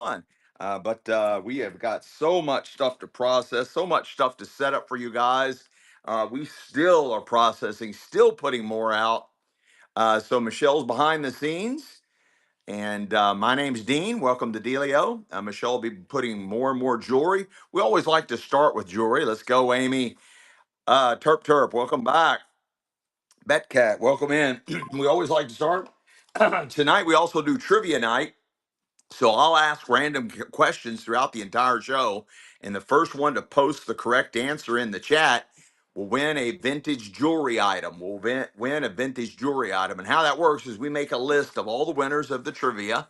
on. But we have got so much stuff to process, so much stuff to set up for you guys. We still are processing, still putting more out. So Michelle's behind the scenes, and my name's Dean. Welcome to Delio. Michelle will be putting more and more jewelry. We always like to start with jewelry. Let's go, Amy. Terp Terp, welcome back. Betcat, welcome in. We always like to start. Tonight we also do trivia night. So I'll ask random questions throughout the entire show, and the first one to post the correct answer in the chat will win a vintage jewelry item. Will win a vintage jewelry item. And how that works is we make a list of all the winners of the trivia.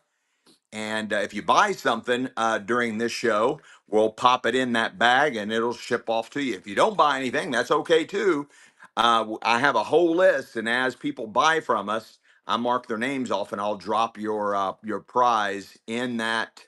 And if you buy something during this show, we'll pop it in that bag and it'll ship off to you. If you don't buy anything, that's okay too. I have a whole list, and as people buy from us, I mark their names off, and I'll drop your prize in that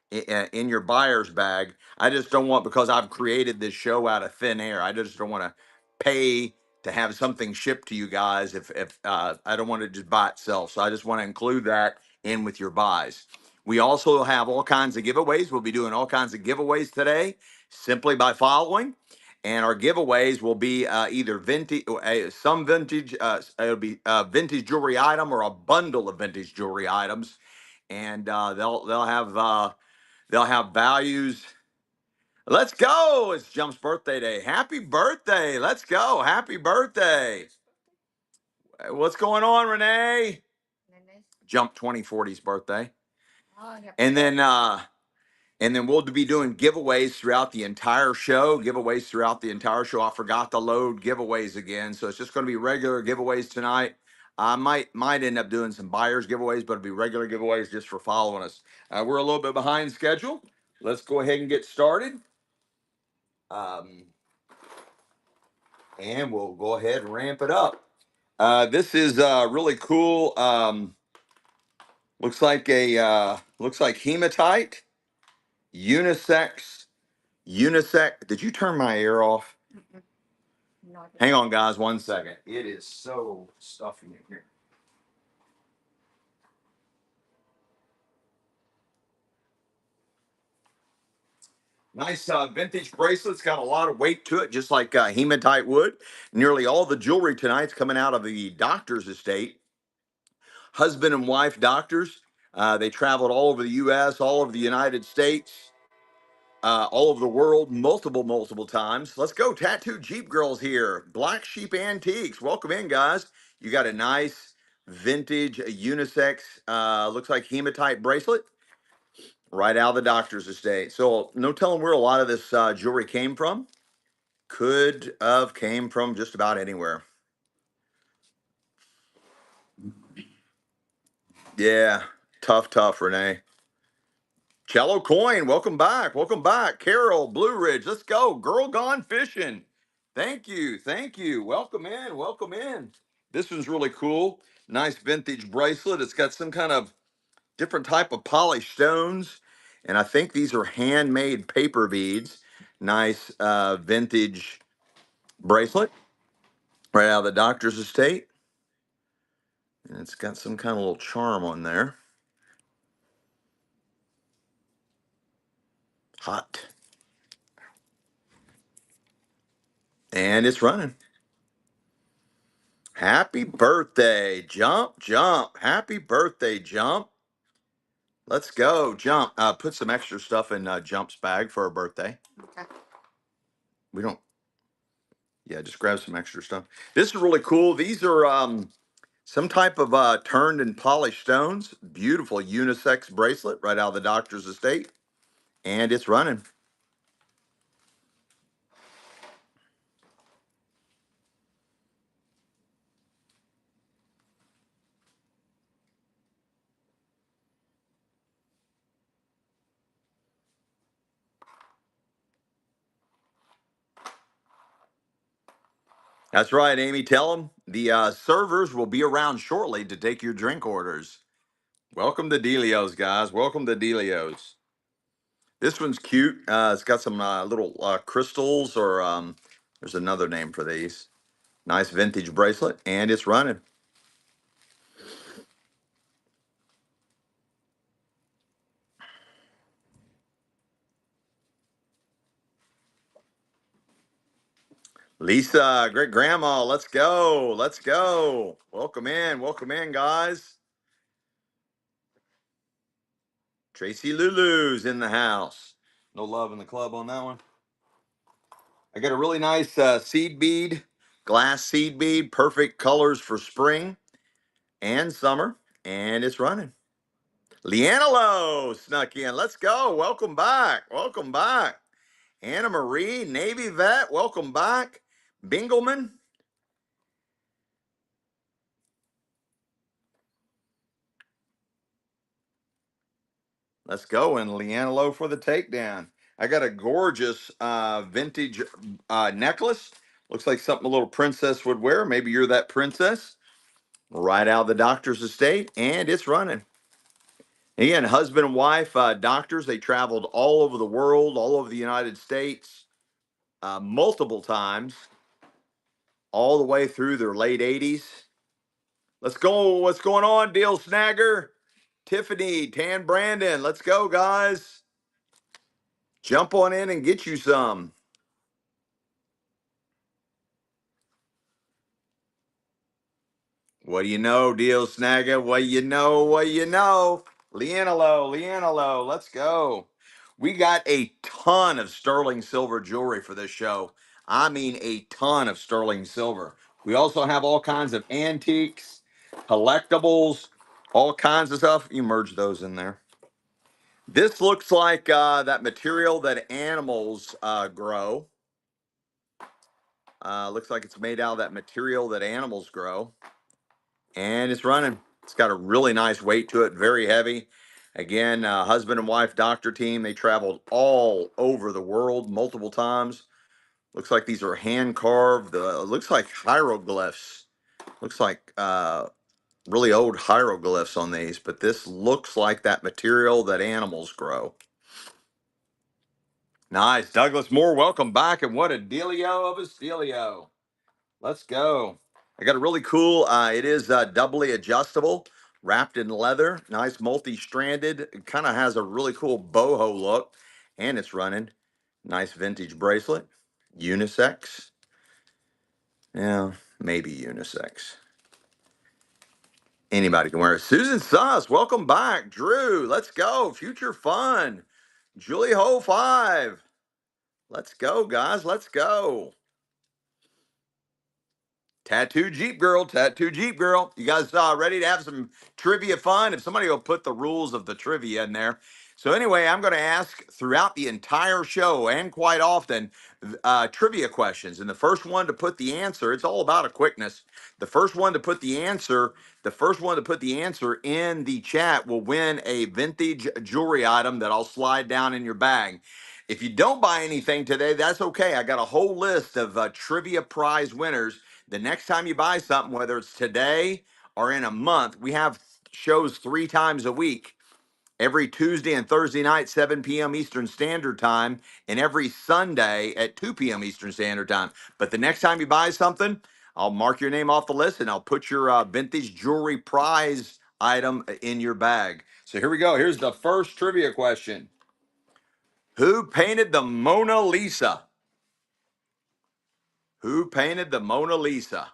in your buyer's bag. I just don't want, because I've created this show out of thin air. I just don't want to pay to have something shipped to you guys if I don't want to just buy itself. So I just want to include that in with your buys. We also have all kinds of giveaways. We'll be doing all kinds of giveaways today simply by following. And our giveaways will be either vintage, some vintage, it'll be a vintage jewelry item or a bundle of vintage jewelry items, and they'll have values. Let's go! It's Jump's birthday day. Happy birthday! Let's go! Happy birthday! What's going on, Renee? Jump 2040's birthday. And then we'll be doing giveaways throughout the entire show. I forgot to load giveaways again, so it's just going to be regular giveaways tonight. I might end up doing some buyers giveaways, but it'll be regular giveaways just for following us. We're a little bit behind schedule. Let's go ahead and get started. And we'll go ahead and ramp it up. This is really cool. Looks like hematite, unisex. Did you turn my air off? No. Hang on, guys, 1 second. It is so stuffy in here. Nice vintage bracelets. Got a lot of weight to it, just like hematite would. Nearly all the jewelry tonight's coming out of the doctor's estate. Husband and wife doctors. They traveled all over the U.S., all over the United States, all over the world, multiple times. Let's go. Tattoo Jeep Girls here. Black Sheep Antiques. Welcome in, guys. You got a nice vintage unisex, looks like hematite bracelet right out of the doctor's estate. So no telling where a lot of this jewelry came from. Could have came from just about anywhere. Yeah, tough, Renee. Cello Coin, welcome back. Welcome back. Carol, Blue Ridge, let's go. Girl Gone Fishing. Thank you. Thank you. Welcome in. Welcome in. This one's really cool. Nice vintage bracelet. It's got some kind of different type of polished stones. And I think these are handmade paper beads. Nice vintage bracelet right out of the doctor's estate. And it's got some kind of little charm on there. Hot. And it's running. Happy birthday, Jump, Jump. Happy birthday, Jump. Let's go, Jump. Put some extra stuff in Jump's bag for her birthday. Okay. We don't. Yeah, just grab some extra stuff. This is really cool. These are some type of turned and polished stones. Beautiful unisex bracelet right out of the doctor's estate. And it's running. That's right, Amy. Tell them the servers will be around shortly to take your drink orders. Welcome to Delio's, guys. Welcome to Delio's. This one's cute. It's got some little crystals, or there's another name for these. Nice vintage bracelet, and it's running. Lisa, great grandma, let's go. Let's go. Welcome in. Welcome in, guys. Tracy Lulu's in the house. No love in the club on that one. I got a really nice seed bead, glass seed bead, perfect colors for spring and summer, and it's running. Leanna snuck in. Let's go. Welcome back. Welcome back. Anna Marie, Navy vet, welcome back. Bingelman. Let's go. And Leanna Lowe for the takedown. I got a gorgeous vintage necklace. Looks like something a little princess would wear. Maybe you're that princess. Right out of the doctor's estate, and it's running. Again, husband and wife, doctors, they traveled all over the world, all over the United States, multiple times, all the way through their late 80s. Let's go. What's going on, Deal Snagger? Tiffany, Tan Brandon, let's go, guys. Jump on in and get you some. What do you know, Deal Snagger? What do you know? What do you know? Leanna, let's go. We got a ton of sterling silver jewelry for this show. I mean, a ton of sterling silver. We also have all kinds of antiques, collectibles, all kinds of stuff. You merge those in there. This looks like that material that animals grow. Looks like it's made out of that material that animals grow. And it's running. It's got a really nice weight to it, very heavy. Again, husband and wife doctor team, they traveled all over the world multiple times. Looks like these are hand carved. Looks like hieroglyphs. Looks like really old hieroglyphs on these, but this looks like that material that animals grow. Nice. Douglas Moore, welcome back. And what a dealio of a stealio. Let's go. I got a really cool, it is doubly adjustable, wrapped in leather, nice multi-stranded. It kind of has a really cool boho look, and it's running. Nice vintage bracelet, unisex. Yeah, maybe unisex. Anybody can wear it. Susan Suss, welcome back. Drew, let's go. Future fun. Julie Ho 5. Let's go, guys. Let's go. Tattoo Jeep Girl, Tattoo Jeep Girl. You guys ready to have some trivia fun? If somebody will put the rules of the trivia in there. So anyway, I'm going to ask throughout the entire show and quite often trivia questions. And the first one to put the answer, it's all about a quickness. The first one to put the answer, in the chat will win a vintage jewelry item that I'll slide down in your bag. If you don't buy anything today, that's okay. I got a whole list of trivia prize winners. The next time you buy something, whether it's today or in a month, we have shows 3 times a week, every Tuesday and Thursday night, 7 p.m. Eastern Standard Time, and every Sunday at 2 p.m. Eastern Standard Time. But the next time you buy something, I'll mark your name off the list and I'll put your vintage jewelry prize item in your bag. So here we go. Here's the first trivia question. Who painted the Mona Lisa? Who painted the Mona Lisa?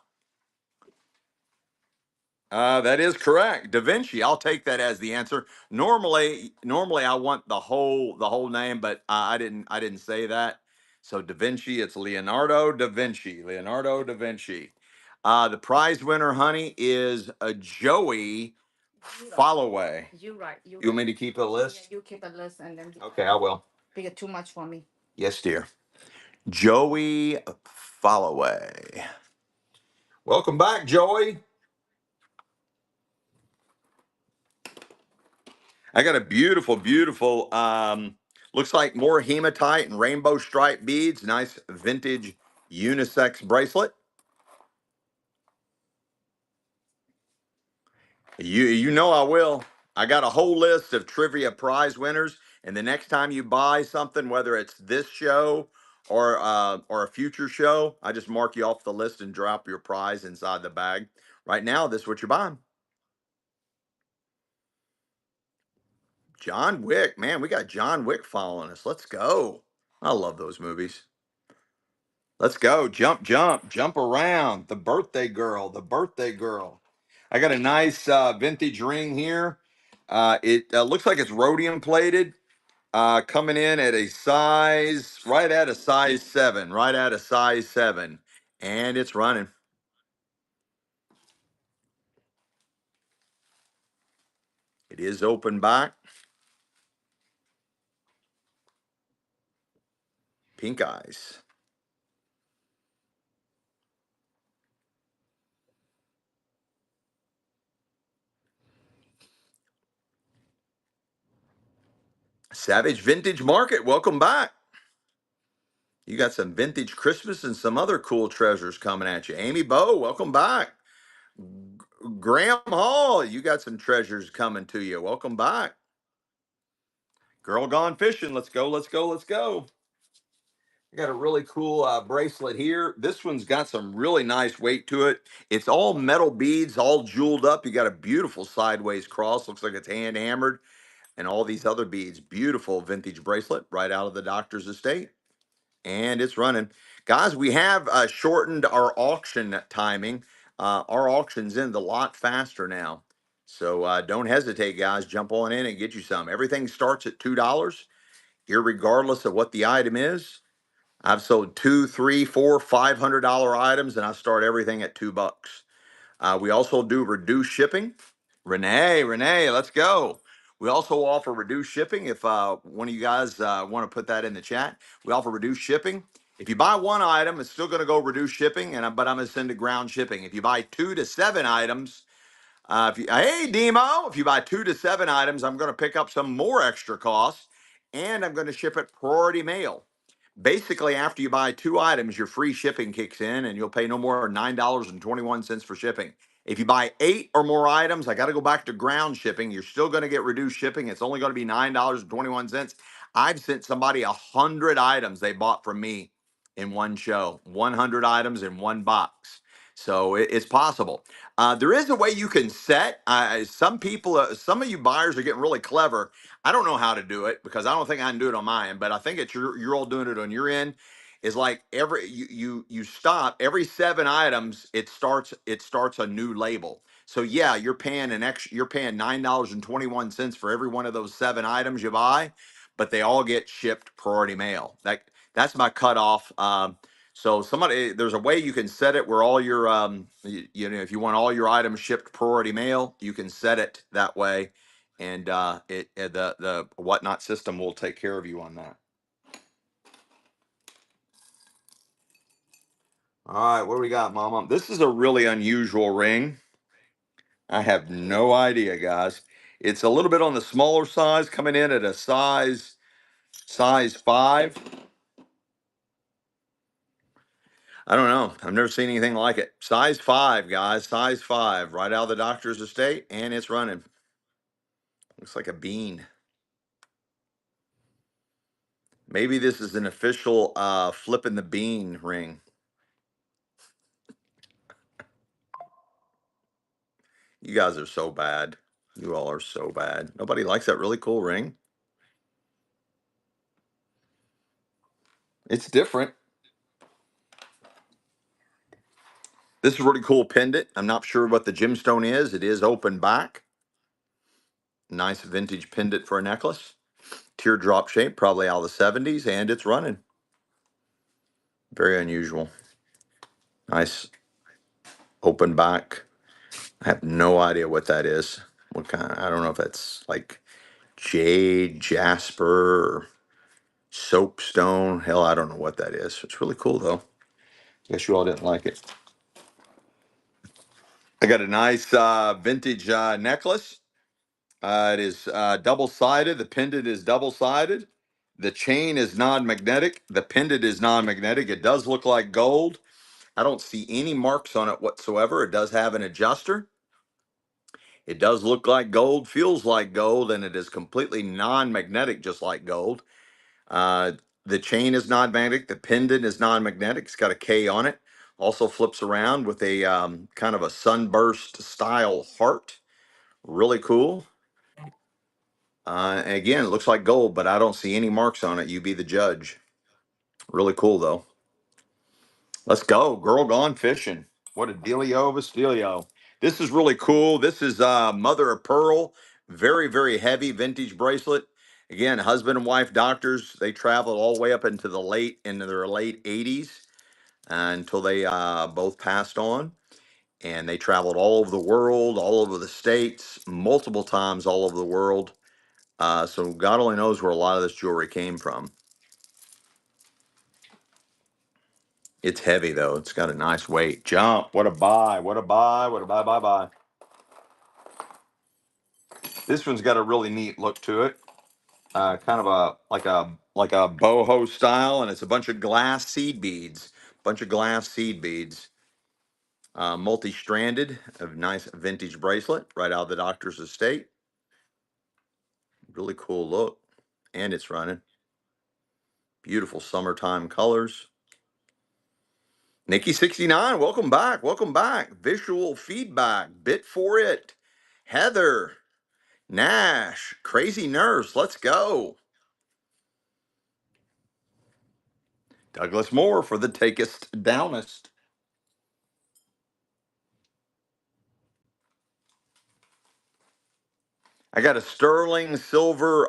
That is correct. Da Vinci. I'll take that as the answer. Normally I want the whole name, but I didn't say that. So Da Vinci, it's Leonardo da Vinci. Leonardo da Vinci. The prize winner, honey, is a Joey Followay. You right. You want me to keep a list? Yeah, you keep a list and then. Okay, I will. Because too much for me. Yes, dear. Joey Followay. Welcome back, Joey. I got a beautiful, beautiful, looks like more hematite and rainbow stripe beads. Nice vintage unisex bracelet. You know I will. I got a whole list of trivia prize winners, and the next time you buy something, whether it's this show or a future show, I just mark you off the list and drop your prize inside the bag. Right now, this is what you're buying. John Wick, man, we got John Wick following us. Let's go. I love those movies. Let's go. Jump, jump, jump around. The birthday girl, the birthday girl. I got a nice vintage ring here. It looks like it's rhodium plated, coming in at a size, right at a size 7, right at a size 7. And it's running. It is open back. Pink eyes. Savage Vintage Market, welcome back. You got some vintage Christmas and some other cool treasures coming at you. Amy Bowe, welcome back. Graham Hall, you got some treasures coming to you. Welcome back. Girl Gone Fishing, let's go, let's go, let's go. I got a really cool bracelet here. This one's got some really nice weight to it. It's all metal beads, all jeweled up. You got a beautiful sideways cross. Looks like it's hand hammered. And all these other beads. Beautiful vintage bracelet right out of the doctor's estate. And it's running. Guys, we have shortened our auction timing. Our auction's in a lot faster now. So don't hesitate, guys. Jump on in and get you some. Everything starts at $2, irregardless of what the item is. I've sold $200, $300, $400, $500 items, and I start everything at $2. We also do reduced shipping. Renee, let's go. We also offer reduced shipping. If one of you guys want to put that in the chat, we offer reduced shipping. If you buy one item, it's still going to go reduced shipping, but I'm going to send it ground shipping. If you buy 2 to 7 items, hey Demo, if you buy 2 to 7 items, I'm going to pick up some more extra costs, and I'm going to ship it priority mail. Basically, after you buy 2 items, your free shipping kicks in, and you'll pay no more than $9.21 for shipping. If you buy 8 or more items, I got to go back to ground shipping. You're still going to get reduced shipping. It's only going to be $9.21. I've sent somebody 100 items they bought from me in one show, 100 items in one box. So it's possible. There is a way you can set. Some people, some of you buyers are getting really clever. I don't know how to do it because I don't think I can do it on my end, but I think it's you're all doing it on your end. Is like every you stop every 7 items, it starts a new label. So yeah, you're paying $9.21 for every one of those 7 items you buy, but they all get shipped priority mail. That's my cutoff. So there's a way you can set it where all your if you want all your items shipped priority mail, you can set it that way, and the whatnot system will take care of you on that. All right, what do we got, Mama? This is a really unusual ring. I have no idea, guys. It's a little bit on the smaller size, coming in at a size 5. I don't know. I've never seen anything like it. Size 5, guys. Size 5, right out of the doctor's estate, and it's running. Looks like a bean. Maybe this is an official flipping the bean ring. You guys are so bad. You all are so bad. Nobody likes that really cool ring. It's different. This is a really cool pendant. I'm not sure what the gemstone is. It is open back. Nice vintage pendant for a necklace. Teardrop shape, probably out of the 70s, and it's running. Very unusual. Nice open back. I have no idea what that is. What kind? I don't know if that's like jade, jasper, or soapstone. Hell, I don't know what that is. It's really cool though. Guess you all didn't like it. I got a nice vintage necklace. It is double-sided. The pendant is double-sided. The chain is non-magnetic. The pendant is non-magnetic. It does look like gold. I don't see any marks on it whatsoever. It does have an adjuster. It does look like gold, feels like gold, and it is completely non-magnetic, just like gold. Uh, the chain is non-magnetic. The pendant is non-magnetic. It's got a K on it. Also flips around with a kind of a sunburst style heart. Really cool. And again, it looks like gold, but I don't see any marks on it. You be the judge. Really cool though. Let's go. Girl gone fishing. What a dealio of a stealio. This is really cool. This is mother of pearl. Very, very heavy vintage bracelet. Again, husband and wife doctors. They traveled all the way up into their late 80s until they both passed on. And they traveled all over the world, all over the states, multiple times all over the world. So God only knows where a lot of this jewelry came from. It's heavy though. It's got a nice weight. Jump. What a buy. What a buy. What a buy, buy, buy. This one's got a really neat look to it. Kind of a boho style, and it's a bunch of glass seed beads. Bunch of glass seed beads. Multi-stranded, a nice vintage bracelet right out of the doctor's estate. Really cool look. And it's running. Beautiful summertime colors. Nikki69, welcome back. Welcome back. Visual feedback. Bit for it. Heather. Nash. Crazy Nurse. Let's go. Douglas Moore for the Takest Downest. I got a sterling silver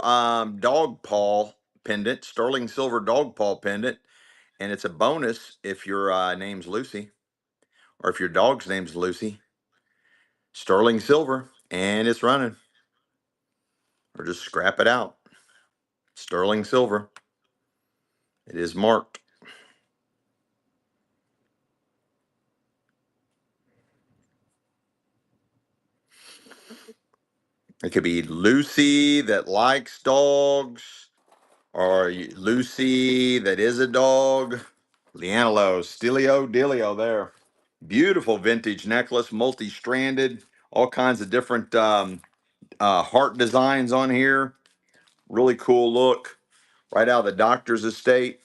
dog paw pendant. Sterling silver dog paw pendant. And it's a bonus if your name's Lucy. Or if your dog's name's Lucy. Sterling silver. And it's running. Or just scrap it out. Sterling silver. It is marked. It could be Lucy that likes dogs, or Lucy that is a dog. Leanelo, Stilio, Dealio there. Beautiful vintage necklace, multi-stranded, all kinds of different heart designs on here. Really cool look. Right out of the doctor's estate.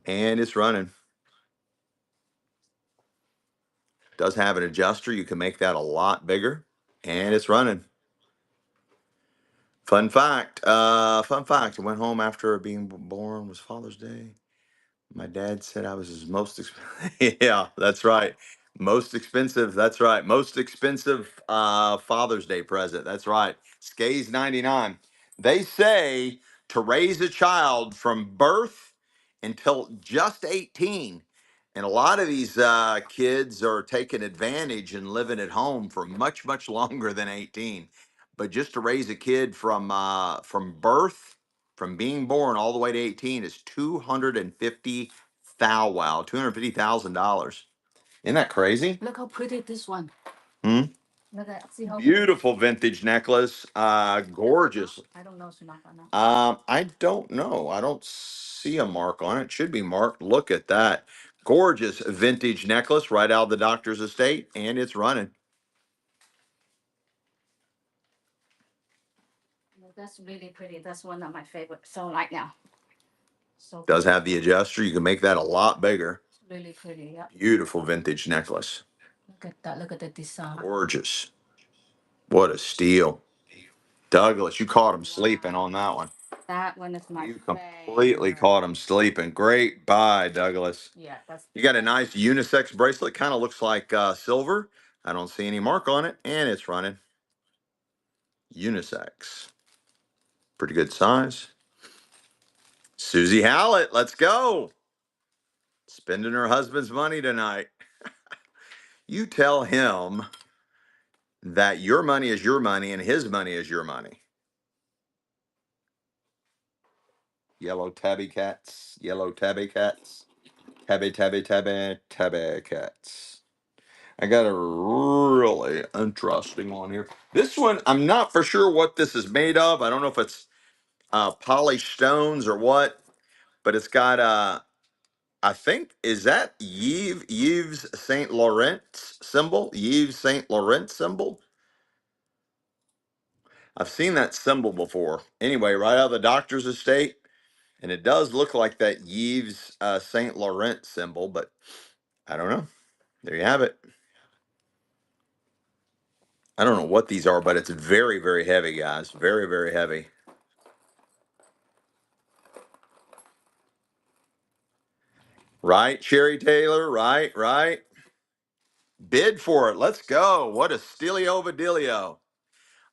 And it's running. Does have an adjuster. You can make that a lot bigger. And it's running. Fun fact. Fun fact. I went home after being born. Was Father's Day. My dad said I was his most expensive. Yeah, that's right. Most expensive. That's right. Most expensive Father's Day present. That's right. Skays 99. They say to raise a child from birth until just 18. And a lot of these kids are taking advantage and living at home for much, much longer than 18. But just to raise a kid from birth, from being born all the way to 18 is 250 wow, $250,000. Isn't that crazy? Look how pretty this one. Hmm? Look at see how Beautiful vintage necklace. Gorgeous. I don't know, Sunaka. I don't know. I don't see a mark on it. It should be marked. Look at that. Gorgeous vintage necklace right out of the doctor's estate, and it's running. That's really pretty. That's one of my favorite. So right now. So Does have the adjuster. You can make that a lot bigger. it's really pretty. Yeah. Beautiful vintage necklace. Look at that. Look at the design. Gorgeous. What a steal. Douglas, you caught him sleeping on that one. That one is my You completely caught him sleeping. Great buy, Douglas. Yeah, that's You got a nice unisex bracelet. Kind of looks like silver. I don't see any mark on it, and it's running. Unisex. Pretty good size. Susie Hallett, let's go. Spending her husband's money tonight. You tell him that your money is your money and his money is your money. Yellow tabby cats. Yellow tabby cats. Tabby, tabby, tabby, tabby cats. I got a really interesting one here. This one, I'm not for sure what this is made of. I don't know if it's polished stones or what, but it's got I think, is that Yves Saint Laurent symbol? Yves Saint Laurent symbol? I've seen that symbol before. Anyway, right out of the doctor's estate, and it does look like that Yves Saint Laurent symbol, but I don't know. There you have it. I don't know what these are, but it's very, very heavy, guys. Very, very heavy. Right, Sherry Taylor. Right, right. Bid for it. Let's go. What a Stilio Vidilio.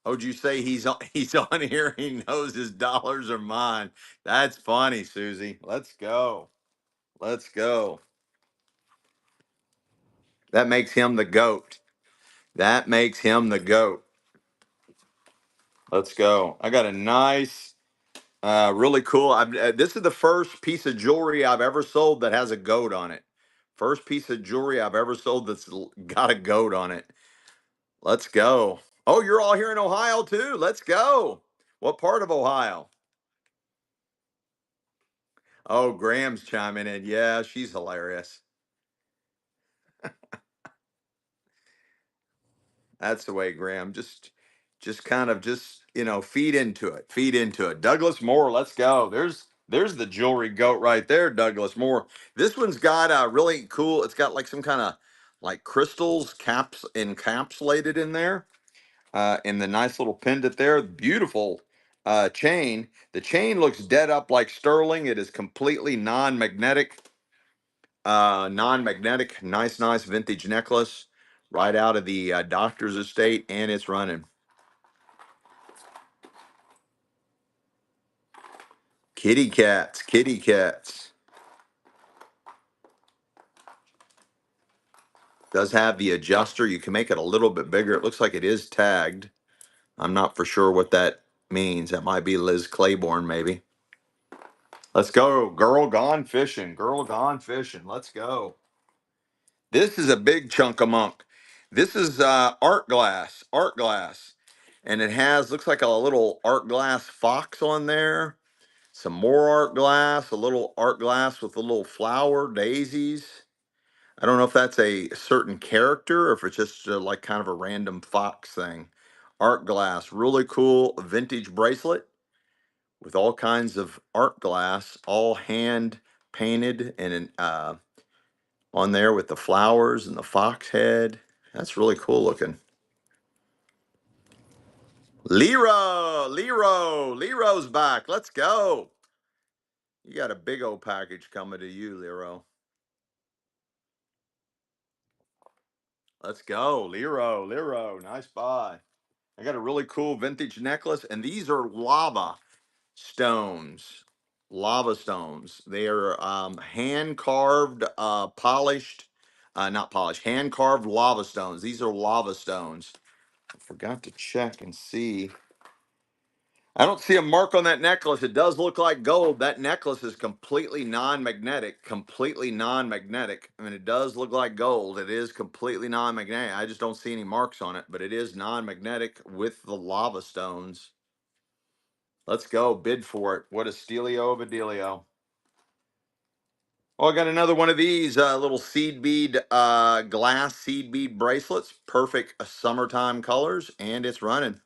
Oh, did you say he's on, he's on here? He knows his dollars are mine. That's funny, Susie. Let's go. Let's go. That makes him the GOAT. That makes him the GOAT. Let's go. I got a nice, really cool. This is the first piece of jewelry I've ever sold that has a goat on it. First piece of jewelry I've ever sold that's got a goat on it. Let's go. Oh, you're all here in Ohio too. Let's go. What part of Ohio? Oh, Graham's chiming in. Yeah, she's hilarious. That's the way, Graham. Just kind of just feed into it. Feed into it. Douglas Moore, let's go. There's the jewelry goat right there, Douglas Moore. This one's got a really cool. It's got like some kind of like crystals caps encapsulated in there, and the nice little pendant there. Beautiful chain. The chain looks dead up like sterling. It is completely non-magnetic. Non-magnetic, nice vintage necklace right out of the doctor's estate, and it's running. Kitty cats, kitty cats. Does have the adjuster. You can make it a little bit bigger. It looks like it is tagged. I'm not for sure what that means. That might be Liz Claiborne, maybe. Let's go. Girl gone fishing. Girl gone fishing. Let's go. This is a big chunk of monk. This is art glass. Art glass. And it has, looks like a little art glass fox on there. Some more art glass, a little art glass with a little flower, daisies. I don't know if that's a certain character or if it's just like kind of a random fox thing. Art glass, really cool vintage bracelet with all kinds of art glass, all hand painted and on there with the flowers and the fox head. That's really cool looking. Lero's back. Let's go. You got a big old package coming to you, Lero. Let's go. Lero. Nice buy. I got a really cool vintage necklace, and these are lava stones. Lava stones. They are hand carved, polished, not polished, hand carved lava stones. These are lava stones. I forgot to check and see. I don't see a mark on that necklace. It does look like gold. That necklace is completely non-magnetic, completely non-magnetic. I mean, it does look like gold. It is completely non-magnetic. I just don't see any marks on it, but it is non-magnetic with the lava stones. Let's go. Bid for it. What a stealio of a dealio. Oh, I got another one of these little seed bead, glass seed bead bracelets. Perfect summertime colors, and it's running.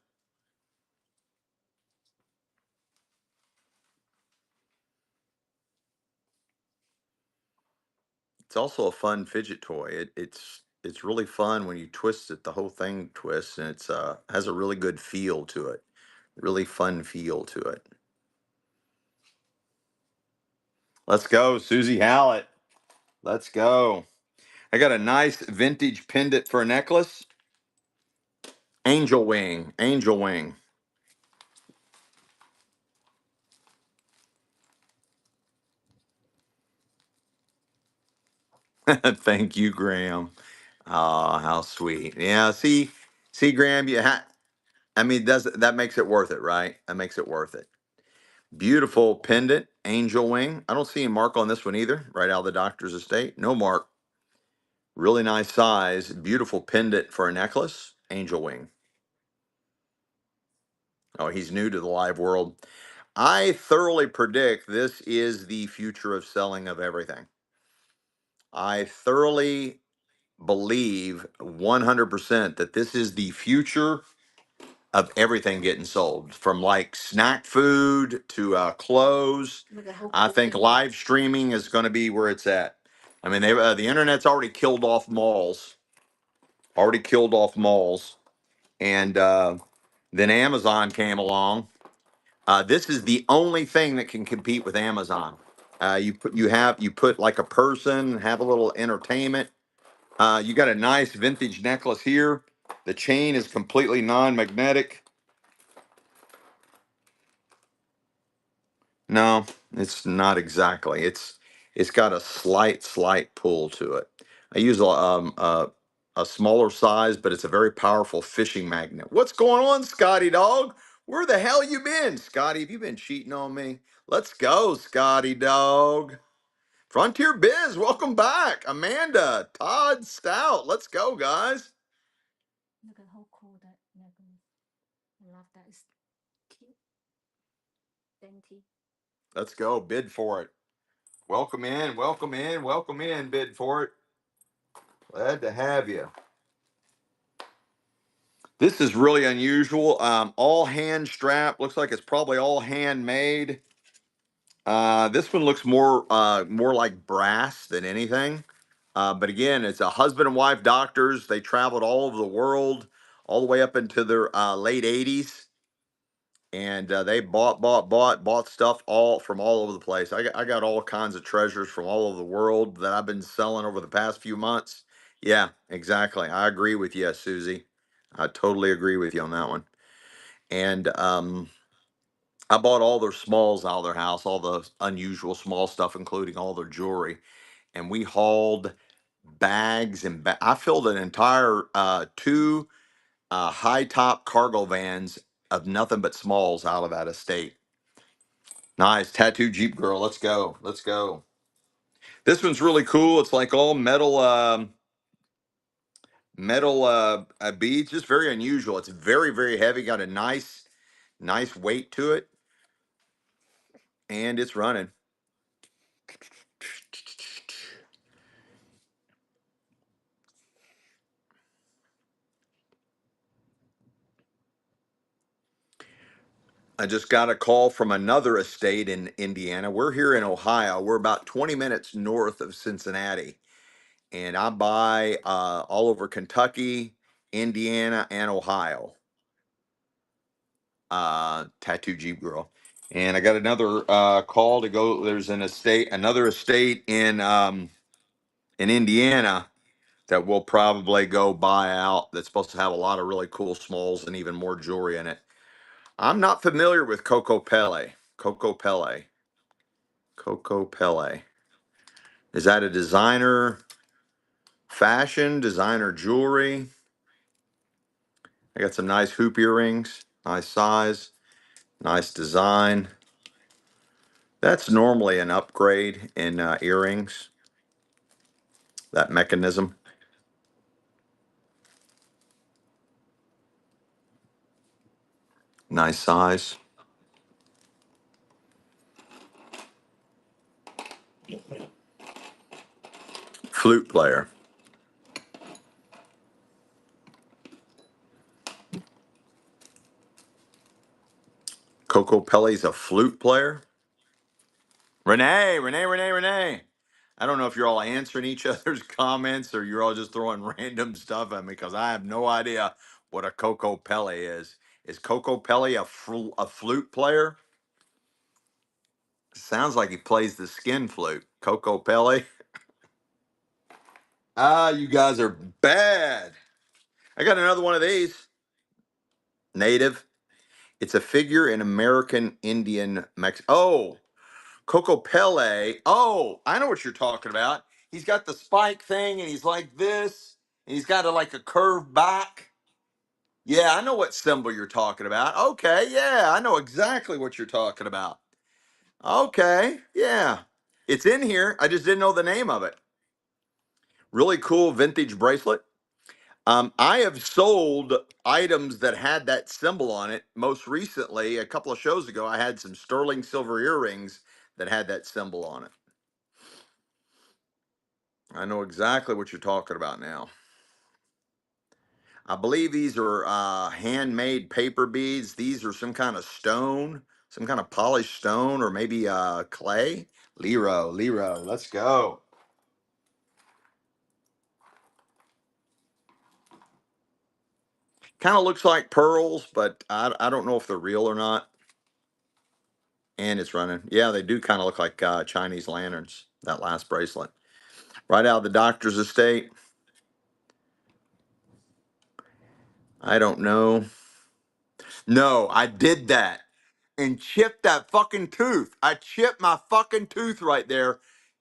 It's also a fun fidget toy. It's really fun when you twist it. The whole thing twists, and it's has a really good feel to it. Really fun feel to it. Let's go, Susie Hallett. Let's go. I got a nice vintage pendant for a necklace. Angel wing. Angel wing. Thank you, Graham. Oh, how sweet. Yeah, see, Graham, I mean, does that makes it worth it, right? That makes it worth it. Beautiful pendant, angel wing. I don't see a mark on this one either, right out of the doctor's estate. No mark. Really nice size. Beautiful pendant for a necklace, angel wing. Oh, he's new to the live world. I thoroughly predict this is the future of selling of everything. I thoroughly believe 100% that this is the future of everything getting sold, from like snack food to clothes. I think live streaming is going to be where it's at. I mean, the internet's already killed off malls, and then Amazon came along. This is the only thing that can compete with Amazon. You put like a person, have a little entertainment. You got a nice vintage necklace here. The chain is completely non-magnetic. No, it's not exactly. It's got a slight pull to it. I use a smaller size, but it's a very powerful fishing magnet. What's going on, Scotty dog? Where the hell you been, Scotty? Have you been cheating on me? Let's go, Scotty dog. Frontier Biz, welcome back. Amanda, Todd, Stout. Let's go, guys. Look at how cool that necklace. I love that. It's cute, dainty. Let's go. Bid for it. Welcome in, welcome in, welcome in. Bid for it. Glad to have you. This is really unusual. All hand strap. Looks like it's probably all handmade. This one looks more like brass than anything. But again, it's a husband and wife doctors. They traveled all over the world, all the way up into their late 80s. And they bought stuff all from all over the place. I got all kinds of treasures from all over the world that I've been selling over the past few months. Yeah, exactly. I agree with you, Susie. I totally agree with you on that one. And I bought all their smalls out of their house, all the unusual small stuff, including all their jewelry. And we hauled bags and I filled an entire two high top cargo vans of nothing but smalls out of that estate. Nice. Tattoo Jeep girl. Let's go. Let's go. This one's really cool. It's like all metal metal beads. Just very unusual. It's very heavy. Got a nice weight to it. And it's running. I just got a call from another estate in Indiana. We're here in Ohio. We're about 20 minutes north of Cincinnati. And I buy all over Kentucky, Indiana, and Ohio. Tattoo Jeep girl. And I got another call to go. There's another estate in Indiana that we'll probably go buy out. That's supposed to have a lot of really cool smalls and even more jewelry in it. I'm not familiar with Coco Pele. Coco Pele. Coco Pele. Is that a designer fashion, designer jewelry? I got some nice hoop earrings, nice size, nice design. That's normally an upgrade in earrings, that mechanism. Nice size. Flute player. Coco Pelle's a flute player. Renee. I don't know if you're all answering each other's comments or you're all just throwing random stuff at me because I have no idea what a Coco Pele is. Is Coco Pele a flute player? Sounds like he plays the skin flute. Coco Pele. Ah, you guys are bad. I got another one of these. Native. It's a figure in American Indian Mex. Oh, Coco Pele. Oh, I know what you're talking about. He's got the spike thing and he's like this, and he's got like a curved back. Yeah, I know what symbol you're talking about. Okay, yeah, I know exactly what you're talking about. Okay, yeah. It's in here. I just didn't know the name of it. Really cool vintage bracelet. I have sold items that had that symbol on it. Most recently, a couple of shows ago, I had some sterling silver earrings that had that symbol on it. I know exactly what you're talking about now. I believe these are handmade paper beads. These are some kind of stone, some kind of polished stone, or maybe clay. Lero, let's go. Kind of looks like pearls, but I don't know if they're real or not. And it's running. Yeah, they do kind of look like Chinese lanterns, that last bracelet. Right out of the doctor's estate. I don't know. No, I did that and chipped that fucking tooth. I chipped my fucking tooth right there.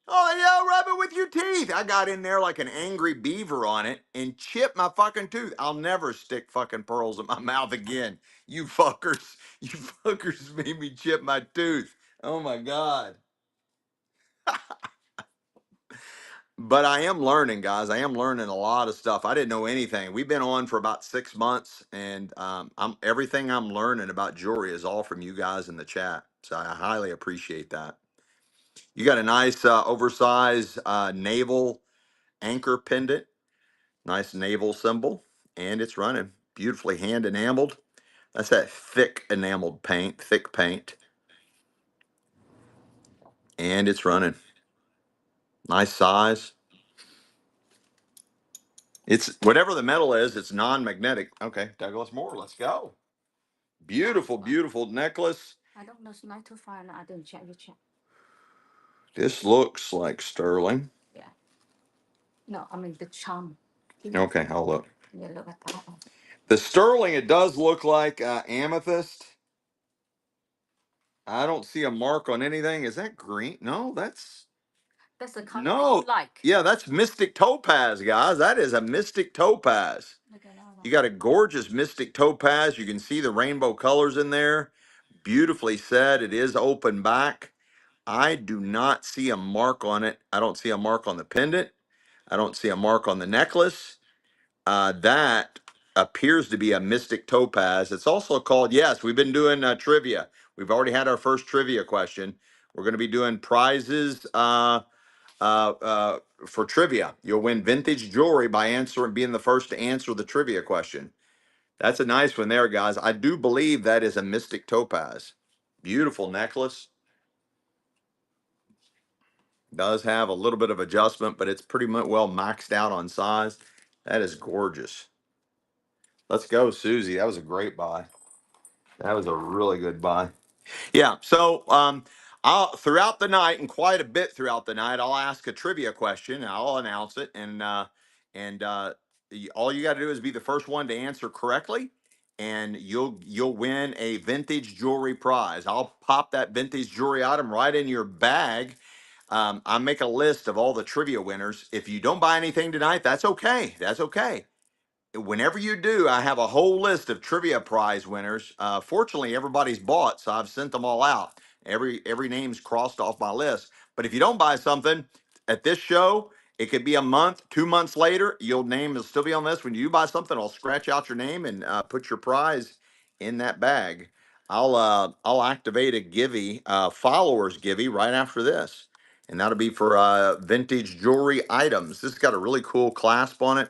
Oh, yeah, rub it with your teeth. I got in there like an angry beaver on it and chipped my fucking tooth. I'll never stick fucking pearls in my mouth again. You fuckers. You fuckers made me chip my tooth. Oh my God. But I am learning, guys. I am learning a lot of stuff. I didn't know anything. We've been on for about 6 months, and I'm everything I'm learning about jewelry is all from you guys in the chat. So I highly appreciate that. You got a nice oversized naval anchor pendant, nice naval symbol, and it's running beautifully hand enameled. That's that thick enameled paint, thick paint, and it's running. Nice size. It's whatever the metal is, it's non-magnetic. Okay, Douglas Moore, let's go. Beautiful, beautiful necklace. I don't know. It's 9 to 5. I didn't check. You check. This looks like sterling. Yeah. No, I mean the charm. Okay, I'll look. Yeah, look at that. The sterling, it does look like amethyst. I don't see a mark on anything. Is that green? No, That's the color that no. you like. Yeah, that's mystic topaz, guys. That is a mystic topaz. Look at that You one. got a gorgeous mystic topaz. You can see the rainbow colors in there. Beautifully said. It is open back. I do not see a mark on it. I don't see a mark on the pendant. I don't see a mark on the necklace. That appears to be a mystic topaz. It's also called, yes, we've been doing trivia. We've already had our first trivia question. We're going to be doing prizes for trivia. You'll win vintage jewelry by being the first to answer the trivia question. That's a nice one there, guys. I do believe that is a mystic topaz. Beautiful necklace. Does have a little bit of adjustment, but it's pretty much well maxed out on size. That is gorgeous. Let's go, Susie. That was a great buy. That was a really good buy. Yeah. So I'll throughout the night and quite a bit throughout the night, I'll ask a trivia question and I'll announce it. And all you got to do is be the first one to answer correctly, and you'll win a vintage jewelry prize. I'll pop that vintage jewelry item right in your bag. I make a list of all the trivia winners. If you don't buy anything tonight, that's okay. That's okay. Whenever you do, I have a whole list of trivia prize winners. Fortunately, everybody's bought, so I've sent them all out. Every name's crossed off my list. But if you don't buy something at this show, it could be a month, 2 months later. Your name will still be on this. When you buy something, I'll scratch out your name and put your prize in that bag. I'll activate a Givey followers Givey right after this, and that'll be for vintage jewelry items. This has got a really cool clasp on it.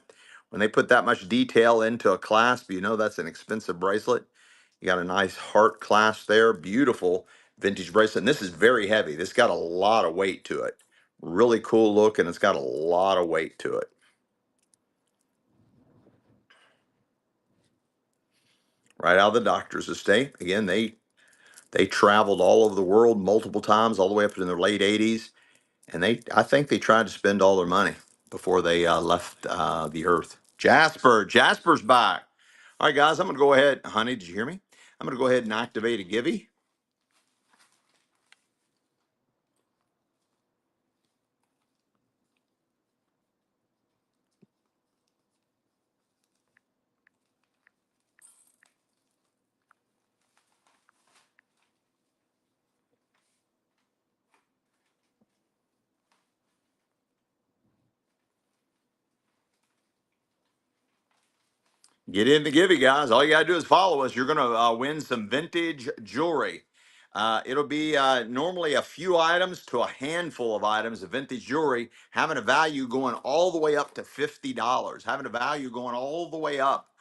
When they put that much detail into a clasp, you know that's an expensive bracelet. You got a nice heart clasp there. Beautiful vintage bracelet. And this is very heavy. This got a lot of weight to it. Really cool look, and it's got a lot of weight to it. Right out of the doctor's estate. Again, they traveled all over the world multiple times, all the way up in their late 80s. And I think they tried to spend all their money before they left the earth. Jasper's back. All right, guys, I'm going to go ahead. Honey, did you hear me? I'm going to go ahead and activate a Givey. Get in the Givey, guys. All you got to do is follow us. You're going to win some vintage jewelry. It'll be normally a few items to a handful of items of vintage jewelry, having a value going all the way up to $50. Having a value going all the way up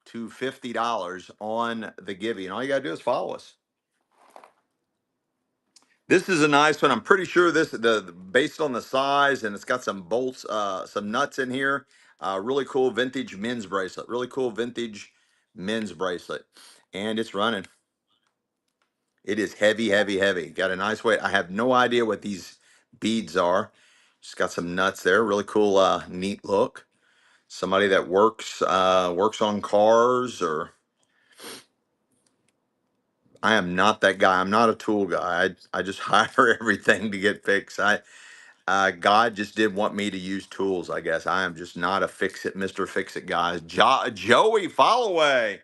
to $50 on the Givey. And all you got to do is follow us. This is a nice one. I'm pretty sure based on the size, and it's got some bolts, some nuts in here. Really cool vintage men's bracelet. Really cool vintage men's bracelet, and it's running. It is heavy, heavy, heavy. Got a nice weight. I have no idea what these beads are. Just got some nuts there. Really cool, neat look. Somebody that works on cars, or I am not that guy. I'm not a tool guy. I just hire everything to get fixed. God just did want me to use tools, I guess. I am just not a Mr. Fix It guy. Joey Followay.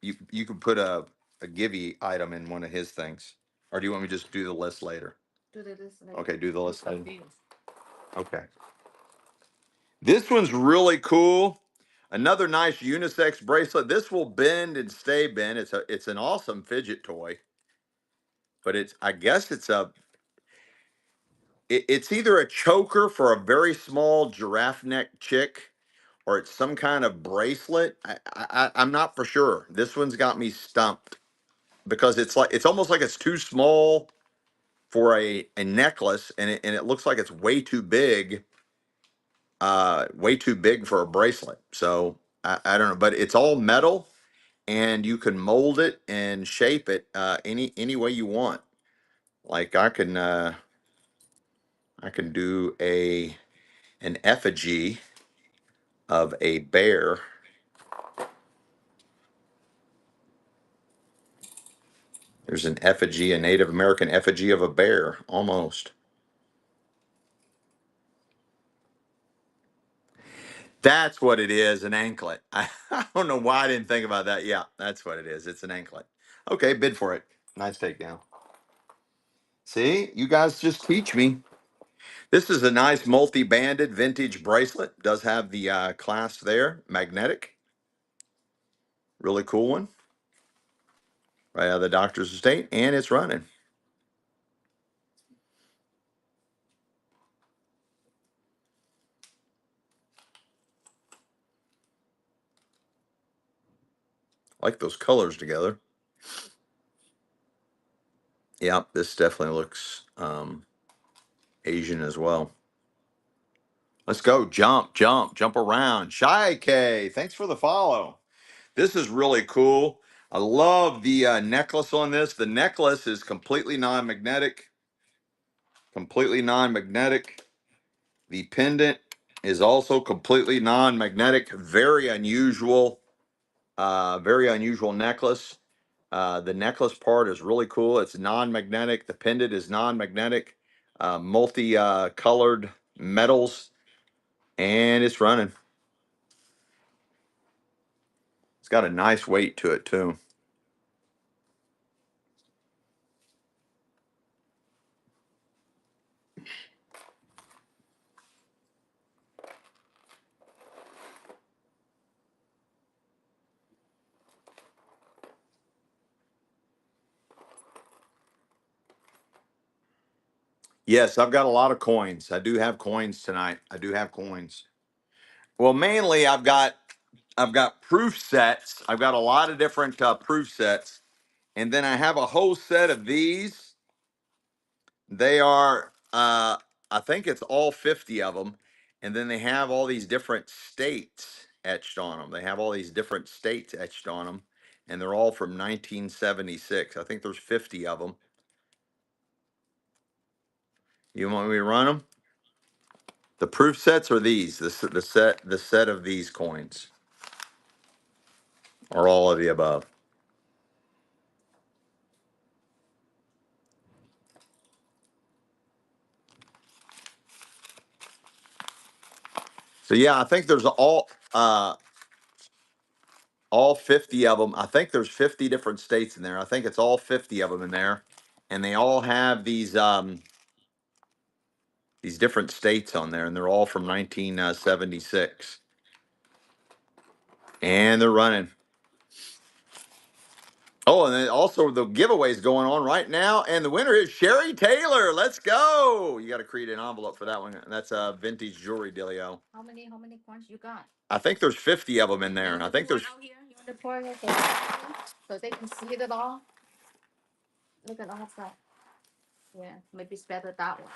You could put a Givey item in one of his things. Or do you want me to just do the list later? Do the list later. Okay, do the I'm list later. confused. Okay. This one's really cool. Another nice unisex bracelet. This will bend and stay bent. It's an awesome fidget toy. But I guess it's either a choker for a very small giraffe neck chick, or it's some kind of bracelet. I'm not for sure. This one's got me stumped because it's almost like it's too small for a necklace, and it looks like it's way too big for a bracelet. So I don't know, but it's all metal, and you can mold it and shape it any way you want. Like I can do an effigy of a bear. There's an effigy, a Native American effigy of a bear, almost. That's what it is, an anklet. I don't know why I didn't think about that. Yeah, that's what it is. It's an anklet. Okay, bid for it. Nice takedown. See, you guys just teach me. This is a nice multi-banded vintage bracelet. Does have the clasp there, magnetic. Really cool one. Right out of the doctor's estate, and it's running. Like those colors together. Yeah, this definitely looks Asian as well. Let's go. Jump around. Shy K, thanks for the follow. This is really cool. I love the necklace on this. The necklace is completely non-magnetic. Completely non-magnetic. The pendant is also completely non-magnetic. Very unusual necklace. The necklace part is really cool. It's non-magnetic. The pendant is non-magnetic. Multi-colored metals, and it's running. It's got a nice weight to it too. Yes, I've got a lot of coins. I do have coins tonight. I do have coins. Well, mainly I've got proof sets. I've got a lot of different proof sets, and then I have a whole set of these. They are, I think it's all 50 of them, and then they have all these different states etched on them. They have all these different states etched on them, and they're all from 1976. I think there's 50 of them. You want me to run them? The proof sets are these. The set of these coins, or all of the above. So yeah, I think there's all 50 of them. I think there's 50 different states in there. I think it's all 50 of them in there, and they all have these different states on there, and they're all from 1976, and they're running. Oh, and then also the giveaways going on right now, and the winner is Sherry Taylor. Let's go! You got to create an envelope for that one. That's a vintage jewelry dealio. How many coins you got? I think there's 50 of them in there. I think there's. Out here. You want to pour it so they can see it all? Look at all that. Yeah, maybe it's better that one.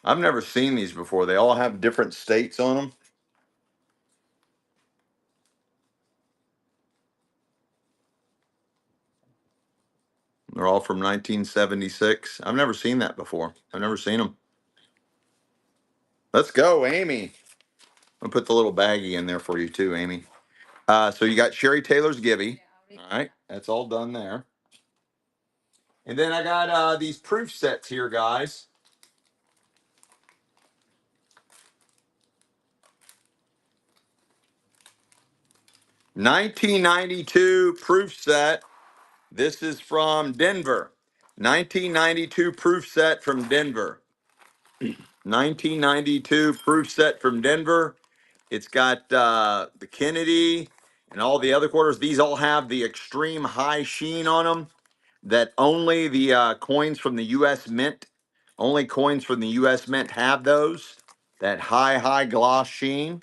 I've never seen these before. They all have different states on them. They're all from 1976. I've never seen that before. I've never seen them. Let's go, Amy. I'll put the little baggie in there for you too, Amy. So you got Sherry Taylor's Gibby. All right, that's all done there. And then I got these proof sets here, guys. 1992 proof set. This is from Denver. 1992 proof set from Denver. 1992 proof set from Denver. It's got the Kennedy and all the other quarters. These all have the extreme high sheen on them that only the coins from the U.S. Mint, only coins from the U.S. Mint have those. That high gloss sheen.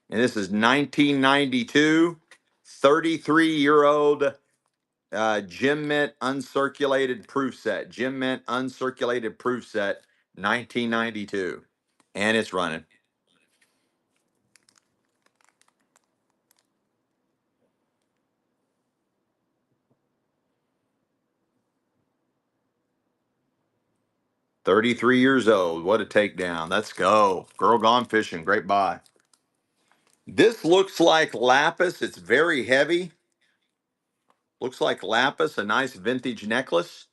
And this is 1992, 33-year-old Gem Mint uncirculated proof set. Gem Mint uncirculated proof set, 1992. And it's running. "33 years old. What a takedown. Let's go. Girl gone fishing. Great buy." This looks like lapis. It's very heavy. Looks like lapis, a nice vintage necklace.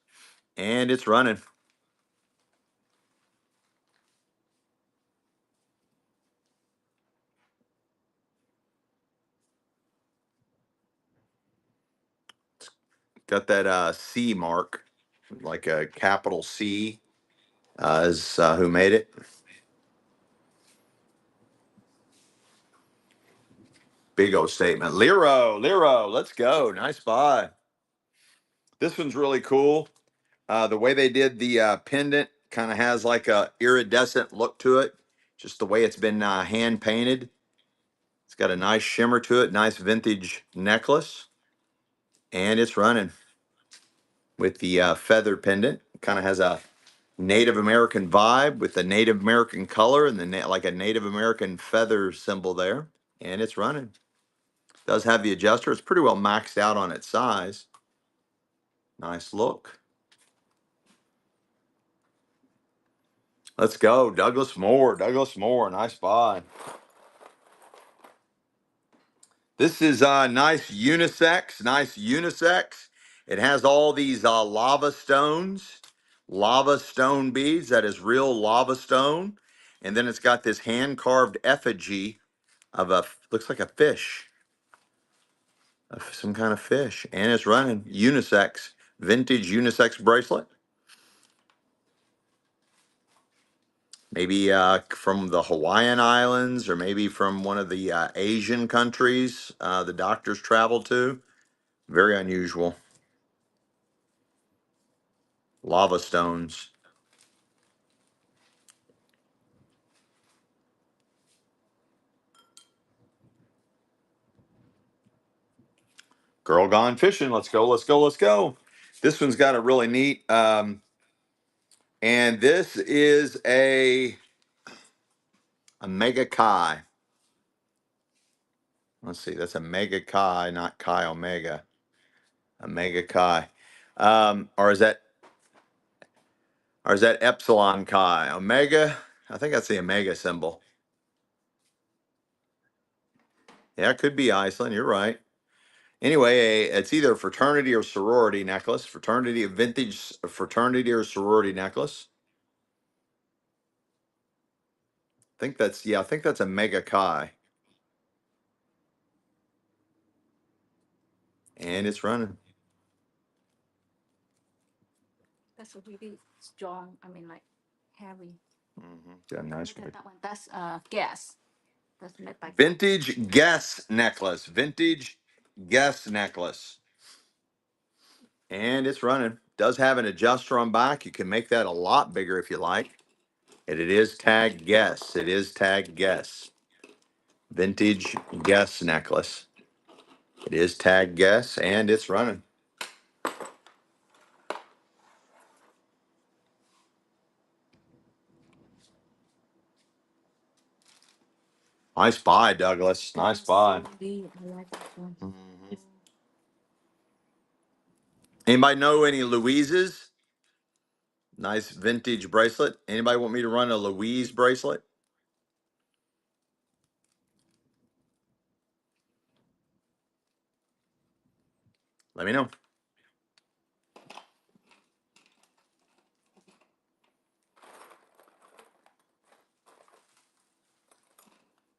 And it's running. Got that C mark, like a capital C, is who made it. Big old statement. Lero, let's go. Nice buy. This one's really cool. The way they did the pendant kind of has like a iridescent look to it. Just the way it's been hand painted. It's got a nice shimmer to it. Nice vintage necklace. And it's running with the feather pendant. Kind of has a Native American vibe with the Native American color and the like a Native American feather symbol there. And it's running. Does have the adjuster. It's pretty well maxed out on its size. Nice look. Let's go. Douglas Moore. Douglas Moore. Nice buy. This is nice unisex. Nice unisex. It has all these lava stones, lava stone beads. That is real lava stone. And then it's got this hand carved effigy of a, looks like a fish, of some kind of fish. And it's running unisex, vintage unisex bracelet. Maybe from the Hawaiian Islands or maybe from one of the Asian countries the doctors travel to. Very unusual. Lava stones. Girl gone fishing. Let's go, let's go, let's go. This one's got a really neat, and this is a Mega Chi. Let's see, that's a Mega Chi, not Chi Omega. A Mega Chi. Or is that Epsilon Chi? Omega? I think that's the Omega symbol. Yeah, it could be Iceland. You're right. Anyway, it's either a fraternity or sorority necklace. Fraternity, a vintage fraternity or sorority necklace. I think that's a Mega Chi. And it's running. That's a really strong, I mean, like heavy. Got a nice Look at that one. That's gas. That's made by vintage guess necklace. Vintage guess necklace. And it's running. Does have an adjuster on back. You can make that a lot bigger if you like. And it is tag guess. It is tag guess. Vintage guess necklace. It is tag guess and it's running. Nice buy, Douglas. Nice buy. I like that one. Mhm. Anybody know any Louises? Nice vintage bracelet. Anybody want me to run a Louise bracelet? Let me know.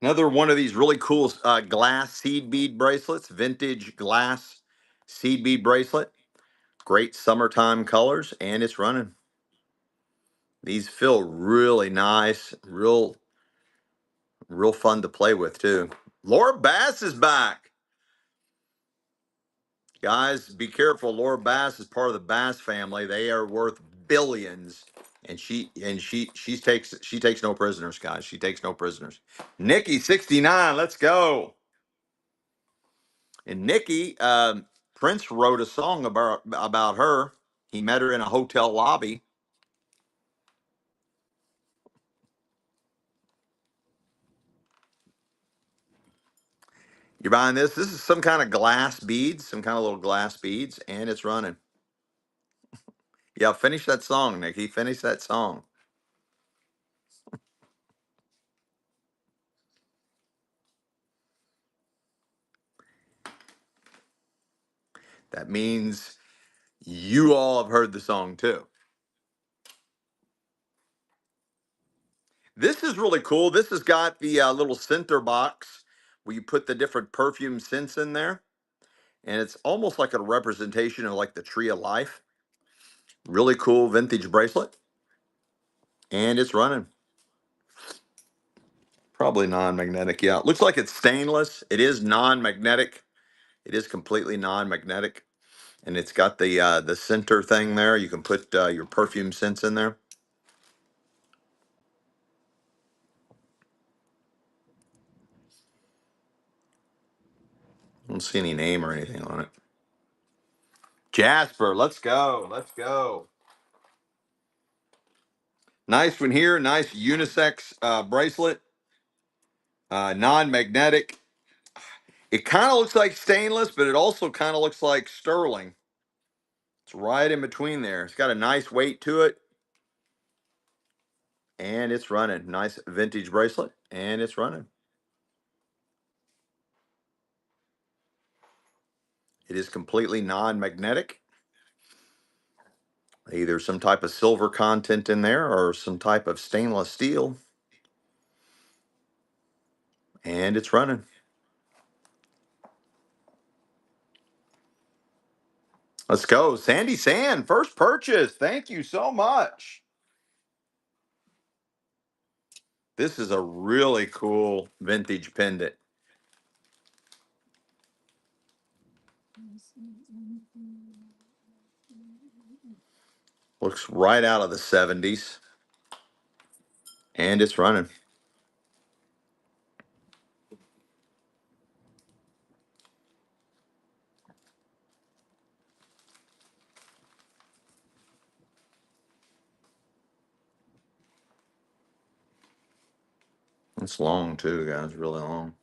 Another one of these really cool glass seed bead bracelets, vintage glass seed bead bracelet. Great summertime colors, and it's running. These feel really nice, real fun to play with too. Laura Bass is back. Guys, be careful. Laura Bass is part of the Bass family. They are worth billions. And she takes no prisoners, guys. She takes no prisoners. Nikki 69, let's go. And Nikki, Prince wrote a song about her. He met her in a hotel lobby. You're buying this? This is some kind of glass beads, some kind of little glass beads, and it's running. Yeah, finish that song, Nikki. Finish that song. That means you all have heard the song too. This is really cool. This has got the little center box where you put the different perfume scents in there. And it's almost like a representation of like the tree of life. Really cool vintage bracelet. And it's running. Probably non-magnetic. Yeah, it looks like it's stainless. It is non-magnetic. It is completely non-magnetic. And it's got the center thing there. You can put your perfume scents in there. I don't see any name or anything on it. Jasper, let's go. Let's go. Nice one here. Nice unisex bracelet. Non-magnetic. It kind of looks like stainless, but it also kind of looks like sterling. It's right in between there. It's got a nice weight to it. And it's running. Nice vintage bracelet. And it's running. It is completely non-magnetic. Either some type of silver content in there or some type of stainless steel. And it's running. Let's go. Sandy Sand, first purchase. Thank you so much. This is a really cool vintage pendant. Looks right out of the 70s. And it's running. It's long too, guys. Really long.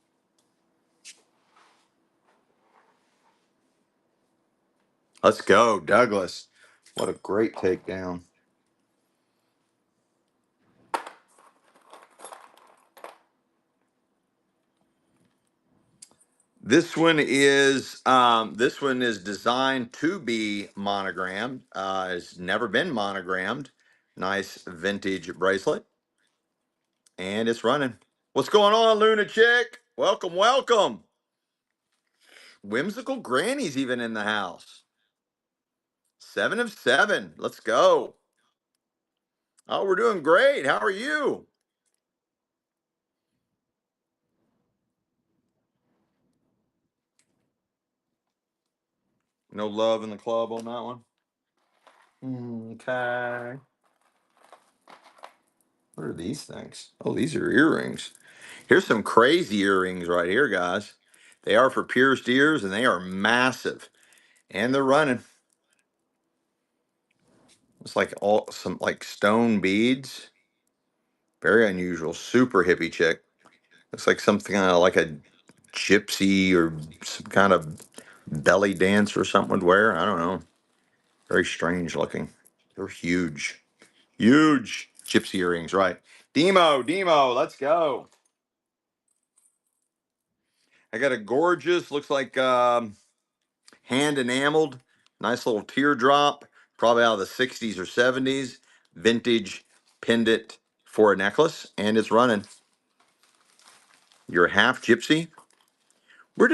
Let's go, Douglas. What a great takedown. This one is designed to be monogrammed. It's never been monogrammed. Nice vintage bracelet, and it's running. What's going on, Lunachick? Welcome, welcome. Whimsical Granny's even in the house. 7 of 7. Let's go. Oh, we're doing great. How are you? No love in the club on that one. Okay. What are these things? Oh, these are earrings. Here's some crazy earrings right here, guys. They are for pierced ears and they are massive. And they're running. It's like all some like stone beads. Very unusual. Super hippie chick. Looks like something like a gypsy or some kind of belly dance or something would wear. I don't know. Very strange looking. They're huge. Huge gypsy earrings, right? Demo, let's go. I got a gorgeous, looks like hand enameled, nice little teardrop, probably out of the 60s or 70s, vintage pendant for a necklace, and it's running. You're half gypsy. Where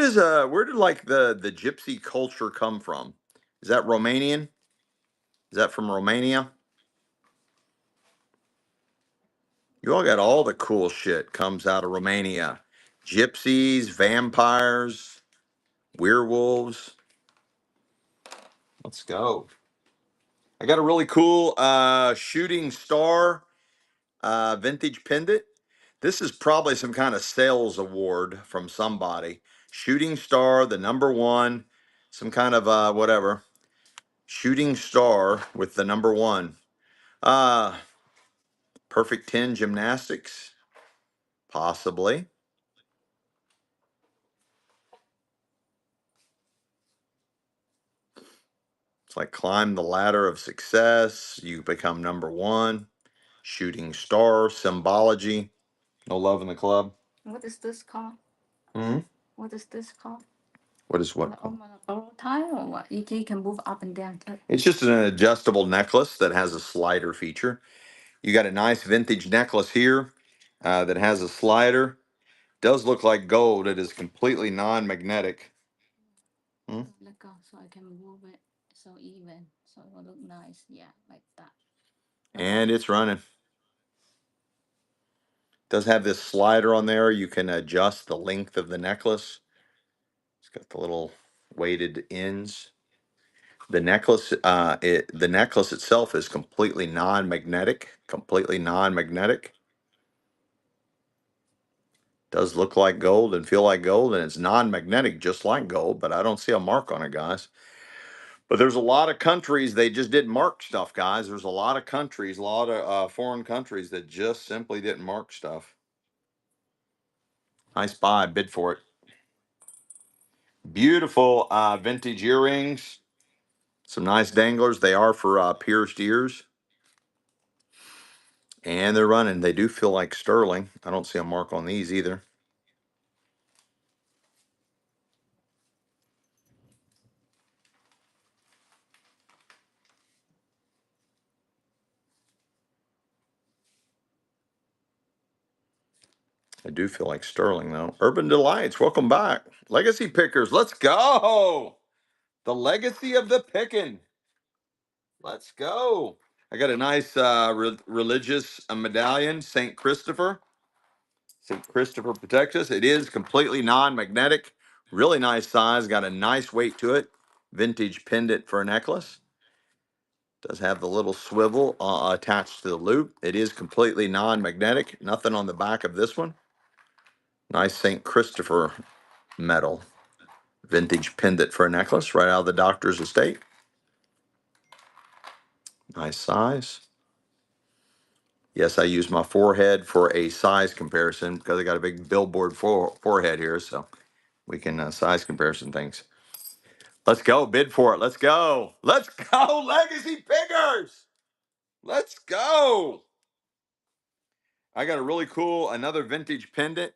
did like the gypsy culture come from? Is that Romanian? Is that from Romania? You all got all the cool shit comes out of Romania. Gypsies, vampires, werewolves. Let's go. I got a really cool shooting star vintage pendant. This is probably some kind of sales award from somebody. Shooting star, the number one, some kind of whatever. Shooting star with the number one. Uh, Perfect 10 gymnastics, possibly. It's like climb the ladder of success. You become number one. Shooting star, symbology. No love in the club. What is this called? Hmm? What is this called? What is what The called? borrow tie or what? You can move up and down. It's just an adjustable necklace that has a slider feature. You got a nice vintage necklace here that has a slider. Does look like gold. It is completely non-magnetic. Hmm? Let go so I can move it so even. So it will look nice. Yeah, like that. And it's running. Does have this slider on there. You can adjust the length of the necklace. It's got the little weighted ends. The necklace itself is completely non-magnetic. Completely non-magnetic. Does look like gold and feel like gold, and it's non-magnetic just like gold, but I don't see a mark on it, guys. But there's a lot of countries, they just didn't mark stuff, guys. There's a lot of countries, a lot of foreign countries that just simply didn't mark stuff. Nice buy, bid for it. Beautiful vintage earrings. Some nice danglers. They are for pierced ears. And they're running. They do feel like sterling. I don't see a mark on these either. I do feel like sterling though. Urban Delights, welcome back. Legacy pickers, let's go. The legacy of the picking. Let's go. I got a nice religious medallion, St. Christopher. St. Christopher protects us. It is completely non-magnetic. Really nice size. Got a nice weight to it. Vintage pendant for a necklace. Does have the little swivel attached to the loop. It is completely non-magnetic. Nothing on the back of this one. Nice St. Christopher medal. Vintage pendant for a necklace right out of the doctor's estate. Nice size. Yes, I use my forehead for a size comparison because I got a big billboard forehead here, so we can size comparison things. Let's go. Bid for it. Let's go. Let's go, Legacy Pickers. Let's go. I got a really cool, another vintage pendant.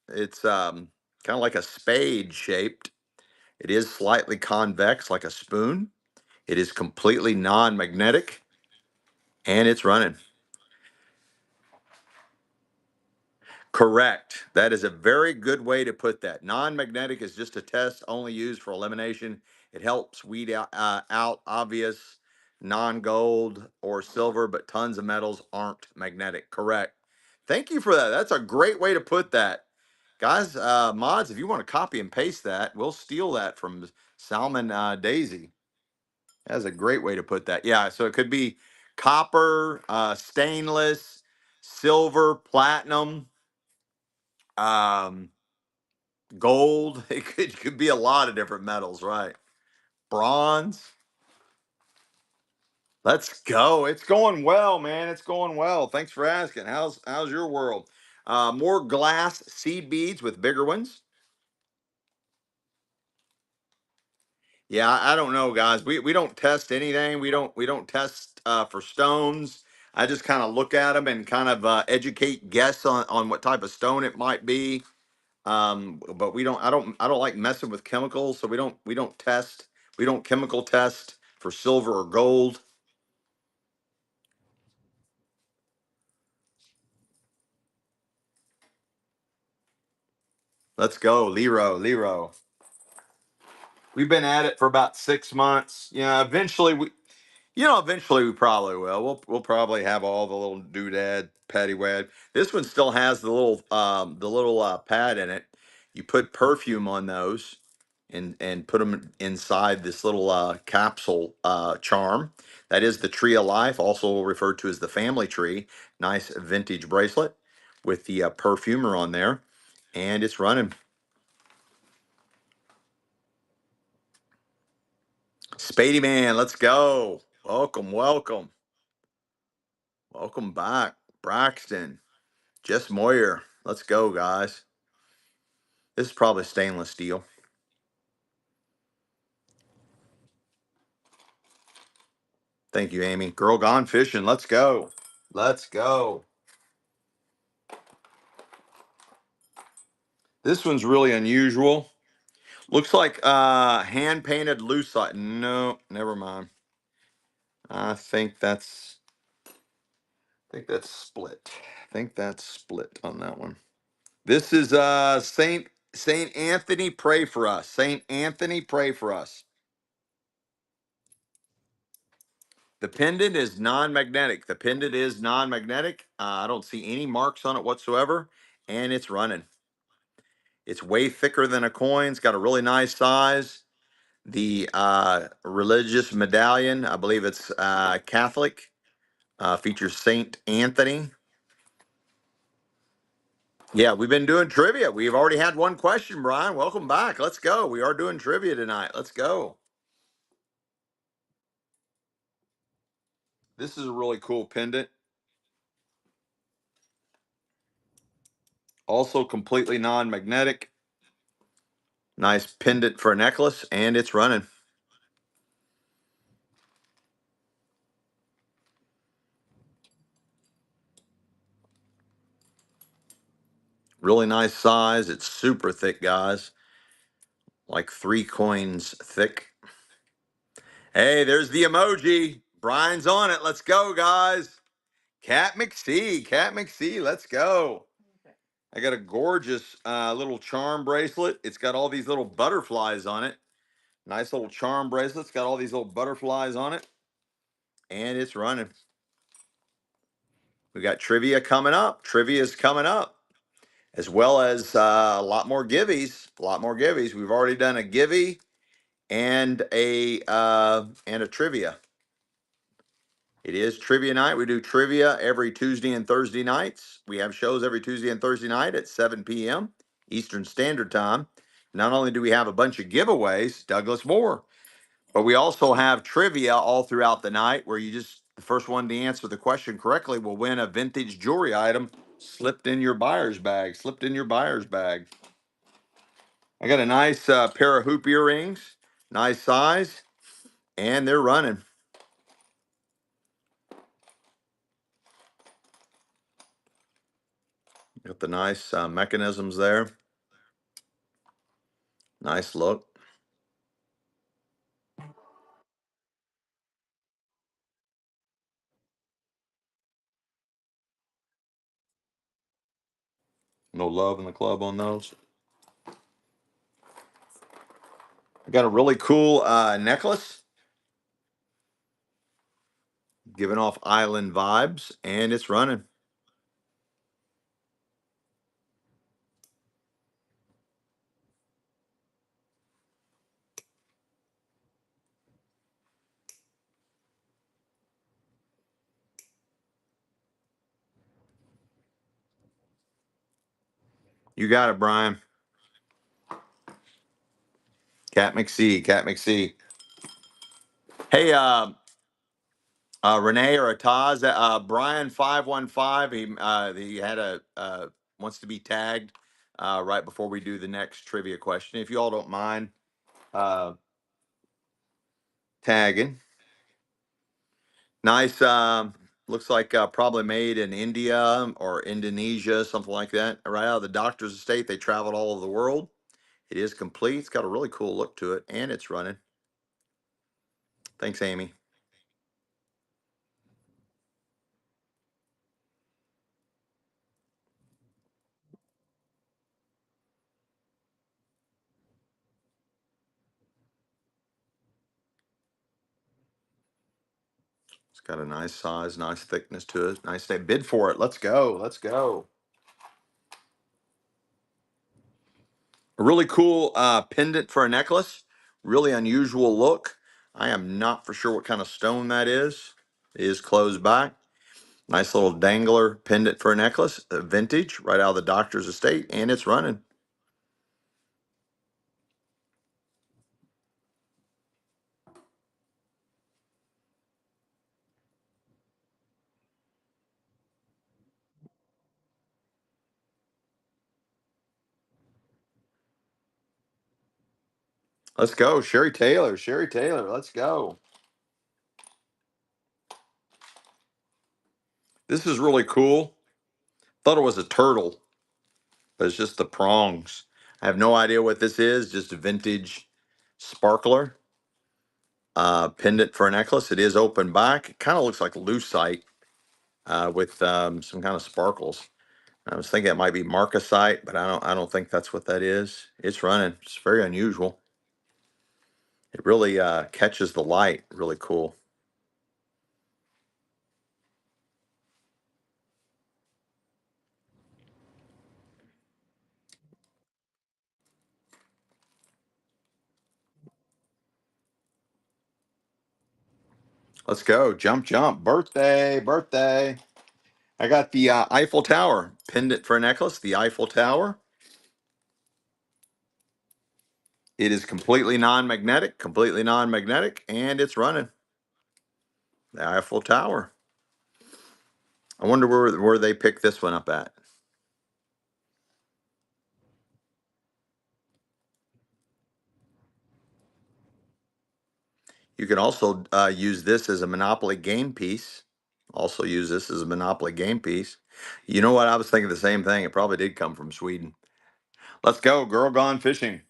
It's kind of like a spade shaped. It is slightly convex like a spoon. It is completely non-magnetic and it's running. Correct. That is a very good way to put that. Non-magnetic is just a test only used for elimination. It helps weed out obvious non-gold or silver, but tons of metals aren't magnetic. Correct. Thank you for that. That's a great way to put that. Guys, mods, if you want to copy and paste that, we'll steal that from Salmon Daisy. That's a great way to put that. Yeah, so it could be copper, stainless, silver, platinum, um, gold. It could be a lot of different metals, right? Bronze. Let's go. It's going well, man. It's going well. Thanks for asking. How's your world? More glass seed beads with bigger ones. Yeah, I don't know, guys. We don't test anything. We don't test for stones. I just kind of look at them and kind of educate, guess on what type of stone it might be. But I don't like messing with chemicals, so we don't test. We don't chemical test for silver or gold. Let's go, Lero. We've been at it for about 6 months. Eventually we probably will. We'll probably have all the little doodad, patty wad. This one still has the little pad in it. You put perfume on those, and put them inside this little capsule charm. That is the Tree of Life, also referred to as the family tree. Nice vintage bracelet with the perfumer on there, and it's running. Spady Man, let's go. Welcome back, Braxton. Jess Moyer. Let's go, guys. This is probably stainless steel. Thank you, Amy. Girl gone fishing. Let's go. Let's go. This one's really unusual. Looks like hand painted lucite. No, never mind. I think that's split. I think that's split on that one. This is Saint Anthony, pray for us. Saint Anthony, pray for us. The pendant is non-magnetic. The pendant is non-magnetic. I don't see any marks on it whatsoever, and it's running. It's way thicker than a coin. It's got a really nice size. The religious medallion, I believe it's Catholic, features Saint Anthony. Yeah, we've been doing trivia. We've already had one question, Brian. Welcome back. Let's go. We are doing trivia tonight. Let's go. This is a really cool pendant. Also completely non-magnetic. Nice pendant for a necklace, and it's running. Really nice size. It's super thick, guys. Like 3 coins thick. Hey, there's the emoji. Brian's on it. Let's go, guys. Cat McSee, let's go. I got a gorgeous little charm bracelet. It's got all these little butterflies on it. Nice little charm bracelet. It's got all these little butterflies on it. And it's running. We got trivia coming up. Trivia is coming up. As well as a lot more givvies. A lot more givvies. We've already done a givvy and a trivia. It is trivia night. We do trivia every Tuesday and Thursday nights. We have shows every Tuesday and Thursday night at 7 p.m. Eastern Standard Time. Not only do we have a bunch of giveaways, Douglas Moore, but we also have trivia all throughout the night where the first one to answer the question correctly will win a vintage jewelry item slipped in your buyer's bag. I got a nice pair of hoop earrings, nice size, and they're running. Got the nice mechanisms there. Nice look. No love in the club on those. I got a really cool necklace, giving off island vibes, and it's running. You got it, Brian. Cat McSee. Hey, Renee or Ataz, Brian 515. He had wants to be tagged right before we do the next trivia question. If you all don't mind, uh, tagging. Nice. Looks like probably made in India or Indonesia, something like that. Right out of the doctor's estate. They traveled all over the world. It is complete. It's got a really cool look to it, and it's running. Thanks, Amy. It's got a nice size, nice thickness to it. Nice day. Bid for it. Let's go. Let's go. A really cool pendant for a necklace. Really unusual look. I am not for sure what kind of stone that is. It is closed back. Nice little dangler pendant for a necklace. Vintage, right out of the doctor's estate, and it's running. Let's go. Sherry Taylor. Sherry Taylor. Let's go. This is really cool. Thought it was a turtle, but it's just the prongs. I have no idea what this is. Just a vintage sparkler pendant for a necklace. It is open back. It kind of looks like lucite with some kind of sparkles. I was thinking it might be marcasite, but I don't think that's what that is. It's running. It's very unusual. It really catches the light. Really cool. Let's go. Jump, jump. Birthday, birthday. I got the Eiffel Tower pendant for a necklace. The Eiffel Tower. It is completely non-magnetic, and it's running. The Eiffel Tower. I wonder where they picked this one up at. You can also use this as a Monopoly game piece. Also use this as a Monopoly game piece. You know what? I was thinking the same thing. It probably did come from Sweden. Let's go, girl gone fishing.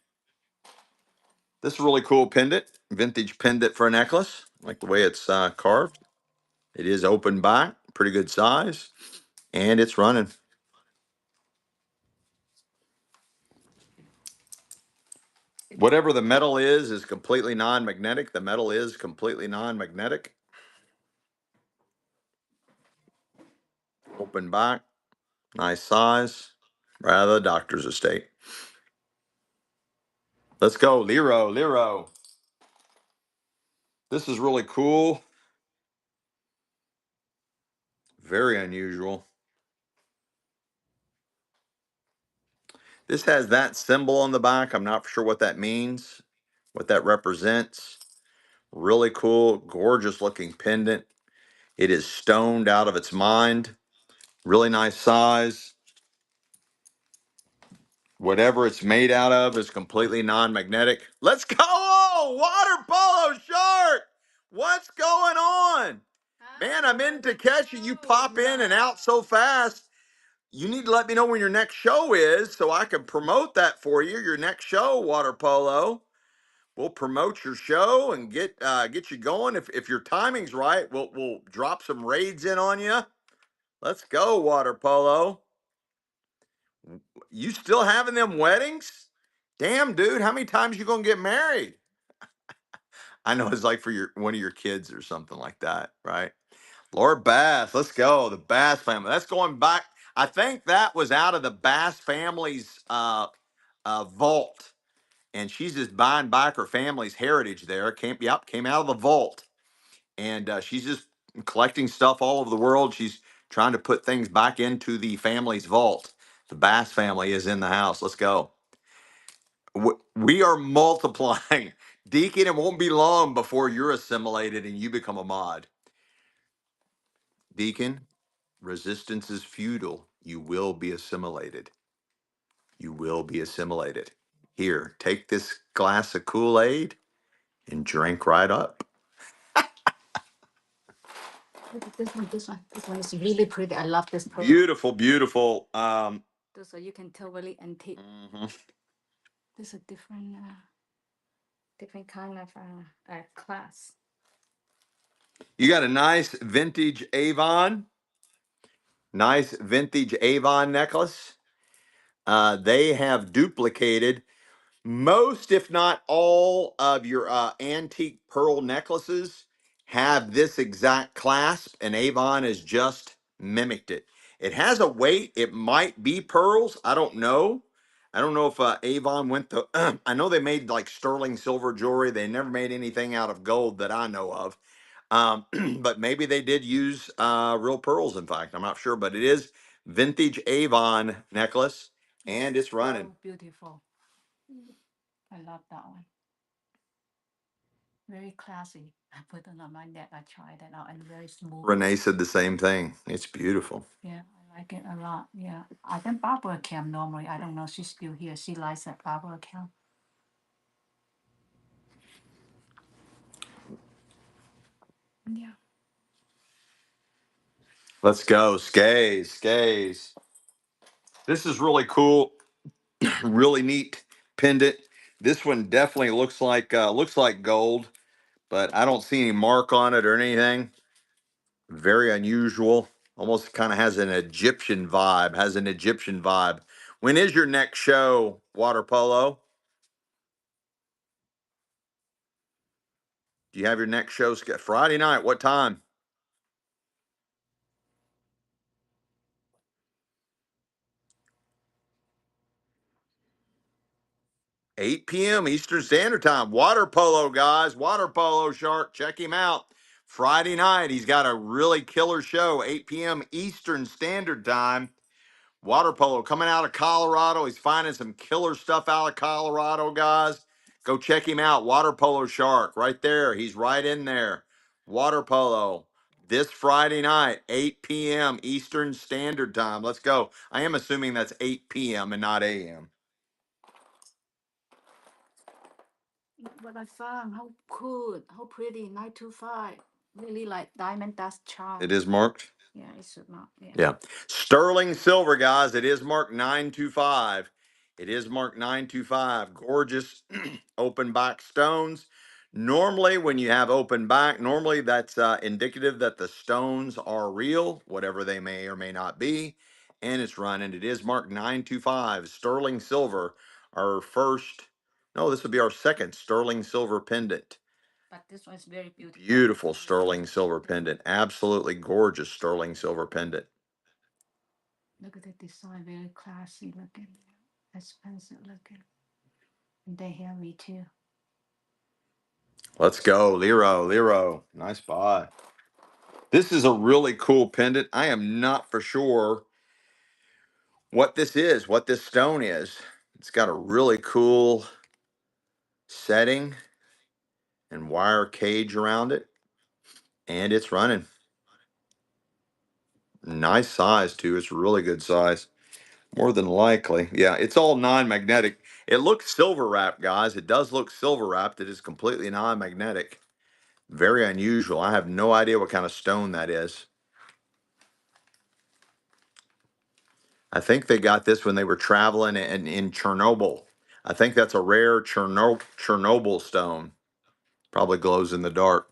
This is a really cool pendant, vintage pendant for a necklace. I like the way it's carved. It is open back, pretty good size, and it's running. Whatever the metal is completely non-magnetic. The metal is completely non-magnetic. Open back, nice size. Rather doctor's estate. Let's go, Lero, Lero. This is really cool. Very unusual. This has that symbol on the back. I'm not sure what that means, what that represents. Really cool, gorgeous looking pendant. It is stoned out of its mind. Really nice size. Whatever it's made out of is completely non-magnetic. Let's go! Water polo shark! What's going on? Man, I'm in Takeshi. You pop in and out so fast. You need to let me know when your next show is so I can promote that for you. Your next show, water polo. We'll promote your show and get you going. If your timing's right, we'll drop some raids in on you. Let's go, water polo. You still having them weddings? Damn, dude, how many times you gonna get married? I know it's like for your one of your kids or something like that, right? Laura Bass, let's go. The Bass family. That's going back. I think that was out of the Bass family's vault, and she's just buying back her family's heritage. There came out of the vault, and she's just collecting stuff all over the world. She's trying to put things back into the family's vault. The Bass family is in the house. Let's go. We are multiplying. Deacon, it won't be long before you're assimilated and you become a mod. Deacon, resistance is futile. You will be assimilated. You will be assimilated. Here, take this glass of Kool-Aid and drink right up. Look at this one. This one. This one is really pretty. I love this pearl. Beautiful, beautiful. So you can tell really antique. This is a different kind of class. You got a nice vintage Avon. Nice vintage Avon necklace. They have duplicated most, if not all, of your antique pearl necklaces have this exact clasp, and Avon has just mimicked it. It has a weight. It might be pearls. I don't know. I don't know if Avon went to. I know they made like sterling silver jewelry. They never made anything out of gold that I know of. But maybe they did use real pearls. In fact, I'm not sure. But it is vintage Avon necklace, and it's running. So beautiful. I love that one. Very classy. I put it on my neck. I tried it out and very smooth. Renee said the same thing. It's beautiful. Yeah, I like it a lot. Yeah. I think Barbara came normally. I don't know. She's still here. She likes that Barbara came. Yeah. Let's go. Skays. This is really cool. Really neat pendant. This one definitely looks like gold, but I don't see any mark on it or anything. Very unusual. Almost kind of has an Egyptian vibe. When is your next show, Water Polo? Do you have your next show Friday night? What time? 8 p.m. Eastern Standard Time. Water polo, guys. Water polo shark. Check him out. Friday night, he's got a really killer show, 8 p.m. Eastern Standard Time. Water polo coming out of Colorado. He's finding some killer stuff out of Colorado, guys. Go check him out. Water polo shark right there. He's right in there. Water polo this Friday night, 8 p.m. Eastern Standard Time. Let's go. I am assuming that's 8 p.m. and not a.m. What I found, how cool, how pretty, 925. Really like diamond dust charm. It is marked. Yeah, it should not. Yeah. Yeah. Sterling silver, guys. It is marked 925. It is marked 925. Gorgeous open back stones. Normally, when you have open back, normally that's indicative that the stones are real, whatever they may or may not be. And it's running. It is marked 925. Sterling silver, our first, no, this would be our second sterling silver pendant. But this one's very beautiful. Beautiful sterling silver pendant. Absolutely gorgeous sterling silver pendant. Look at the design, very classy looking, expensive looking. And they heavy too. Let's go, Lero. Nice buy. This is a really cool pendant. I am not for sure what this is, what this stone is. It's got a really cool setting and wire cage around it, and it's running. Nice size too. It's a really good size. More than likely. Yeah, it's all non-magnetic. It looks silver wrapped, guys. It does look silver wrapped. It is completely non-magnetic. Very unusual. I have no idea what kind of stone that is. I think they got this when they were traveling in Chernobyl. I think that's a rare Chernobyl stone. Probably glows in the dark.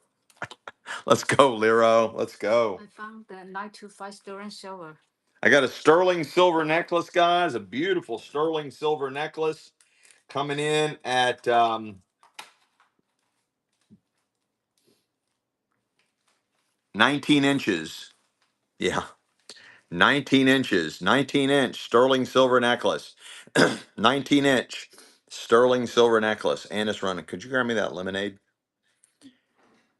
Let's go, Lero. Let's go. I found the 925 sterling silver. I got a sterling silver necklace, guys. A beautiful sterling silver necklace coming in at 19 inches. Yeah, 19 inches. 19-inch sterling silver necklace. 19-inch sterling silver necklace. And it's running. Could you grab me that lemonade?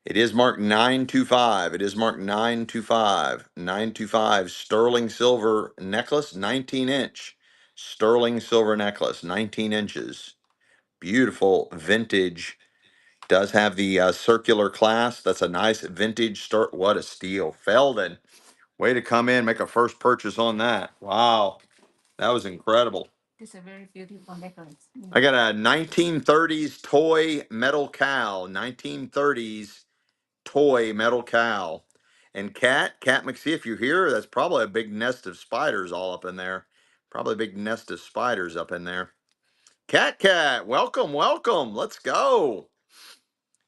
It is marked 925. It is marked 925. 925 sterling silver necklace, 19-inch sterling silver necklace, 19 inches. Beautiful vintage. Does have the circular clasp. That's a nice vintage start. What a steal. Feldon, way to come in, make a first purchase on that. Wow, that was incredible. This is a very beautiful necklace. I got a 1930s toy metal cow. 1930s toy metal cow. And Cat McSee, if you're here, that's probably a big nest of spiders all up in there. Probably a big nest of spiders up in there. Cat, welcome, welcome. Let's go.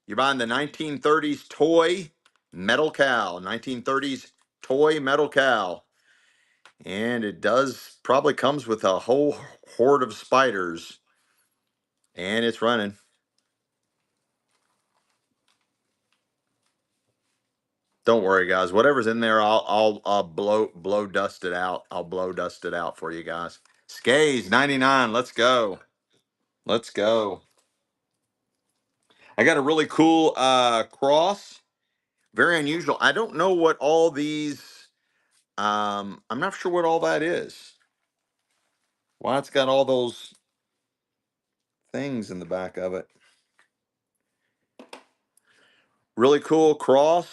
You're buying the 1930s toy metal cow. 1930s toy metal cow. And it does probably comes with a whole horde of spiders. And it's running. Don't worry, guys. Whatever's in there, I'll blow dust it out. I'll blow dust it out for you guys. Skays 99. Let's go. Let's go. I got a really cool cross. Very unusual. I don't know what all these. I'm not sure what all that is. Why it's got all those things in the back of it. Really cool cross.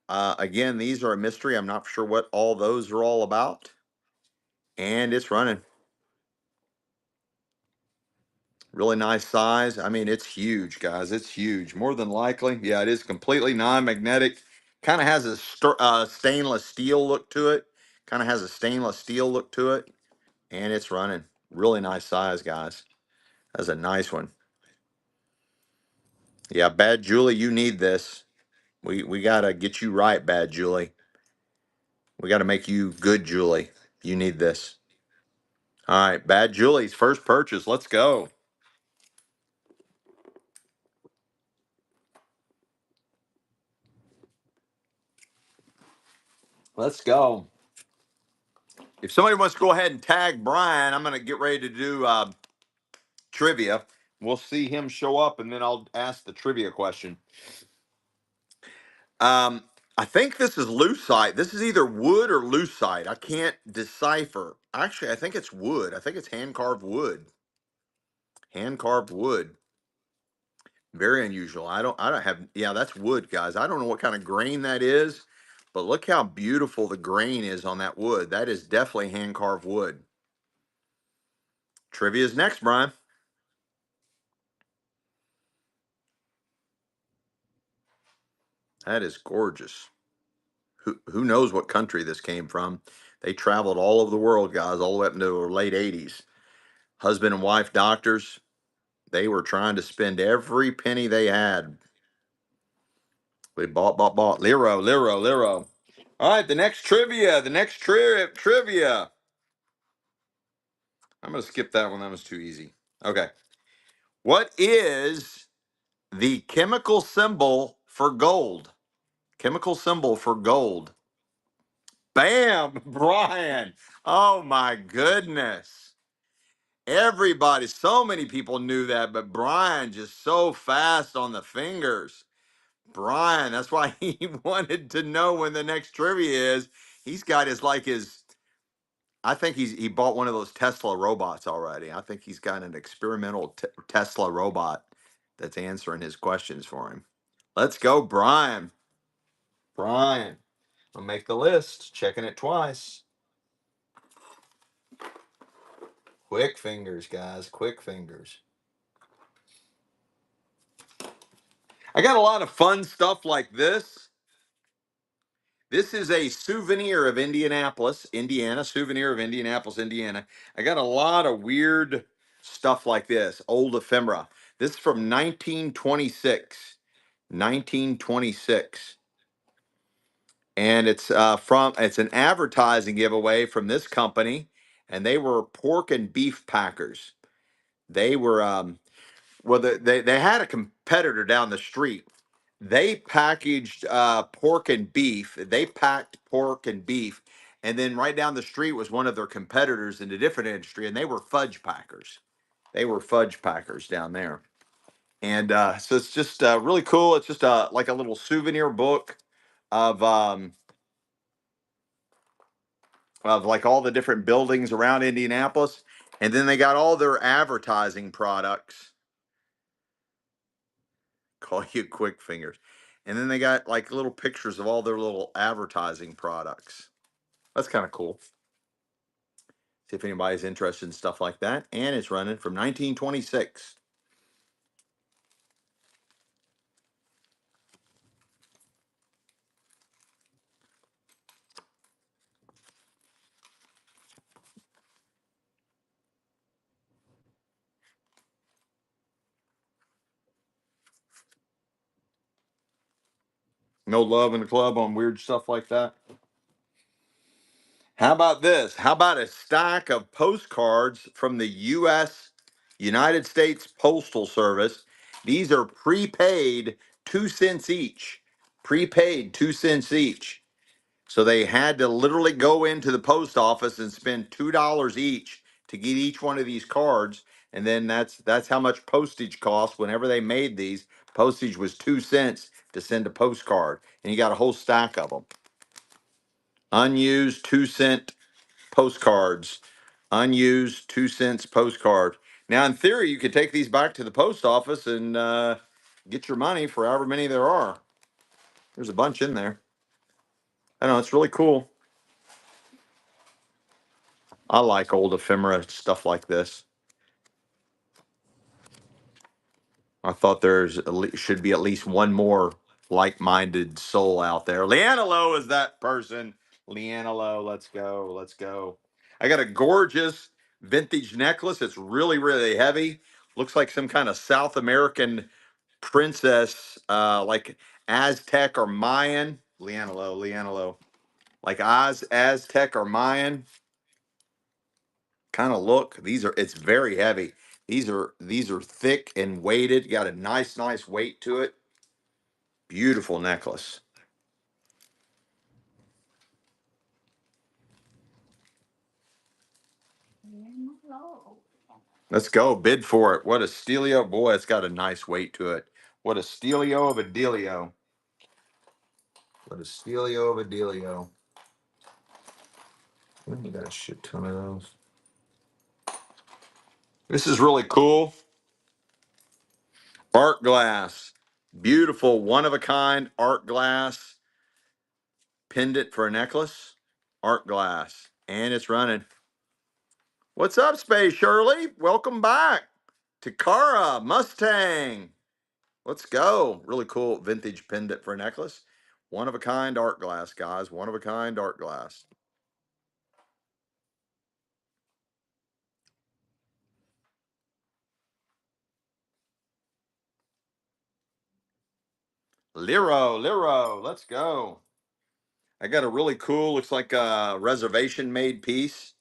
Again, these are a mystery. I'm not sure what all those are all about. And it's running. Really nice size. I mean, it's huge, guys. It's huge. More than likely. Yeah, it is completely non-magnetic. Kind of has a stainless steel look to it. Kind of has a stainless steel look to it. And it's running. Really nice size, guys. That's a nice one. Yeah, Bad Julie, you need this. We got to get you right, Bad Julie. We got to make you good, Julie. You need this. All right, Bad Julie's first purchase. Let's go. Let's go. If somebody wants to go ahead and tag Brian, I'm going to get ready to do trivia. We'll see him show up, and then I'll ask the trivia question. I think this is lucite. This is either wood or lucite. I can't decipher. Actually, I think it's wood. I think it's hand carved wood. Hand carved wood. Very unusual. I don't have, yeah, that's wood, guys. I don't know what kind of grain that is, but look how beautiful the grain is on that wood. That is definitely hand carved wood. Trivia is next, Brian. That is gorgeous. Who knows what country this came from? They traveled all over the world, guys, all the way up into the late 80s. Husband and wife doctors, they were trying to spend every penny they had. They bought. Liro. All right, the next trivia. Trivia. I'm going to skip that one. That was too easy. Okay. What is the chemical symbol for gold? Chemical symbol for gold. Bam, Brian. Oh my goodness. Everybody, so many people knew that, but Brian just so fast on the fingers. Brian, that's why he wanted to know when the next trivia is. He's got his I think he bought one of those Tesla robots already. I think he's got an experimental Tesla robot that's answering his questions for him. Let's go, Brian. Brian, I'll make the list. Checking it twice. Quick fingers, guys. Quick fingers. I got a lot of fun stuff like this. This is a souvenir of Indianapolis, Indiana. Souvenir of Indianapolis, Indiana. I got a lot of weird stuff like this. Old ephemera. This is from 1926. 1926. And it's an advertising giveaway from this company, and they were pork and beef packers. They were well, they had a competitor down the street. They packaged pork and beef. They packed pork and beef, and then right down the street was one of their competitors in a different industry, and they were fudge packers. They were fudge packers down there, and so it's just really cool. It's just like a little souvenir book of like all the different buildings around Indianapolis, and then they got all their advertising products. Call you quick fingers. And then they got like little pictures of all their little advertising products. That's kind of cool. See if anybody's interested in stuff like that. And it's running from 1926. No love in the club on weird stuff like that. How about this? How about a stack of postcards from the United States Postal Service? These are prepaid 2 cents each. Prepaid 2 cents each. So they had to literally go into the post office and spend $2 each to get each one of these cards. And then that's how much postage cost whenever they made these. Postage was 2 cents to send a postcard. And you got a whole stack of them. Unused 2 cent postcards. Unused 2 cents postcard. Now, in theory, you could take these back to the post office and get your money for however many there are. There's a bunch in there. I know, it's really cool. I like old ephemera stuff like this. I thought should be at least one more like-minded soul out there. Leanna Lowe is that person. Leanna Lowe, let's go, let's go. I got a gorgeous vintage necklace. It's really, really heavy. Looks like some kind of South American princess, like Aztec or Mayan. Leanna Lowe, Leanna Lowe. Like Aztec or Mayan kind of look. It's very heavy. These are thick and weighted. Got a nice weight to it. Beautiful necklace. Let's go. Bid for it. What a steelio. Boy, it's got a nice weight to it. What a steelio of a dealio. What a steelio of a dealio. You got a shit ton of those. This is really cool. Art glass. Beautiful, one of a kind art glass pendant for a necklace. Art glass. And it's running. What's up, Space Shirley? Welcome back. Takara Mustang. Let's go. Really cool vintage pendant for a necklace. One of a kind art glass, guys. One of a kind art glass. Liro. Let's go. I got a really cool, looks like a reservation made piece.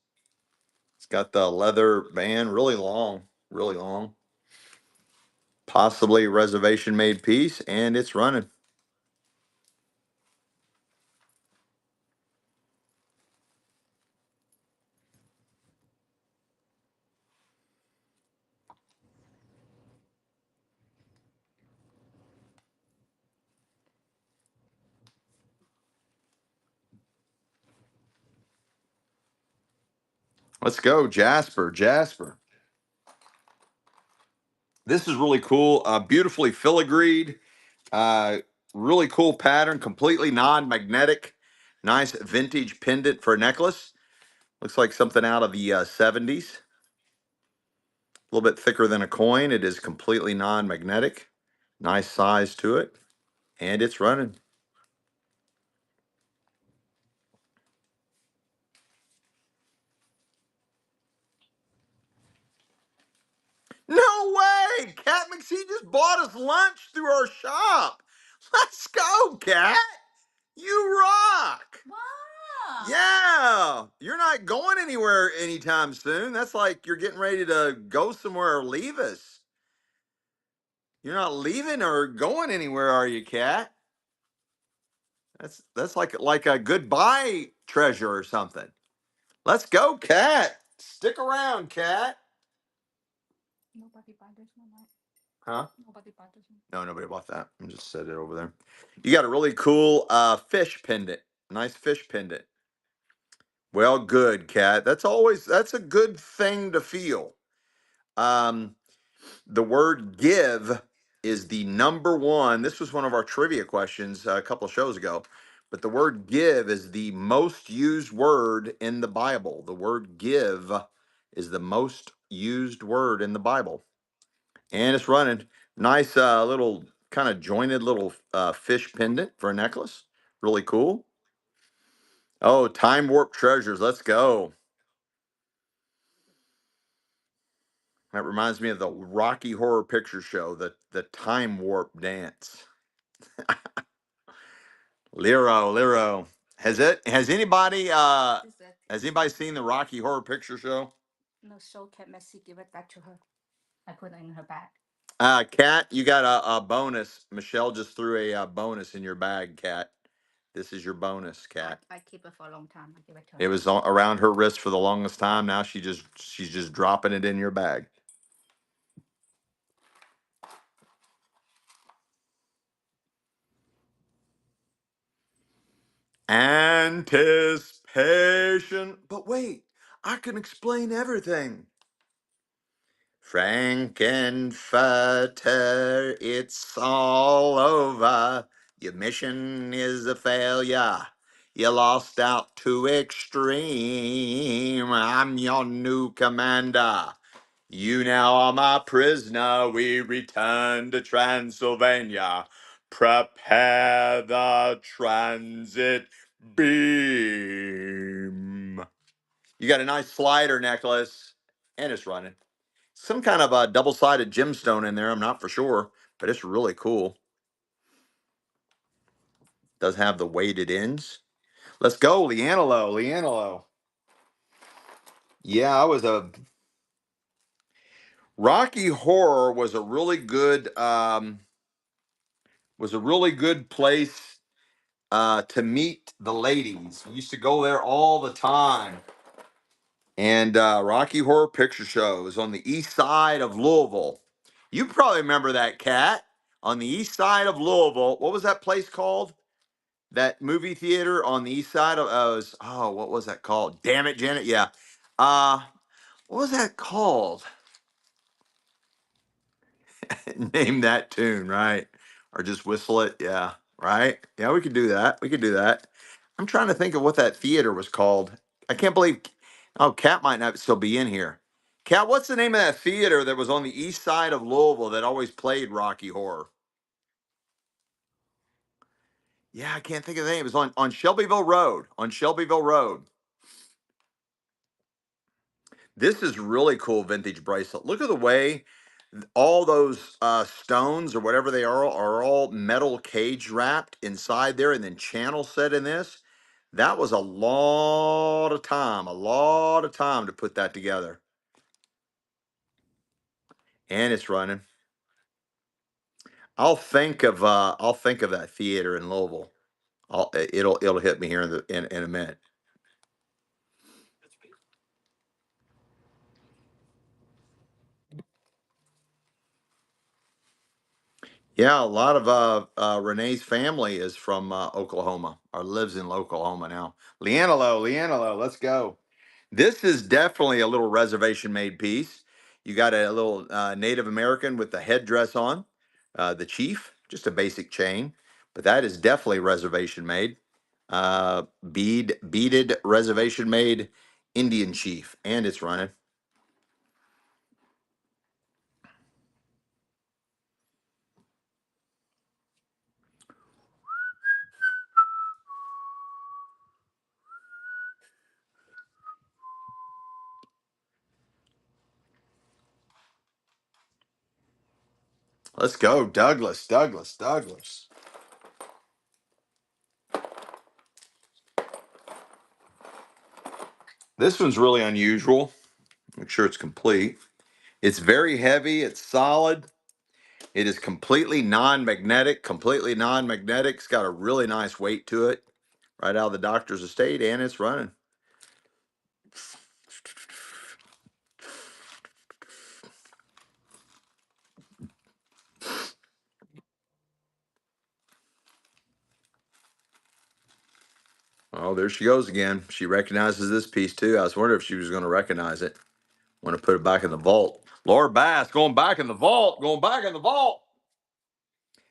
It's got the leather band, really long, really long. Possibly reservation made piece, and it's running. Let's go, Jasper. Jasper. This is really cool. Beautifully filigreed. Uh, Really cool pattern. Completely non-magnetic. Nice vintage pendant for a necklace. Looks like something out of the 70s. A little bit thicker than a coin. It is completely non-magnetic. Nice size to it. And it's running. No way! Cat McSee just bought us lunch through our shop. Let's go, Cat. You rock. Wow. Yeah. You're not going anywhere anytime soon. That's like you're getting ready to go somewhere or leave us. You're not leaving or going anywhere, are you, Cat? That's like a goodbye treasure or something. Let's go, Cat. Stick around, Cat. Nobody buy this one, right? Huh? Nobody buy this one. No, nobody bought that. I just set it over there. You got a really cool fish pendant. Nice fish pendant. Well, good, Cat. That's a good thing to feel. Um, the word give is the number one. This was one of our trivia questions a couple of shows ago. But the word give is the most used word in the Bible. The word give is the most used word in the Bible. And it's running. Nice little kind of jointed little fish pendant for a necklace. Really cool. Oh, time warp treasures. Let's go. That reminds me of the Rocky Horror Picture Show, the time warp dance. Lero. Has anybody seen the Rocky Horror Picture Show? No, show cat messy. Give it back to her. I put it in her bag. Kat, you got a bonus. Michelle just threw a bonus in your bag, Kat. This is your bonus, Kat. I keep it for a long time. I give it to her. It was around her wrist for the longest time. Now she's just dropping it in your bag. Anticipation. But wait, I can explain everything. Frankenfurter, it's all over. Your mission is a failure. You lost out to extreme. I'm your new commander. You now are my prisoner. We return to Transylvania. Prepare the transit beam. You got a nice slider necklace, and it's running. Some kind of a double-sided gemstone in there. I'm not for sure, but it's really cool. Does have the weighted ends. Let's go, Leanelo. Yeah, Rocky Horror was a really good place to meet the ladies. We used to go there all the time. And Rocky Horror Picture Show is on the east side of Louisville. You probably remember that, Cat. On the east side of Louisville. What was that place called? That movie theater on the east side of what was that called? Damn it, Janet. Yeah. Uh, what was that called? Name that tune, right? Or just whistle it. Yeah. Right? Yeah, we could do that. I'm trying to think of what that theater was called. I can't believe. Oh, Cat might not still be in here. Cat, what's the name of that theater that was on the east side of Louisville that always played Rocky Horror? Yeah, I can't think of the name. It was on Shelbyville Road. On Shelbyville Road. This is really cool vintage bracelet. Look at the way all those stones or whatever they are all metal cage wrapped inside there and then channel set in this. That was a lot of time to put that together. And it's running. I'll think of that theater in Louisville. It'll hit me here in a minute. Yeah, a lot of Renee's family is from Oklahoma or lives in Oklahoma now. Leanelo, let's go. This is definitely a little reservation made piece. You got a little Native American with the headdress on, the chief, just a basic chain, but that is definitely reservation made. Beaded reservation made Indian chief, and it's running. Let's go, Douglas. This one's really unusual. Make sure it's complete. It's very heavy. It's solid. It is completely non-magnetic. It's got a really nice weight to it. Right out of the doctor's estate, and it's running. Oh, there she goes again. She recognizes this piece too. I was wondering if she was going to recognize it. Want to put it back in the vault. Laura Bass going back in the vault.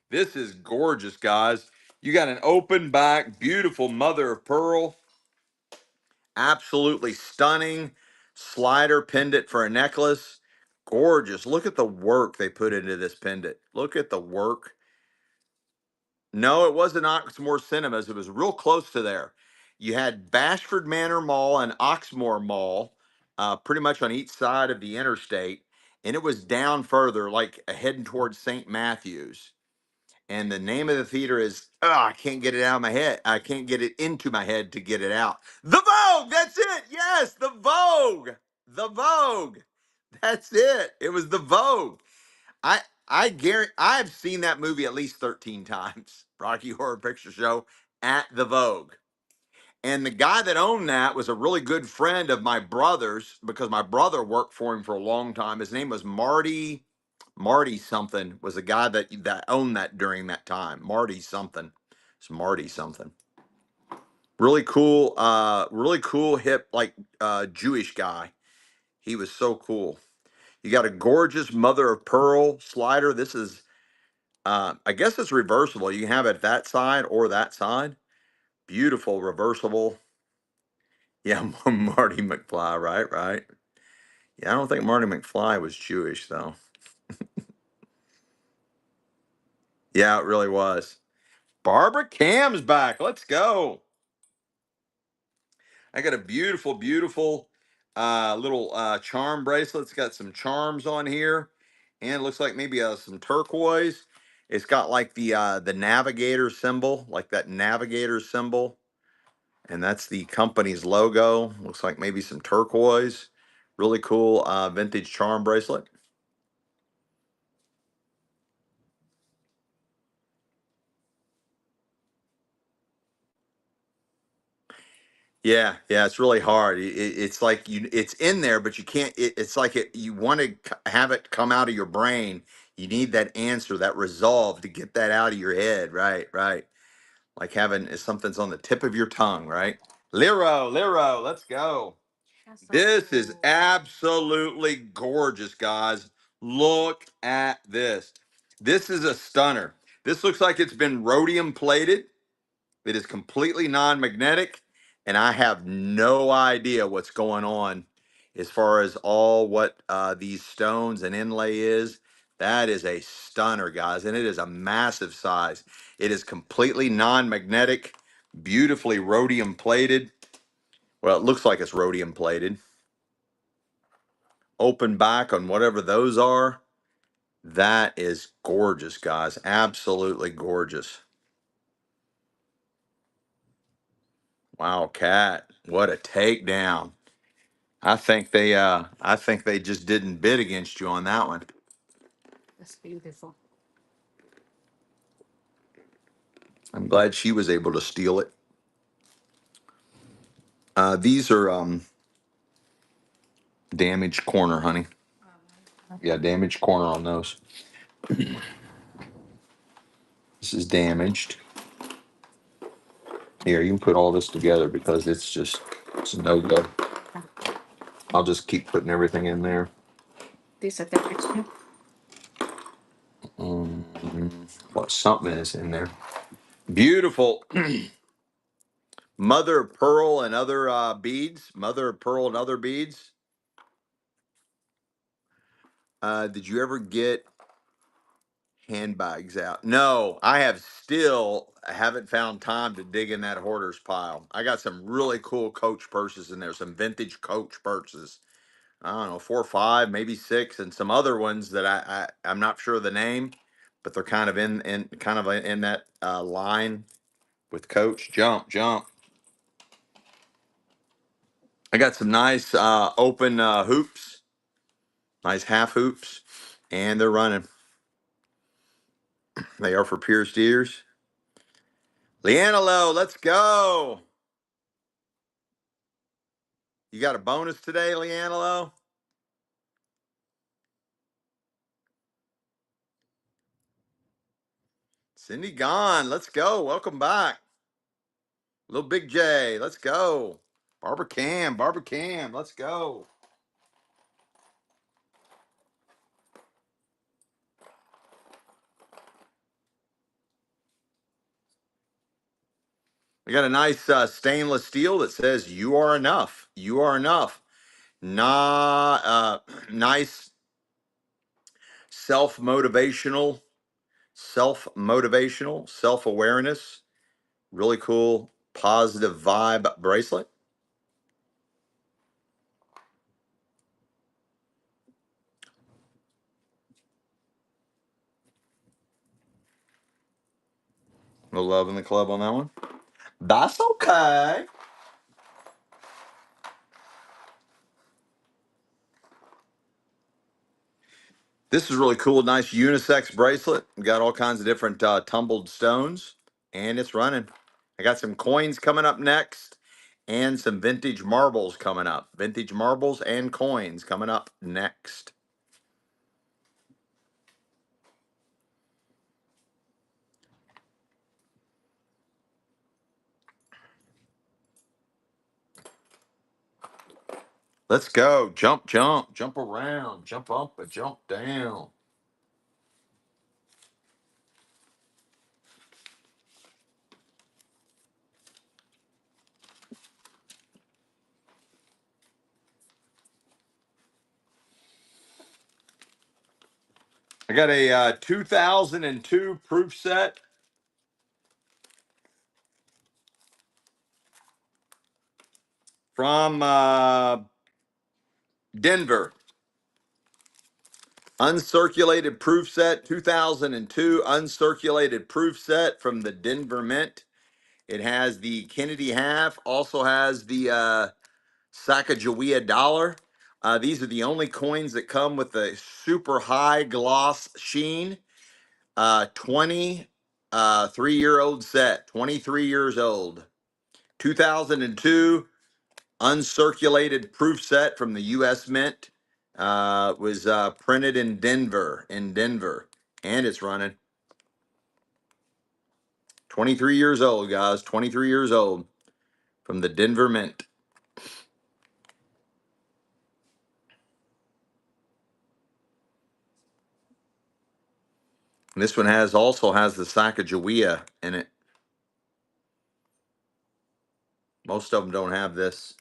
This is gorgeous, guys. You got an open back, beautiful mother of pearl. Absolutely stunning slider pendant for a necklace. Gorgeous. Look at the work they put into this pendant. Look at the work. No, it wasn't Oxmoor Cinemas. It was real close to there. You had Bashford Manor Mall and Oxmoor Mall, pretty much on each side of the interstate, and it was down further, like heading towards St. Matthews. And the name of the theater is, oh, I can't get it out of my head. I can't get it into my head to get it out. The Vogue. That's it. Yes, the Vogue. The Vogue. That's it. It was the Vogue. I I guarantee I've seen that movie at least 13 times. Rocky Horror Picture Show at the Vogue. And the guy that owned that was a really good friend of my brother's because my brother worked for him for a long time. His name was Marty something was the guy that owned that during that time. Marty something. It's Marty something. Really cool hip like Jewish guy. He was so cool. You got a gorgeous mother of pearl slider. This is I guess it's reversible. You can have it that side or that side. Beautiful reversible. Yeah, Marty McFly, right, right. Yeah, I don't think Marty McFly was Jewish though. Yeah, it really was. Barbara Cam's back. Let's go. I got a beautiful little charm bracelet. It's got some charms on here, and it looks like maybe some turquoise. It's got like the navigator symbol, like that navigator symbol, and that's the company's logo. Looks like maybe some turquoise. Really cool vintage charm bracelet. Yeah, yeah, it's really hard. It's like it's in there, but you can't. It's like you want to have it come out of your brain. You need that answer, that resolve to get that out of your head. Right, right. Like having something's on the tip of your tongue. Right. Liro, let's go. That's so This is cool. absolutely gorgeous, guys. Look at this. This is a stunner. This looks like it's been rhodium plated. It is completely non-magnetic, and I have no idea what's going on as far as all what these stones and inlay is. That is a stunner, guys, and it is a massive size. It is completely non-magnetic, beautifully rhodium plated. Well, it looks like it's rhodium plated. Open back on whatever those are. That is gorgeous, guys. Absolutely gorgeous. Wow, Cat. What a takedown. I think they just didn't bid against you on that one. That's beautiful. I'm glad she was able to steal it. These are damaged corner, honey. Yeah, damaged corner on those. This is damaged. Here, you can put all this together because it's a no go. I'll just keep putting everything in there. These are damaged too. What something is in there? Beautiful. Mother of pearl and other beads. Mother of pearl and other beads. Did you ever get handbags out? No, I have still haven't found time to dig in that hoarder's pile. I got some really cool Coach purses in there, some vintage Coach purses. I don't know, 4 or 5, maybe 6, and some other ones that I'm not sure of the name, but they're kind of in that line with Coach. Jump. I got some nice open hoops, nice half hoops, and they're running. They are for pierced ears. Leanelo, let's go. You got a bonus today, Leanelo? Cindy gone. Let's go. Welcome back. Little Big J, let's go. Barbara Cam, let's go. We got a nice stainless steel that says "You are enough. You are enough." Nice self awareness. Really cool, positive vibe bracelet. No love in the club on that one. That's okay. This is really cool. Nice unisex bracelet. We got all kinds of different tumbled stones, and it's running. I got some coins coming up next, and some vintage marbles coming up. Vintage marbles and coins coming up next. Let's go. Jump, jump, jump around, jump up, and jump down. I got a 2002 proof set from Denver. Uncirculated proof set, 2002 uncirculated proof set from the Denver Mint. It has the Kennedy half, also has the Sacagawea dollar. These are the only coins that come with a super high gloss sheen. 23-year-old set, 23 years old. 2002 uncirculated proof set from the U.S. Mint. Was printed in Denver, and it's running. 23 years old, guys. 23 years old from the Denver Mint. And this one also has the Sacagawea in it. Most of them don't have this.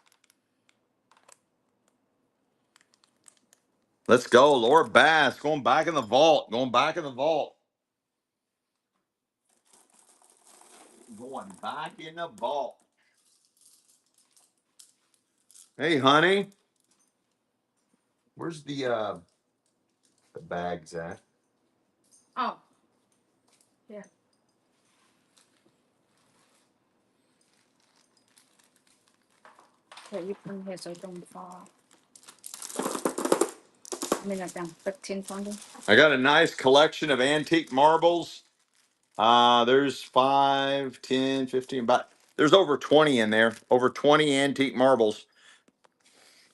Let's go, Laura Bass, going back in the vault. Going back in the vault. Going back in the vault. Hey, honey. Where's the bags at? Oh, yeah. Okay, you put here so it don't fall. I mean, like 13 something. I got a nice collection of antique marbles. There's 5, 10, 15, about there's over 20 in there. Over 20 antique marbles.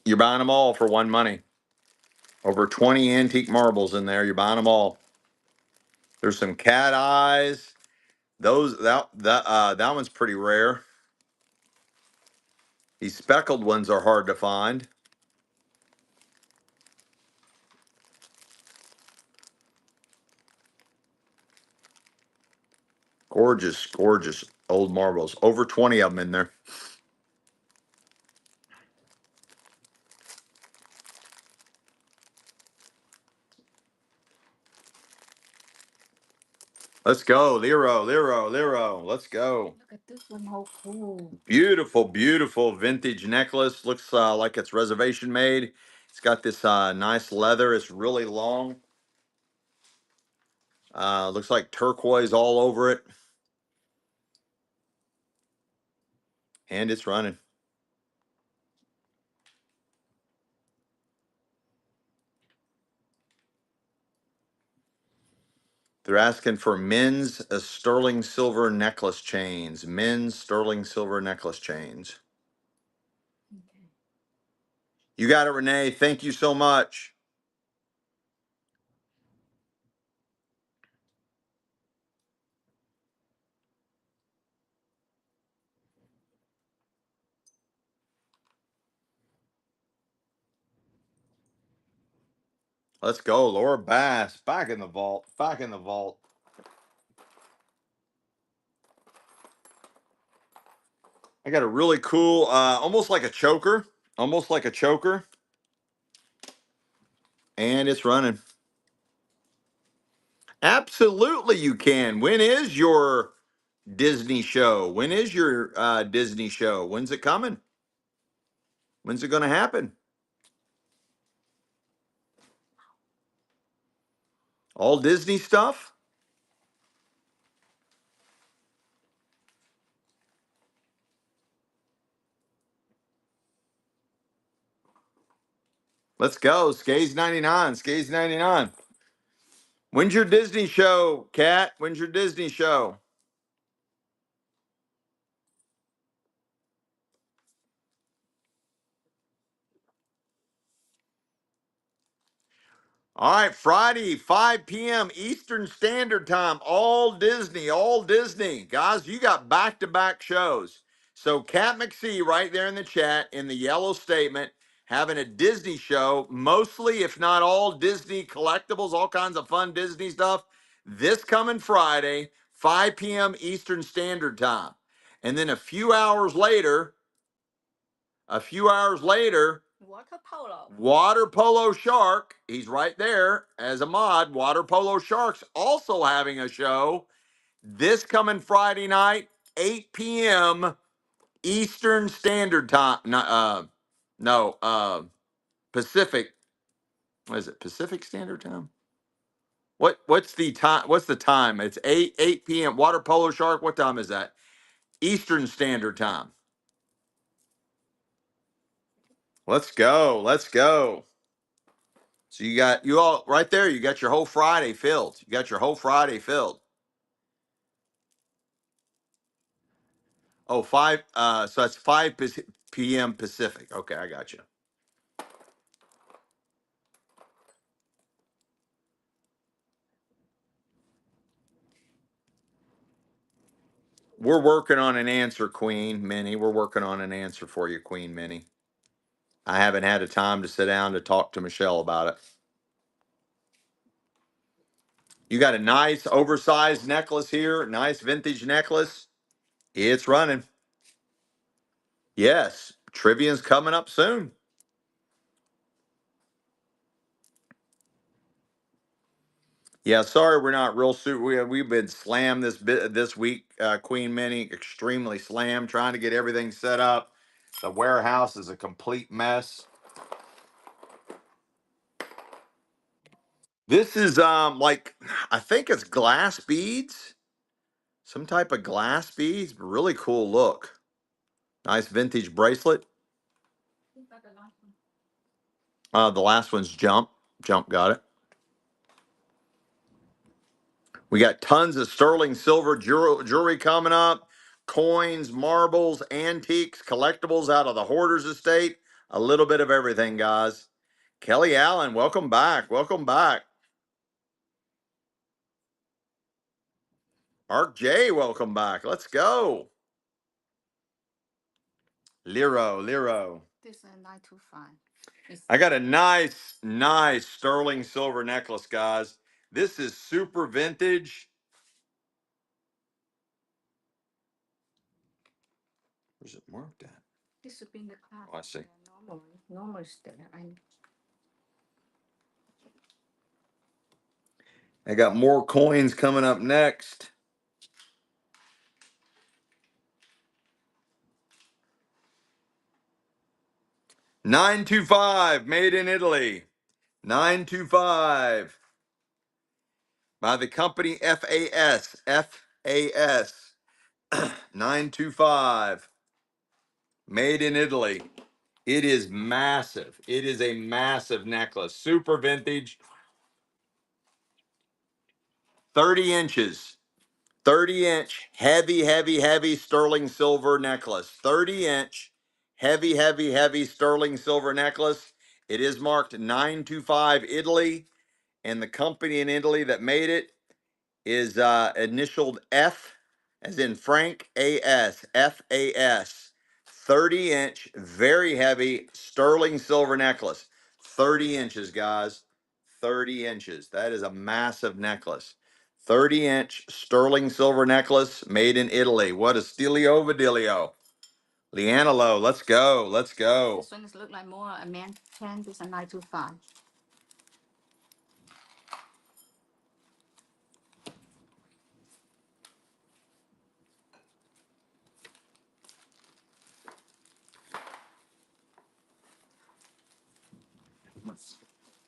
You're buying them all for one money. Over 20 antique marbles in there. You're buying them all. There's some cat eyes. That one's pretty rare. These speckled ones are hard to find. Gorgeous, gorgeous old marbles. Over 20 of them in there. Let's go. Lero. Let's go. Look at this one, how cool. Beautiful, beautiful vintage necklace. Looks like it's reservation made. It's got this nice leather. It's really long. Looks like turquoise all over it. And it's running. They're asking for men's sterling silver necklace chains. Men's sterling silver necklace chains. Okay. You got it, Renee. Thank you so much. Let's go. Laura Bass. Back in the vault. Back in the vault. I got a really cool, almost like a choker. Almost like a choker. And it's running. Absolutely, you can. When is your Disney show? When is your Disney show? When's it coming? When's it going to happen? All Disney stuff? Let's go. Skaze 99. Skaze 99. When's your Disney show, Kat? When's your Disney show? All right, Friday, 5 p.m. Eastern Standard Time. All Disney, all Disney. Guys, you got back-to-back shows. So Kat McSee right there in the chat in the yellow statement having a Disney show, mostly, if not all, Disney collectibles, all kinds of fun Disney stuff. This coming Friday, 5 p.m. Eastern Standard Time. And then a few hours later, Water Polo Shark, he's right there as a mod. Water Polo Shark's also having a show this coming Friday night, 8 p.m. Eastern Standard Time. Pacific. What is it? Pacific Standard Time? What's the time? What's the time? It's 8 p.m. Water Polo Shark. What time is that? Eastern Standard Time. Let's go. Let's go. So you all right there. You got your whole Friday filled. You got your whole Friday filled. Oh, so that's 5 p.m. Pacific. Okay, I got you. We're working on an answer, Queen Minnie. We're working on an answer for you, Queen Minnie. I haven't had a time to sit down to talk to Michelle about it. You got a nice oversized necklace here, nice vintage necklace. It's running. Yes, Trivia's coming up soon. Yeah, sorry we're not real soon. We've been slammed this week, Queen Minnie, extremely slammed, trying to get everything set up. The warehouse is a complete mess. This is like I think it's glass beads, some type of glass beads. Really cool look. Nice vintage bracelet. The last one's Jump. Jump got it. We got tons of sterling silver jewelry coming up, coins, marbles, antiques, collectibles out of the Hoarders estate. A little bit of everything, guys. Kelly Allen, welcome back. Welcome back. Ark J, welcome back. Let's go. Liro. This is 925. I got a nice sterling silver necklace, guys. This is super vintage. Where's it marked at? This should be in the class. Oh, I see. Normal is there. I got more coins coming up next. $925, made in Italy. $925 by the company FAS. FAS. $925, made in Italy. It is massive. It is a massive necklace. Super vintage. 30 inches. 30-inch, heavy sterling silver necklace. 30-inch, heavy sterling silver necklace. It is marked 925 Italy, and the company in Italy that made it is initialed F, as in Frank AS, FAS. 30-inch, very heavy sterling silver necklace. 30 inches, guys. 30 inches. That is a massive necklace. 30-inch sterling silver necklace made in Italy. What a stilio vidilio. Lianalo, let's go. Let's go. This one is look like more a man 10. This is a 925.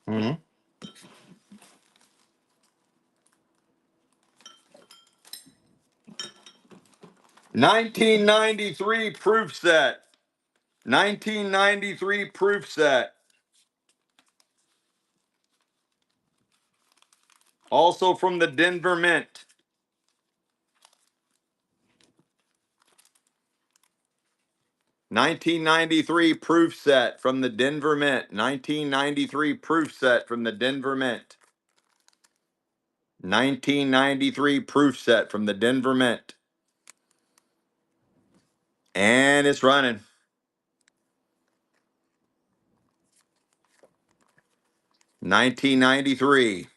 Mm-hmm. 1993 proof set. 1993 proof set. Also from the Denver Mint. $1993 proof set from the Denver Mint. $1993 proof set from the Denver Mint. $1993 proof set from the Denver Mint. And it's running. $1993.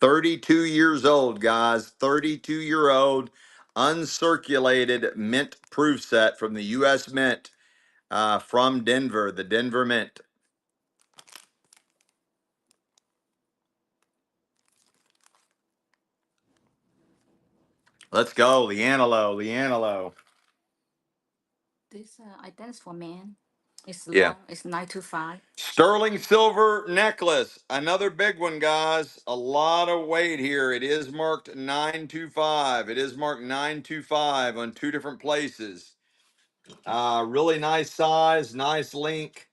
32 years old, guys. 32-year-old uncirculated mint proof set from the U.S. Mint from Denver, the Denver Mint. Let's go, Leanelo, Leanelo. This I dance for men. It's Yeah. long. It's 925. Sterling silver necklace. Another big one, guys. A lot of weight here. It is marked 925. It is marked 925 on two different places. Really nice size, nice link.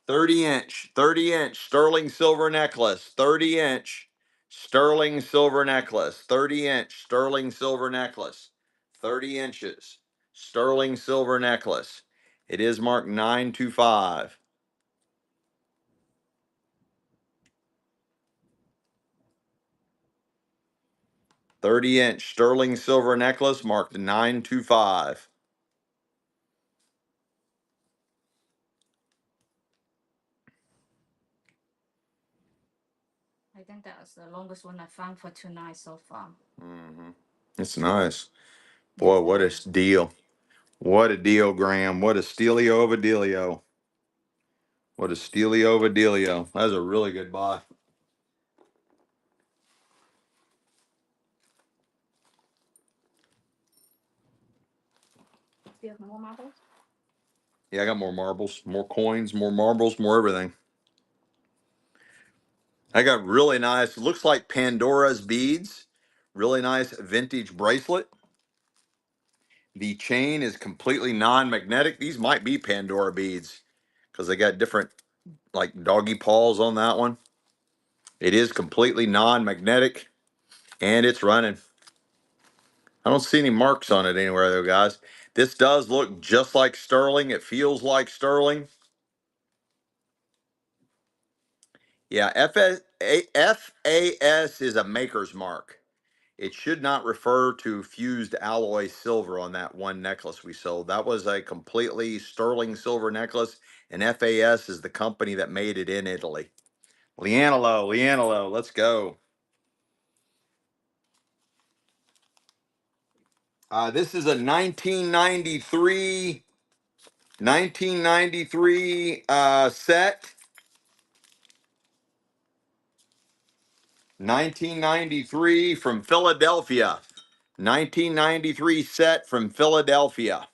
30-inch sterling silver necklace. 30-inch sterling silver necklace. 30-inch sterling silver necklace. 30 inches sterling silver necklace. It is marked 925. 30-inch sterling silver necklace marked 925. I think that was the longest one I found for tonight so far. Mm-hmm. It's nice. Yes, Boy, what a deal. What a deal, Graham. What a stealio of a dealio. What a stealio of a dealio. That was a really good buy. Do you have more marbles? Yeah, I got more marbles, more coins, more marbles, more everything. I got really nice, looks like Pandora's beads. Really nice vintage bracelet. The chain is completely non-magnetic. These might be Pandora beads because they got different like doggy paws on that one. It is completely non-magnetic and it's running. I don't see any marks on it anywhere though, guys. This does look just like sterling. It feels like sterling. Yeah, FAS is a maker's mark. It should not refer to fused alloy silver on that one necklace we sold. That was a completely sterling silver necklace, and FAS is the company that made it in Italy. Leanelo, Leanelo, let's go. This is a 1993 set. 1993 from Philadelphia. 1993 set from Philadelphia.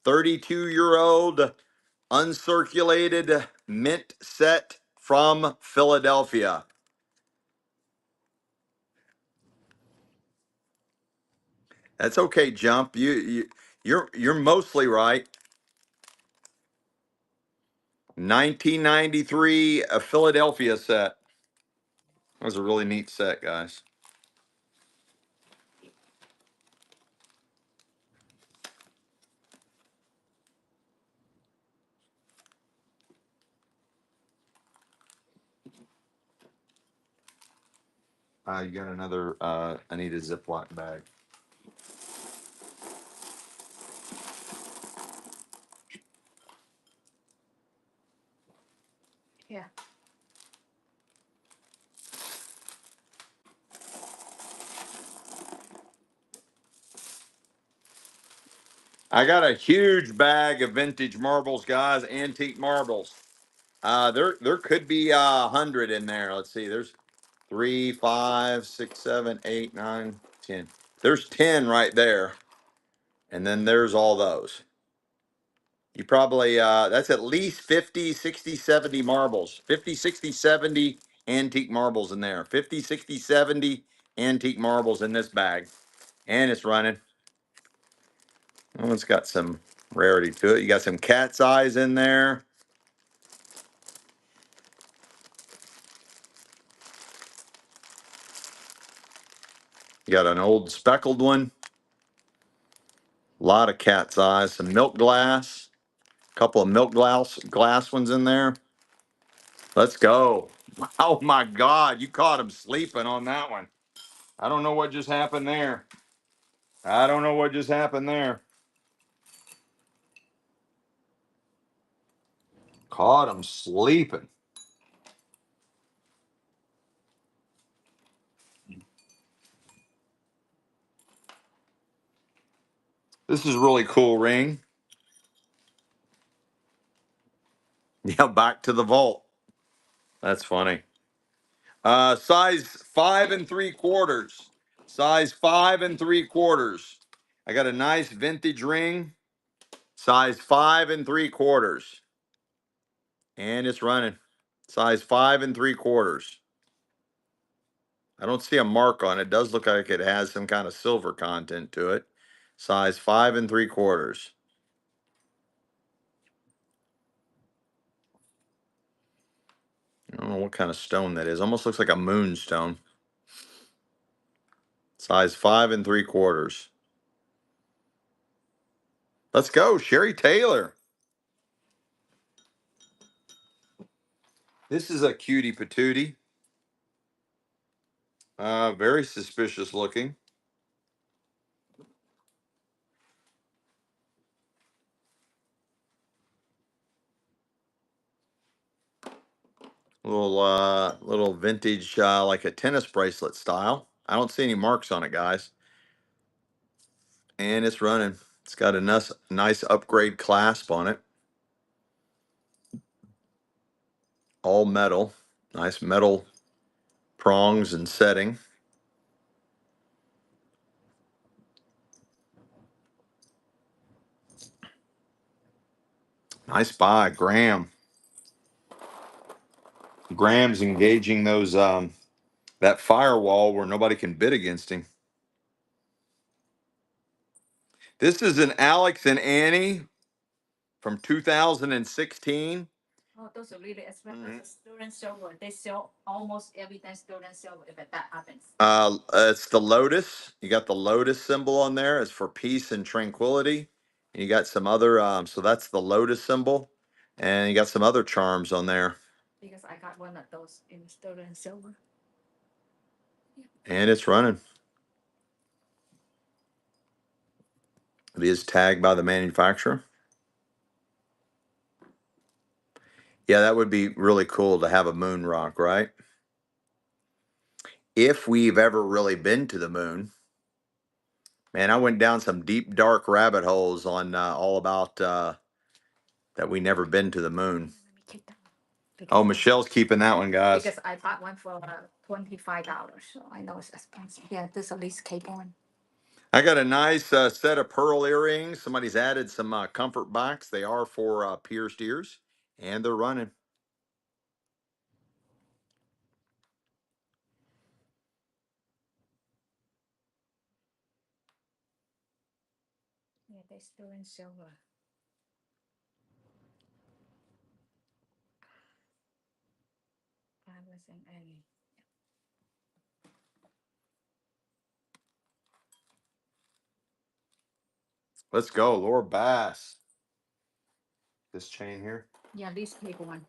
32-year-old uncirculated mint set from Philadelphia. That's okay, Jump. You're mostly right. 1993 a Philadelphia set. That was a really neat set, guys. You got another I need a Ziploc bag. Yeah. I got a huge bag of vintage marbles, guys, antique marbles. There could be 100 in there. Let's see. There's 3, 5, 6, 7, 8, 9, 10. There's 10 right there, and then there's all those. You probably that's at least 50, 60, 70 marbles. 50, 60, 70 antique marbles in there. 50, 60, 70 antique marbles in this bag, and it's running. Oh, it's got some rarity to it. You got some cat's eyes in there. You got an old speckled one. A lot of cat's eyes. Some milk glass. A couple of milk glass ones in there. Let's go. Oh my God, you caught him sleeping on that one. I don't know what just happened there. I don't know what just happened there. Caught him sleeping. This is a really cool ring. Yeah, back to the vault. That's funny. Size 5 3/4. Size 5 3/4. I got a nice vintage ring. Size 5 3/4. And it's running. Size 5 3/4. I don't see a mark on it. It does look like it has some kind of silver content to it. Size 5 3/4. I don't know what kind of stone that is. Almost looks like a moonstone. Size 5 3/4. Let's go, Sherry Taylor. This is a cutie patootie. Very suspicious looking. Little vintage, like a tennis bracelet style. I don't see any marks on it, guys. And it's running. It's got a nice upgrade clasp on it. All metal. Nice metal prongs and setting. Nice buy, Graham. Graham's engaging those that firewall where nobody can bid against him. This is an Alex and Annie from 2016. Oh, those are really expensive. Mm-hmm. Sterling silver. They sell almost everything sterling silver if that happens. It's the lotus. You got the lotus symbol on there. It's for peace and tranquility. And you got some other, so that's the lotus symbol. And you got some other charms on there. Because I got one of those in sterling silver. And it's running. It is tagged by the manufacturer. Yeah, that would be really cool to have a moon rock, right? If we've ever really been to the moon. Man, I went down some deep, dark rabbit holes on all about that we never been to the moon. Oh, Michelle's keeping that one, guys. Because I bought one for $25, so I know it's expensive. Yeah, this is at least cable one. I got a nice set of pearl earrings. Somebody's added some comfort box. They are for pierced ears, and they're running. Yeah, they're still in silver. Alex and Annie. Let's go, Laura Bass. This chain here. Yeah, this cable one.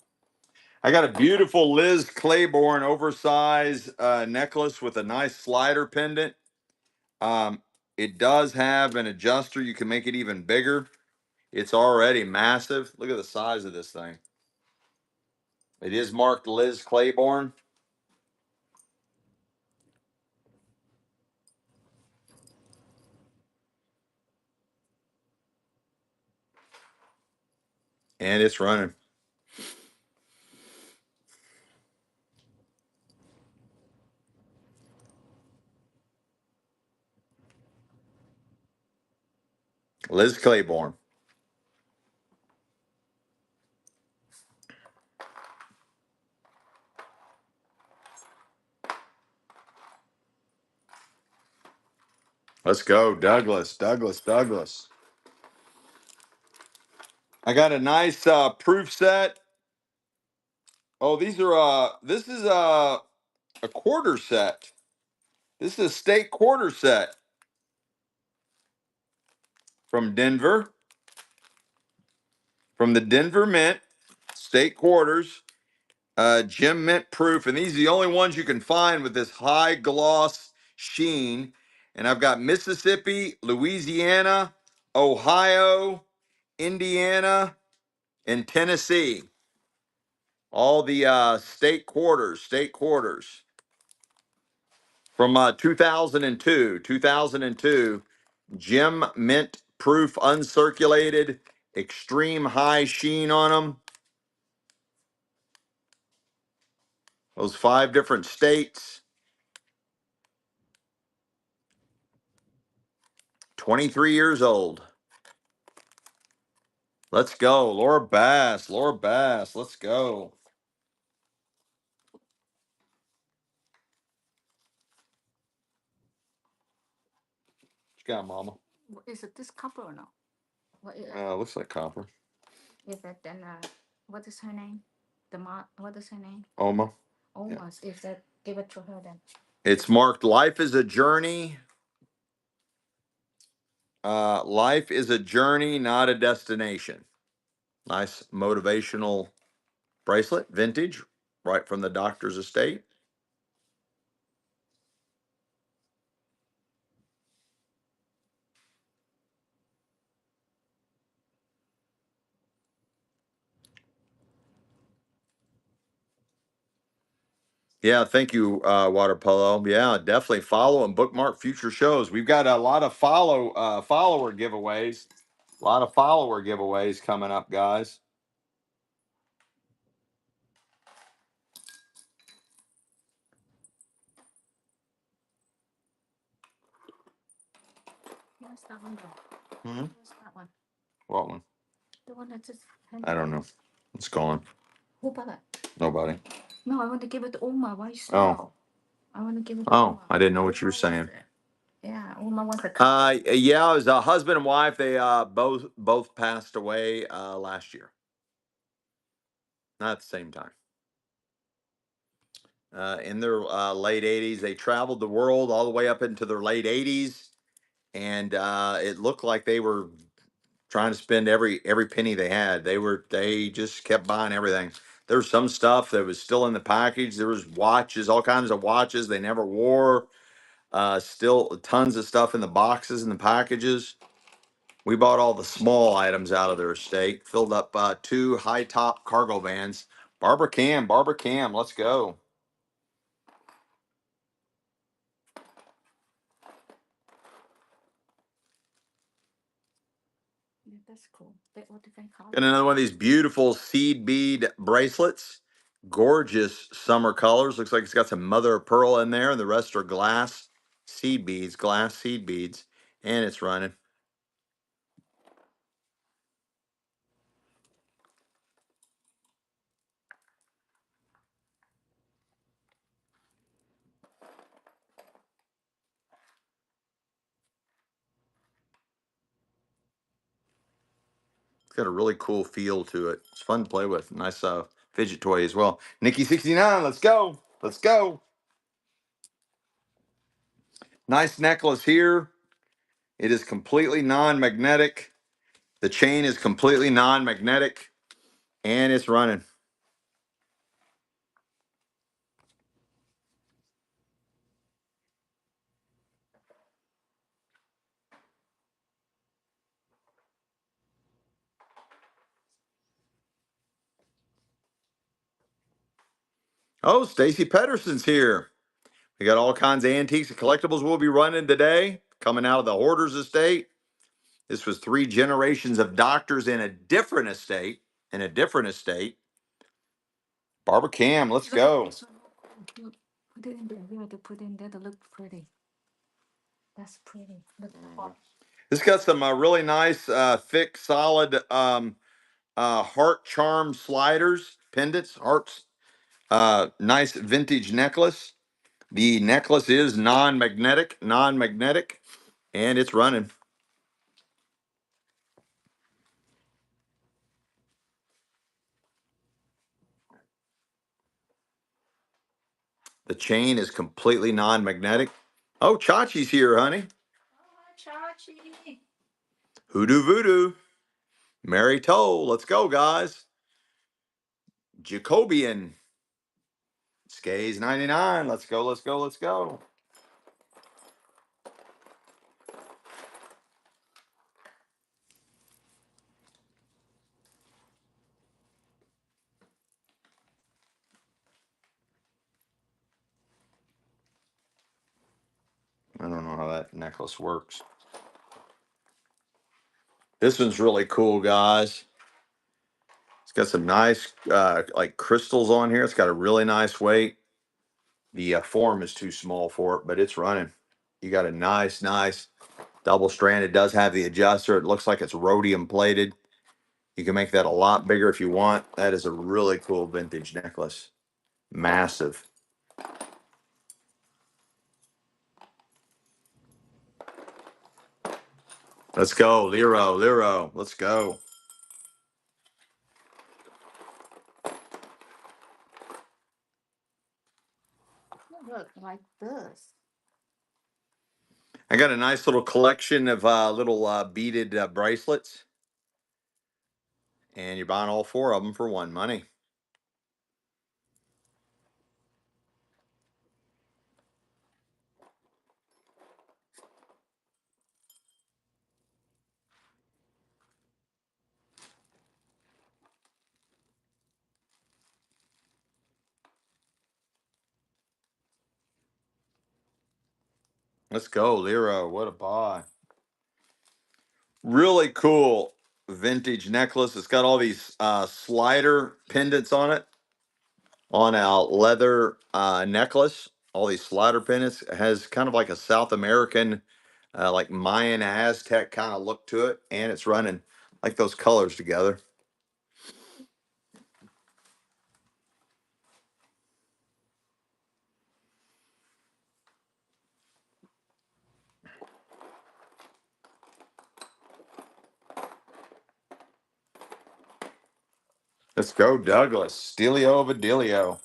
I got a beautiful Liz Claiborne oversized necklace with a nice slider pendant. It does have an adjuster. You can make it even bigger. It's already massive. Look at the size of this thing. It is marked Liz Claiborne. And it's running. Liz Claiborne. Let's go, Douglas, Douglas, Douglas. I got a nice proof set. Oh, these are this is a quarter set. This is a state quarter set from Denver, from the Denver Mint, state quarters, gem mint proof, and these are the only ones you can find with this high gloss sheen. And I've got Mississippi, Louisiana, Ohio, Indiana, and Tennessee. All the state quarters from 2002, 2002, gem mint proof, uncirculated, extreme high sheen on them. Those 5 different states. 23 years old. Let's go. Laura Bass. Laura Bass. Let's go. What you got, Mama? Is it this copper or no? What is it? Looks like copper. Is it then? What is her name? What is her name? Oma. Almost. Yeah. If that, give it to her then. It's marked "Life is a Journey." Life is a journey, not a destination. Nice motivational bracelet, vintage, right from the doctor's estate. Yeah, thank you, Water Polo. Yeah, definitely follow and bookmark future shows. We've got a lot of follower giveaways. A lot of follower giveaways coming up, guys. Where's that one go? Hmm? Where's that one? What one? The one that just. I don't know. It's gone. Who bought it? Nobody. No, I want to give it to Oma. Why you Oh. stop? I want to give it to Oh, Oma. I didn't know what you were Oma saying. wants it. Yeah, Oma wants a Yeah, it was a husband and wife. They both passed away last year. Not at the same time. In their late 80s, they traveled the world all the way up into their late 80s, and it looked like they were trying to spend every penny they had. They just kept buying everything. There was some stuff that was still in the package. There was watches, all kinds of watches they never wore. Still tons of stuff in the boxes and the packages. We bought all the small items out of their estate, filled up 2 high top cargo vans. Barbara Cam, let's go. Yeah, that's cool. They all different colors. Got another one of these beautiful seed bead bracelets. Gorgeous summer colors. Looks like it's got some mother of pearl in there, and the rest are glass seed beads, and it's running. It's got a really cool feel to it. It's fun to play with. Nice fidget toy as well. Nikki69, let's go. Let's go. Nice necklace here. It is completely non-magnetic. The chain is completely non-magnetic, and it's running. Oh, Stacy Pedersen's here. We got all kinds of antiques and collectibles we'll be running today, coming out of the Hoarders estate. This was 3 generations of doctors in a different estate. Barbara Cam, let's go. Put it in there. You have to put it in there to look pretty. That's pretty. Look at the This got some really nice, thick, solid heart charm sliders, pendants, hearts. Nice vintage necklace. The necklace is non-magnetic, and it's running. The chain is completely non-magnetic. Oh, Chachi's here, honey. Oh, Chachi. Hoodoo voodoo. Mary Toll. Let's go, guys. Jacobian. Skays 99. Let's go, let's go, let's go. I don't know how that necklace works. This one's really cool, guys. It's got some nice like crystals on here. It's got a really nice weight. The form is too small for it, but it's running. You got a nice double strand. It does have the adjuster. It looks like it's rhodium plated. You can make that a lot bigger if you want. That is a really cool vintage necklace. Massive. Let's go, Lero. Let's go. Look like this. I got a nice little collection of little beaded bracelets, and you're buying all four of them for one money. Let's go, Lero. What a buy. Really cool vintage necklace. It's got all these slider pendants on it, on a leather necklace. All these slider pendants. It has kind of like a South American, like Mayan Aztec kind of look to it, and it's running like those colors together. Let's go, Douglas. Steelio of Adelio.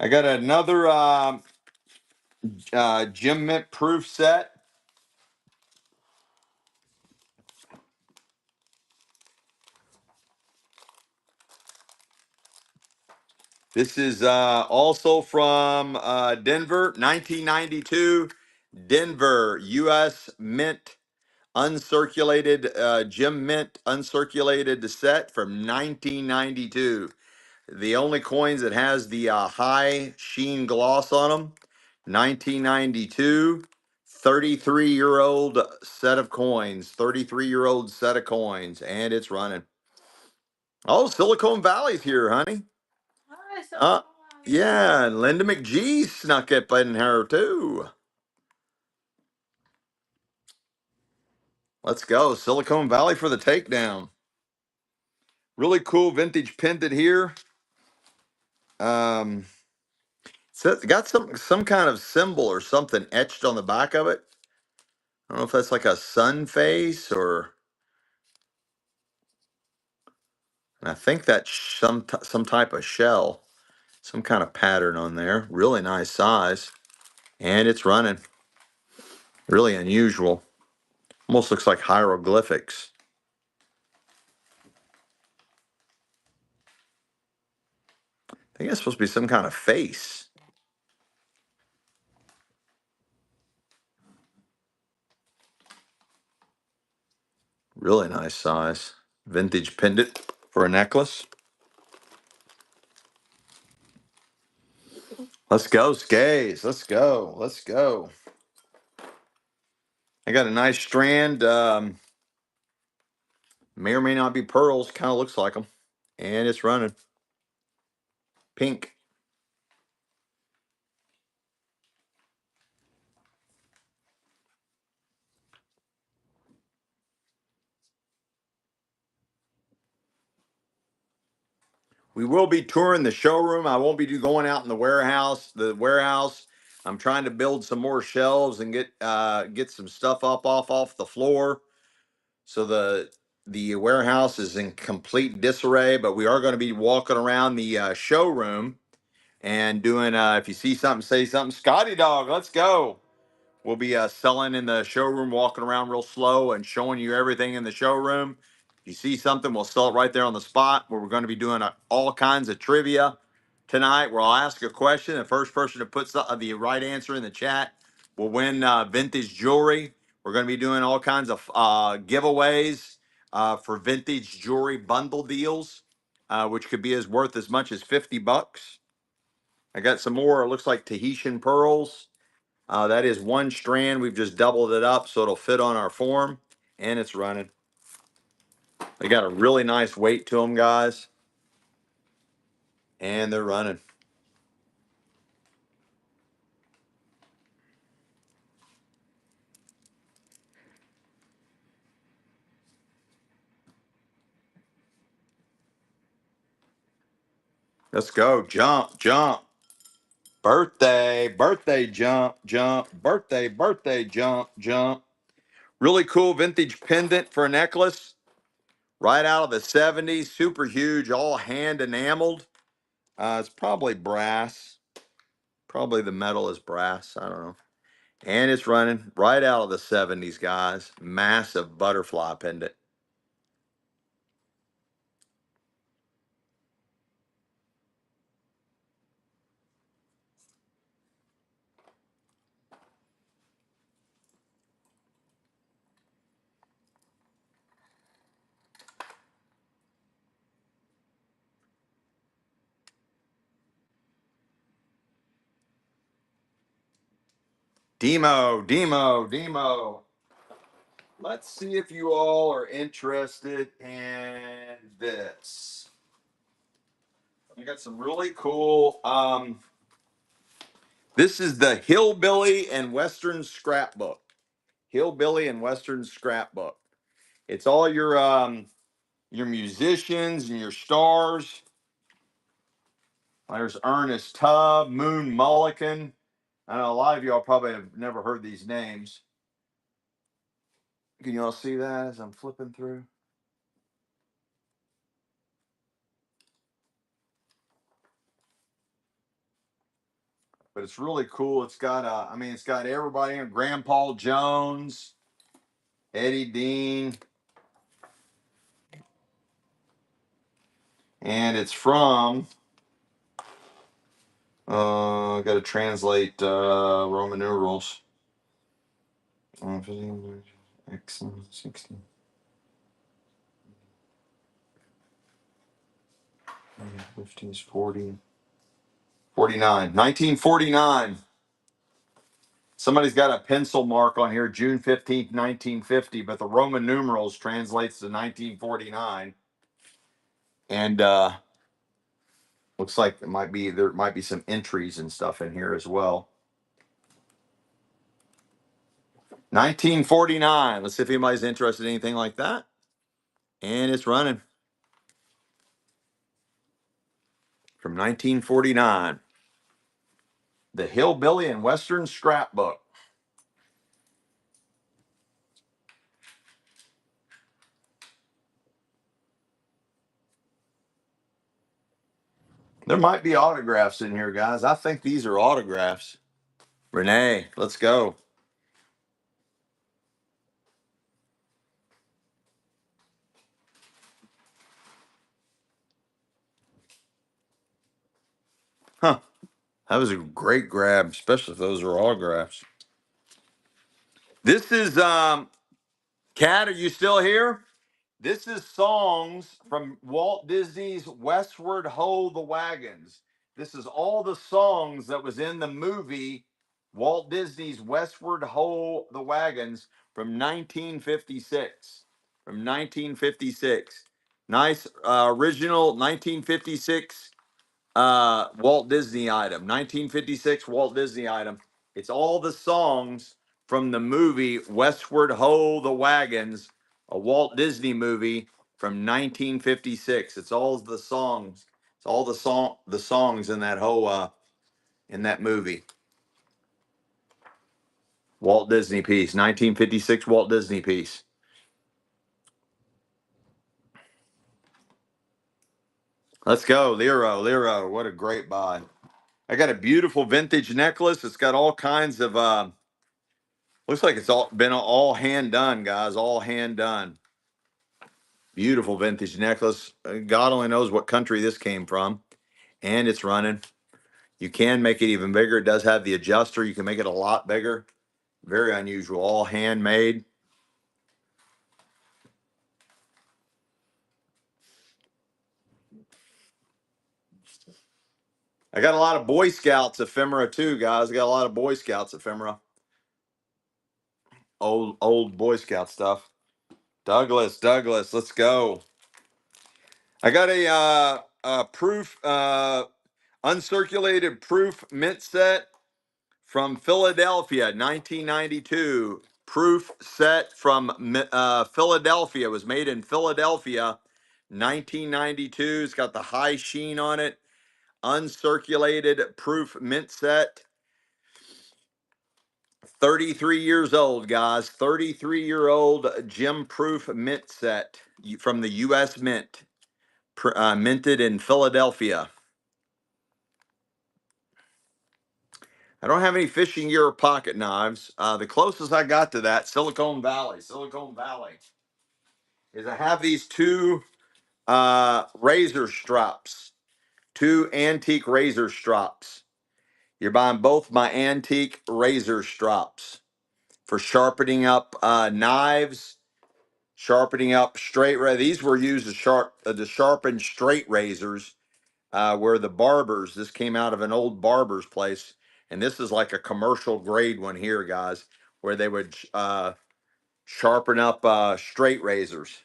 I got another Gem Mint proof set. This is also from Denver, 1992. Denver, U.S. Mint uncirculated, Gem Mint uncirculated set from 1992. The only coins that has the high sheen gloss on them, 1992, 33-year-old set of coins, 33-year-old set of coins, and it's running. Oh, Silicon Valley's here, honey. Hi, so Yeah, and Linda McGee snuck up in here too. Let's go, Silicon Valley for the takedown. Really cool vintage pendant here. So it's got some kind of symbol or something etched on the back of it. I don't know if that's like a sun face or, and I think that's some type of shell, some kind of pattern on there. Really nice size, and it's running. Really unusual. Almost looks like hieroglyphics. I think it's supposed to be some kind of face. Really nice size. Vintage pendant for a necklace. Let's go, Skays. Let's go. Let's go. I got a nice strand. May or may not be pearls. Kind of looks like them. And it's running. Pink. We will be touring the showroom. I won't be going out in the warehouse. I'm trying to build some more shelves and get some stuff off the floor. So the warehouse is in complete disarray, but we are going to be walking around the showroom. and doing. If you see something, say something. Scotty Dog, let's go. We'll be selling in the showroom, walking around real slow and showing you everything in the showroom. If you see something, we'll sell it right there on the spot. Where we're going to be doing all kinds of trivia tonight, where I'll ask a question. The first person to put the right answer in the chat will win vintage jewelry. We're going to be doing all kinds of giveaways for vintage jewelry bundle deals, which could be worth as much as $50. I got some more. It looks like Tahitian pearls. That is one strand. We've just doubled it up so it'll fit on our form, and it's running. They got a really nice weight to them, guys, and they're running. Let's go. Jump, jump. Birthday, birthday, jump, jump. Birthday, birthday, jump, jump. Really cool vintage pendant for a necklace. Right out of the 70s. Super huge, all hand enameled. It's probably brass. Probably the metal is brass. I don't know. And it's running right out of the 70s, guys. Massive butterfly pendant. Demo. Let's see if you all are interested in this. I got some really cool. This is the Hillbilly and Western Scrapbook. Hillbilly and Western Scrapbook. It's all your musicians and your stars. There's Ernest Tubb, Moon Mullican. I know a lot of y'all probably have never heard these names. Can you all see that as I'm flipping through? But it's really cool. It's got it's got everybody in Grandpa Jones, Eddie Dean, and it's from I got to translate Roman numerals. 16, 15, 40, 49, 1949. Somebody's got a pencil mark on here, June 15th, 1950, but the Roman numerals translates to 1949. And looks like there might be some entries and stuff in here as well. 1949. Let's see if anybody's interested in anything like that. And it's running from 1949. The Hillbilly and Western Scrapbook. There might be autographs in here, guys. I think these are autographs. Renee, let's go. Huh. That was a great grab, especially if those are autographs. This is Kat, are you still here? This is songs from Walt Disney's Westward Ho the Wagons. This is all the songs that was in the movie Walt Disney's Westward Ho the Wagons from 1956. From 1956. Nice original 1956 Walt Disney item. 1956 Walt Disney item. It's all the songs from the movie Westward Ho the Wagons, a Walt Disney movie from 1956. It's all the songs. It's all the songs in that whole in that movie. Walt Disney piece, 1956 Walt Disney piece. Let's go, Lero. What a great buy. I got a beautiful vintage necklace. It's got all kinds of looks like it's all been all hand done, guys. All hand done. Beautiful vintage necklace. God only knows what country this came from. And it's running. You can make it even bigger. It does have the adjuster. You can make it a lot bigger. Very unusual. All handmade. I got a lot of Boy Scouts ephemera too, guys. I got a lot of Boy Scouts ephemera. Old Boy Scout stuff. Douglas, let's go. I got a proof, uncirculated proof mint set from Philadelphia, 1992. Proof set from Philadelphia. It was made in Philadelphia, 1992. It's got the high sheen on it. Uncirculated proof mint set. 33 years old, guys. 33-year-old gem proof mint set from the U.S. Mint. Minted in Philadelphia. I don't have any fishing gear or pocket knives. The closest I got to that, Silicon Valley, is I have these two razor strops, two antique razor strops. You're buying both my antique razor strops for sharpening up knives, sharpening up straight. These were used to sharpen straight razors. Where the barbers, this came out of an old barber's place, and this is like a commercial grade one here, guys, where they would sharpen up straight razors.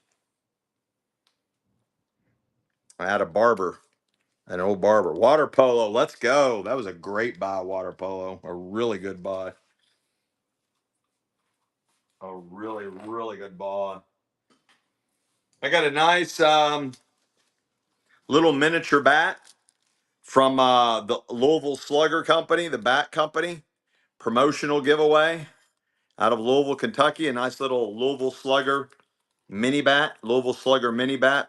I had a barber, an old barber. Water polo, let's go. That was a great buy, water polo. A really good buy. A really, really good buy. I got a nice little miniature bat from the Louisville Slugger Company, the bat company. Promotional giveaway out of Louisville, Kentucky. A nice little Louisville Slugger mini bat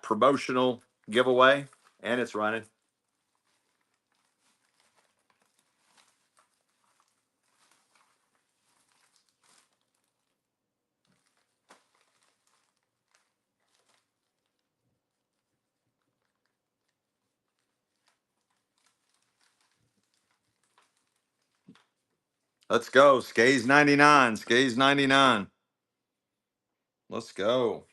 promotional giveaway, and it's running. Let's go. Skaze 99. Skaze 99. Let's go.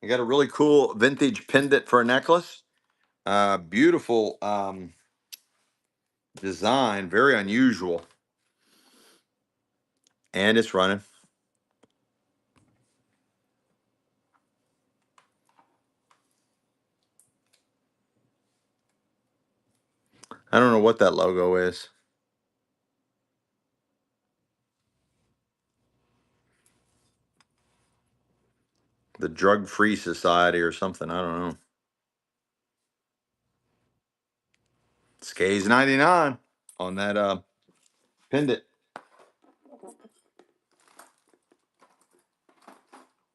I got a really cool vintage pendant for a necklace. Beautiful design. Very unusual. And it's running. I don't know what that logo is. The Drug Free Society or something. I don't know. Skaze 99 on that pendant.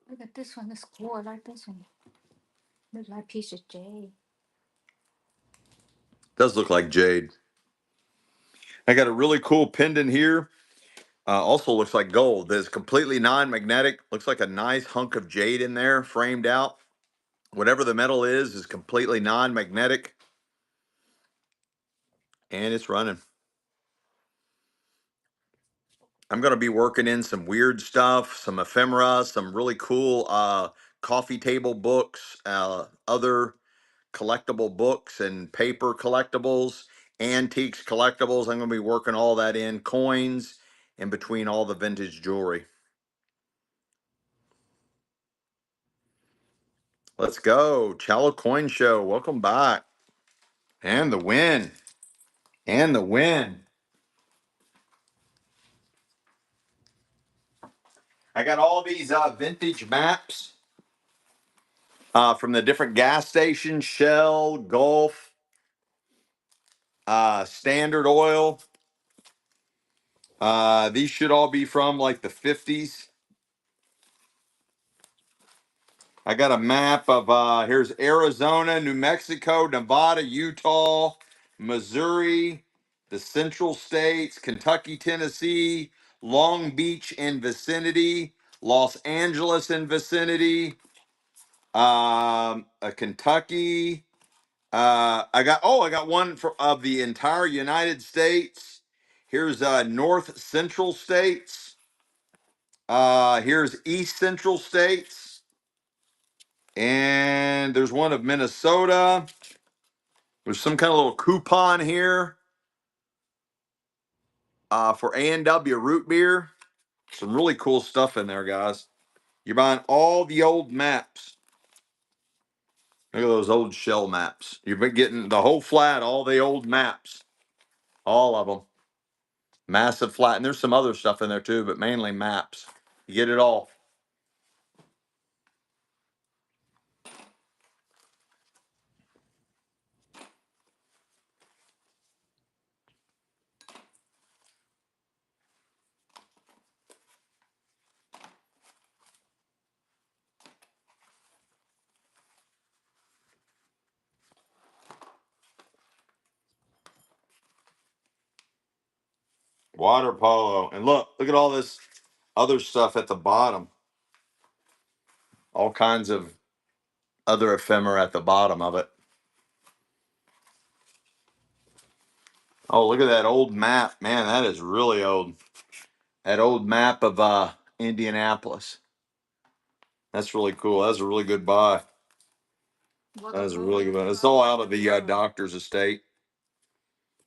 Look at this one. It's cool. I like this one. Looks like a piece of jade. Does look like jade. I got a really cool pendant here. Also looks like gold. That's completely non-magnetic. Looks like a nice hunk of jade in there, framed out. Whatever the metal is completely non-magnetic. And it's running. I'm going to be working in some weird stuff, some ephemera, some really cool coffee table books, other collectible books and paper collectibles, antiques collectibles. I'm going to be working all that in, coins, in between all the vintage jewelry. Let's go. Challo Coin Show. Welcome back. And the win. And the win. I got all these vintage maps from the different gas stations, Shell, Gulf, Standard Oil. These should all be from like the 50s. I got a map of here's Arizona, New Mexico, Nevada, Utah, Missouri, the Central States, Kentucky, Tennessee, Long Beach and vicinity, Los Angeles and vicinity, Kentucky. I got one for of the entire United States. Here's North Central States. Here's East Central States. And there's one of Minnesota. There's some kind of little coupon here for A&W root beer. Some really cool stuff in there, guys. You're buying all the old maps. Look at those old shell maps. You've been getting the whole flat, all the old maps, all of them. Massive flat. And there's some other stuff in there too, but mainly maps. You get it all. Water polo. And look at all this other stuff at the bottom. All kinds of other ephemera at the bottom of it. Oh, look at that old map. Man, that is really old. That old map of Indianapolis. That's really cool. That's a really good buy. That's a really good buy. It's all out of the doctor's estate.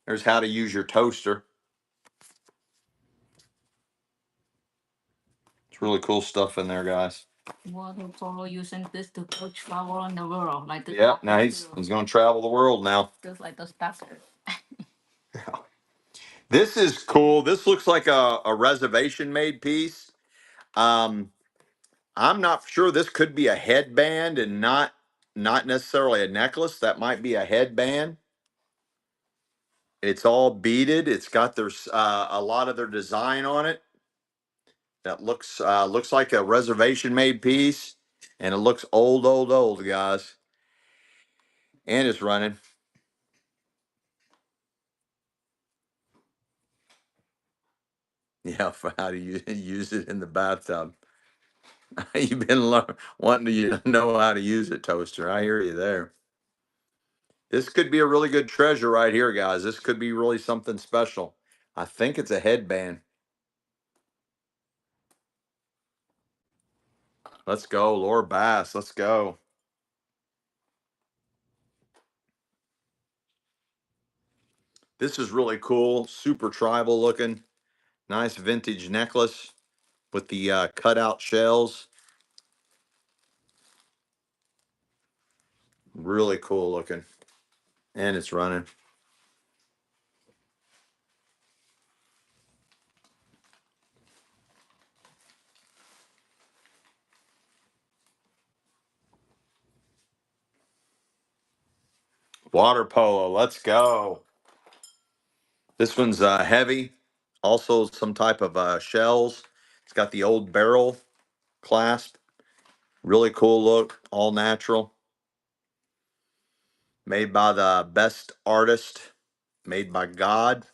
There's how to use your toaster. It's really cool stuff in there, guys. Water polo using this to go travel in the world, like the Yeah, now he's going to travel the world now. just like the doctor. This is cool. This looks like a reservation made piece. I'm not sure. This could be a headband and not necessarily a necklace. That might be a headband. It's all beaded. It's got their a lot of their design on it. That looks like a reservation made piece, and it looks old, guys. And it's running. Yeah, for how to use it in the bathtub. You've been wanting to know how to use it, toaster. I hear you there. This could be a really good treasure right here, guys. This could be really something special. I think it's a headband. Let's go, Laura Bass. Let's go. This is really cool. Super tribal looking. Nice vintage necklace with the cutout shells. Really cool looking. And it's running. Water polo. Let's go. This one's heavy. Also some type of shells. It's got the old barrel clasp. Really cool look. All natural. Made by the best artist. Made by God.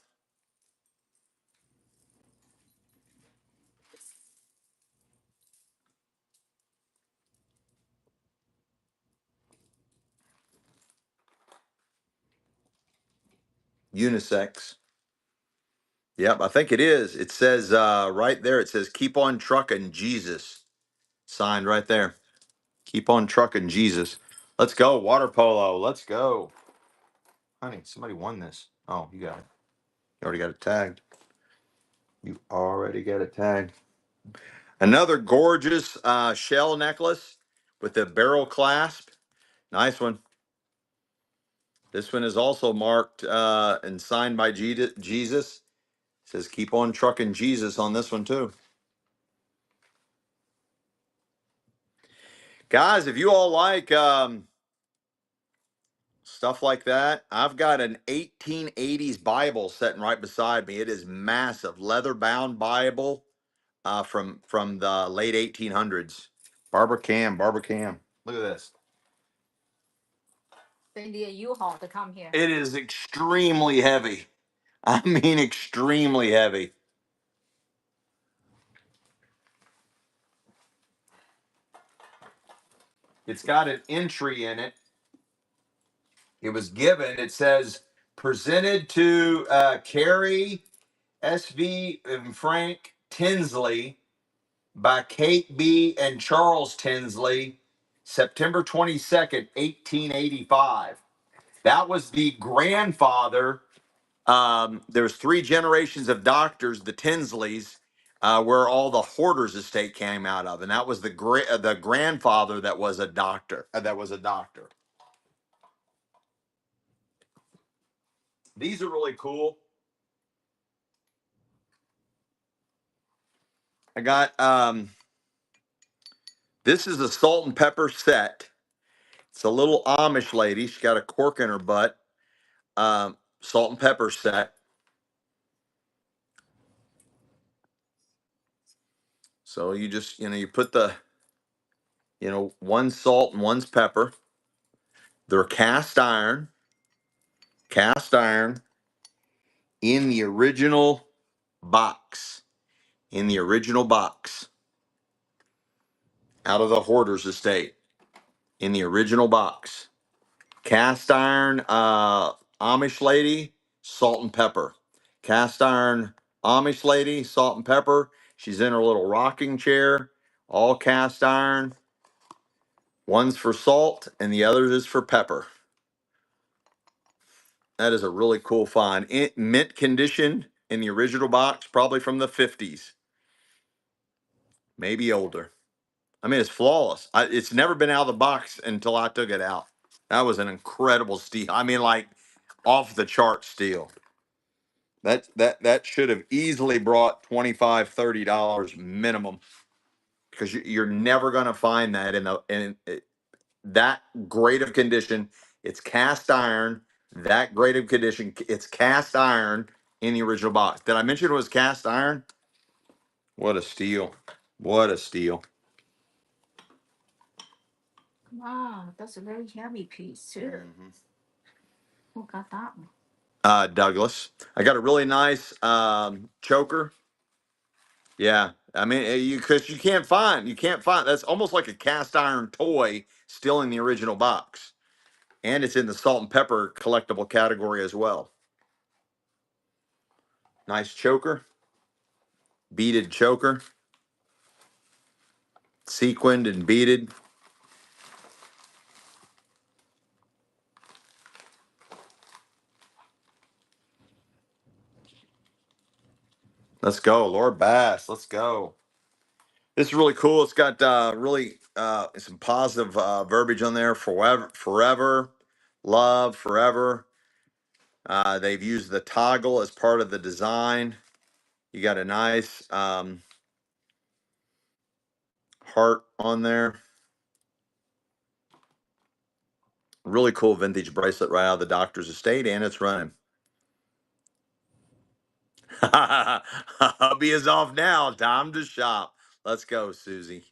Unisex. Yep, I think it is. It says right there, it says keep on trucking Jesus. Signed right there. Keep on trucking Jesus. Let's go. Water polo. Let's go. Honey, somebody won this. Oh, you got it. You already got it tagged. You already got it tagged. Another gorgeous shell necklace with the barrel clasp. Nice one. This one is also marked and signed by Jesus. It says keep on trucking Jesus on this one too. Guys, if you all like stuff like that, I've got an 1880s Bible sitting right beside me. It is massive, leather bound Bible from the late 1800s. Barbara Cam. Look at this. They need a U-Haul to come here. It is extremely heavy. I mean, extremely heavy. It's got an entry in it. It was given. It says presented to Carrie S.V. and Frank Tinsley by Kate B. and Charles Tinsley, September 22nd, 1885. That was the grandfather. There's three generations of doctors, the Tinsleys, where all the Hoarders estate came out of, and that was the grandfather that was a doctor. These are really cool. I got this is a salt and pepper set. It's a little Amish lady. She's got a cork in her butt. Salt and pepper set. So you just, you put the, one's salt and one's pepper. They're cast iron in the original box, out of the Hoarder's estate, in the original box. Cast iron Amish lady, salt and pepper. Cast iron Amish lady, salt and pepper. She's in her little rocking chair, all cast iron. One's for salt and the other is for pepper. That is a really cool find. Mint condition in the original box, probably from the 50s, maybe older. I mean, it's flawless. It's never been out of the box until I took it out. That was an incredible steal. I mean, like off the chart steal. That should have easily brought $25-$30 minimum, because you're never going to find that in that great of condition. It's cast iron, that great of condition. It's cast iron in the original box. Did I mention it was cast iron? What a steal. What a steal. Wow, that's a very heavy piece too. Who got that one? Douglas. I got a really nice choker. Yeah. I mean, because you can't find, that's almost like a cast iron toy still in the original box. And it's in the salt and pepper collectible category as well. Nice choker, beaded choker, sequined and beaded. Let's go, Lord Bass. Let's go. This is really cool. It's got really some positive verbiage on there. Forever, love, forever. They've used the toggle as part of the design. You got a nice heart on there. Really cool vintage bracelet right out of the doctor's estate, and it's running. Hubby is off now. Time to shop. Let's go, Susie.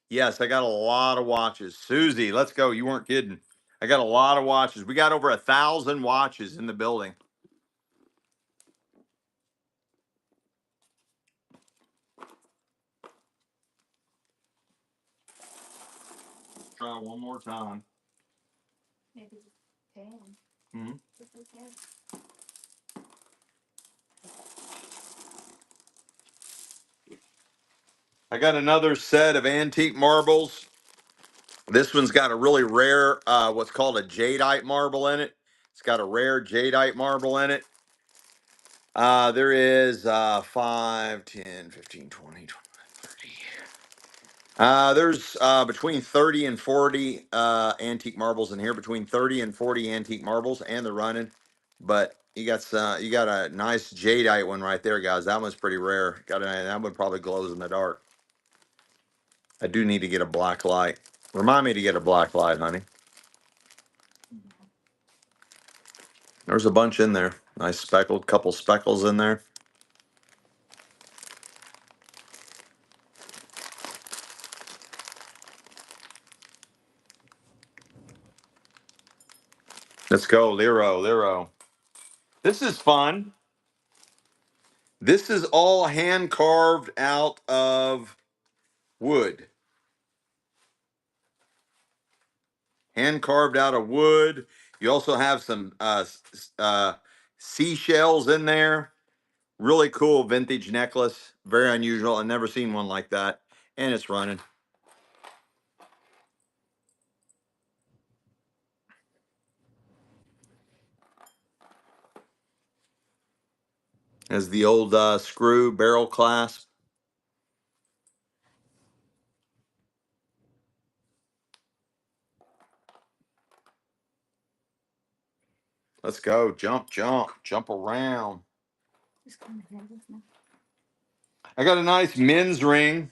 Yes, I got a lot of watches. Susie, let's go. You weren't kidding. I got a lot of watches. We got over 1,000 watches in the building. Try one more time. Maybe 10. Hmm? Just like 10. I got another set of antique marbles. This one's got a really rare, what's called a jadeite marble in it. It's got a rare jadeite marble in it. There is 5, 10, 15, 20, 25, 30. There's between 30 and 40 antique marbles in here, between 30 and 40 antique marbles, and they're running. But you got a nice jadeite one right there, guys. That one's pretty rare. That one probably glows in the dark. I do need to get a black light. Remind me to get a black light, honey. There's a bunch in there. Nice speckled, couple speckles in there. Let's go, Lero, Lero. This is fun. This is all hand carved out of wood. Hand carved out of wood. You also have some seashells in there. Really cool vintage necklace. Very unusual. I've never seen one like that. And it's running. As the old screw barrel clasp. Let's go. Jump, jump, jump around. I got a nice men's ring.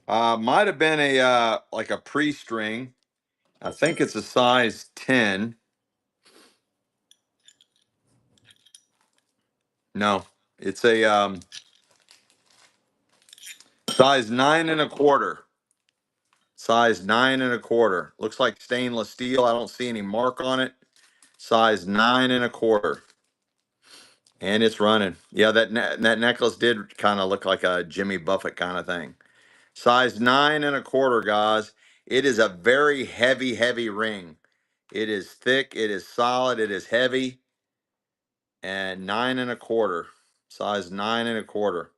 Might have been a like a pre-string. I think it's a size 10. No, it's a size 9 1/4. Size 9 1/4. Looks like stainless steel. I don't see any mark on it. Size 9 1/4. And it's running. Yeah, that necklace did kind of look like a Jimmy Buffett kind of thing. Size 9 1/4, guys. It is a very heavy, heavy ring. It is thick. It is solid. It is heavy. And 9 1/4. Size 9 1/4.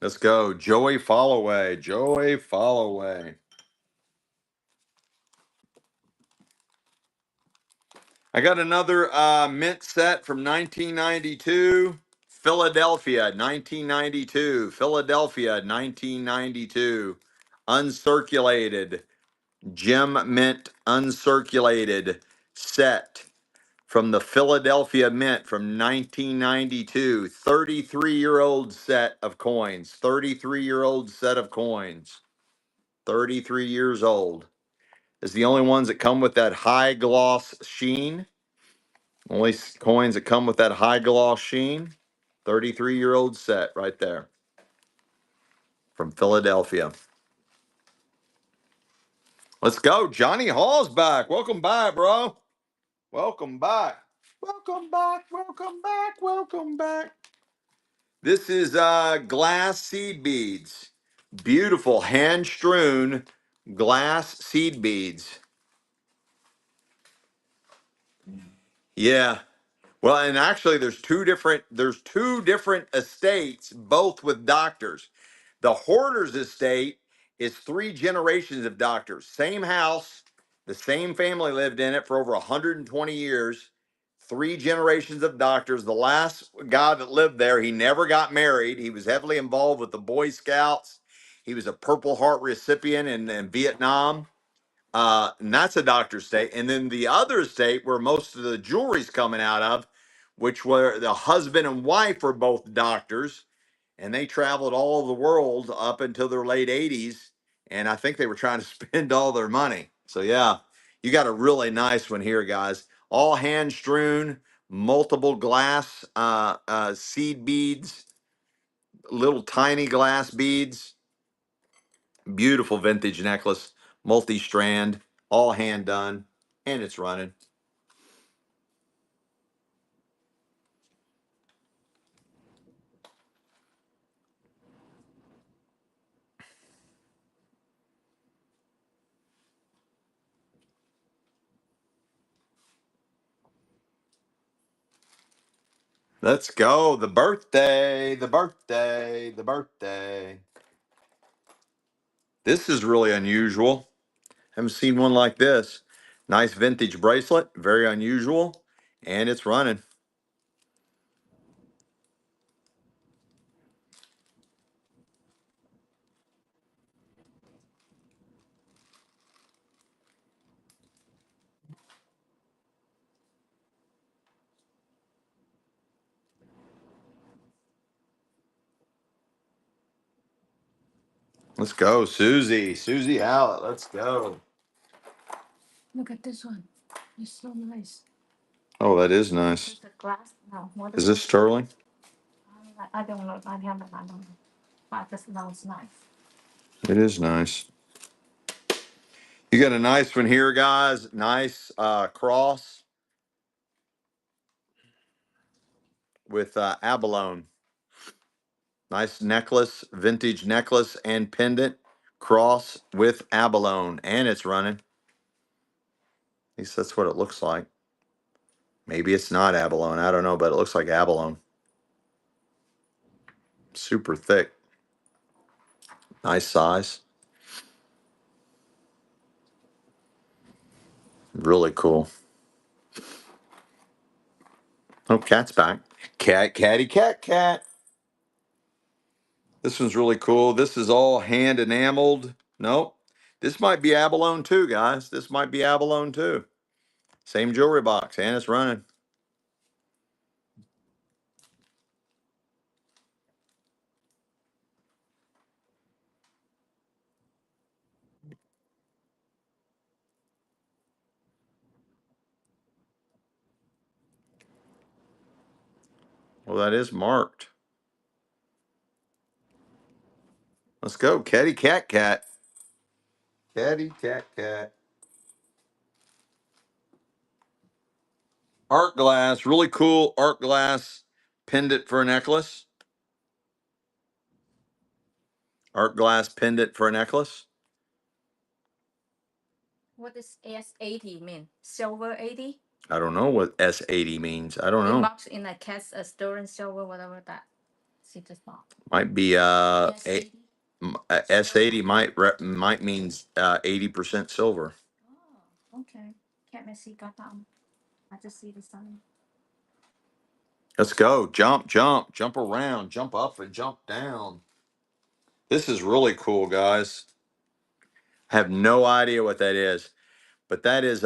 Let's go. Joey Followay. Joey Followay. I got another mint set from 1992. Philadelphia, 1992. Philadelphia, 1992. Uncirculated. Gem mint uncirculated set from the Philadelphia Mint from 1992. 33-year-old set of coins. 33-year-old set of coins. 33 years old. It's the only ones that come with that high gloss sheen. Only coins that come with that high gloss sheen. 33-year-old set right there from Philadelphia. Let's go. Johnny Hall's back. Welcome back, bro. Welcome back. Welcome back. Welcome back. Welcome back. This is glass seed beads. Beautiful hand strewn glass seed beads. Yeah. Well, and actually there's two different estates, both with doctors. The hoarder's estate is 3 generations of doctors. Same house, the same family lived in it for over 120 years. 3 generations of doctors. The last guy that lived there, he never got married. He was heavily involved with the Boy Scouts. He was a Purple Heart recipient in Vietnam. And that's a doctor's state. And then the other state where most of the jewelry's coming out of, which were the husband and wife were both doctors, and they traveled all over the world up until their late 80s. And I think they were trying to spend all their money. So yeah, you got a really nice one here, guys. All hand strewn, multiple glass seed beads, little tiny glass beads. Beautiful vintage necklace, multi-strand, all hand done, and it's running. Let's go. The birthday, the birthday, the birthday. This is really unusual. Haven't seen one like this. Nice vintage bracelet, very unusual, and it's running. Let's go, Susie. Susie Hallett. Let's go. Look at this one. It's so nice. Oh, that is nice. Just a glass. No, what Is is this it? sterling? I don't know. I haven't. I don't know. But I just know it's nice. It is nice. You got a nice one here, guys. Nice cross with abalone. Nice necklace, vintage necklace and pendant cross with abalone, and it's running. At least that's what it looks like. Maybe it's not abalone. I don't know, but it looks like abalone. Super thick. Nice size. Really cool. Oh, cat's back. Cat, catty, cat, cat. This one's really cool. This is all hand enameled. Nope. This might be abalone too, guys. This might be abalone too. Same jewelry box, and it's running. Well, that is marked. Let's go. Catty, cat, cat. Catty, cat, cat. Art glass, really cool art glass pendant for a necklace. Art glass pendant for a necklace. What does S80 mean? Silver 80? I don't know what S80 means. I don't It know. marks in a cast, a sterling silver, whatever that. See this mark. Might be S80. S80 might means 80% silver. Oh, okay. Can't I see got that? I just see the sun. Let's go. Jump, jump, jump around, jump up and jump down. This is really cool, guys. I have no idea what that is, but that is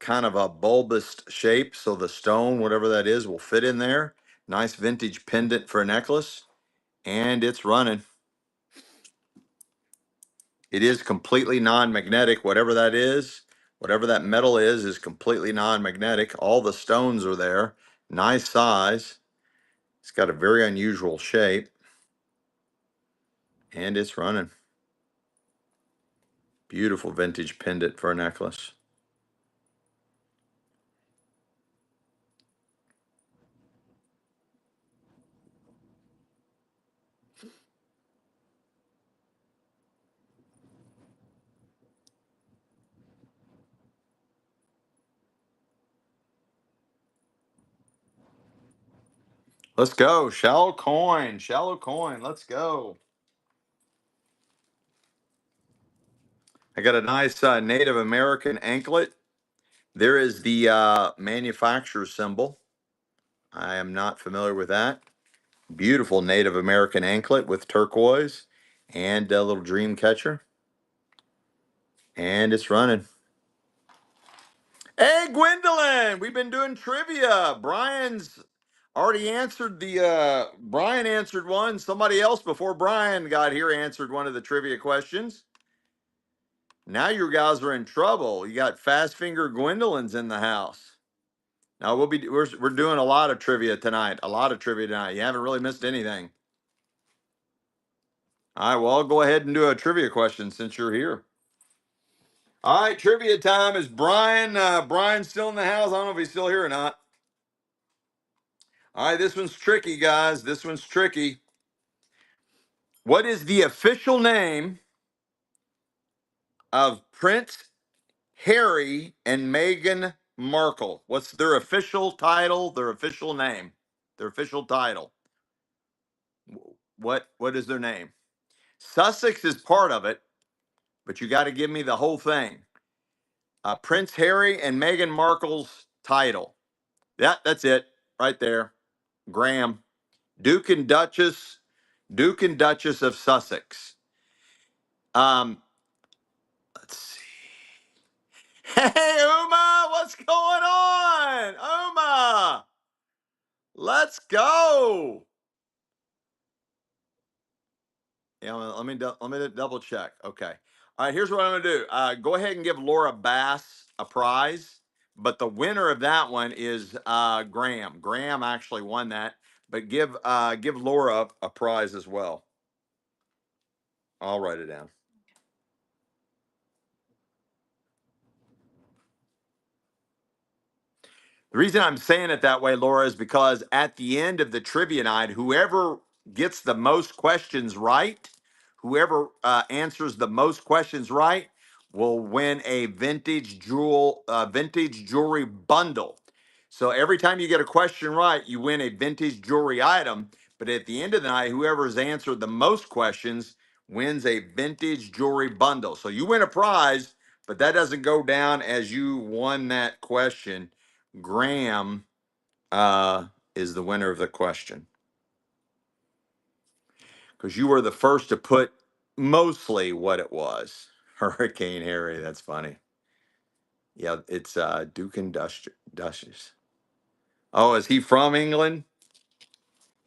kind of a bulbous shape. So the stone, whatever that is, will fit in there. Nice vintage pendant for a necklace. And it's running. It is completely non-magnetic, whatever that is. Whatever that metal is completely non-magnetic. All the stones are there. Nice size. It's got a very unusual shape. And it's running. Beautiful vintage pendant for a necklace. Let's go. Shallow coin. Shallow coin. Let's go. I got a nice Native American anklet. There is the manufacturer symbol. I am not familiar with that. Beautiful Native American anklet with turquoise and a little dream catcher. And it's running. Hey, Gwendolyn, we've been doing trivia. Brian's already answered Brian answered one. Somebody else before Brian got here answered one of the trivia questions. Now you guys are in trouble. You got Fast Finger Gwendolyn's in the house. Now we're doing a lot of trivia tonight. A lot of trivia tonight. You haven't really missed anything. All right, well, I'll go ahead and do a trivia question since you're here. All right, trivia time. Is Brian still in the house? I don't know if he's still here or not. All right, this one's tricky, guys. This one's tricky. What is the official name of Prince Harry and Meghan Markle? What's their official title? Their official name? Their official title? What is their name? Sussex is part of it, but you got to give me the whole thing. Prince Harry and Meghan Markle's title. Yeah, that's it right there. Graham, Duke and Duchess, Duke and Duchess of Sussex. Um, let's see. Hey, Uma, what's going on? Uma, let's go. Yeah, let me double check. Okay. All right. Here's what I'm gonna do. Go ahead and give Laura Bass a prize, but the winner of that one is Graham. Graham actually won that, but give Laura a prize as well. I'll write it down. The reason I'm saying it that way, Laura, is because at the end of the trivia night, whoever gets the most questions right, whoever answers the most questions right, will win a vintage jewelry bundle. So every time you get a question right, you win a vintage jewelry item. But at the end of the night, whoever's answered the most questions wins a vintage jewelry bundle. So you win a prize, but that doesn't go down as you won that question. Graham is the winner of the question because you were the first to put mostly what it was. Hurricane Harry. That's funny. Yeah, it's Duke and Duchess. Oh, is he from England?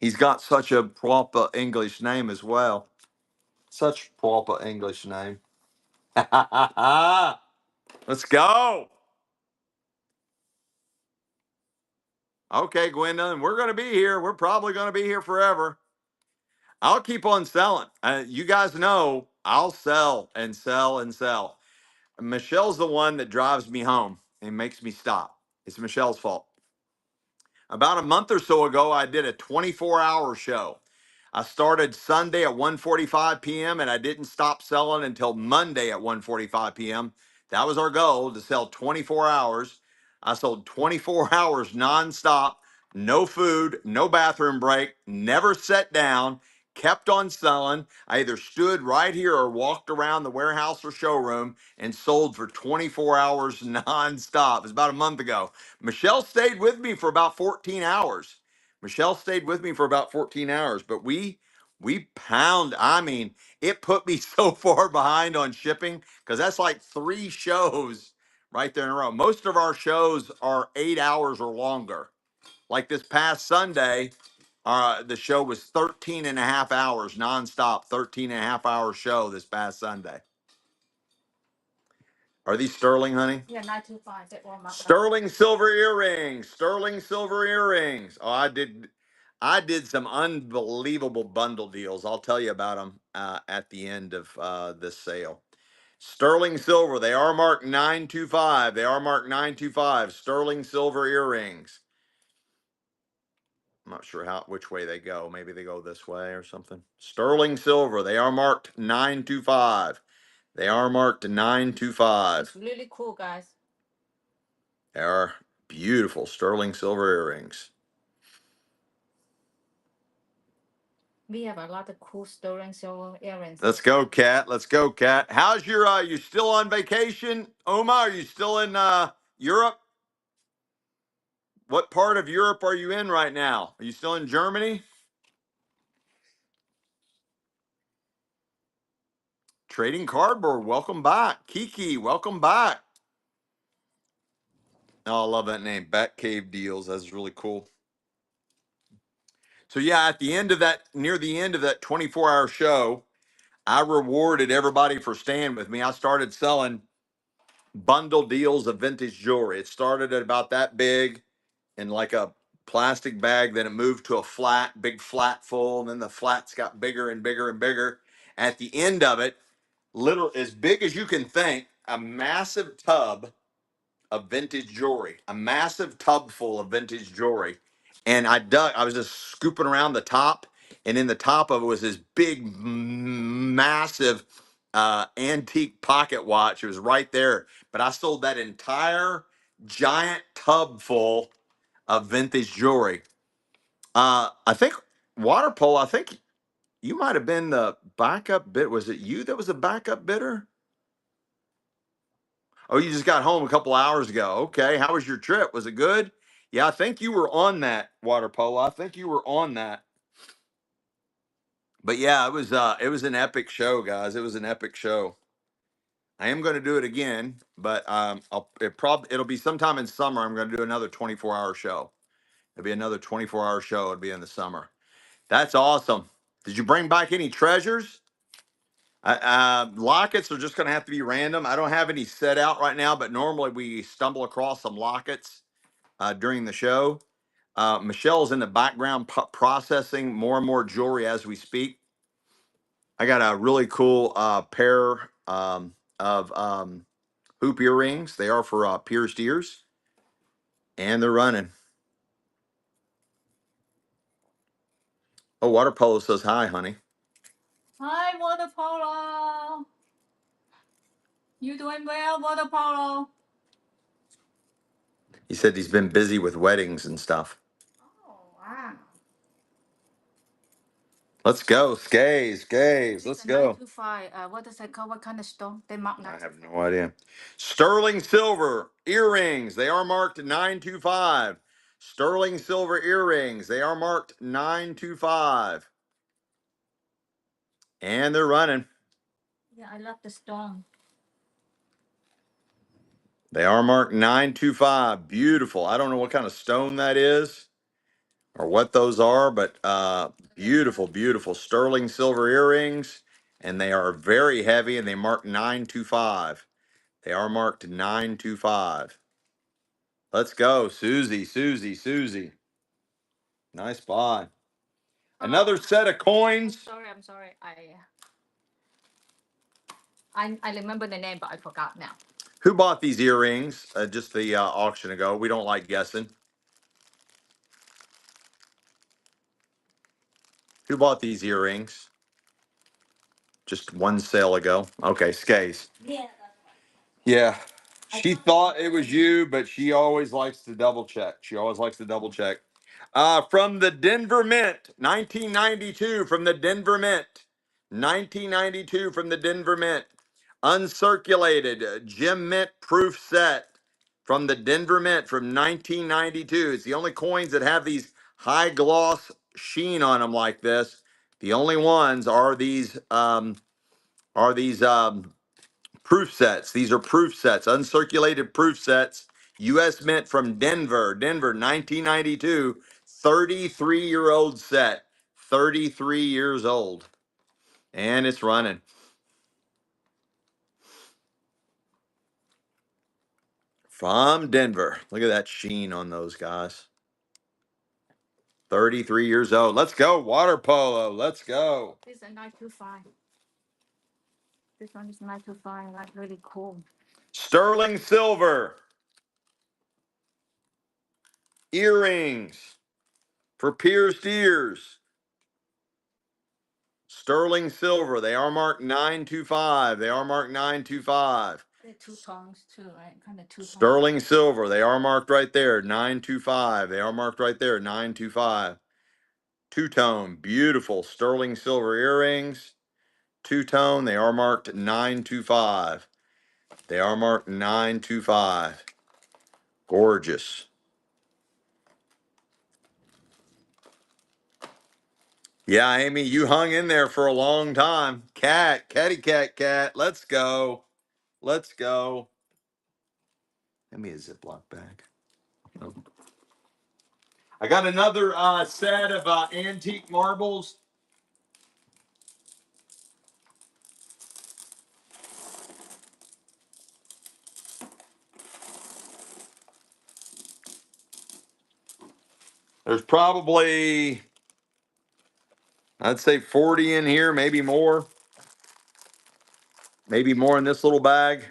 He's got such a proper English name as well. Such proper English name. Let's go. Okay, Gwendolyn, we're going to be here. We're probably going to be here forever. I'll keep on selling. You guys know I'll sell and sell and sell. Michelle's the one that drives me home and makes me stop. It's Michelle's fault. About a month or so ago, I did a 24-hour show. I started Sunday at 1:45 p.m. and I didn't stop selling until Monday at 1:45 p.m. That was our goal, to sell 24 hours. I sold 24 hours nonstop, no food, no bathroom break, never sat down, kept on selling. I either stood right here or walked around the warehouse or showroom and sold for 24 hours nonstop. It was about a month ago. Michelle stayed with me for about 14 hours. Michelle stayed with me for about 14 hours, but we pound. I mean, it put me so far behind on shipping because that's like 3 shows right there in a row. Most of our shows are 8 hours or longer. Like this past Sunday, the show was 13 and a half hours nonstop, 13 and a half hour show this past Sunday. Are these sterling, honey? Yeah, 925 at Walmart. Sterling silver earrings. Sterling silver earrings. Oh, I did some unbelievable bundle deals. I'll tell you about them at the end of this sale. Sterling silver. They are marked 925. They are marked 925. Sterling silver earrings. I'm not sure which way they go. Maybe they go this way or something. Sterling silver. They are marked 925. They are marked 925. It's really cool, guys. They are beautiful sterling silver earrings. We have a lot of cool sterling silver earrings. Let's go, Kat. Let's go, Kat. How's your you still on vacation? Oma, are you still in Europe? What part of Europe are you in right now? Are you still in Germany? Trading Cardboard, welcome back. Kiki, welcome back. Oh, I love that name. Batcave Deals. That's really cool. So yeah, at the end of that, near the end of that 24-hour show, I rewarded everybody for staying with me. I started selling bundle deals of vintage jewelry. It started at about that big in like a plastic bag. Then it moved to a big flat full. And then the flats got bigger and bigger and bigger. At the end of it, little as big as you can think, a massive tub of vintage jewelry, a massive tub full of vintage jewelry. And I was just scooping around the top, and in the top of it was this big, massive antique pocket watch. It was right there. But I sold that entire giant tub full of vintage jewelry. I think water polo, I think you might have been the backup bid. Was it you that was the backup bidder? Oh, you just got home a couple hours ago. Okay. How was your trip? Was it good? Yeah, I think you were on that water polo. I think you were on that. But yeah, it was an epic show, guys. It was an epic show. I am going to do it again, but it'll be sometime in summer. I'm going to do another 24-hour show. It'll be another 24-hour show. It'll be in the summer. That's awesome. Did you bring back any treasures? Lockets are just going to have to be random. I don't have any set out right now, but normally we stumble across some lockets during the show. Michelle's in the background processing more and more jewelry as we speak. I got a really cool pair of hoop earrings. They are for pierced ears, and they're running. Oh, Water Polo says hi, honey. Hi, Water Polo. You doing well, Water Polo? He said he's been busy with weddings and stuff. Oh, wow. Let's go, Skays. Let's go. 925. What does that call? What kind of stone? They mark I 925. have no idea. Sterling silver earrings. They are marked 925. Sterling silver earrings. They are marked 925. And they're running. Yeah, I love the stone. They are marked 925. Beautiful. I don't know what kind of stone that is or what those are, but beautiful, beautiful sterling silver earrings. And they are very heavy and they mark 925. They are marked 925. Let's go, Susie. Nice buy. Another set of coins. I'm sorry. I remember the name, but I forgot now. Who bought these earrings just the auction ago? We don't like guessing. Who bought these earrings? Just one sale ago. Okay, Skays. Yeah. Yeah. She thought it was you, but she always likes to double check. From the Denver Mint, 1992, from the Denver Mint. 1992 from the Denver Mint. Uncirculated Gem Mint proof set from the Denver Mint from 1992. It's the only coins that have these high gloss sheen on them like this. The only ones are these proof sets. These are proof sets, uncirculated proof sets. U.S. Mint from Denver, 1992, 33-year-old set, 33 years old, and it's running. From Denver. Look at that sheen on those guys. 33 years old. Let's go, Water Polo. Let's go. This is a 925. This one is 925. Like really cool. Sterling silver. Earrings for pierced ears. Sterling silver. They are marked 925. They are marked 925. They're two tones too, right? Kind of two tones. Sterling silver. They are marked right there. 925. They are marked right there. 925. Two-tone. Beautiful sterling silver earrings. Two-tone. They are marked 925. They are marked 925. Gorgeous. Yeah, Amy, you hung in there for a long time. Catty cat. Let's go. Let's go. Give me a Ziploc bag. Oh. I got another set of antique marbles. There's probably, I'd say 40 in here, maybe more. Maybe more in this little bag.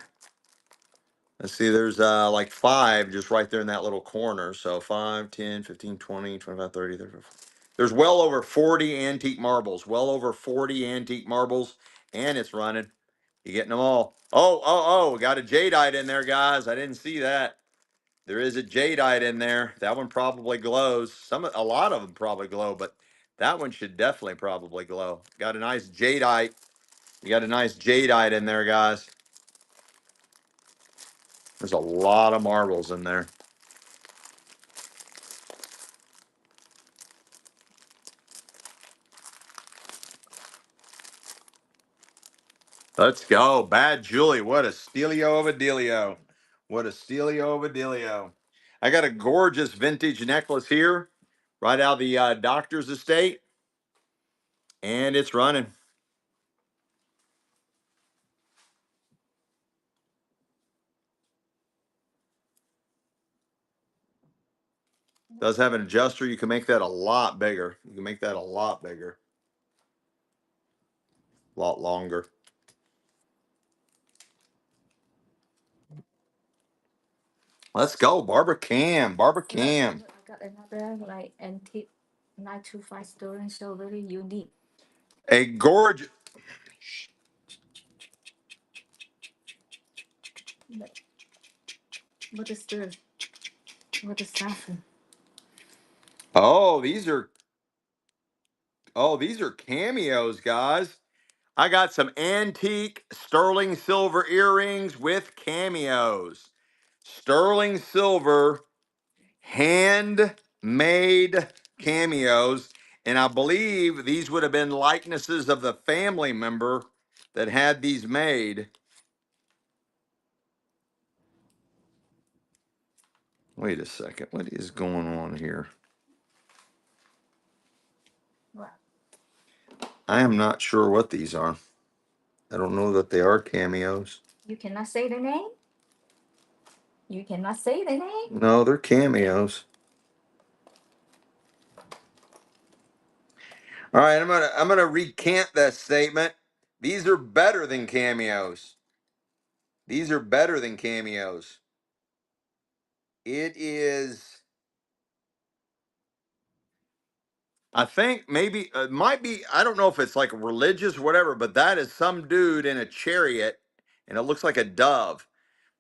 Let's see, there's like 5 just right there in that little corner. So 5, 10, 15, 20, 25, 30, 35. There's well over 40 antique marbles. Well over 40 antique marbles. And it's running. You getting them all. Oh, got a jadeite in there, guys. I didn't see that. There is a jadeite in there. That one probably glows. A lot of them probably glow, but that one should definitely probably glow. Got a nice jadeite. You got a nice jadeite in there, guys. There's a lot of marbles in there. Let's go. Bad Julie. What a stealio of a dealio. What a stealio of a dealio. I got a gorgeous vintage necklace here, right out of the doctor's estate. And it's running. Does have an adjuster. You can make that a lot bigger. You can make that a lot bigger. A lot longer. Let's go, Barbara Cam. Barbara Cam. Look, I got another like antique 925 sterling, so very unique. A gorgeous. What is this? What is that? Oh, these are. Oh, these are cameos, guys. I got some antique sterling silver earrings with cameos. Sterling silver handmade cameos. And I believe these would have been likenesses of the family member that had these made. Wait a second. What is going on here? What? I am not sure what these are. I don't know that they are cameos. You cannot say the name? You cannot say the name? No, they're cameos. All right, I'm gonna recant that statement. These are better than cameos. These are better than cameos. It is. I think maybe it might be. I don't know if it's like religious or whatever, but that is some dude in a chariot, and it looks like a dove.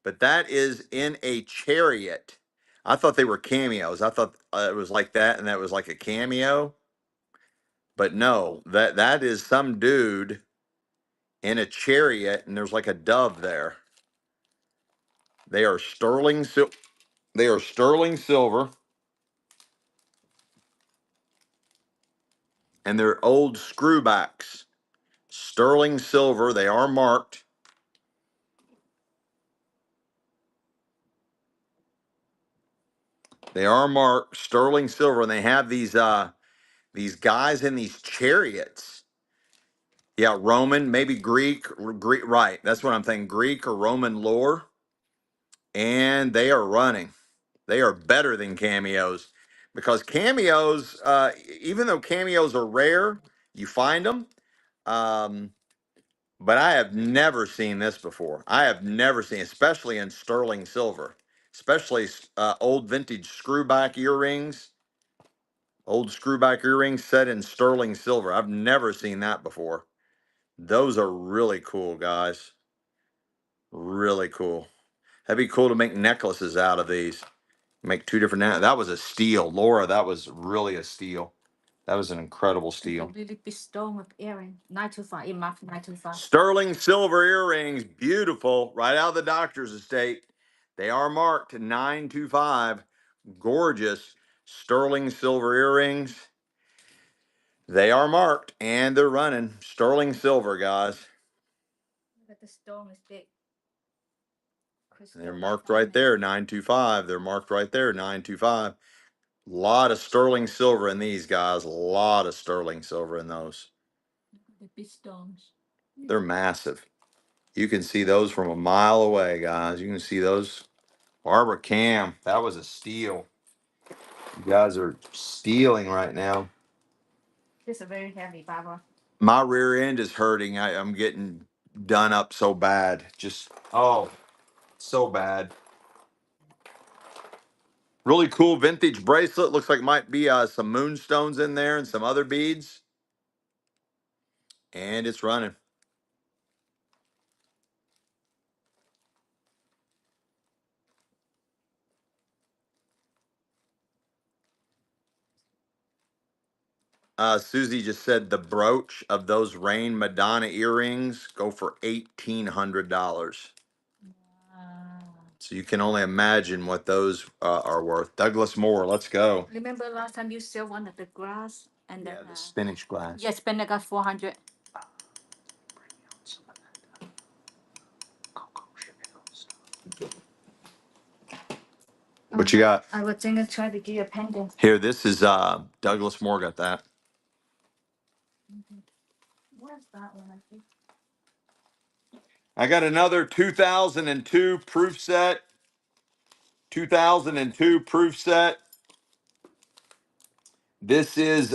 But that is in a chariot. I thought they were cameos. I thought it was like that, and that was like a cameo. But no, that is some dude in a chariot, and there's like a dove there. They are sterling They are sterling silver, and they're old screwbacks. Sterling silver. They are marked. They are marked sterling silver, and they have these guys in these chariots. Yeah, Roman, maybe Greek, Greek. Right, that's what I'm thinking. Greek or Roman lore, and they are running. They are better than cameos because cameos, even though cameos are rare, you find them. Um, but I have never seen this before. I have never seen, especially in sterling silver, especially old vintage screwback earrings. Old screwback earrings set in sterling silver. I've never seen that before. Those are really cool, guys. Really cool. That'd be cool to make necklaces out of these. Make two different. That was a steal, Laura. That was really a steal. That was an incredible steal. Really big stone with earring. 925. It marked 925. Sterling silver earrings, beautiful, right out of the doctor's estate. They are marked 925. Gorgeous sterling silver earrings. They are marked and they're running sterling silver, guys. Look at the stone is big. And they're marked right there, 925. They're marked right there, 925. A lot of sterling silver in these, guys. A lot of sterling silver in those. The big stones. They're massive. You can see those from a mile away, guys. You can see those. Barbara Cam, that was a steal. You guys are stealing right now. This is very heavy, Barbara. My rear end is hurting. I'm getting done up so bad. Just, oh, so bad. Really cool vintage bracelet. Looks like might be some moonstones in there and some other beads. And it's running. Susie just said the brooch of those Rain Madonna earrings go for $1,800. So you can only imagine what those are worth. Douglas Moore, let's go. Remember last time you sell one of the glass and Yeah, the the spinach glass. yes, spend got 400. What you got? I was thinking try to give you a pendant. Here, this is Douglas Moore got that. Where's that one? I think. I got another 2002 proof set. 2002 proof set. This is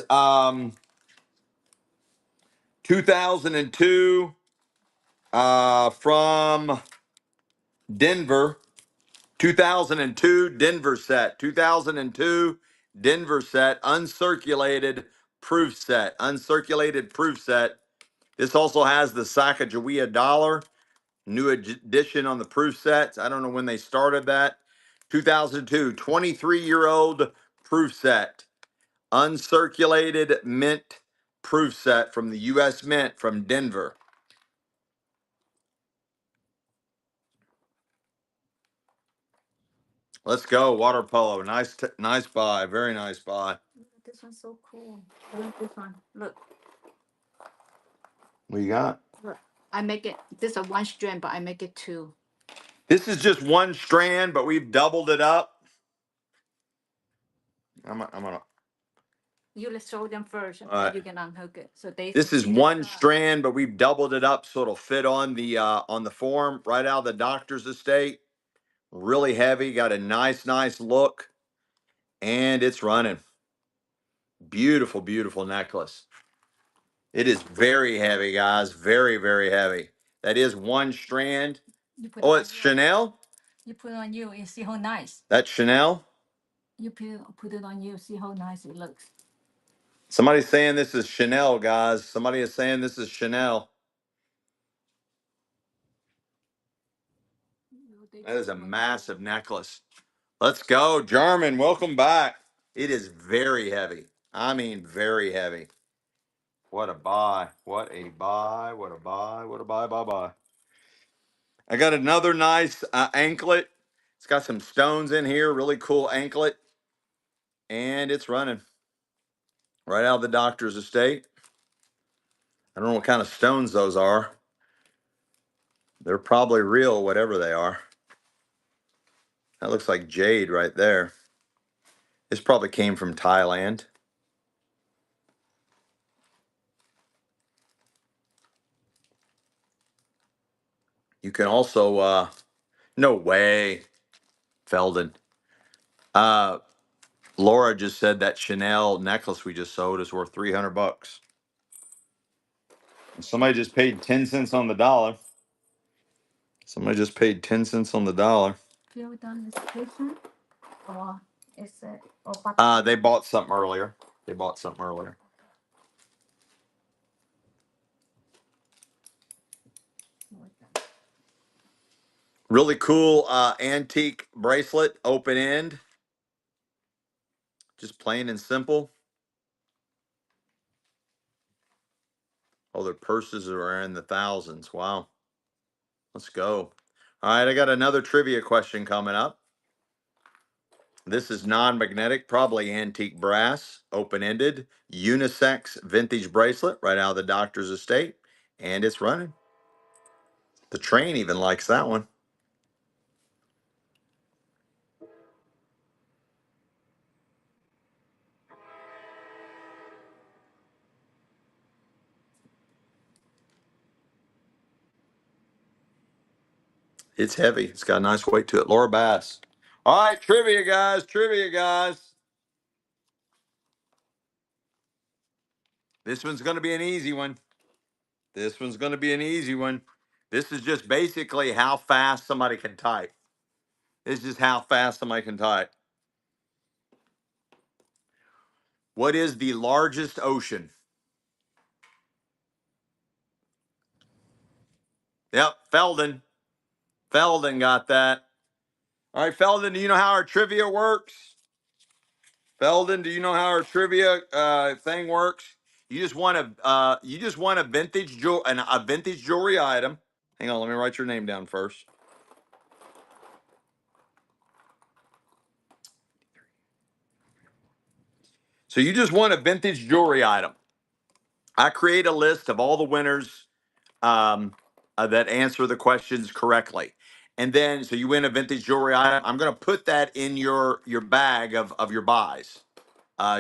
2002 from Denver. 2002 Denver set. 2002 Denver set. Uncirculated proof set. Uncirculated proof set. This also has the Sacagawea dollar. New edition on the proof sets. I don't know when they started that. 2002, 23-year-old proof set. Uncirculated mint proof set from the U.S. Mint from Denver. Let's go, water polo. Nice, nice buy. Very nice buy. This one's so cool. I like this one. Look. What you got? Look. I make it. This is one strand, but I make it two. This is just one strand, but we've doubled it up. I'm gonna. You let's show them first, and All then right. you can unhook it. So they. This is one strand, but we've doubled it up so it'll fit on the form right out of the doctor's estate. Really heavy, got a nice look, and it's running. Beautiful, beautiful necklace. It is very heavy, guys. Very, very heavy. That is one strand. Oh, it's Chanel? You put it on you and see how nice. That's Chanel? You put it on you, see how nice it looks. Somebody's saying this is Chanel, guys. Somebody is saying this is Chanel. That is a massive necklace. Let's go. German, welcome back. It is very heavy. I mean, very heavy. What a buy. What a buy. What a buy. What a buy. Bye. I got another nice anklet. It's got some stones in here. Really cool anklet. And it's running right out of the doctor's estate. I don't know what kind of stones those are. They're probably real, whatever they are. That looks like jade right there. This probably came from Thailand. You can also, no way, Felden. Laura just said that Chanel necklace we just sold is worth $300. Somebody just paid 10 cents on the dollar. Somebody just paid 10 cents on the dollar. Feel done this patient? Or is it? They bought something earlier. They bought something earlier. Really cool antique bracelet, open end. Just plain and simple. Oh, their purses are in the thousands. Wow. Let's go. All right, I got another trivia question coming up. This is non-magnetic, probably antique brass, open-ended, unisex vintage bracelet right out of the doctor's estate, and it's running. The train even likes that one. It's heavy. It's got a nice weight to it. Laura Bass. All right, trivia guys, trivia guys. This one's going to be an easy one. This one's going to be an easy one. This is just basically how fast somebody can type. This is how fast somebody can type. What is the largest ocean? Yep, Felden. Felden got that. All right, Felden, do you know how our trivia works? Felden, do you know how our trivia thing works? You just want a vintage jewelry item. Hang on, let me write your name down first. So you just want a vintage jewelry item. I create a list of all the winners that answer the questions correctly. And then, so you win a vintage jewelry item. I'm going to put that in your bag of your buys.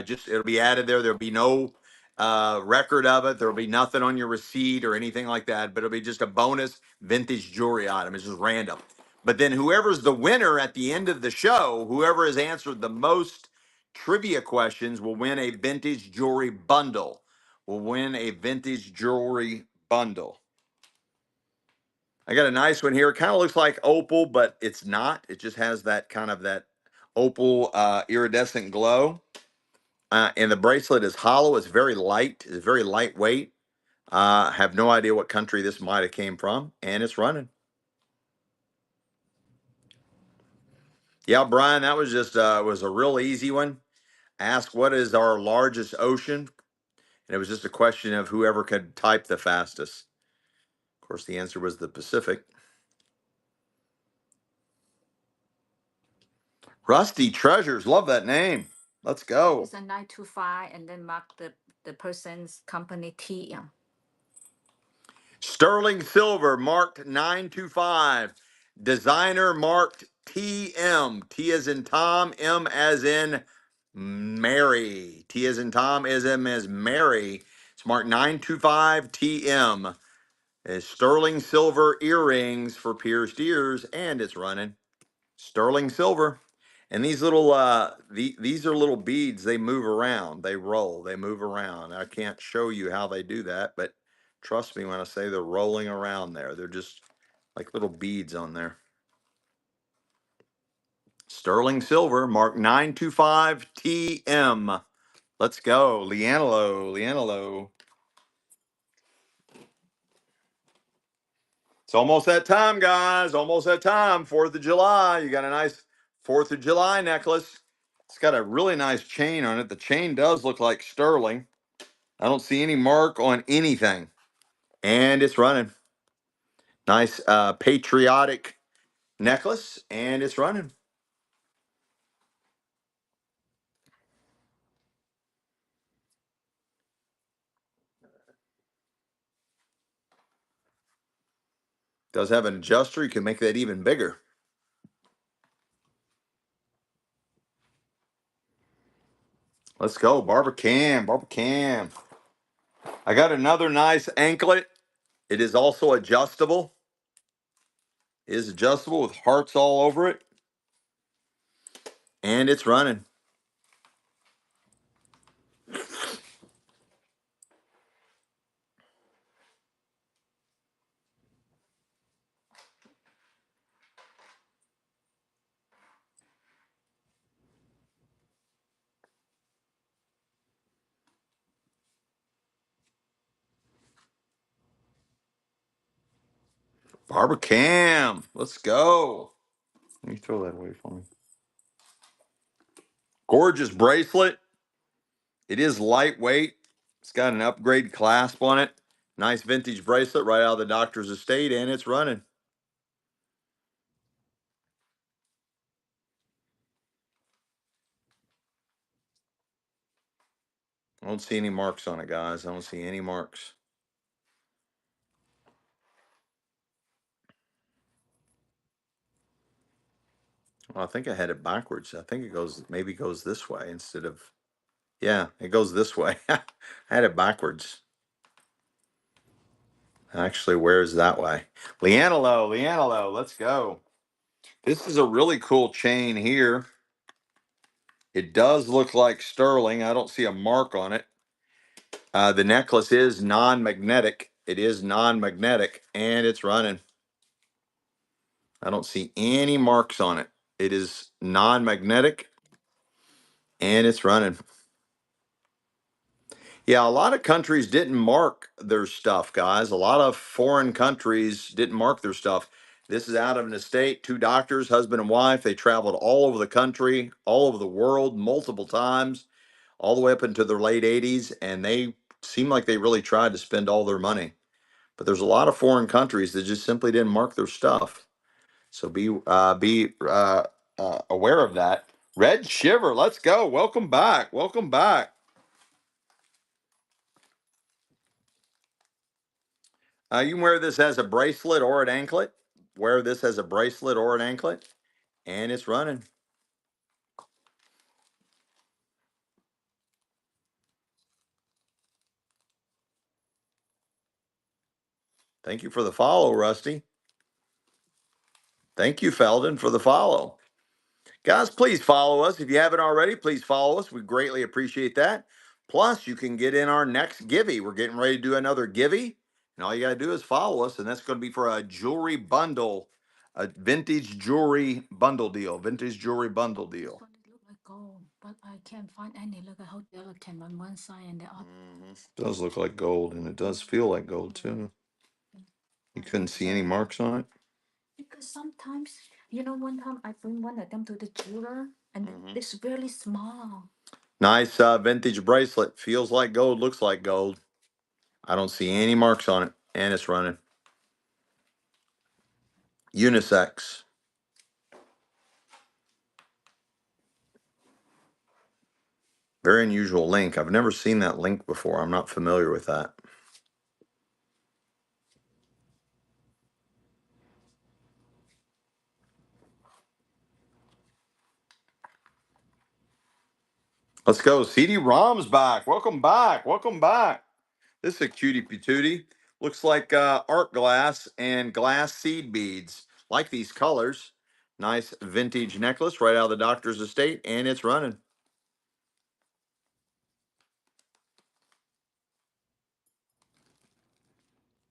Just it'll be added there. There'll be no record of it. There'll be nothing on your receipt or anything like that. But it'll be just a bonus vintage jewelry item. It's just random. But then whoever's the winner at the end of the show, whoever has answered the most trivia questions will win a vintage jewelry bundle. Will win a vintage jewelry bundle. I got a nice one here. It kind of looks like opal, but it's not. It just has that kind of that opal iridescent glow. And the bracelet is hollow. It's very light. It's very lightweight. Have no idea what country this might have came from, and it's running. Yeah, Brian, that was just was a real easy one. Ask what is our largest ocean, and it was just a question of whoever could type the fastest. Of course, the answer was the Pacific. Rusty Treasures, love that name. Let's go. It's a 925 and then mark the person's company TM. Sterling silver marked 925. Designer marked TM. T as in Tom, M as in Mary. T as in Tom, as M as Mary. It's marked 925 TM. It's sterling silver earrings for pierced ears, and it's running. Sterling silver. And these little these are little beads. They move around, they roll, they move around. I can't show you how they do that, but trust me when I say they're rolling around there. They're just like little beads on there. Sterling silver, mark 925 TM. Let's go. Leanelo. It's almost that time, guys. Almost that time. 4th of July. You got a nice 4th of July necklace. It's got a really nice chain on it. The chain does look like sterling. I don't see any mark on anything. And it's running. Nice patriotic necklace. And it's running. Does have an adjuster. You can make that even bigger. Let's go. Barbara Cam. I got another nice anklet. It is also adjustable. It is adjustable with hearts all over it. And it's running. Barbara Cam. Let's go. Let me throw that away for me. Gorgeous bracelet. It is lightweight. It's got an upgrade clasp on it. Nice vintage bracelet right out of the doctor's estate, and it's running. I don't see any marks on it, guys. I don't see any marks. Well, I think I had it backwards. I think it goes maybe goes this way instead of yeah, it goes this way. I had it backwards. It actually wears that way. Leanelo, let's go. This is a really cool chain here. It does look like sterling. I don't see a mark on it. The necklace is non-magnetic. It is non-magnetic, and it's running. I don't see any marks on it. It is non-magnetic, and it's running. Yeah, a lot of countries didn't mark their stuff, guys. A lot of foreign countries didn't mark their stuff. This is out of an estate, two doctors, husband and wife. They traveled all over the country, all over the world, multiple times, all the way up into their late 80s, and they seem like they really tried to spend all their money. But there's a lot of foreign countries that just simply didn't mark their stuff. So be aware of that. Red Shiver, let's go. Welcome back. Welcome back. You can wear this as a bracelet or an anklet. Wear this as a bracelet or an anklet, and it's running. Thank you for the follow, Rusty. Thank you, Feldon, for the follow. Guys, please follow us. If you haven't already, please follow us. We greatly appreciate that. Plus, you can get in our next givey. We're getting ready to do another givey. And all you got to do is follow us. And that's going to be for a jewelry bundle, a vintage jewelry bundle deal. Vintage jewelry bundle deal. It look like gold, but I can't find any. Look at how delicate on one side and the other. Does look like gold, and it does feel like gold too. You couldn't see any marks on it? Because sometimes, one time I bring one of them to the jeweler and it's really small. Nice vintage bracelet. Feels like gold, looks like gold. I don't see any marks on it, and it's running. Unisex. Very unusual link. I've never seen that link before. I'm not familiar with that. Let's go. CD-ROM's back. Welcome back. Welcome back. This is a cutie patootie. Looks like art glass and glass seed beads. Like these colors. Nice vintage necklace right out of the doctor's estate, and it's running.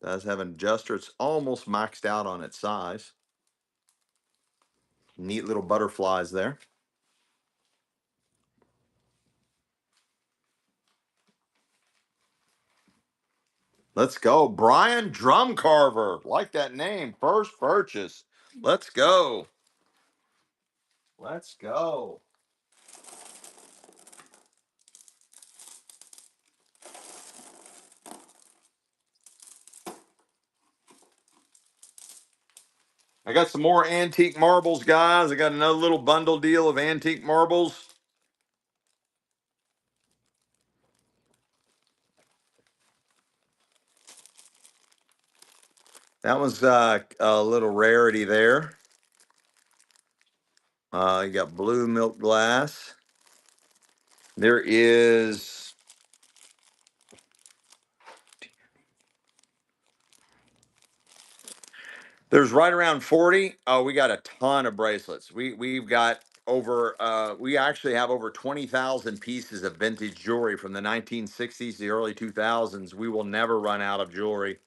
Does have an adjuster. It's almost maxed out on its size. Neat little butterflies there. Let's go. Brian Drumcarver. Like that name. First purchase. Let's go. Let's go. I got some more antique marbles, guys. I got another little bundle deal of antique marbles. That was a little rarity there. You got blue milk glass. There is There's right around 40. Oh, we got a ton of bracelets. We've got over we actually have over 20,000 pieces of vintage jewelry from the 1960s, the early 2000s. We will never run out of jewelry.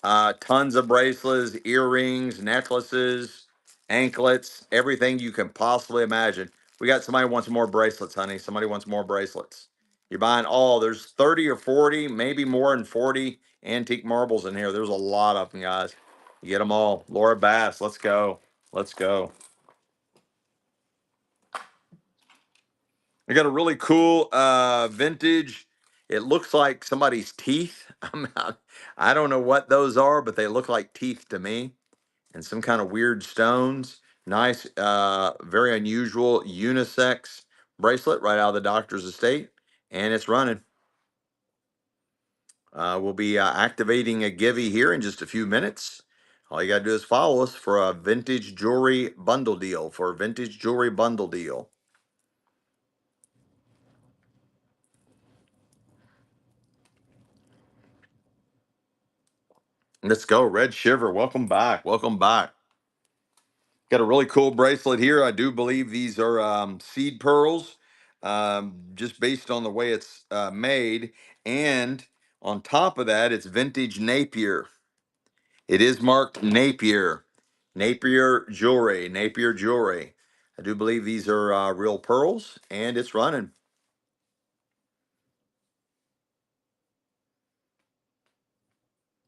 Tons of bracelets, earrings, necklaces, anklets, everything you can possibly imagine. We got somebody wants more bracelets, honey. Somebody wants more bracelets. You're buying all. There's 30 or 40, maybe more than 40 antique marbles in here. There's a lot of them, guys. You get them all. Laura Bass, let's go. Let's go. I got a really cool vintage. It looks like somebody's teeth. I don't know what those are, but they look like teeth to me. And some kind of weird stones. Nice, very unusual unisex bracelet right out of the doctor's estate. And it's running. We'll be activating a givey here in just a few minutes. All you got to do is follow us for a vintage jewelry bundle deal. For a vintage jewelry bundle deal. Let's go. Red Shiver. Welcome back. Welcome back. Got a really cool bracelet here. I do believe these are seed pearls, just based on the way it's made. And on top of that, it's vintage Napier. It is marked Napier. Napier jewelry. Napier jewelry. I do believe these are real pearls, and it's running.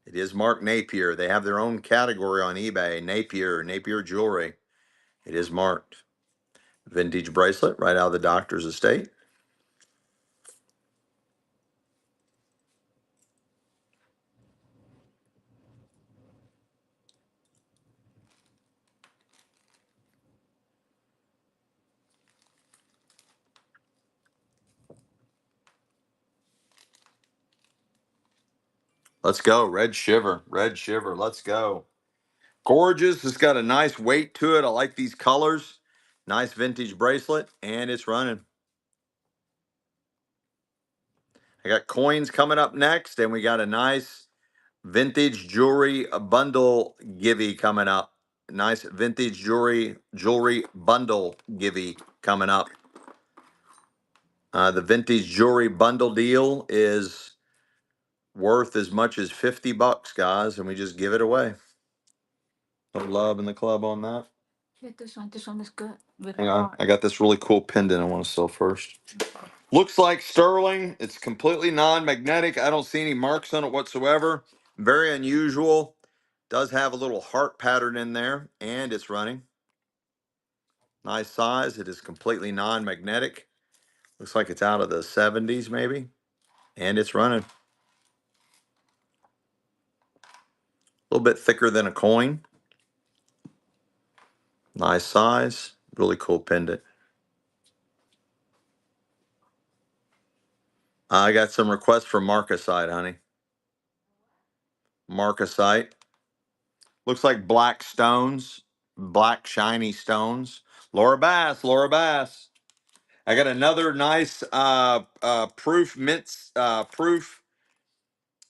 It is marked Napier. They have their own category on eBay. Napier jewelry. It is marked. Vintage bracelet right out of the doctor's estate. Let's go. Red Shiver. Red Shiver. Let's go. Gorgeous. It's got a nice weight to it. I like these colors. Nice vintage bracelet, and it's running. I got coins coming up next, and we got a nice vintage jewelry bundle givey coming up. Nice vintage jewelry bundle givey coming up. The vintage jewelry bundle deal is worth as much as $50, guys, and we just give it away. No love in the club on that. Yeah, this one is good. Hang on, I got this really cool pendant I want to sell first. Looks like sterling. It's completely non-magnetic. I don't see any marks on it whatsoever. Very unusual. Does have a little heart pattern in there, and it's running. Nice size. It is completely non-magnetic. Looks like it's out of the 70s maybe, and it's running. A little bit thicker than a coin. Nice size. Really cool pendant. I got some requests for marcasite, honey. Marcasite. Looks like black stones, black shiny stones. Laura Bass, Laura Bass. I got another nice proof mints proof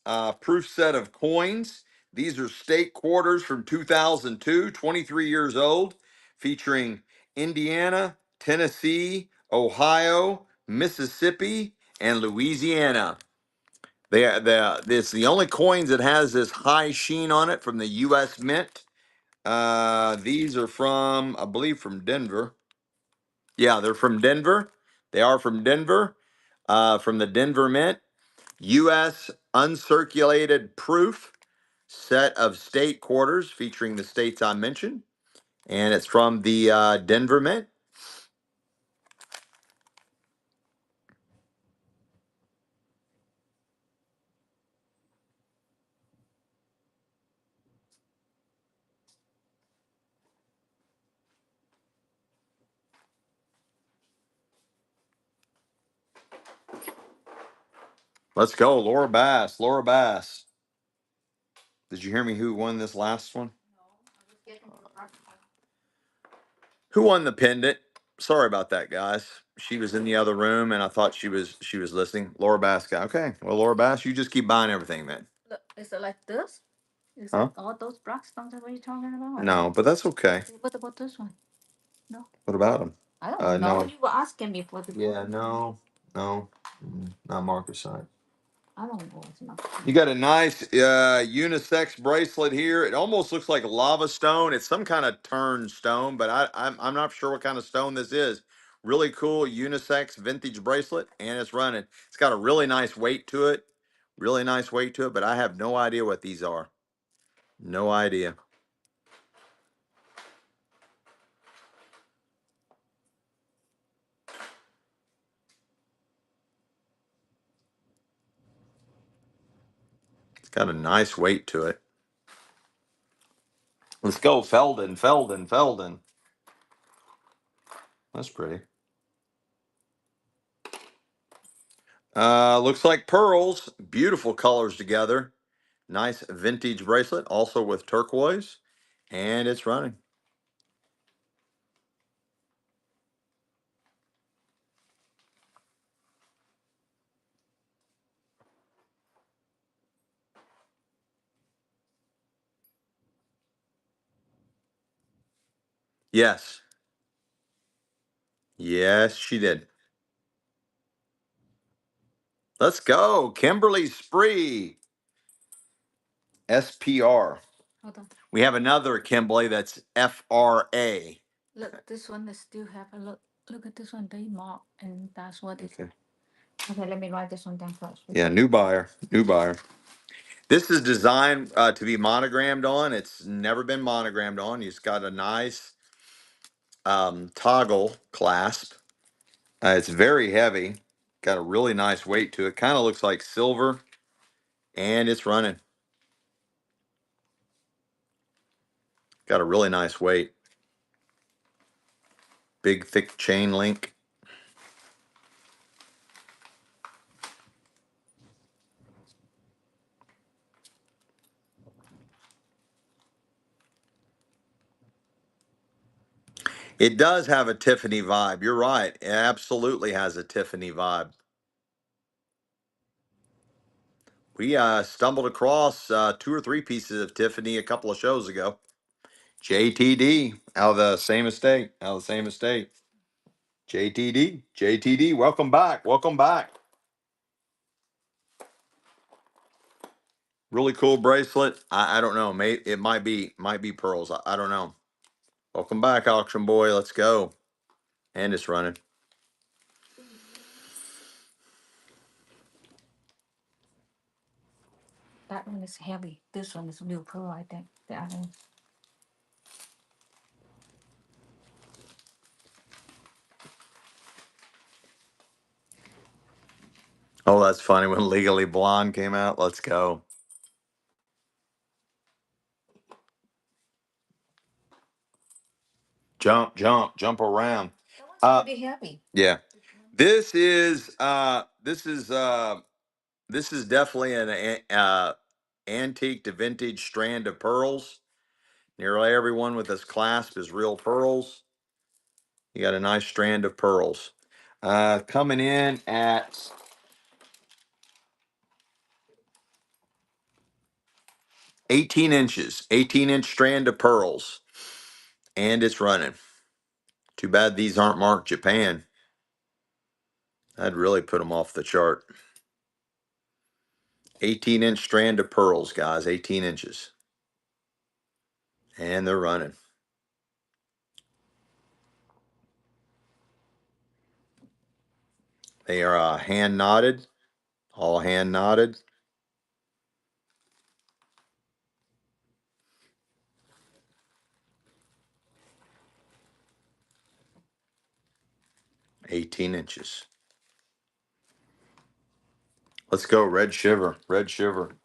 set of coins. These are state quarters from 2002, 23 years old, featuring Indiana, Tennessee, Ohio, Mississippi, and Louisiana. It's the only coins that has this high sheen on it from the U.S. Mint. These are from, I believe, from Denver. Yeah, they're from Denver. They are from Denver, from the Denver Mint. U.S. uncirculated proof set of state quarters featuring the states I mentioned. And it's from the Denver Mint. Let's go, Laura Bass. Laura Bass. Did you hear me who won this last one? Who won the pendant? Sorry about that, guys. She was in the other room, and I thought she was listening. Laura Bass guy. Okay, well, Laura Bass, you just keep buying everything, man. Look, is it like this? Is Huh? it all those black stones that we're talking about? No, but that's okay. What about this one? No. What about them? I don't know. No. You were asking me for the. Yeah, no, not marcasite. I don't know. It's not. You got a nice unisex bracelet here. It almost looks like lava stone. It's some kind of turned stone, but I'm not sure what kind of stone this is. Really cool unisex vintage bracelet, and it's running. It's got a really nice weight to it. Really nice weight to it, but I have no idea what these are. No idea. It's got a nice weight to it. Let's go, Felden, Felden, Felden. That's pretty. Looks like pearls. Beautiful colors together. Nice vintage bracelet, also with turquoise, and it's running. Yes. Yes, she did. Let's go. Kimberly Spree. SPR. Hold on. We have another Kimberly that's FRA. Look, this one is still have a look. Look at this one. They mark, and that's what it. Okay. Okay, let me write this one down first. Yeah, new buyer. New buyer. This is designed to be monogrammed on. It's never been monogrammed on. It's got a nice toggle clasp. It's very heavy. Got a really nice weight to it. Kind of looks like silver, and it's running. Got a really nice weight. Big, thick chain link. It does have a Tiffany vibe. You're right. It absolutely has a Tiffany vibe. We stumbled across 2 or 3 pieces of Tiffany a couple of shows ago. JTD out of the same estate. Out of the same estate. JTD, welcome back. Welcome back. Really cool bracelet. I don't know. It might be pearls. I don't know. Welcome back, auction boy. Let's go. And it's running. That one is heavy. This one is real pearl, I think. The other one. Oh, that's funny when Legally Blonde came out. Let's go. Jump around. That one's pretty heavy. Yeah. This is definitely an antique to vintage strand of pearls. Nearly everyone with this clasp is real pearls. You got a nice strand of pearls. Coming in at 18 inches, 18-inch strand of pearls. And it's running. Too bad these aren't marked Japan. I'd really put them off the chart. 18-inch strand of pearls, guys, 18 inches. And they're running. They are hand knotted, all hand knotted. $18. Let's go, red shiver, red shiver.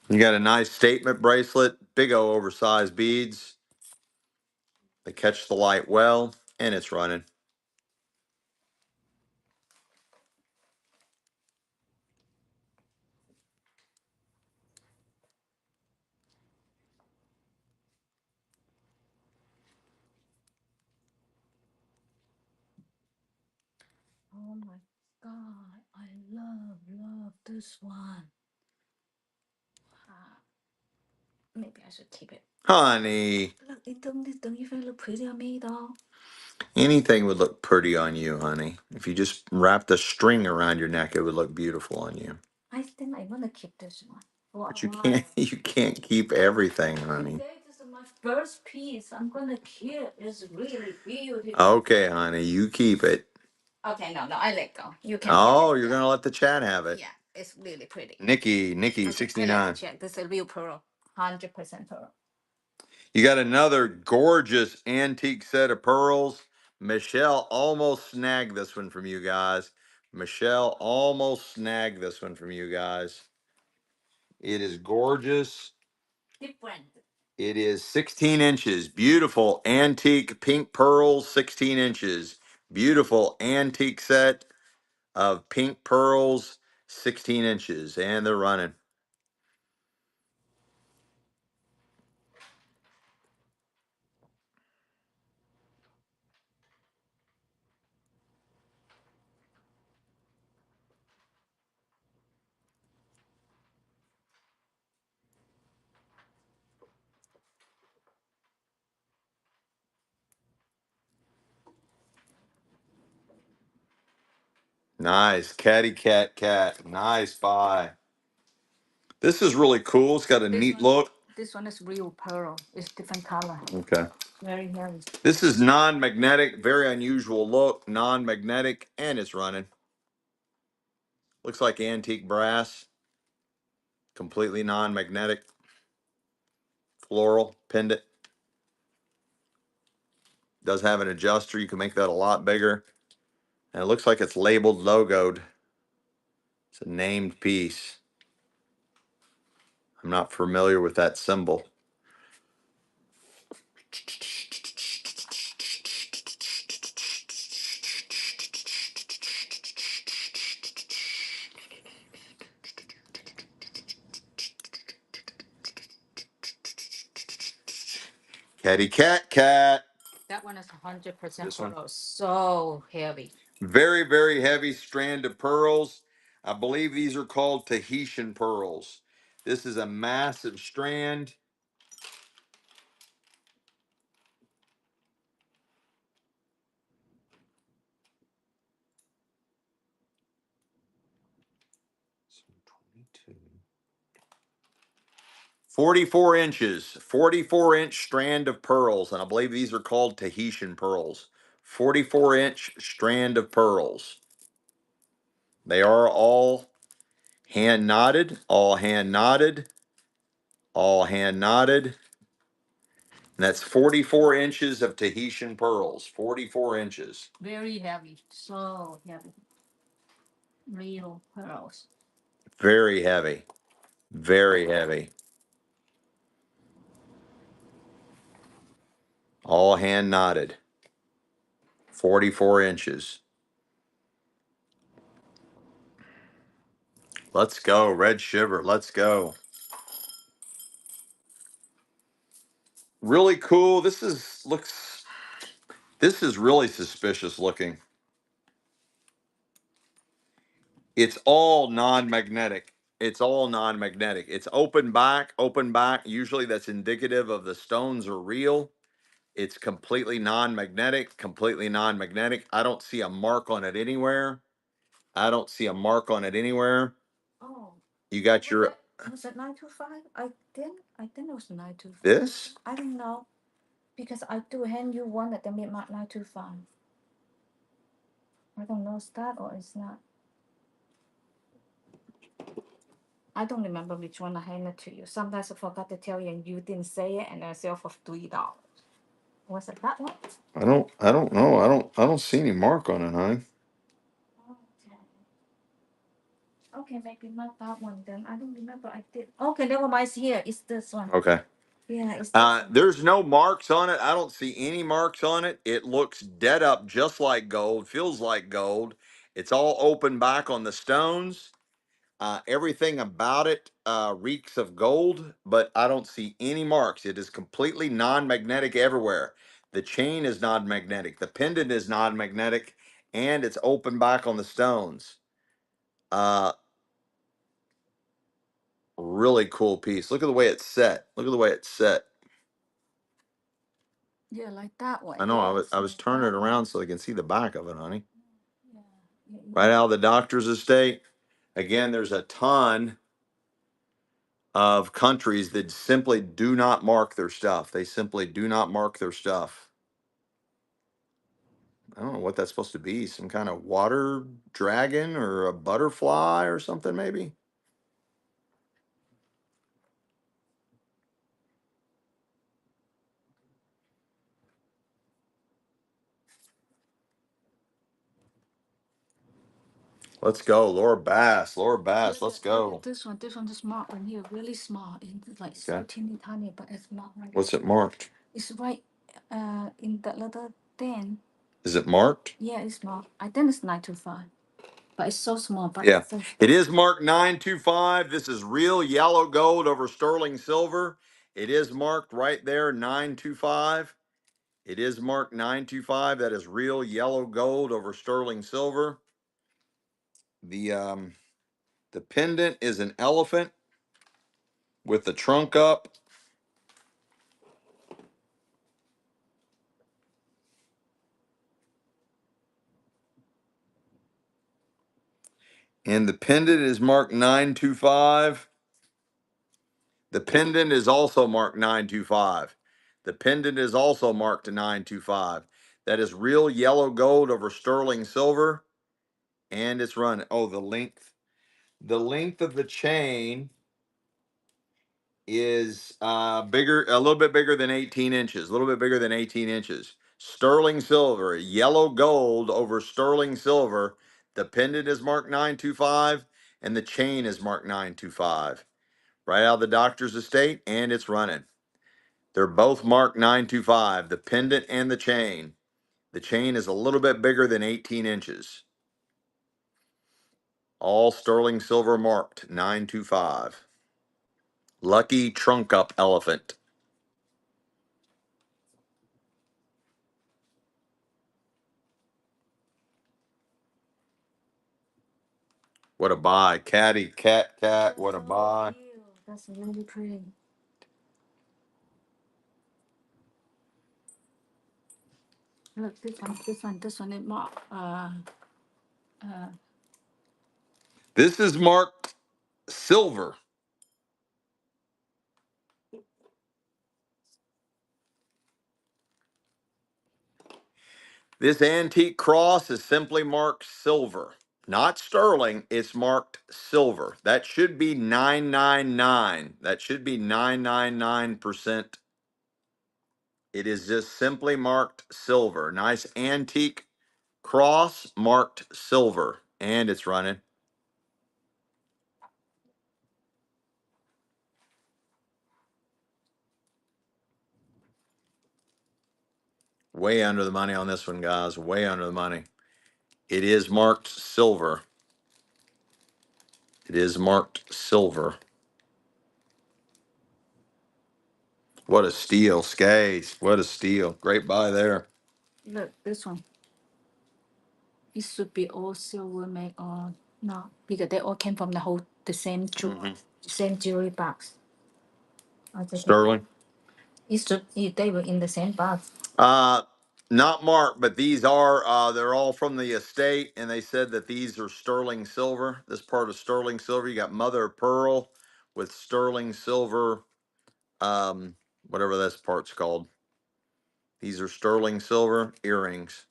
You got a nice statement bracelet, big O oversized beads. They catch the light well, and it's running. Oh my god, I love this one. Maybe I should keep it. Honey. Look, it don't even look pretty on me though. Anything would look pretty on you, honey. If you just wrapped a string around your neck, it would look beautiful on you. I think I want to keep this one. But you can't keep everything, honey. This is my first piece. I'm gonna keep. It's really beautiful. Okay, honey, you keep it. Okay, no, I let go. You can. Oh, you're gonna let the chat have it. Yeah, it's really pretty. Nikki, Okay, 69. check. This is a real pearl, 100% pearl. You got another gorgeous antique set of pearls. Michelle almost snagged this one from you guys. Michelle almost snagged this one from you guys. It is gorgeous. Different. It is 16 inches. Beautiful antique pink pearls, 16 inches. Beautiful antique set of pink pearls, 16 inches. And they're running. Nice. Catty cat. Nice buy. This is really cool. It's got a neat look. This one is real pearl. It's different color. Okay. Very heavy. This is non-magnetic, very unusual look, non-magnetic, and it's running. Looks like antique brass. Completely non-magnetic. Floral pendant. Does have an adjuster. You can make that a lot bigger. And it looks like it's labeled, logoed. It's a named piece. I'm not familiar with that symbol. Catty cat. That one is 100% pearl. So heavy. Very, very heavy strand of pearls. I believe these are called Tahitian pearls. This is a massive strand. So 22. 44 inches, 44-inch strand of pearls, and I believe these are called Tahitian pearls. 44-inch strand of pearls. They are all hand knotted, all hand knotted, all hand knotted. And that's 44 inches of Tahitian pearls. 44 inches. Very heavy, so heavy. Real pearls. Very heavy. Very heavy. All hand knotted. 44 inches. Let's go. Red shiver. Let's go. Really cool. This is really suspicious looking. It's all non-magnetic. It's all non-magnetic. It's open back, open back. Usually that's indicative of the stones are real. It's completely non-magnetic, completely non-magnetic. I don't see a mark on it anywhere. I don't see a mark on it anywhere. Oh. You got your Was it 925? I think it was 925. this? I don't know. Because I do hand you one at the mid-mark 925. I don't know is that or it's not. I don't remember which one I handed to you. Sometimes I forgot to tell you and you didn't say it and I sell for $3. Was it that one? I don't know. I don't see any mark on it, honey. Okay. Okay, maybe not that one then. I don't remember I did. Okay, never mind. It's here. It's this one. Okay. Yeah, it's this one. There's no marks on it. I don't see any marks on it. It looks dead up just like gold, feels like gold. It's all open back on the stones. Everything about it reeks of gold, but I don't see any marks. It is completely non-magnetic everywhere. The chain is non-magnetic. The pendant is non-magnetic, and it's open back on the stones. Really cool piece. Look at the way it's set. Look at the way it's set. Yeah, like that one. I know. Yes, I was like turning it that around one. so they can see the back of it, honey. Yeah. Yeah, yeah. Right out of the doctor's estate. Again, there's a ton of countries that simply do not mark their stuff. They simply do not mark their stuff. I don't know what that's supposed to be. Some kind of water dragon or a butterfly or something, maybe. Let's go. Laura Bass. Laura Bass. Let's go. This one is marked in here, really small. It's like so Okay. teeny tiny, but it's marked right. What's it marked? It's right in that little thing. Is it marked? Yeah, it's marked. I think it's 925. But it's so small. But Yeah. It is marked 925. This is real yellow gold over sterling silver. It is marked right there 925. It is marked 925. That is real yellow gold over sterling silver. The pendant is an elephant with the trunk up. And the pendant is marked 925. The pendant is also marked 925. The pendant is also marked to 925. That is real yellow gold over sterling silver. And it's running. Oh, the length. The length of the chain is bigger, a little bit bigger than 18 inches, a little bit bigger than 18 inches. Sterling silver, yellow gold over sterling silver. The pendant is marked 925 and the chain is marked 925. Right out of the doctor's estate, and it's running. They're both marked 925, the pendant and the chain. The chain is a little bit bigger than 18 inches. All sterling silver marked 925. Lucky trunk up elephant. What a buy. Catty, cat, what a buy. That's really pretty. Look, this one is more. This is marked silver. This antique cross is simply marked silver. Not sterling, it's marked silver. That should be 999. That should be 999%. It is just simply marked silver. Nice antique cross marked silver. And it's running. Way under the money on this one, guys. Way under the money. It is marked silver. It is marked silver. What a steal, Skates. What a steal. Great buy there. Look, this one. It should be all silver made or no, because they all came from the same jewelry box. Sterling. They were in the same box. Not marked, but these are they're all from the estate, and they said that these are sterling silver. This part of sterling silver. You got mother of pearl with sterling silver, whatever this part's called. These are sterling silver earrings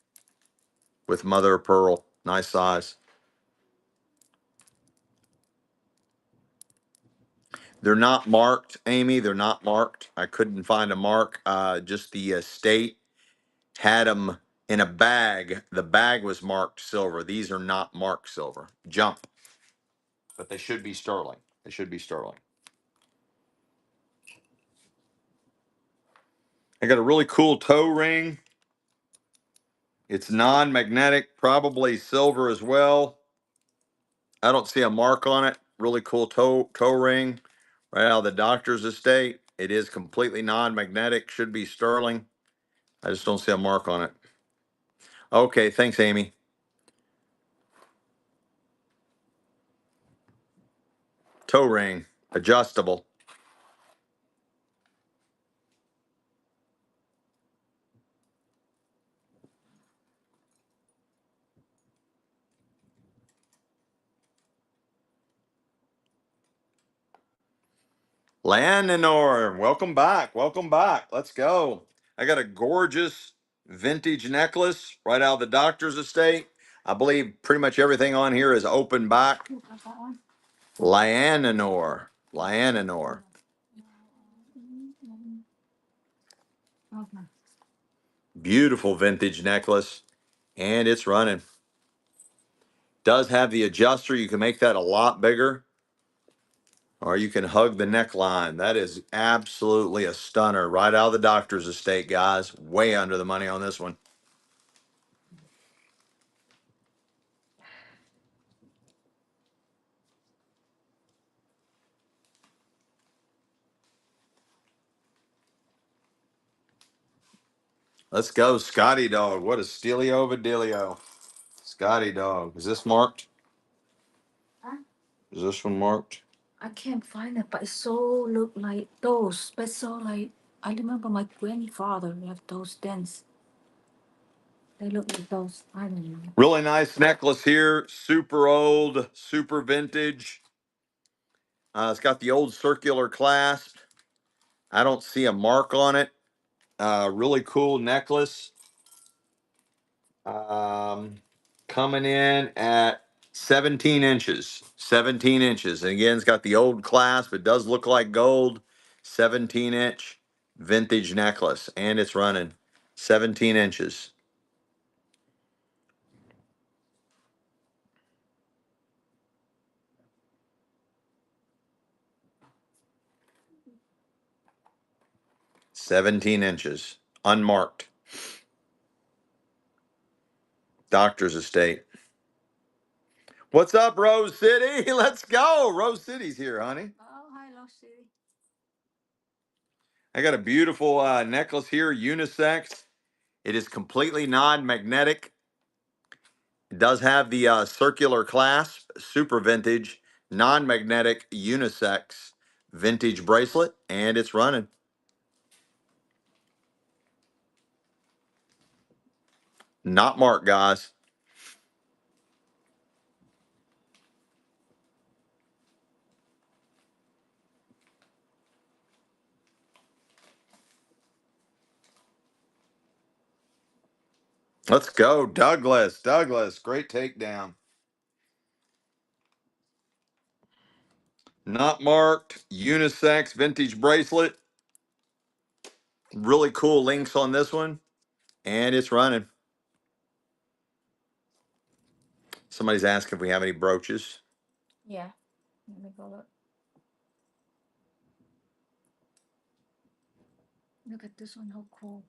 with mother of pearl. Nice size. They're not marked, Amy. They're not marked. I couldn't find a mark. Just the estate had them in a bag. The bag was marked silver. These are not marked silver. Jump. But they should be sterling. They should be sterling. I got a really cool toe ring. It's non-magnetic, probably silver as well. I don't see a mark on it. Really cool toe ring right out of the doctor's estate. It is completely non-magnetic, should be sterling. I just don't see a mark on it. Okay, thanks, Amy. Toe ring, adjustable. Landonor, welcome back. Welcome back. Let's go. I got a gorgeous vintage necklace right out of the doctor's estate. I believe pretty much everything on here is open back. Lyanonor. Lyanonor. Beautiful vintage necklace. And it's running. Does have the adjuster. You can make that a lot bigger. Or you can hug the neckline. That is absolutely a stunner. Right out of the doctor's estate, guys. Way under the money on this one. Let's go, Scotty Dog. What a stealio of a dealio. Scotty Dog. Is this marked? Huh? Is this one marked? I can't find it, but it so look like those. But so like I remember my grandfather have those dents. They look like those. I don't know. Really nice necklace here. Super old, super vintage. It's got the old circular clasp. I don't see a mark on it. Really cool necklace. Coming in at 17 inches. 17 inches. And again, it's got the old clasp. It does look like gold. 17-inch vintage necklace. And it's running 17 inches. "17 inches. Unmarked. Doctor's estate. What's up, Rose City? Let's go. Rose City's here, honey. Oh, hi, Lost City. I got a beautiful necklace here, unisex. It is completely non-magnetic. It does have the circular clasp, super vintage, non-magnetic, unisex. vintage bracelet, and it's running. Not marked, guys. Let's go, Douglas. Douglas, great takedown. Not marked, unisex vintage bracelet. Really cool links on this one, and it's running. Somebody's asking if we have any brooches. Yeah. Let me go look. Look at this one, how cool.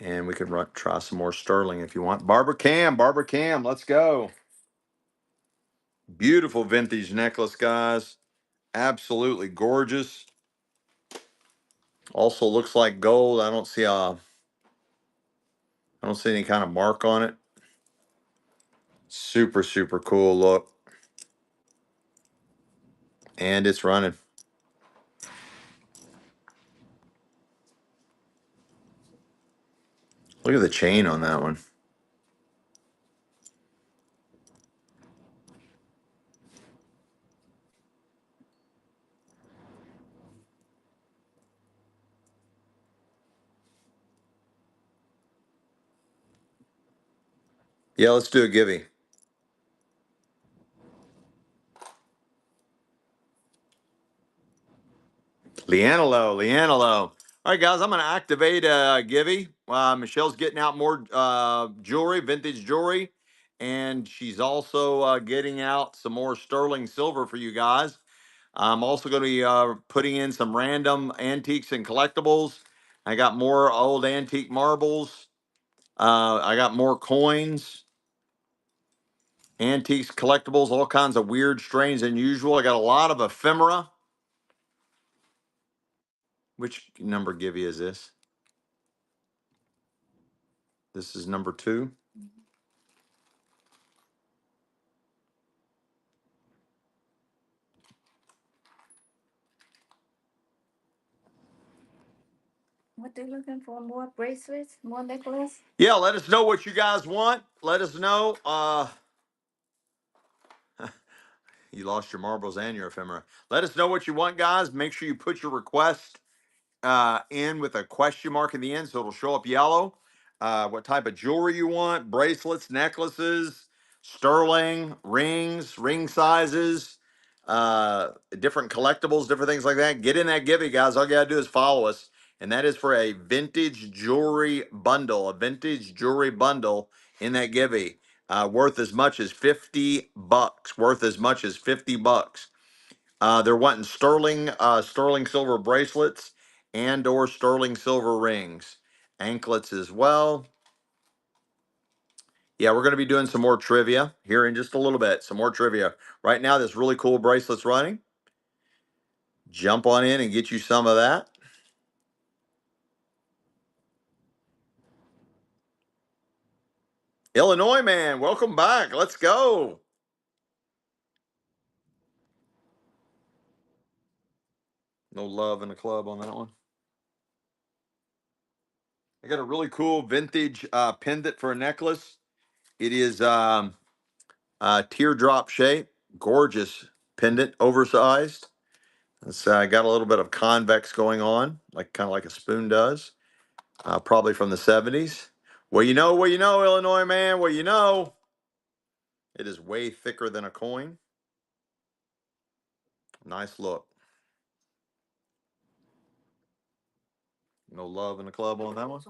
And we could try some more sterling if you want. Barbara Cam, let's go. Beautiful vintage necklace, guys. Absolutely gorgeous. Also looks like gold. I don't see any kind of mark on it. Super, super cool look. And it's running. Look at the chain on that one. Yeah, let's do a givey. Leanelo. All right, guys, I'm going to activate a givey. Michelle's getting out more jewelry, vintage jewelry, and she's also getting out some more sterling silver for you guys. I'm also going to be putting in some random antiques and collectibles. I got more old antique marbles. I got more coins, antiques, collectibles, all kinds of weird, strange, unusual. I got a lot of ephemera. Which number givey is this? This is number 2. What they looking for? More bracelets? More necklace? Yeah, let us know what you guys want. Let us know. You lost your marbles and your ephemera. Let us know what you want, guys. Make sure you put your request in with a question mark in the end so it'll show up yellow. What type of jewelry you want, bracelets, necklaces, sterling, rings, ring sizes, different collectibles, different things like that. Get in that givey, guys. All you got to do is follow us. And that is for a vintage jewelry bundle, in that givey, worth as much as 50 bucks, they're wanting sterling silver bracelets and or sterling silver rings, anklets as well. Yeah, we're going to be doing some more trivia here in just a little bit. Some more trivia. Right now, this really cool bracelet's running. Jump on in and get you some of that. Illinois man, welcome back. Let's go. No love in the club on that one. I got a really cool vintage pendant for a necklace. It is teardrop shape, gorgeous pendant, oversized. It's got a little bit of convex going on, like kind of like a spoon does. Probably from the 70s. Well, Illinois man. Well, it is way thicker than a coin. Nice look. No love in the club on that one.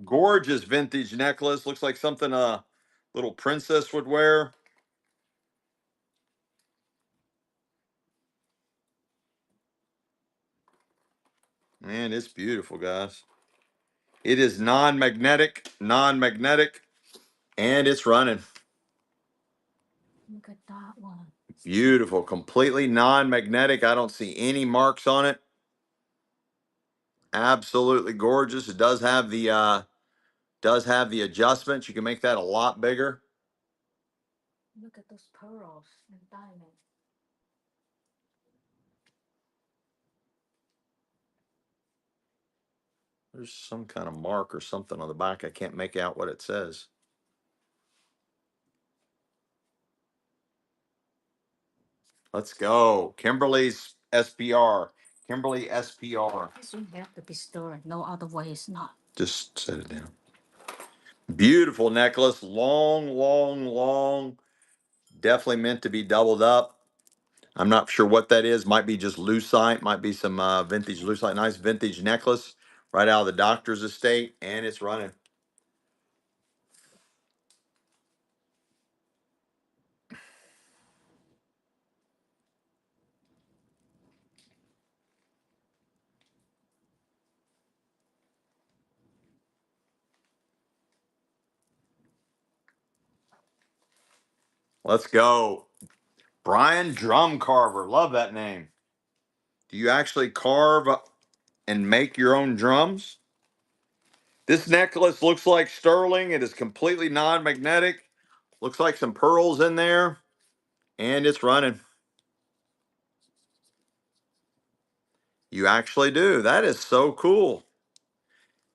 Gorgeous vintage necklace. Looks like something a little princess would wear. Man, it's beautiful, guys. It is non-magnetic, and it's running. Look at that one. Beautiful, completely non-magnetic. I don't see any marks on it. Absolutely gorgeous. It does have the Does have the adjustments. You can make that a lot bigger. Look at those pearls and diamonds. There's some kind of mark or something on the back. I can't make out what it says. Let's go. Kimberly's SPR. Kimberly SPR. This one have to be stirred. No other way is not. Just set it down. Beautiful necklace. Long, long, long. Definitely meant to be doubled up. I'm not sure what that is. Might be just lucite. Might be some vintage lucite. Nice vintage necklace right out of the doctor's estate. And it's running. Let's go. Brian Drum Carver. Love that name. Do you actually carve and make your own drums? This necklace looks like sterling. It is completely non-magnetic. Looks like some pearls in there. And it's running. You actually do. That is so cool.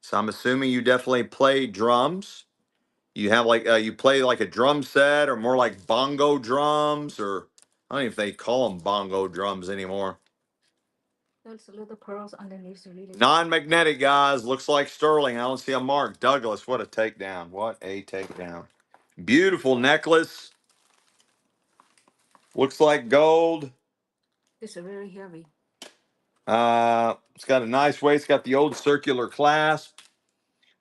So I'm assuming you definitely play drums. You have like you play like a drum set or more like bongo drums, or I don't even think they call them bongo drums anymore. There's little pearls underneath. Really Non-magnetic, guys. Looks like sterling. I don't see a mark. Douglas, what a takedown. What a takedown. Beautiful necklace. Looks like gold. This is very heavy. It's got a nice weight. It's got the old circular clasp.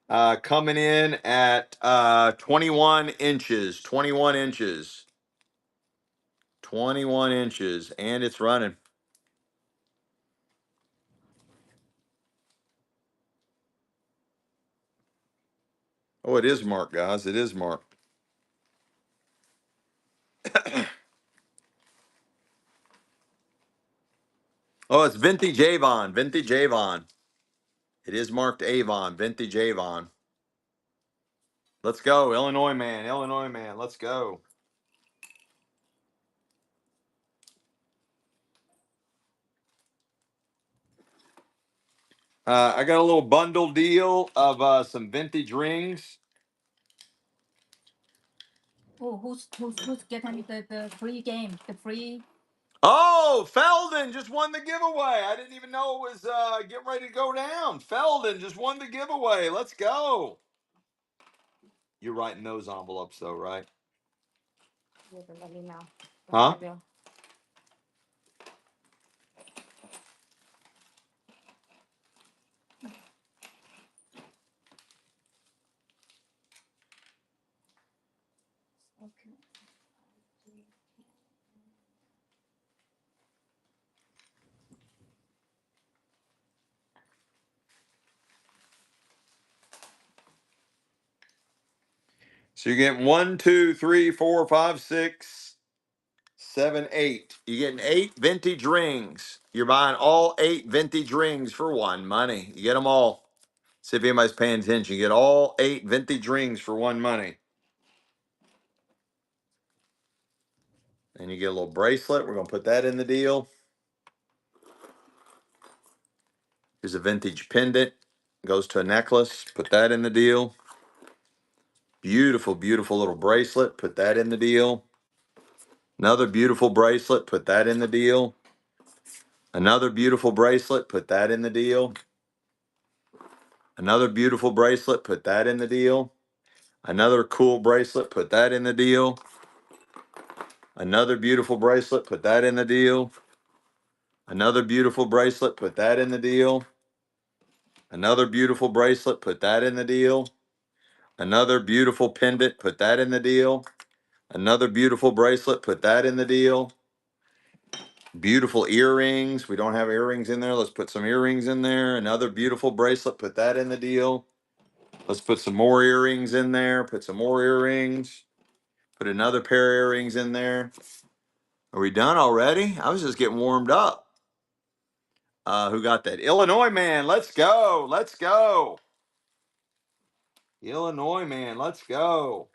Coming in at 21 inches. 21 inches. 21 inches. And it's running. Oh, it is marked, guys. It is marked. Oh, it's vintage Avon. Vintage Avon. It is marked Avon. Vintage Avon. Let's go. Illinois man. Illinois man. Let's go. I got a little bundle deal of some vintage rings. Oh, who's getting the free game? The free. Oh, Feldon just won the giveaway. I didn't even know it was getting ready to go down. Feldon just won the giveaway. Let's go. You're writing those envelopes, though, right? Yeah, let me know. Huh? Okay. So you're getting 1, 2, 3, 4, 5, 6, 7, 8. You're getting 8 vintage rings. You're buying all 8 vintage rings for one money. You get them all. See if anybody's paying attention. You get all 8 vintage rings for one money. And you get a little bracelet. We're going to put that in the deal. Here's a vintage pendant. Goes to a necklace. Put that in the deal. Beautiful, beautiful little bracelet. Put that in the deal. Another beautiful bracelet. Put that in the deal. Another beautiful bracelet. Put that in the deal. Another beautiful bracelet. Put that in the deal. Another cool bracelet. Put that in the deal. Another beautiful bracelet. Put that in the deal. Another beautiful bracelet. Put that in the deal. Another beautiful bracelet. Put that in the deal. Another beautiful pendant. Put that in the deal. Another beautiful bracelet. Put that in the deal. Beautiful earrings. We don't have earrings in there. Let's put some earrings in there. Another beautiful bracelet. Put that in the deal. Let's put some more earrings in there. Put some more earrings. Put another pair of earrings in there. Are we done already? I was just getting warmed up. Who got that? Illinois man. Let's go. Let's go. Illinois man, let's go.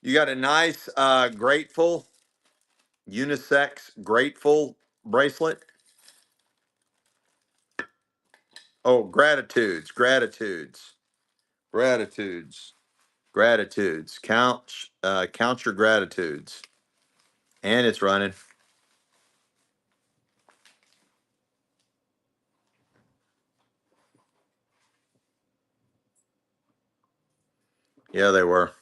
You got a nice grateful unisex grateful bracelet. Oh, gratitudes, gratitudes. Count your gratitudes, and it's running. Yeah, they were.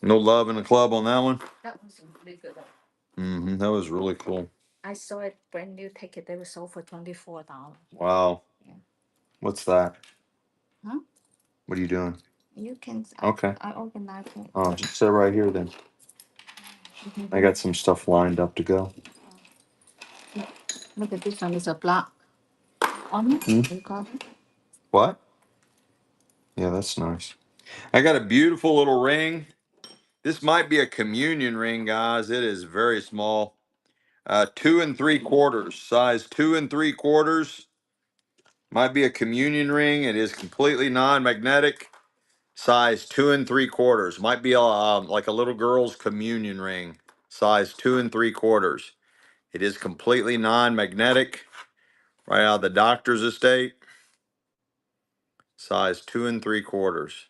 No love in the club on that one. That was really good. That was really cool. I saw it brand new ticket. They were sold for $24. Wow. Yeah. What's that? Huh? What are you doing? You can. Okay. I organized it. Oh, just sit right here then. I got some stuff lined up to go. Look at this one. It's a black on it. Hmm? You got it? What? Yeah, that's nice. I got a beautiful little ring. This might be a communion ring, guys. It is very small. 2 3/4, size 2 3/4. Might be a communion ring. It is completely non-magnetic. Size 2 3/4. Might be like a little girl's communion ring. Size 2 3/4. It is completely non-magnetic. Right out of the doctor's estate. Size 2 3/4.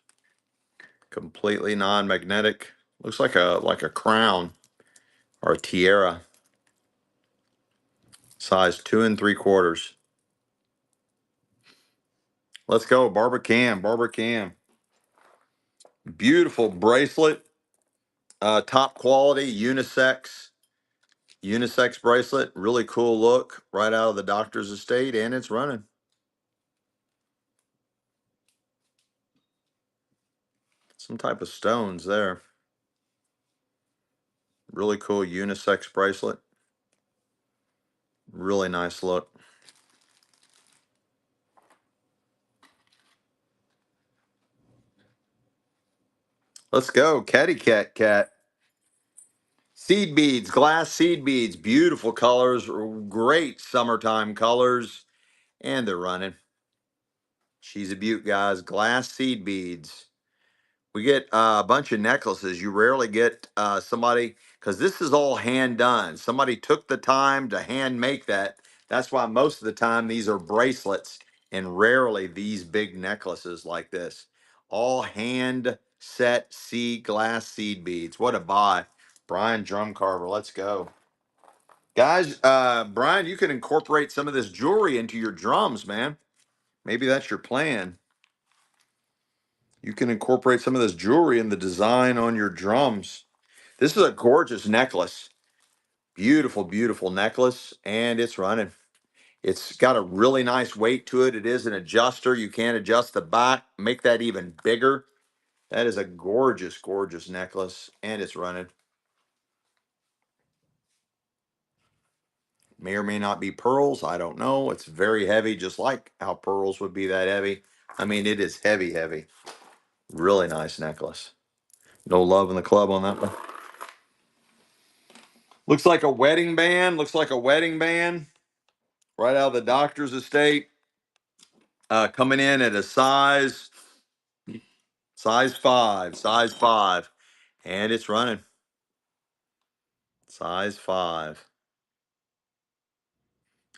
Completely non-magnetic. Looks like a crown or a tiara. Size 2 3/4. Let's go, Barbara Cam. Barbara Cam. Beautiful bracelet. Top quality unisex bracelet. Really cool look. Right out of the doctor's estate, and it's running. Some type of stones there. Really cool unisex bracelet. Really nice look. Let's go, Catty Cat Cat. Seed beads, glass seed beads, beautiful colors, great summertime colors, and they're running. She's a beaut, guys. Glass seed beads. We get a bunch of necklaces. You rarely get somebody, because this is all hand done. Somebody took the time to hand make that. That's why most of the time these are bracelets and rarely these big necklaces like this. All hand set glass seed beads. What a buy. Brian Drumcarver, let's go. Guys, Brian, you can incorporate some of this jewelry into your drums, man. Maybe that's your plan. You can incorporate some of this jewelry in the design on your drums. This is a gorgeous necklace. Beautiful, beautiful necklace, and it's running. It's got a really nice weight to it. It is an adjuster. You can adjust the back, make that even bigger. That is a gorgeous, gorgeous necklace, and it's running. May or may not be pearls. I don't know. It's very heavy, just like how pearls would be that heavy. I mean, it is heavy, heavy. Really nice necklace. No love in the club on that one. Looks like a wedding band. Looks like a wedding band. Right out of the doctor's estate. Coming in at a size five. And it's running. Size 5.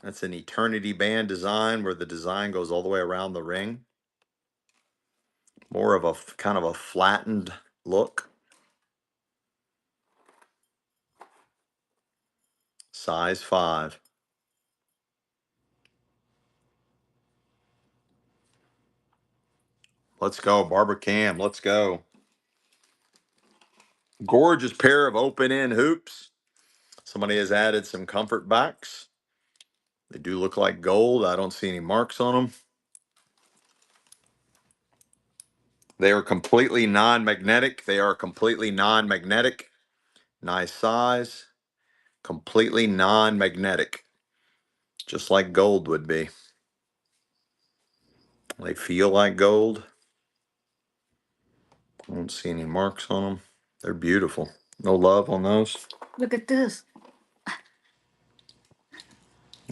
That's an eternity band design where the design goes all the way around the ring. More of a kind of a flattened look. Size 5. Let's go, Barbara Cam. Let's go. Gorgeous pair of open end hoops. Somebody has added some comfort backs. They do look like gold. I don't see any marks on them. They are completely non-magnetic. They are completely non-magnetic. Nice size. Completely non-magnetic. just like gold would be. They feel like gold. I don't see any marks on them. They're beautiful. No love on those. Look at this.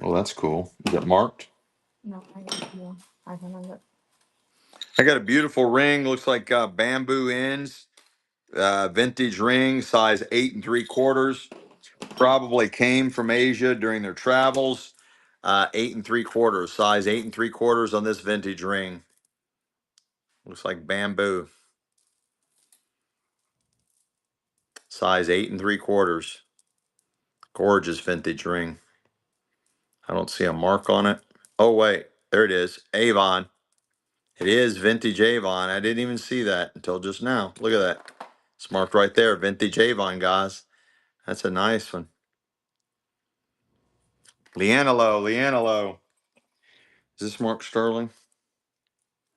Oh, that's cool. Is it marked? No, I don't know. I got a beautiful ring. Looks like bamboo ends. Vintage ring, size 8 3/4. Probably came from Asia during their travels. 8 3/4, size 8 3/4 on this vintage ring. Looks like bamboo. Size 8 3/4. Gorgeous vintage ring. I don't see a mark on it. Oh, wait. There it is. Avon. It is vintage Avon. I didn't even see that until just now. Look at that. It's marked right there. Vintage Avon, guys. That's a nice one. Lianelo, Lianelo. Is this marked sterling?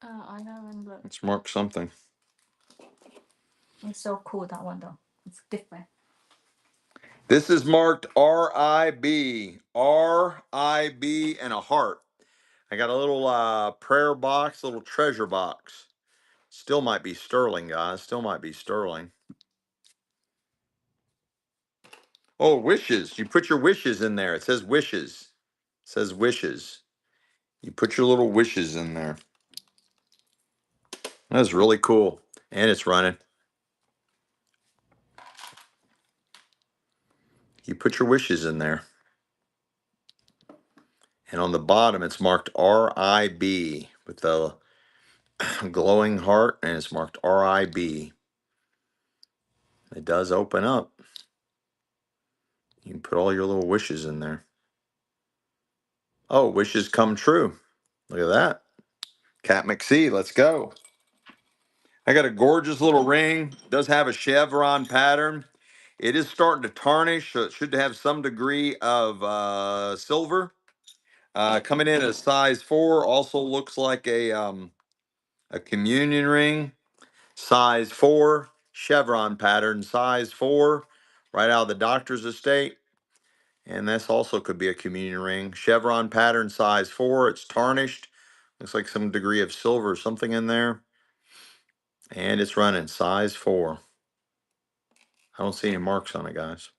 I haven't looked. It's marked something. It's so cool, that one though. It's different. This is marked RIB. RIB and a heart. I got a little prayer box, little treasure box. Still might be sterling, guys. Still might be sterling. Oh, wishes. You put your wishes in there. It says wishes. It says wishes. You put your little wishes in there. That's really cool. And it's running. You put your wishes in there. And on the bottom, it's marked RIB with the glowing heart, and it's marked RIB. It does open up. You can put all your little wishes in there. Oh, wishes come true. Look at that. Cat McSee, let's go. I got a gorgeous little ring. It does have a chevron pattern. It is starting to tarnish, so it should have some degree of silver. Coming in at a size 4. Also looks like a communion ring. Size 4. Chevron pattern, size 4. Right out of the doctor's estate. And this also could be a communion ring. Chevron pattern, size 4. It's tarnished. Looks like some degree of silver or something in there. And it's running size 4. I don't see any marks on it, guys.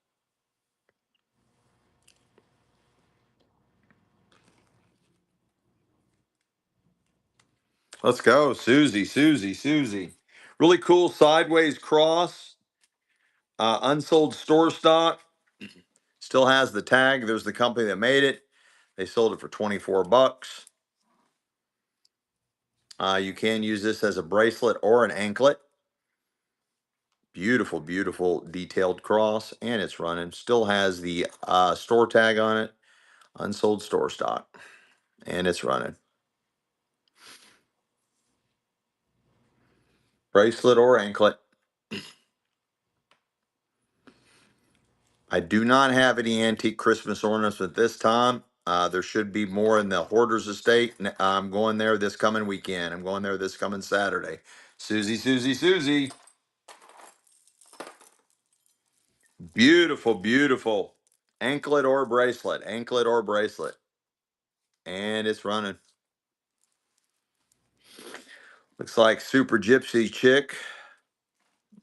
Let's go. Susie, Susie, Susie. Really cool sideways cross. Unsold store stock. Still has the tag. There's the company that made it. They sold it for 24 bucks. You can use this as a bracelet or an anklet. Beautiful, beautiful detailed cross, and it's running. Still has the store tag on it. Unsold store stock, and it's running. Bracelet or anklet. I do not have any antique Christmas ornaments at this time. There should be more in the hoarder's estate. I'm going there this coming weekend. I'm going there this coming Saturday. Susie, Susie, Susie. Beautiful, beautiful. Anklet or bracelet. Anklet or bracelet. And it's running. Looks like Super Gypsy Chick.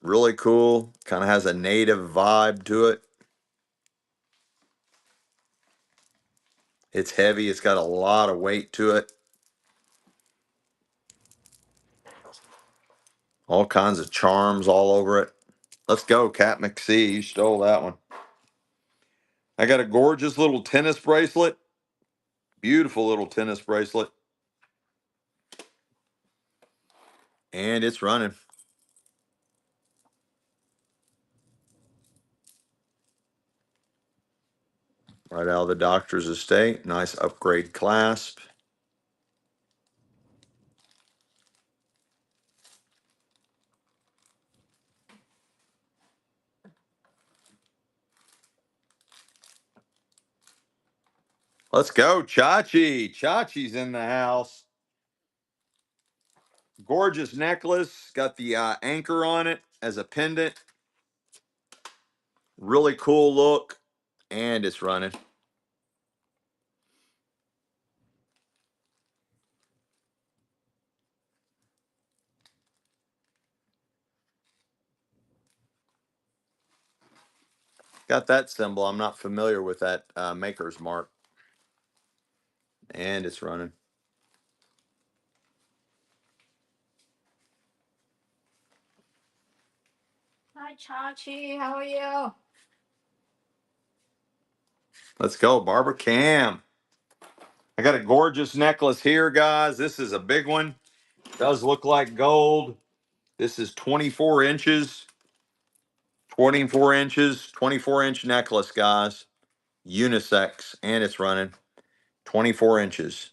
Really cool. Kind of has a native vibe to it. It's heavy. It's got a lot of weight to it. All kinds of charms all over it. Let's go, Cat McSee. You stole that one. I got a gorgeous little tennis bracelet. Beautiful little tennis bracelet. And it's running. Right out of the doctor's estate. Nice upgrade clasp. Let's go, Chachi. Chachi's in the house. Gorgeous necklace. Got the anchor on it as a pendant. Really cool look. And it's running. Got that symbol. I'm not familiar with that maker's mark. And it's running. Hi, Chachi. How are you? Let's go, Barbara Cam. I got a gorgeous necklace here, guys. This is a big one. Does look like gold. This is 24 inches. 24 inches. 24-inch necklace, guys. Unisex. And it's running. 24 inches.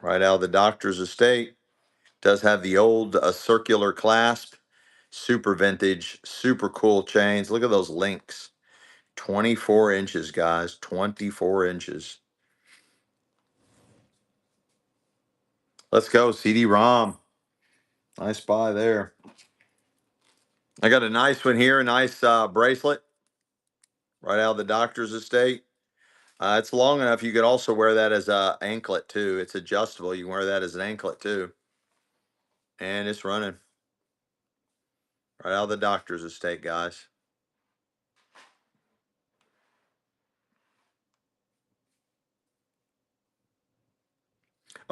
Right out of the doctor's estate. Does have the old circular clasp. Super vintage. Super cool chains. Look at those links. 24 inches, guys. 24 inches. Let's go, CD-ROM. Nice buy there. I got a nice one here, a nice bracelet right out of the doctor's estate. It's long enough. You could also wear that as a anklet too. It's adjustable. You can wear that as an anklet too. And it's running right out of the doctor's estate, guys.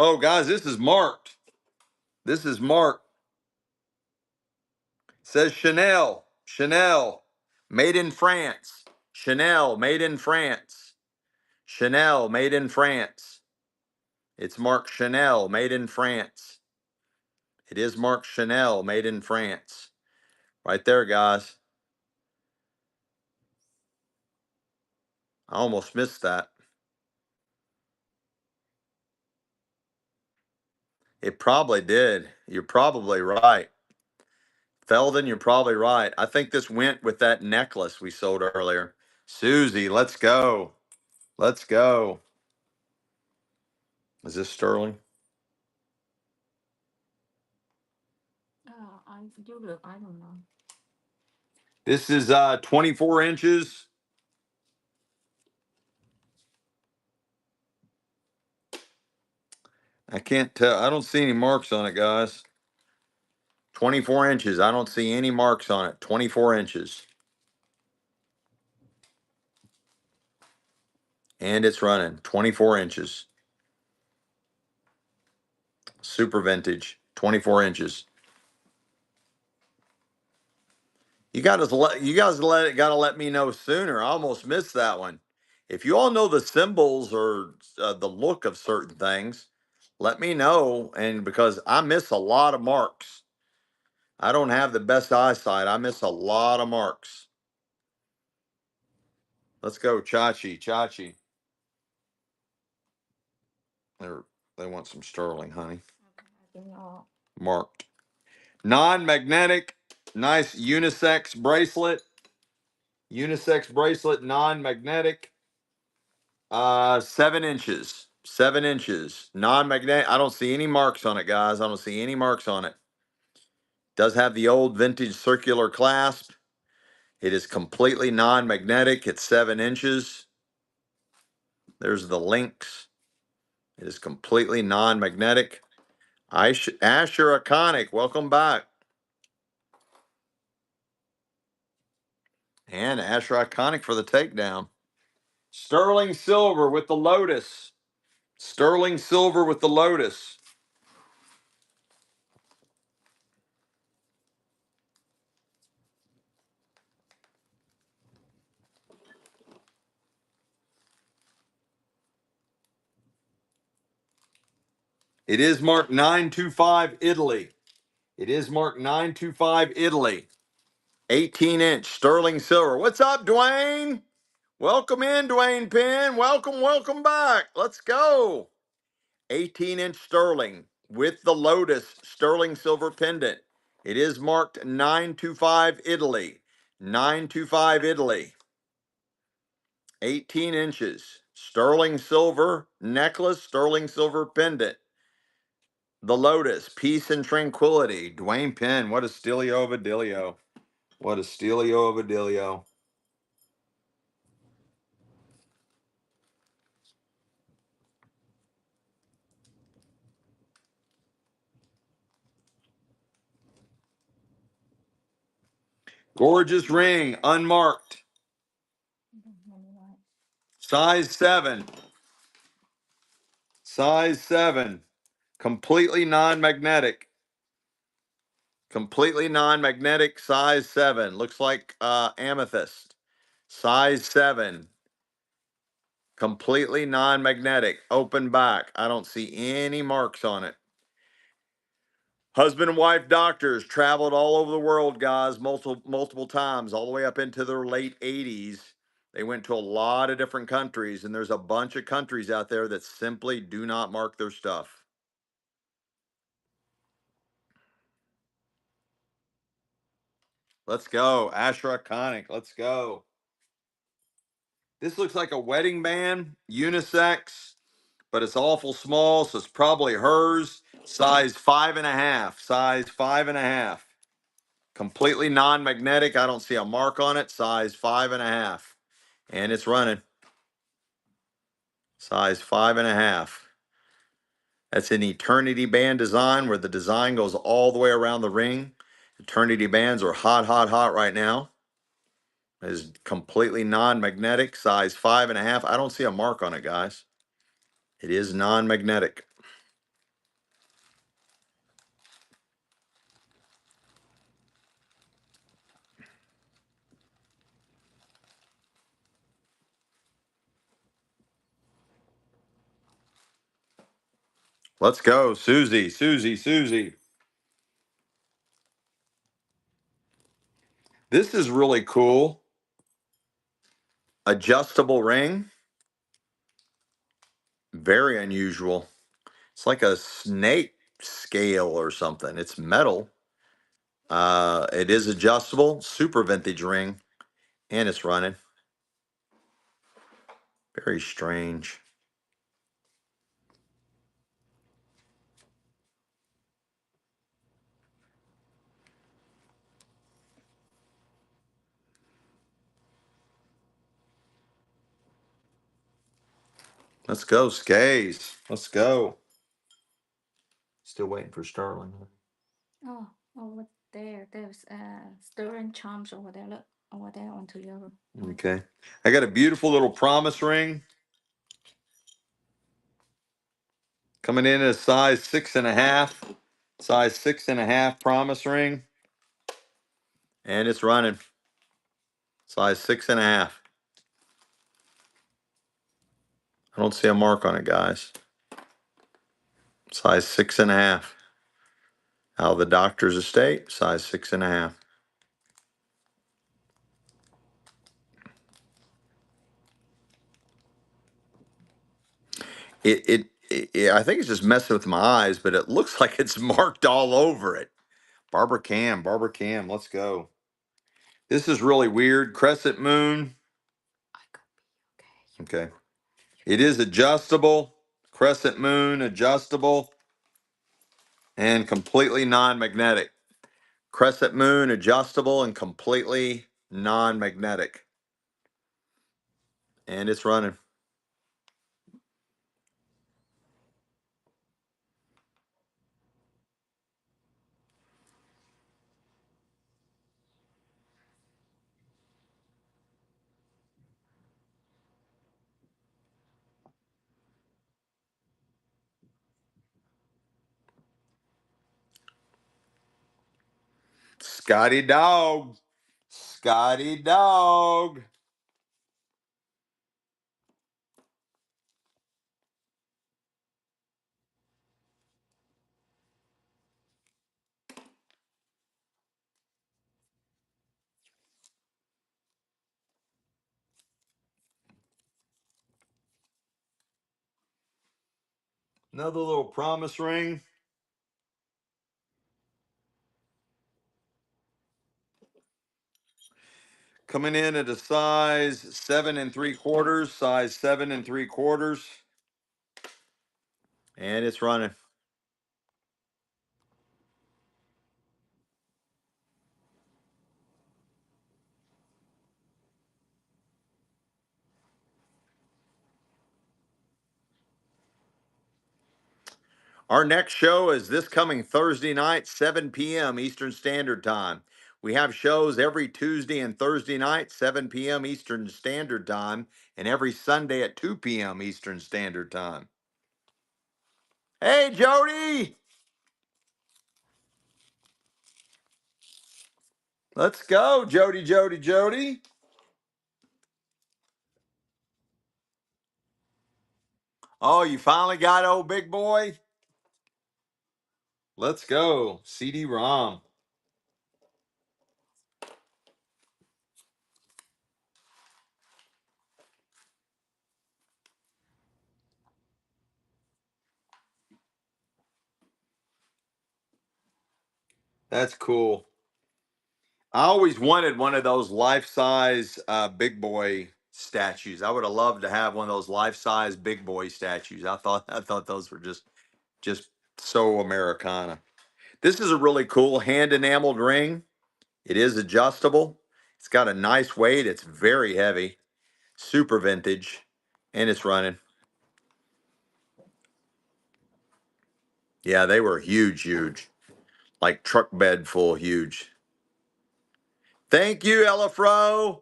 Oh, guys, this is marked. This is marked. It says Chanel. Chanel. Made in France. Chanel. Made in France. Chanel. Made in France. It's marked Chanel. Made in France. It is marked Chanel. Made in France. Right there, guys. I almost missed that. It probably did. You're probably right. Feldon, you're probably right. I think this went with that necklace we sold earlier. Susie, let's go. Let's go. Is this sterling? I do look. I don't know. This is 24 inches. I can't tell. I don't see any marks on it, guys. 24 inches. I don't see any marks on it. 24 inches. And it's running. 24 inches. Super vintage. 24 inches. Gotta let me know sooner. I almost missed that one. If you all know the symbols or the look of certain things, let me know. And because I miss a lot of marks, I don't have the best eyesight. I miss a lot of marks. Let's go, Chachi, Chachi. They're, they want some sterling, honey. I don't know. Marked. Non-magnetic, nice unisex bracelet. Unisex bracelet, non-magnetic. 7 inches. 7 inches. Non-magnetic. I don't see any marks on it, guys. I don't see any marks on it. Does have the old vintage circular clasp. It is completely non-magnetic. It's 7 inches. There's the links. It is completely non-magnetic. Asher Iconic, welcome back. And Asher Iconic for the takedown. Sterling silver with the lotus. Sterling silver with the lotus. It is marked 925 Italy. It is marked 925 Italy. 18-inch sterling silver. What's up, Dwayne? Welcome in, Dwayne Penn. Welcome, welcome back. Let's go. 18-inch sterling with the lotus sterling silver pendant. It is marked 925 Italy. 925 Italy. 18 inches. Sterling silver necklace, sterling silver pendant. The Lotus, Peace and Tranquility. Dwayne Penn, what a stealio of a dealio. What a stealio of a dealio. Gorgeous ring, unmarked. Size 7. Size 7. Completely non-magnetic. Completely non-magnetic, size 7. Looks like amethyst. Size 7. Completely non-magnetic. Open back. I don't see any marks on it. Husband and wife doctors traveled all over the world, guys, multiple times, all the way up into their late 80s. They went to a lot of different countries, and there's a bunch of countries out there that simply do not mark their stuff. Let's go. Ashra Conic. Let's go. This looks like a wedding band, unisex, but it's awful small, so it's probably hers. Size 5.5. Size 5.5. Completely non-magnetic. I don't see a mark on it. Size 5.5. And it's running. Size 5.5. That's an eternity band design where the design goes all the way around the ring. Eternity bands are hot, hot, hot right now. It is completely non-magnetic. Size 5.5. I don't see a mark on it, guys. It is non-magnetic. Let's go, Susie, Susie, Susie. This is really cool. Adjustable ring. Very unusual. It's like a snake scale or something. It's metal. It is adjustable. Super vintage ring. And it's running. Very strange. Let's go, Skays. Let's go. Still waiting for Sterling. Oh, over there. There's stirring charms over there. Look, over there onto your. Okay. I got a beautiful little promise ring coming in at a size 6.5. Size 6.5 promise ring. And it's running. Size 6.5. I don't see a mark on it, guys. Size 6.5. Out of the doctor's estate, size 6.5. I think it's just messing with my eyes, but it looks like it's marked all over it. Barbara Cam, let's go. This is really weird. Crescent moon. I could be okay. Okay. It is adjustable. Crescent moon, adjustable, and completely non-magnetic. Crescent moon, adjustable, and completely non-magnetic. And it's running. Scotty Dog. Scotty Dog. Another little promise ring. Coming in at a size 7.75. Size 7.75. And it's running. Our next show is this coming Thursday night, 7 p.m. Eastern Standard Time. We have shows every Tuesday and Thursday night, 7 p.m. Eastern Standard Time, and every Sunday at 2 p.m. Eastern Standard Time. Hey, Jody! Let's go, Jody, Jody, Jody. Oh, you finally got old big boy? Let's go. CD-ROM. That's cool. I always wanted one of those life-size big boy statues. I would have loved to have one of those life-size big boy statues. I thought those were just so Americana. This is a really cool hand enameled ring. It is adjustable. It's got a nice weight. It's very heavy, super vintage, and it's running. Yeah, they were huge, huge, like truck bed full huge. Thank you, Elafro.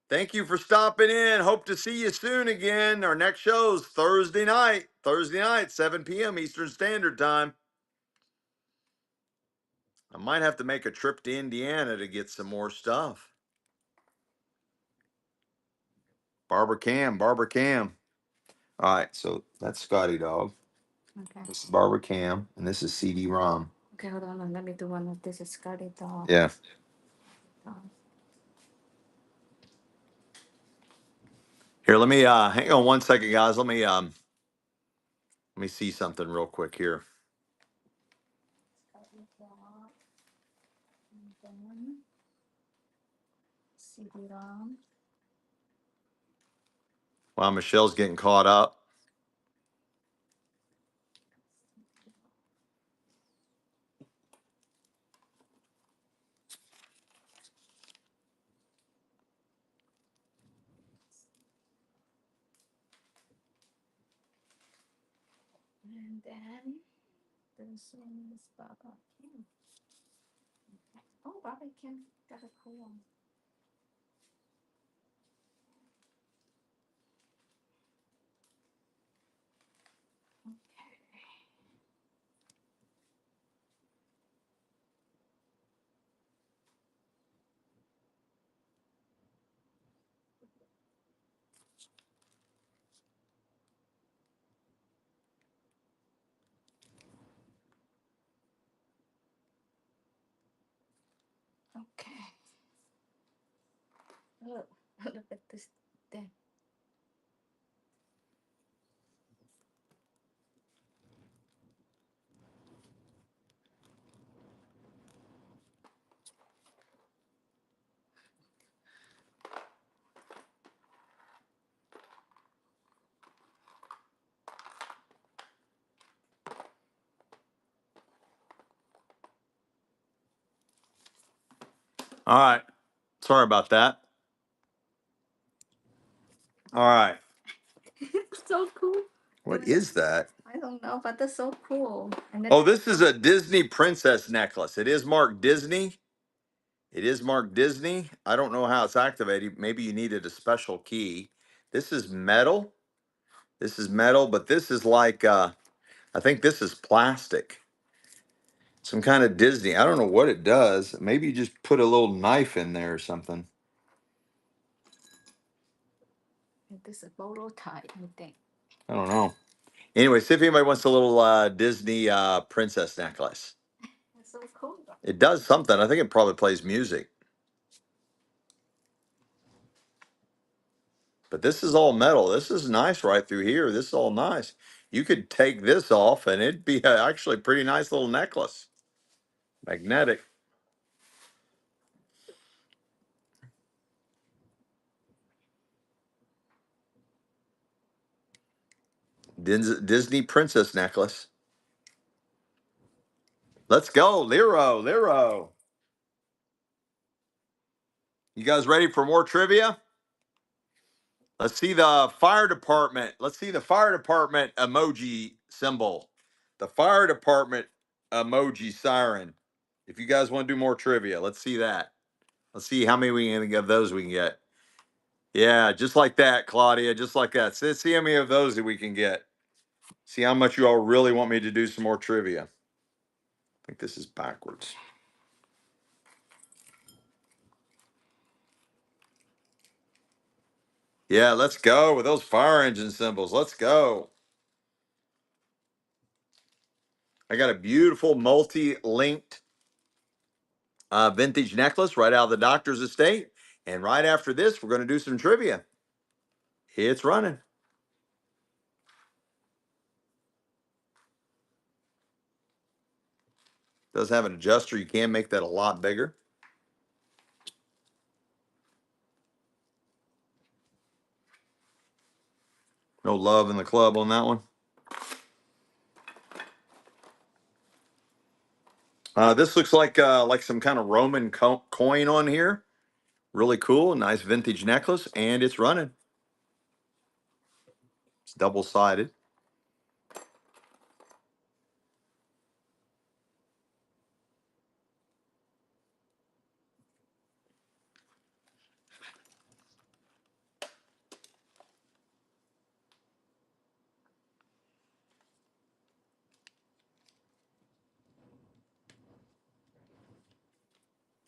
Thank you for stopping in. Hope to see you soon again. Our next show's Thursday night. Thursday night, 7 p.m. Eastern Standard Time. I might have to make a trip to Indiana to get some more stuff. Barbara Cam, Barbara Cam. All right, so that's Scotty Dog. Okay. This is Barbara Cam, and this is CD-ROM. Okay, hold on. Let me do one of this. Is Scotty dog. Yeah. Here, let me hang on one second, guys. Let me see something real quick here. Scotty dog. And then CD-ROM. While Michelle's getting caught up. And then this one is Baba Kim. Oh, Baba Kim got a cool one. Okay. Okay. Look, look at this thing. All right. Sorry about that. All right. So cool. What is that? I don't know, but that's so cool. And then Oh, this is a Disney princess necklace. It is marked Disney. It is marked Disney. I don't know how it's activated. Maybe you needed a special key. This is metal. This is metal, but this is like I think this is plastic. Some kind of Disney. I don't know what it does. Maybe you just put a little knife in there or something. this is a photo type, I think. I don't know. Anyway, see if anybody wants a little Disney princess necklace. It's so cool. It does something. I think it probably plays music. But this is all metal. This is nice right through here. This is all nice. You could take this off and it'd be actually a pretty nice little necklace. Magnetic. Disney princess necklace. Let's go. Lero, Lero. You guys ready for more trivia? Let's see the fire department. Let's see the fire department emoji symbol. The fire department emoji siren. If you guys want to do more trivia, let's see that. Let's see how many of those we can get. Yeah, just like that, Claudia. Just like that. See how many of those that we can get. See how much you all really want me to do some more trivia. I think this is backwards. Yeah, let's go with those fire engine symbols. Let's go. I got a beautiful multi-linked vintage necklace right out of the doctor's estate. And right after this, we're going to do some trivia. It's running. Does have an adjuster. You can make that a lot bigger. No love in the club on that one. This looks like some kind of Roman coin on here. Really cool. Nice vintage necklace. And it's running. It's double-sided.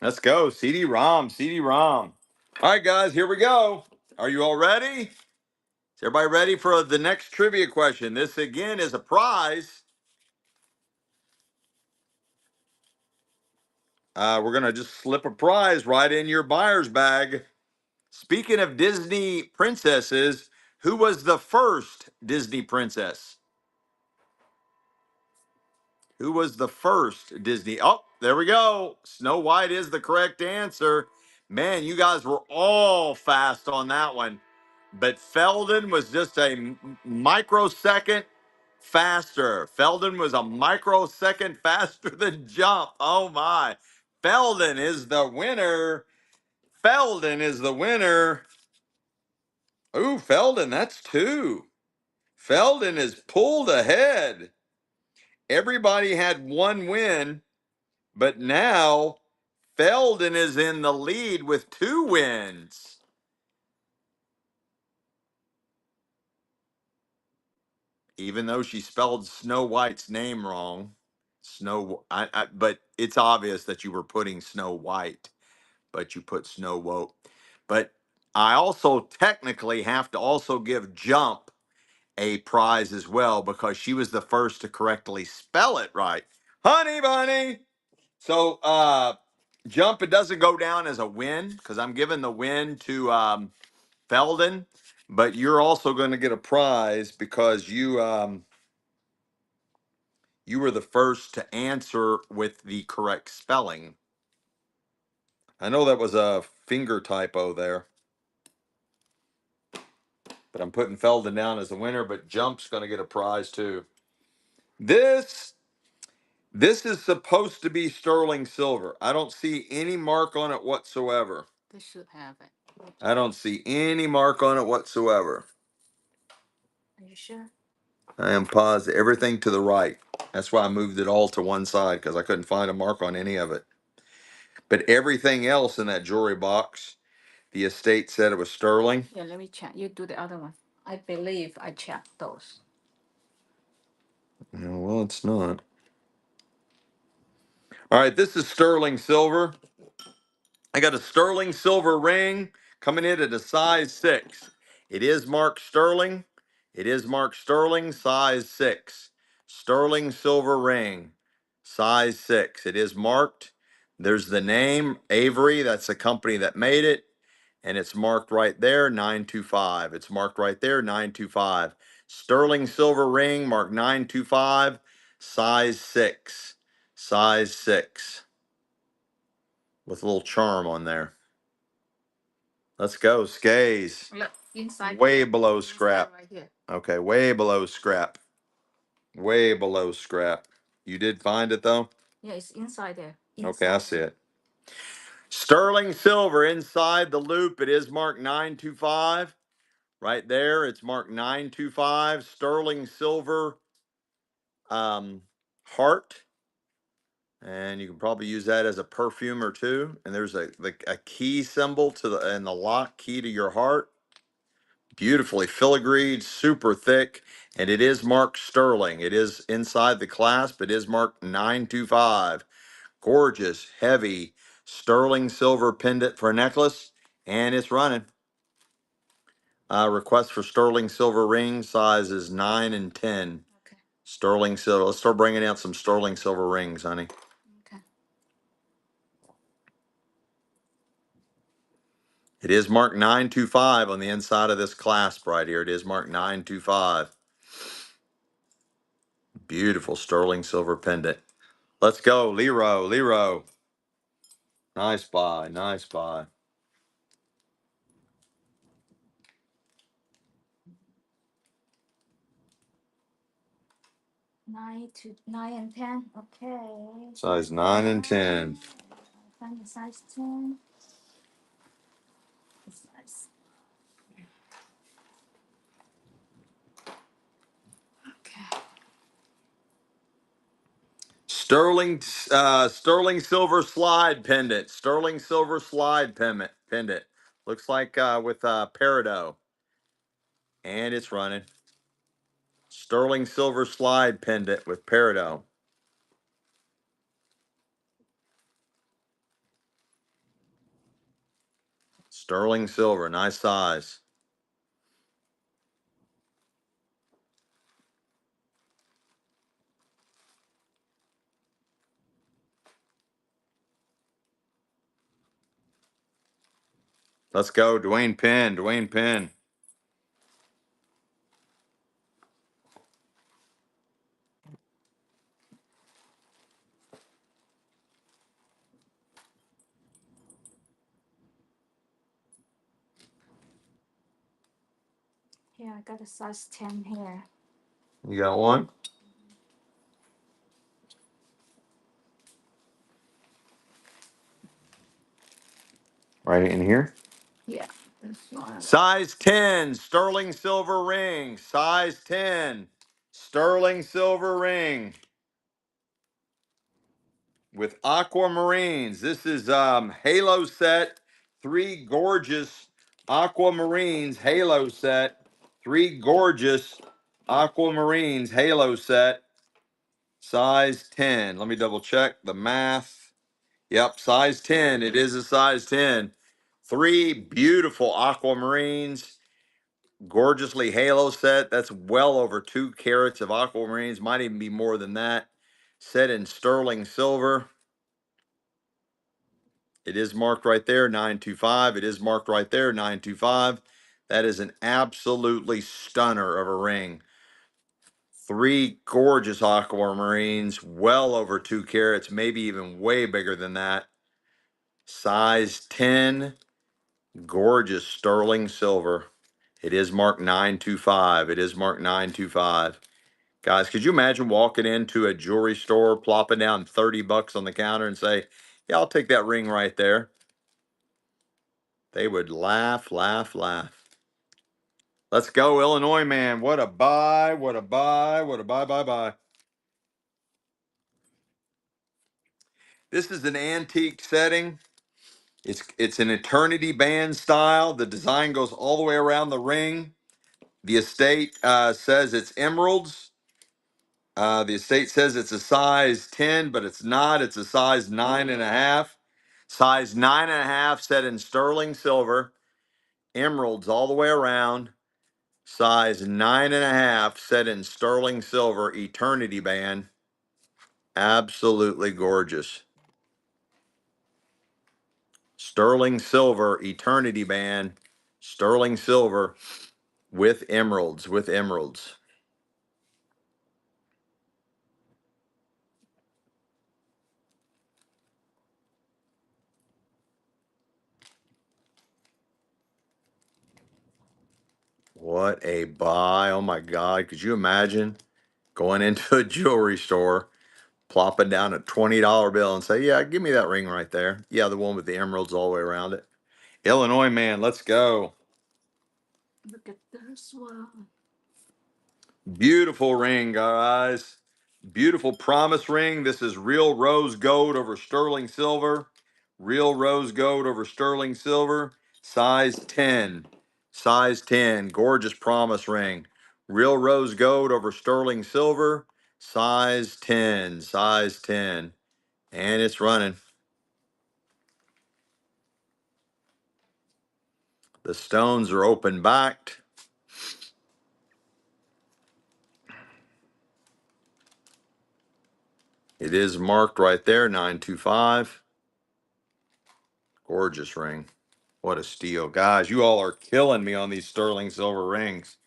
Let's go. CD-ROM, CD-ROM. All right, guys, here we go. Are you all ready? Is everybody ready for the next trivia question? This, again, is a prize. We're going to just slip a prize right in your buyer's bag. Speaking of Disney princesses, who was the first Disney princess? Who was the first Disney? Oh, there we go. Snow White is the correct answer. Man, you guys were all fast on that one. But Feldon was just a microsecond faster. Feldon was a microsecond faster than Jump. Oh my. Feldon is the winner. Feldon is the winner. Ooh, Feldon, that's two. Feldon is pulled ahead. Everybody had one win, but now Feldon is in the lead with two wins. Even though she spelled Snow White's name wrong. But it's obvious that you were putting Snow White, but you put Snow Woke. But I also technically have to also give Jump a prize as well because she was the first to correctly spell it right. Honey bunny. So Jump, it doesn't go down as a win because I'm giving the win to Feldon, but you're also going to get a prize because you were the first to answer with the correct spelling. I know that was a finger typo there, but I'm putting Feldon down as the winner, but Jump's going to get a prize too. This is supposed to be sterling silver. I don't see any mark on it whatsoever. They should have it. I don't see any mark on it whatsoever. Are you sure? I am positive. Everything to the right. That's why I moved it all to one side because I couldn't find a mark on any of it. But everything else in that jewelry box, the estate said it was sterling. Yeah, let me check. You do the other one. I believe I checked those. No, well, it's not. All right, this is sterling silver. I got a sterling silver ring coming in at a size 6. It is marked sterling. It is marked sterling, size 6. Sterling silver ring, size 6. It is marked. There's the name, Avery. That's the company that made it. And it's marked right there, 925. It's marked right there, 925. Sterling silver ring, marked 925, size 6. Size 6. With a little charm on there. Let's go, Skays. Look, inside. Way below Inside scrap. right here. Okay, way below scrap. Way below scrap. You did find it though? Yeah, it's inside there. Okay, I see it. Sterling silver inside the loop. It is marked 925. Right there, it's marked 925. Sterling silver heart. And you can probably use that as a perfume or two. And there's a key symbol to the and the lock key to your heart. Beautifully filigreed, super thick, and it is marked sterling. It is inside the clasp. It is marked 925. Gorgeous, heavy sterling silver pendant for a necklace, and it's running. Request for sterling silver ring sizes 9 and 10. Okay. Sterling silver. Let's start bringing out some sterling silver rings, honey. Okay. It is marked 925 on the inside of this clasp right here. It is marked 925. Beautiful sterling silver pendant. Let's go, Lero, Lero. Nice buy, nice buy. Nine and 10. Okay. Size 9 and 10. Find the size 10. The size. Okay. Sterling silver slide pendant. Sterling silver slide pendant. Looks like with peridot. And it's running. Sterling silver slide pendant with peridot. Sterling silver, nice size. Let's go, Dwayne Penn, Dwayne Penn. Here, I got a size 10 here. You got one? Right in here? Yeah. This one. Size 10, sterling silver ring. Size 10, sterling silver ring with aquamarines. This is Halo set, 3 gorgeous aquamarines Halo set. 3 gorgeous aquamarines Halo set. Size 10. Let me double check the math. Yep, size 10. It is a size 10. 3 beautiful aquamarines. Gorgeously halo set. That's well over 2 carats of aquamarines. Might even be more than that. Set in sterling silver. It is marked right there, 925. It is marked right there, 925. That is an absolutely stunner of a ring. 3 gorgeous aquamarines, well over 2 carats, maybe even way bigger than that. Size 10, gorgeous sterling silver. It is marked 925. It is marked 925. Guys, could you imagine walking into a jewelry store, plopping down 30 bucks on the counter and say, yeah, I'll take that ring right there? They would laugh, laugh, laugh. Let's go, Illinois man. What a buy, what a buy, what a buy, buy, buy. This is an antique setting. It's an eternity band style. The design goes all the way around the ring. The estate says it's emeralds. The estate says it's a size 10, but it's not. It's a size 9.5. Size 9.5 set in sterling silver. Emeralds all the way around. Size 9.5 set in sterling silver. Eternity band. Absolutely gorgeous. Sterling silver. Eternity band. Sterling silver with emeralds. With emeralds. What a buy. Oh my God. Could you imagine going into a jewelry store, plopping down a $20 bill and say, yeah, give me that ring right there. Yeah, the one with the emeralds all the way around it. Illinois man, let's go. Look at this one. Beautiful ring, guys. Beautiful promise ring. This is real rose gold over sterling silver. Real rose gold over sterling silver. Size 10. Size 10. Gorgeous promise ring. Real rose gold over sterling silver. Size 10. Size 10. And it's running. The stones are open backed. It is marked right there, 925. Gorgeous ring. What a steal. Guys, you all are killing me on these sterling silver rings.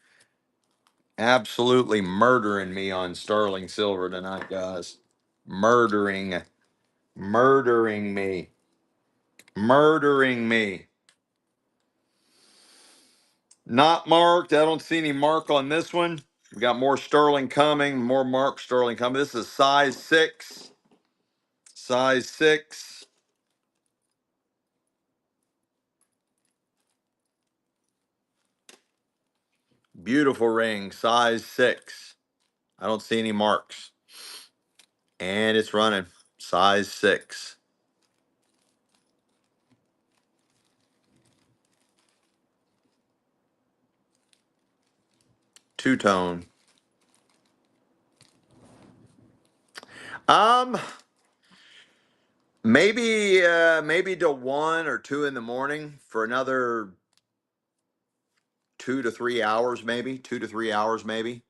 Absolutely murdering me on sterling silver tonight, guys. Murdering. Murdering me. Murdering me. Not marked. I don't see any mark on this one. We got more sterling coming, more marked sterling coming. This is size 6. Size 6. Beautiful ring, size 6. I don't see any marks. And it's running. Size 6. Two-tone. Um, maybe till 1 or 2 in the morning for another 2 to 3 hours, maybe 2 to 3 hours, maybe.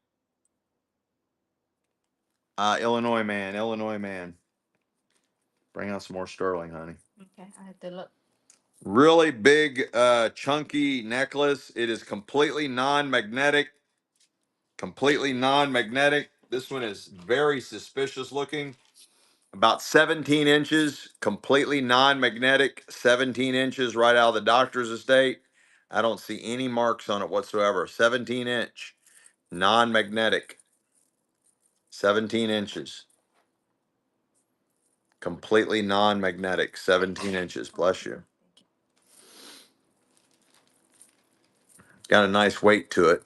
Illinois man, Illinois man. Bring out some more sterling, honey. Okay, I have to look. Really big, chunky necklace. It is completely non-magnetic. Completely non-magnetic. This one is very suspicious looking. About 17 inches, completely non-magnetic. 17 inches right out of the doctor's estate. I don't see any marks on it whatsoever. 17-inch, non-magnetic. 17 inches. Completely non-magnetic. 17 inches. Bless you. Got a nice weight to it.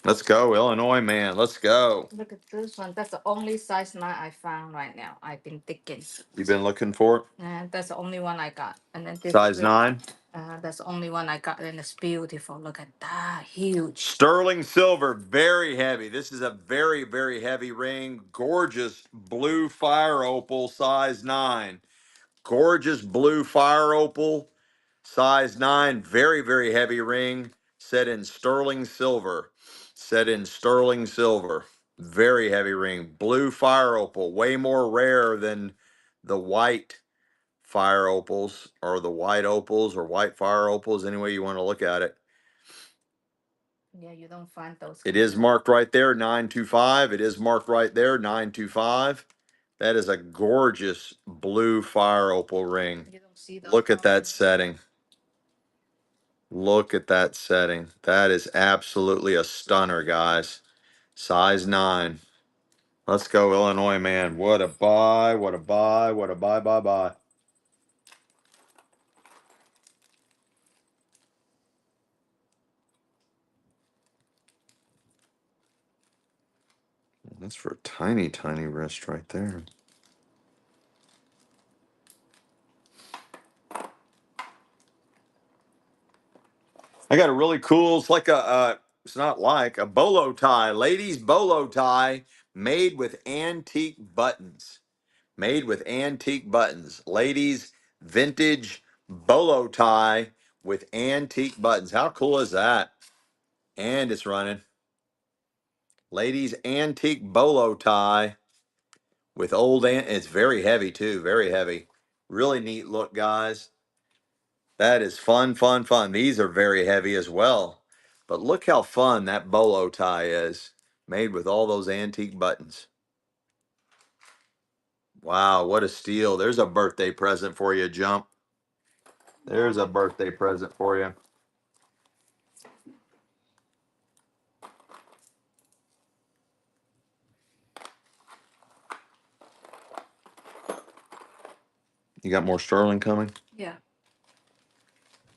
Let's go, Illinois man. Let's go. Look at this one. That's the only size 9 I found right now. I've been digging. You've been looking for it? And that's the only one I got. And then this Size is 9? that's the only one I got, and it's beautiful. Look at that, huge. Sterling silver, very heavy. This is a very, very heavy ring. Gorgeous blue fire opal, size 9. Gorgeous blue fire opal, size 9. Very, very heavy ring, set in sterling silver. Set in sterling silver. Very heavy ring. Blue fire opal, way more rare than the white fire opals or the white opals or white fire opals, any way you want to look at it. Yeah, you don't find those. It is marked right there, 925. It is marked right there, 925. That is a gorgeous blue fire opal ring. You don't see those. Look at that setting. Look at that setting. That is absolutely a stunner, guys. Size 9. Let's go, Illinois man. What a buy, what a buy, what a buy. That's for a tiny, tiny wrist right there. I got a really cool, it's like it's not like a bolo tie, ladies bolo tie made with antique buttons. Made with antique buttons. Ladies vintage bolo tie with antique buttons. How cool is that? And it's running. Ladies antique bolo tie with it's very heavy too, very heavy. Really neat look, guys. That is fun, fun, fun. These are very heavy as well. But look how fun that bolo tie is, made with all those antique buttons. Wow, what a steal. There's a birthday present for you, Jump. There's a birthday present for you. You got more sterling coming? Yeah.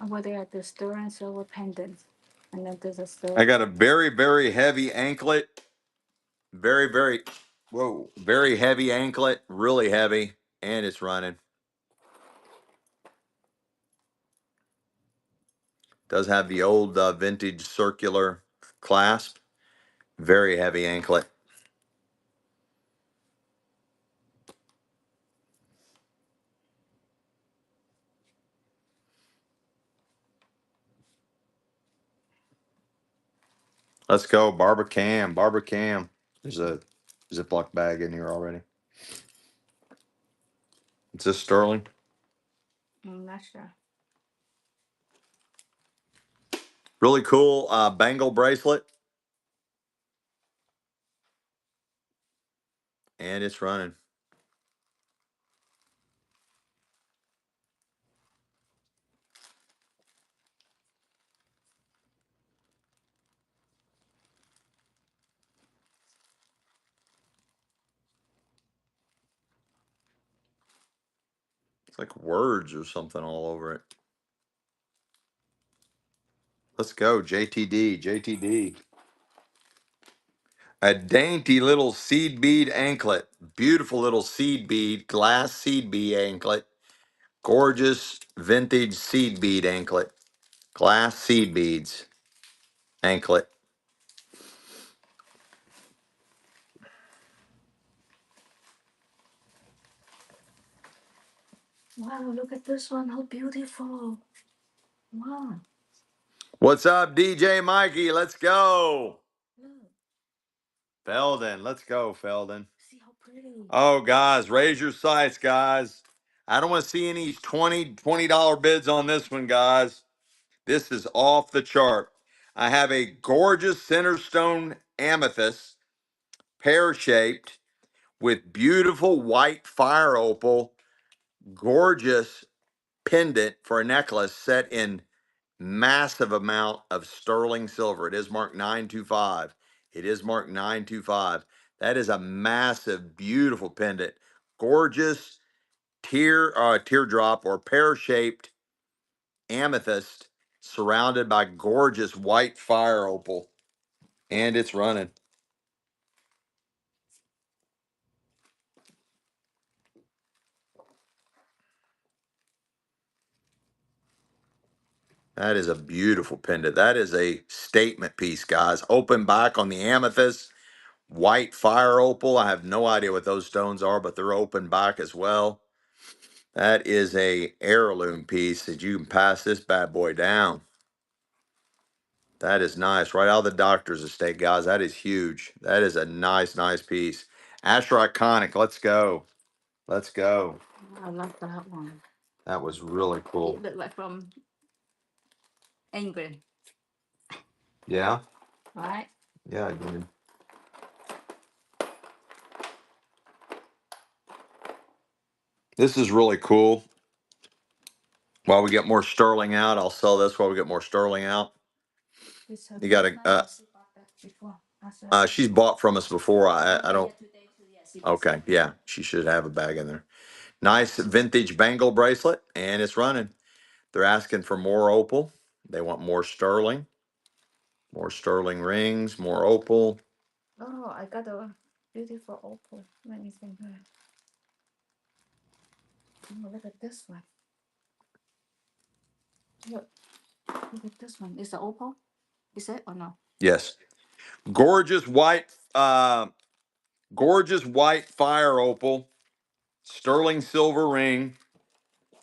Over there at the sterling silver pendant. And then there's a silver. I got a very, very heavy anklet. Very, very, whoa, very heavy anklet, really heavy, and it's running. Does have the old vintage circular clasp. Very heavy anklet. Let's go, Barbara Cam. Barbara Cam. There's a Ziploc bag in here already. Is this sterling? I'm not sure. Really cool bangle bracelet. And it's running. It's like words or something all over it. Let's go, JTD, JTD. A dainty little seed bead anklet. Beautiful little seed bead, glass seed bead anklet. Gorgeous vintage seed bead anklet. Glass seed beads anklet. Wow, look at this one. How beautiful. Wow. What's up, DJ Mikey? Let's go. Look. Felden, let's go, Felden. See how pretty. Oh, guys, raise your sights, guys. I don't want to see any $20 bids on this one, guys. This is off the chart. I have a gorgeous center stone amethyst, pear-shaped, with beautiful white fire opal, gorgeous pendant for a necklace set in massive amount of sterling silver. It is marked 925. It is marked 925. That is a massive, beautiful pendant. Gorgeous teardrop or pear-shaped amethyst surrounded by gorgeous white fire opal. And it's running. That is a beautiful pendant. That is a statement piece, guys. Open back on the amethyst, white fire opal. I have no idea what those stones are, but they're open back as well. That is a heirloom piece that you can pass this bad boy down. That is nice. Right out of the doctor's estate, guys. That is huge. That is a nice, nice piece. Astro Iconic. Let's go. Let's go. I love that one. That was really cool. It looked like from England, Yeah? right? Yeah, I did. This is really cool. While we get more sterling out, I'll sell this while we get more sterling out. It's her You got first to, time she bought that before. I said, she's bought from us before. I don't, yeah, today too. Yeah, she did okay, say. yeah, she should have a bag in there. Nice vintage bangle bracelet, and it's running. They're asking for more opal. They want more sterling rings, more opal. Oh, I got a beautiful opal. Let me see. Oh, look at this one. Look at this one. Is it opal? Is it or no? Yes. Gorgeous white fire opal, sterling silver ring.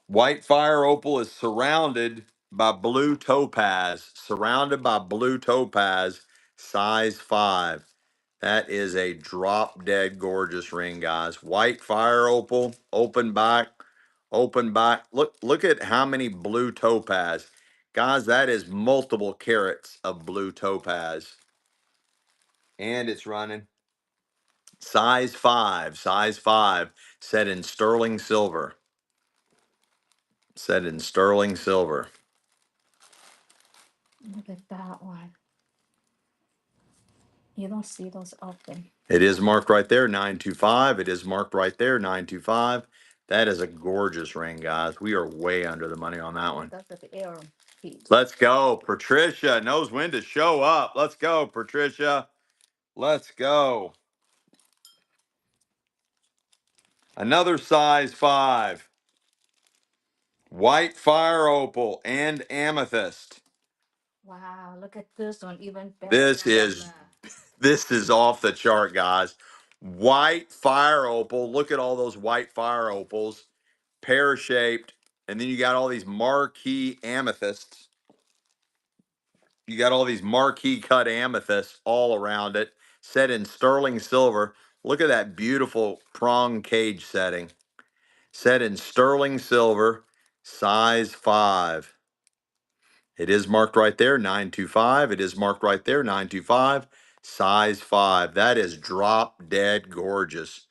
White fire opal is surrounded by blue topaz, size 5. That is a drop dead gorgeous ring, guys. White fire opal, open back, open back. Look at how many blue topaz. Guys, that is multiple carats of blue topaz. And it's running. Size 5, set in sterling silver. Set in sterling silver. Look at that one. You don't see those often. It is marked right there, 925. It is marked right there, 925. That is a gorgeous ring, guys. We are way under the money on that one. That's the arrow. Let's go. Patricia knows when to show up. Let's go, Patricia. Let's go. Another size 5. White fire opal and amethyst. Wow, look at this one, even better This than is this is off the chart, guys. White fire opal. Look at all those white fire opals, pear shaped, and then you got all these marquee amethysts. You got all these marquee cut amethysts all around it, set in sterling silver. Look at that beautiful prong cage setting. Set in sterling silver, size 5. It is marked right there, 925. It is marked right there, 925. Size 5. That is drop dead gorgeous.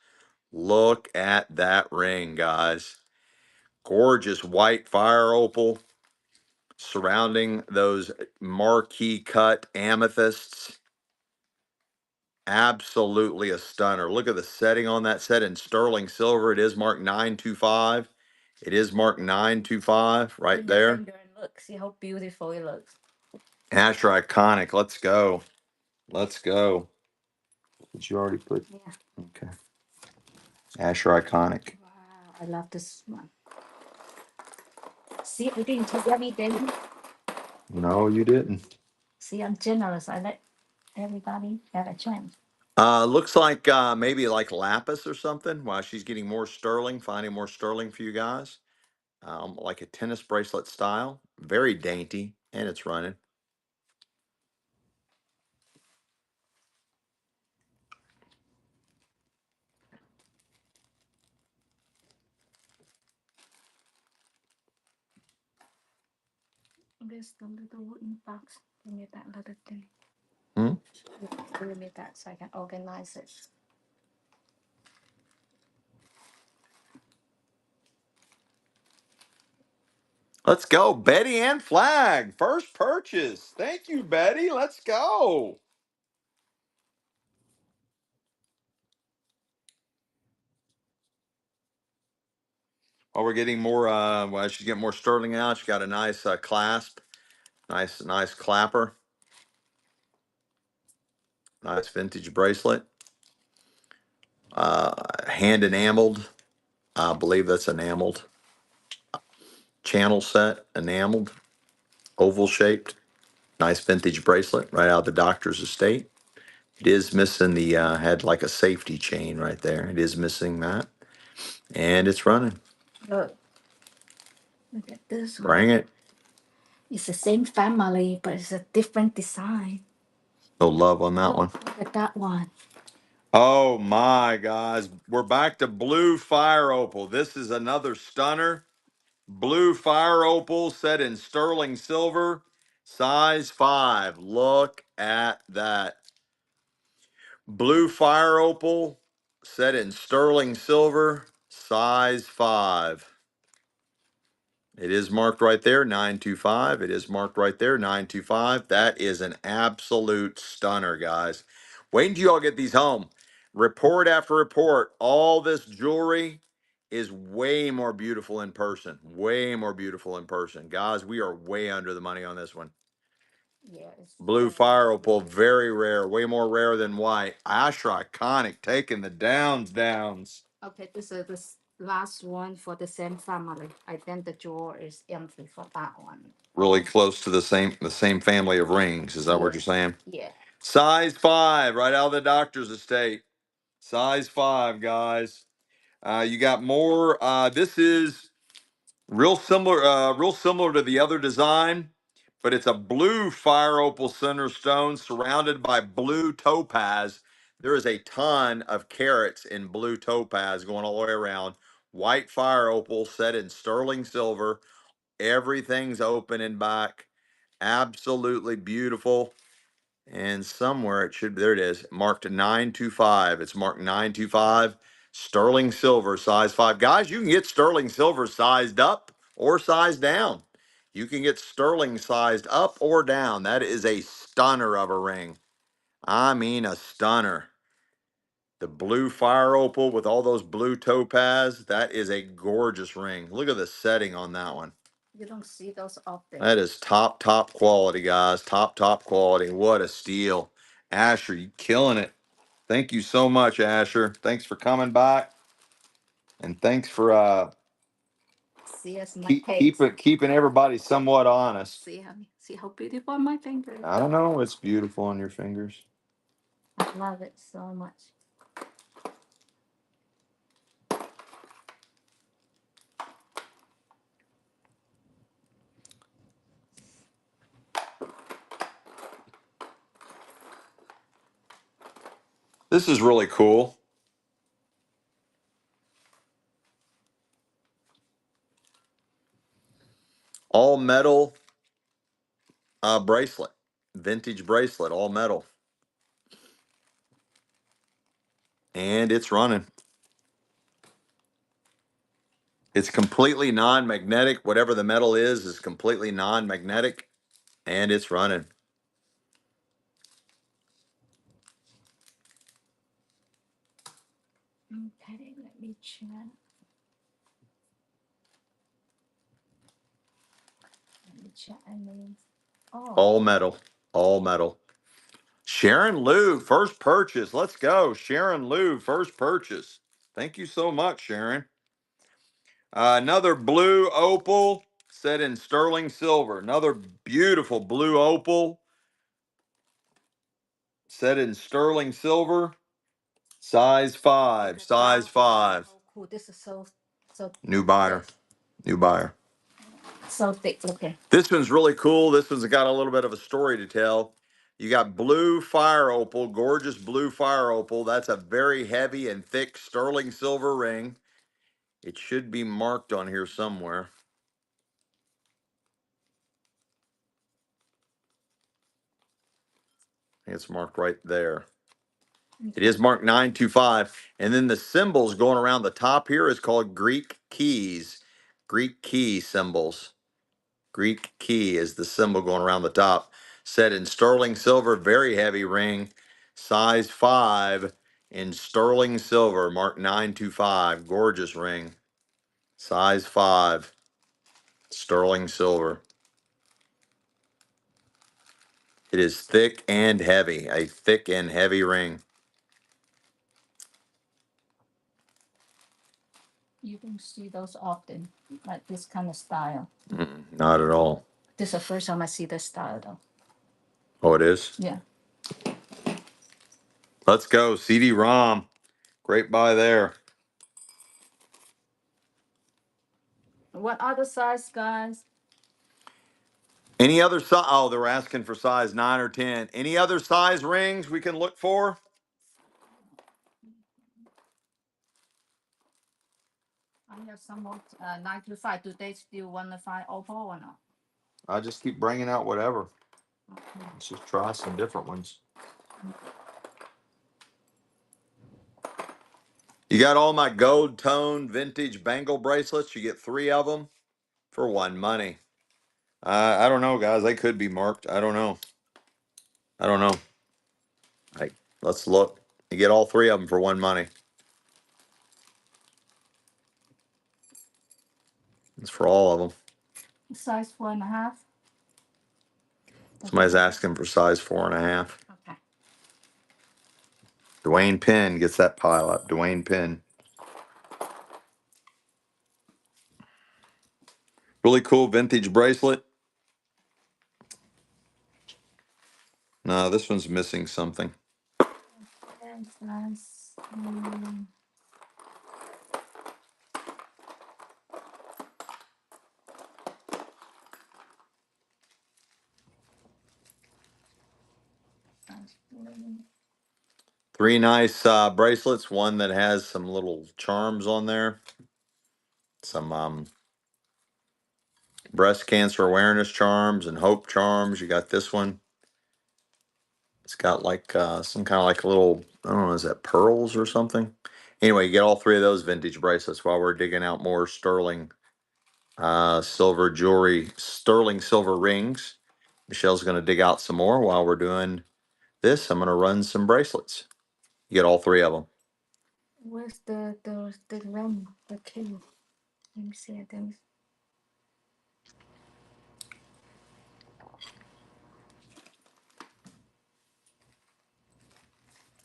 Look at that ring, guys. Gorgeous white fire opal surrounding those marquee cut amethysts. Absolutely a stunner. Look at the setting on that, set in sterling silver. It is marked 925. It is marked 925 right there. And look, see how beautiful it looks. Asher Iconic. Let's go. Let's go. Did you already put? Yeah. Okay. Asher Iconic. Wow, I love this one. See, I didn't take everything. No, you didn't. See, I'm generous. I let everybody have a chance. Looks like maybe like lapis or something. While she's getting more sterling, finding more sterling for you guys. Like a tennis bracelet style. Very dainty, and it's running. There's the little wooden box. Give me that little thing. Hmm? Give me that so I can organize it. Let's go, Betty and Flag. First purchase. Thank you, Betty. Let's go. Oh, we're getting more. Well, she's getting more sterling out. She got a nice clasp, nice clapper, nice vintage bracelet. Hand enameled. I believe that's enameled. Channel set, enameled, oval shaped. Nice vintage bracelet right out of the doctor's estate. It is missing the had like a safety chain right there. It is missing that, and it's running. Look. Look at this one. Bring it. It's the same family, but it's a different design. No love on that one. Look at that one. Oh my guys, we're back to blue fire opal. This is another stunner. Blue fire opal set in sterling silver, size 5. Look at that. Blue fire opal set in sterling silver, size 5. It is marked right there, 925. It is marked right there, 925. That is an absolute stunner, guys. Wait until you all get these home. Report after report, all this jewelry is way more beautiful in person. Way more beautiful in person. Guys, we are way under the money on this one. Yeah, it's Blue fire opal, very rare. Way more rare than white. Asher Iconic taking the downs. okay. This is the last one for the same family. I think the drawer is empty for that one. Really close to the same family of rings. Is that what you're saying? Yeah. Size 5, right out of the doctor's estate. Size 5, guys. You got more. This is real similar to the other design, but it's a blue fire opal center stone surrounded by blue topaz. There is a ton of carats in blue topaz going all the way around. White fire opal set in sterling silver. Everything's open and back. Absolutely beautiful. And somewhere it should, there it is, marked 925. It's marked 925. Sterling silver, size 5. Guys, you can get sterling silver sized up or sized down. You can get sterling sized up or down. That is a stunner of a ring. I mean, a stunner. The blue fire opal with all those blue topaz, that is a gorgeous ring. Look at the setting on that one. You don't see those often. That is top quality, guys. Top quality. What a steal. Asher, you killing it. Thank you so much, Asher. Thanks for coming back. And thanks for See, as my cake. keeping everybody somewhat honest. See how beautiful my fingers. I don't know. It's beautiful on your fingers. I love it so much. This is really cool. All metal bracelet. Vintage bracelet, all metal. And it's running. It's completely non-magnetic. Whatever the metal is completely non-magnetic. And it's running. Okay, let me check. Let me check. All metal. All metal. Sharon Lou, first purchase. Let's go. Sharon Lou, first purchase. Thank you so much, Sharon. Another blue opal set in sterling silver. Another beautiful blue opal set in sterling silver. Size 5. Size 5. Oh, cool. This is so New buyer. New buyer. so thick looking. This one's really cool. This one's got a little bit of a story to tell. You got blue fire opal, gorgeous blue fire opal. That's a very heavy and thick sterling silver ring. It should be marked on here somewhere. It's marked right there. It is marked 925. And then the symbols going around the top here is called Greek keys. Greek key symbols. Greek key is the symbol going around the top. Set in sterling silver, very heavy ring, size 5 in sterling silver, marked 925. Gorgeous ring, size 5, sterling silver. It is thick and heavy, a thick and heavy ring. You don't see those often, like this kind of style. Not at all. This is the first time I see this style, though. Oh, it is? Yeah. Let's go. CD-ROM. Great buy there. What other size, guys? Any other size? Oh, they were asking for size 9 or 10. Any other size rings we can look for? I have some more 925. Do they still want to find opal or not? I just keep bringing out whatever. Let's just try some different ones. You got all my gold tone vintage bangle bracelets. You get 3 of them for 1 money. I don't know, guys. They could be marked. I don't know. I don't know. Hey, let's look. You get all 3 of them for 1 money. It's for all of them. Size 4.5. Somebody's asking for size 4.5. Okay. Dwayne Penn gets that pile up. Dwayne Penn. Really cool vintage bracelet. No, this one's missing something. And size. Size 3 nice bracelets. One that has some little charms on there. Some breast cancer awareness charms and hope charms. You got this one. It's got like some kind of like a little, I don't know, is that pearls or something? Anyway, you get all 3 of those vintage bracelets while we're digging out more sterling silver jewelry, sterling silver rings. Michelle's going to dig out some more while we're doing this. I'm going to run some bracelets. You get all 3 of them. Where's the ring? The key? Let me see it.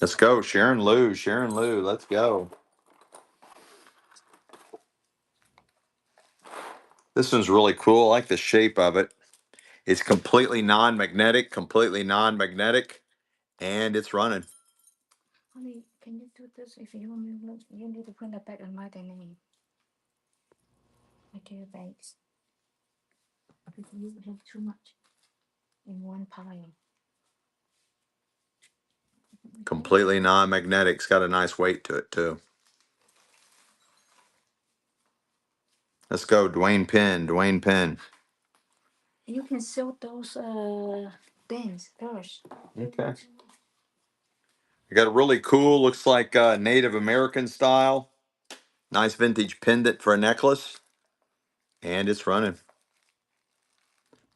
Let's go, Sharon Lou. Sharon Lou, let's go. This one's really cool. I like the shape of it. It's completely non-magnetic, and it's running. Honey, can you do this? If you want me, you need to put it back on my name. I do your bags. Because you have too much in one pile. Completely non-magnetic. It's got a nice weight to it too. Let's go, Dwayne Penn. Dwayne Penn. You can sell those things first. Okay. I got a really cool, looks like Native American style. Nice vintage pendant for a necklace. And it's running.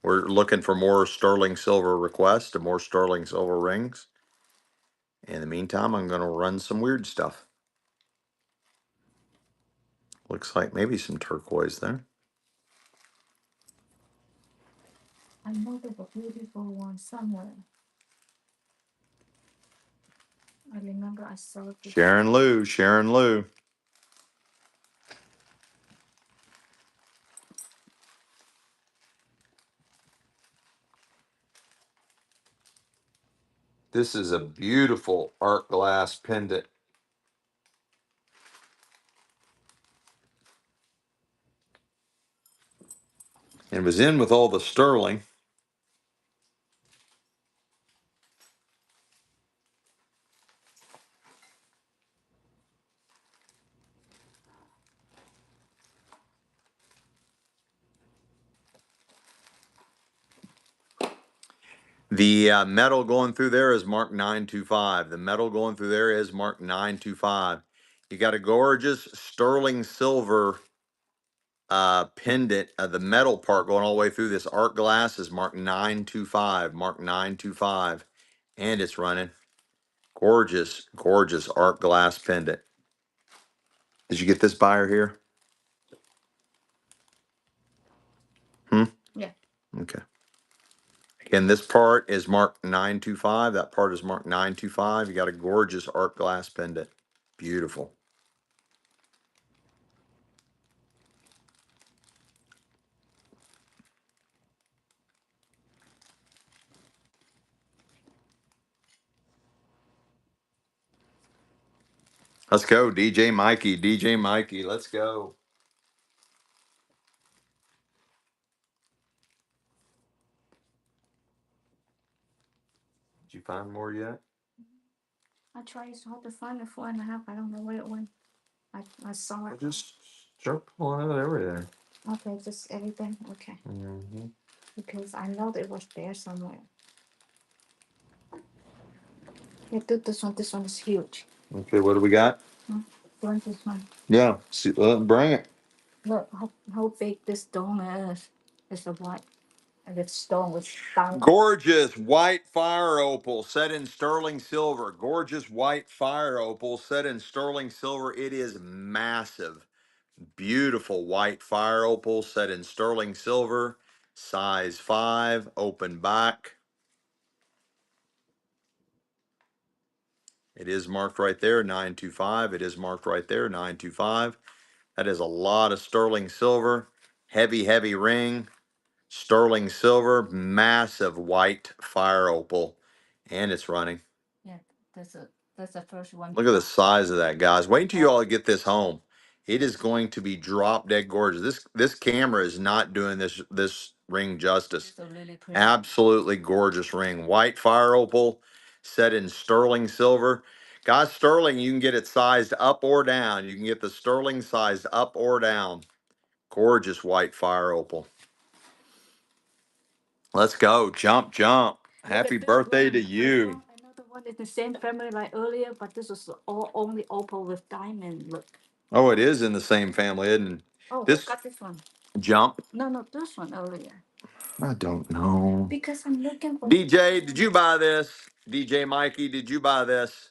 We're looking for more sterling silver requests and more sterling silver rings. In the meantime, I'm going to run some weird stuff. Looks like maybe some turquoise there. I know there's a beautiful one somewhere. I remember I saw it. Sharon Lou. Sharon Lou. This is a beautiful art glass pendant. And it was in with all the sterling. The metal going through there is marked 925. The metal going through there is marked 925. You got a gorgeous sterling silver pendant. The metal part going all the way through this art glass is marked 925. Marked 925. And it's running. Gorgeous, gorgeous art glass pendant. Did you get this buyer here? Hmm? Yeah. Okay. Again, this part is marked 925. That part is marked 925. You got a gorgeous art glass pendant. Beautiful. Let's go, DJ Mikey. DJ Mikey, let's go. Did you find more yet? I tried so hard to find the 4.5. I don't know where it went. I saw it. Just start pulling out everything. Okay, just everything. Okay. Mm-hmm. Because I know it was there somewhere. Yeah, do this one. This one is huge. Okay, what do we got? Want this one? Yeah, see, bring it. Look how big this stone is. It's a white. And this stone was down. Gorgeous white fire opal set in sterling silver. Gorgeous white fire opal set in sterling silver. It is massive. Beautiful white fire opal set in sterling silver. Size 5, open back. It is marked right there, 925. It is marked right there, 925. That is a lot of sterling silver. Heavy, heavy ring. Sterling silver, massive white fire opal. And it's running. Yeah, that's the first one. Look at the size of that, guys. Wait until you all get this home. It is going to be drop dead gorgeous. This camera is not doing this ring justice. It's a really pretty. Absolutely gorgeous ring. White fire opal set in sterling silver. Guys, sterling, you can get it sized up or down. You can get the sterling sized up or down. Gorgeous white fire opal. Let's go. Jump, jump. Happy birthday to you. Another one is the same family like earlier, but this is all only opal with diamond. Look. Oh, it is in the same family, isn't it? Oh, This got this one. jump. No, this one earlier. I don't know. Because I'm looking for. DJ, did you buy this? DJ Mikey, did you buy this?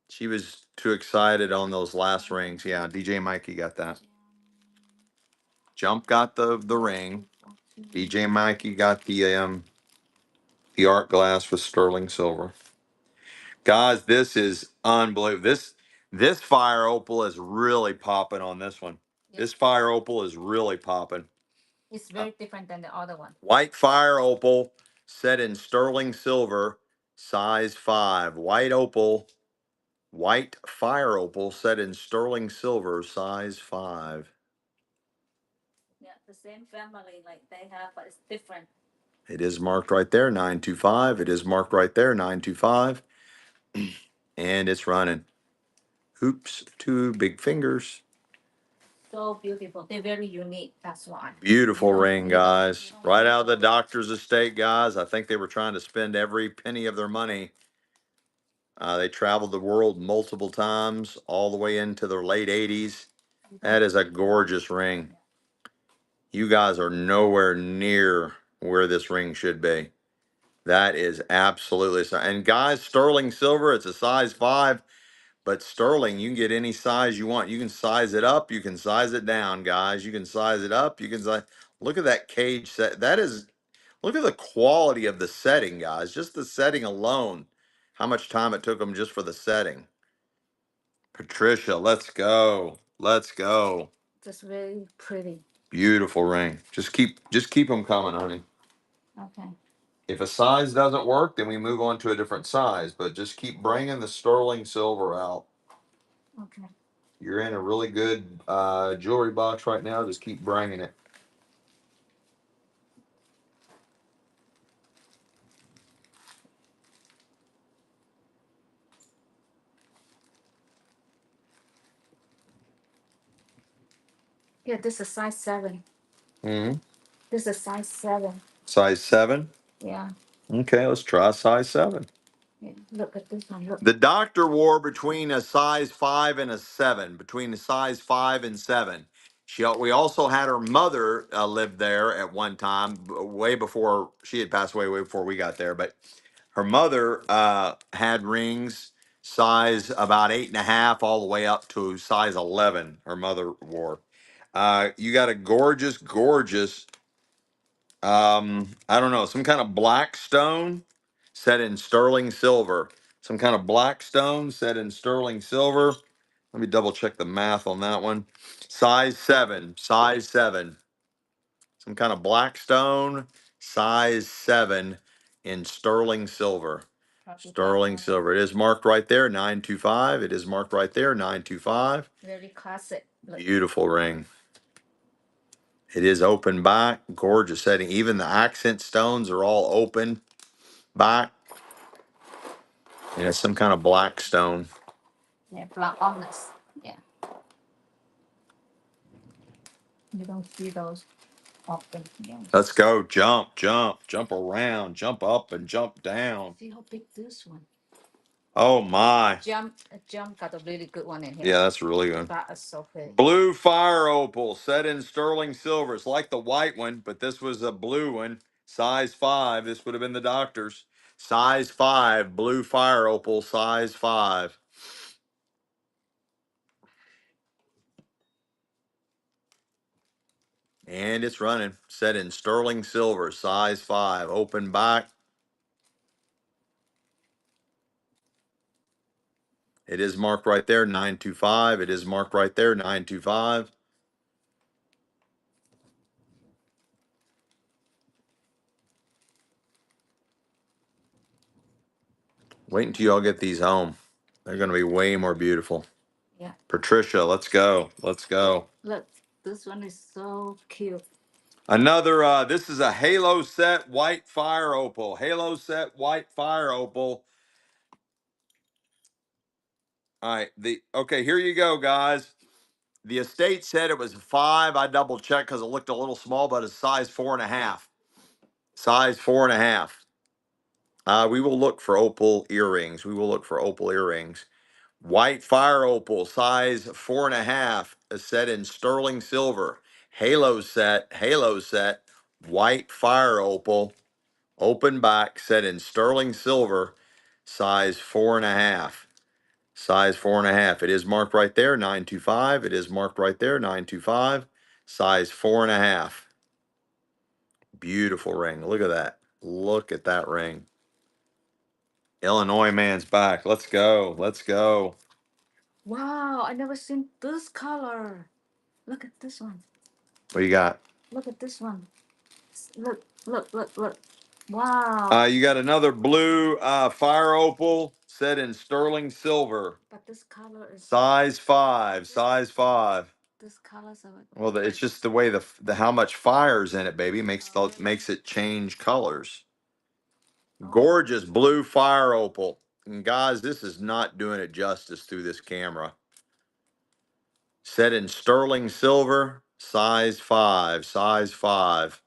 She was too excited on those last rings. Yeah, DJ Mikey got that. Jump got the ring. DJ Mikey got the art glass with sterling silver. Guys, this is unbelievable. This fire opal is really popping on this one. Yep. This fire opal is really popping. It's very different than the other one. White fire opal set in sterling silver, size 5. White fire opal set in sterling silver, size 5. Yeah, the same family like they have, but it's different. It is marked right there, 925. It is marked right there, 925. And it's running. Oops, 2 big fingers. So beautiful. They're very unique. That's why. Beautiful ring, You guys. don't Right see out of the those. doctor's estate, guys. I think they were trying to spend every penny of their money. They traveled the world multiple times, all the way into their late 80s. That is a gorgeous ring. You guys are nowhere near where this ring should be. That is absolutely so. And guys, sterling silver, it's a size 5, but sterling, you can get any size you want. You can size it up, you can size it down, guys. You can size it up, you can size. Look at that cage set. That is, look at the quality of the setting, guys. Just the setting alone. How much time it took them just for the setting. Patricia, let's go. Let's go. Just very pretty. Beautiful ring. Just keep them coming, honey. Okay. If a size doesn't work, then we move on to a different size. But just keep bringing the sterling silver out. Okay. You're in a really good jewelry box right now. Just keep bringing it. Yeah, this is size 7. Hmm. This is size 7. Size 7. Yeah. Okay, let's try size 7. Yeah. Look at this one. Look. The doctor wore between a size 5 and a 7, between a size 5 and 7. We also had her mother lived there at one time, way before she had passed away, way before we got there. But her mother had rings size about 8.5 all the way up to size 11. Her mother wore. You got a gorgeous, gorgeous, I don't know, some kind of black stone set in sterling silver. Some kind of black stone set in sterling silver. Let me double check the math on that one. Size 7, size 7. Some kind of black stone, size 7 in sterling silver. Sterling silver. It is marked right there, 925. It is marked right there, 925. Very classic. Look. Beautiful ring. It is open back, gorgeous setting. Even the accent stones are all open back. And it's some kind of black stone. Yeah, black onyx. Yeah. You don't see those often. Yeah. Let's go. Jump, jump, jump around, jump up and jump down. See how big this one. Oh my. Jump got a really good one in here. Yeah, that's really good. That is so big. Blue fire opal set in sterling silver. It's like the white one, but this was a blue one. Size 5. This would have been the doctor's. Size 5. Blue fire opal, size 5. And it's running. Set in sterling silver, size 5. Open back. It is marked right there, 925. It is marked right there, 925. Wait until y'all get these home. They're going to be way more beautiful. Yeah. Patricia, let's go. Let's go. Look, this one is so cute. Another, this is a halo set white fire opal. Halo set white fire opal. All right. Okay, here you go, guys. The estate said it was 5. I double checked because it looked a little small, but it's size 4.5. Size 4.5. We will look for opal earrings. We will look for opal earrings. White fire opal, size 4.5, is set in sterling silver. Halo set, white fire opal, open back, set in sterling silver, size 4.5. Size 4.5. It is marked right there, 925. It is marked right there, 925. Size 4.5. Beautiful ring. Look at that. Look at that ring. Illinois man's back. Let's go. Let's go. Wow, I never seen this color. Look at this one. What you got? Look at this one. Look, look, look, look. Wow. You got another blue fire opal set in sterling silver. But this color is Size 5. Size 5. this color's of it. Well, it's just the way the how much fire's in it, baby, makes it change colors. Gorgeous blue fire opal. And guys, this is not doing it justice through this camera. Set in sterling silver, size 5. Size 5.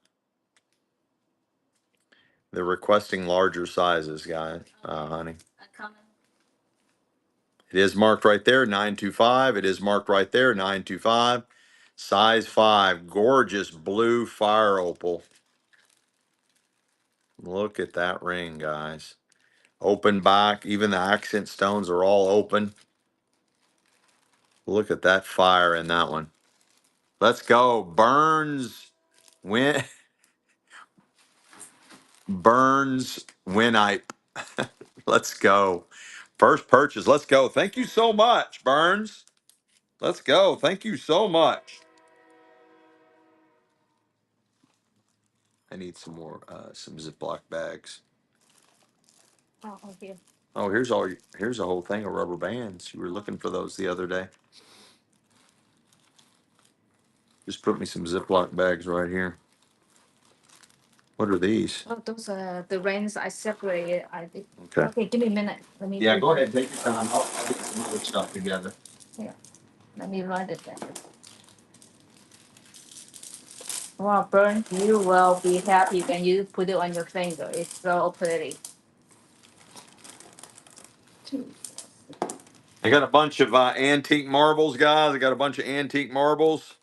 They're requesting larger sizes, guys, honey. It is marked right there, 925. It is marked right there, 925. Size 5. Gorgeous blue fire opal. Look at that ring, guys. Open back. Even the accent stones are all open. Look at that fire in that one. Let's go. Burns Winipe. Let's go. First purchase. Let's go. Thank you so much, Burns. Let's go. Thank you so much. I need some more, some Ziploc bags. Oh, here. Oh, here's a whole thing of rubber bands. You were looking for those the other day. Just put me some Ziploc bags right here. What are these? Oh, those are the rings I separated. I did. Okay. Okay, give me a minute. Let me. Yeah, go ahead. Take your time. I'll get some other stuff together. Yeah. Let me write it down. Wow, Burn, you will be happy when you put it on your finger. It's so pretty. I got a bunch of antique marbles, guys. I got a bunch of antique marbles.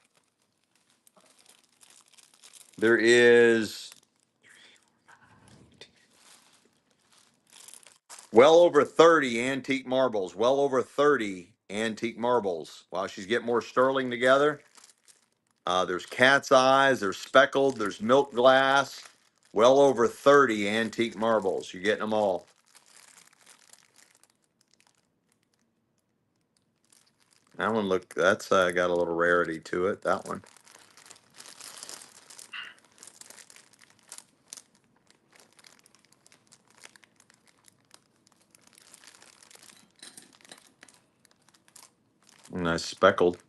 There is well over 30 antique marbles. Well over 30 antique marbles. While she's getting more sterling together. There's cat's eyes. There's speckled. There's milk glass. Well over 30 antique marbles. You're getting them all. That one that's got a little rarity to it. That one. Nice speckled.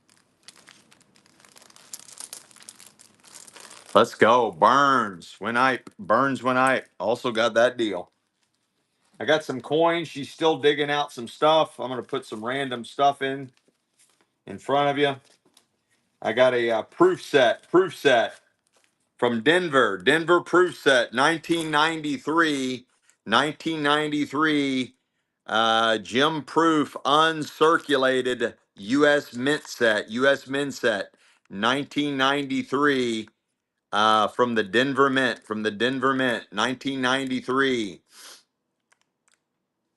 Let's go. Burns when I also got that deal. I got some coins. She's still digging out some stuff. I'm going to put some random stuff in front of you. I got a proof set from Denver proof set, 1993, Jim Proof uncirculated U.S. Mint set, 1993, from the Denver Mint, 1993.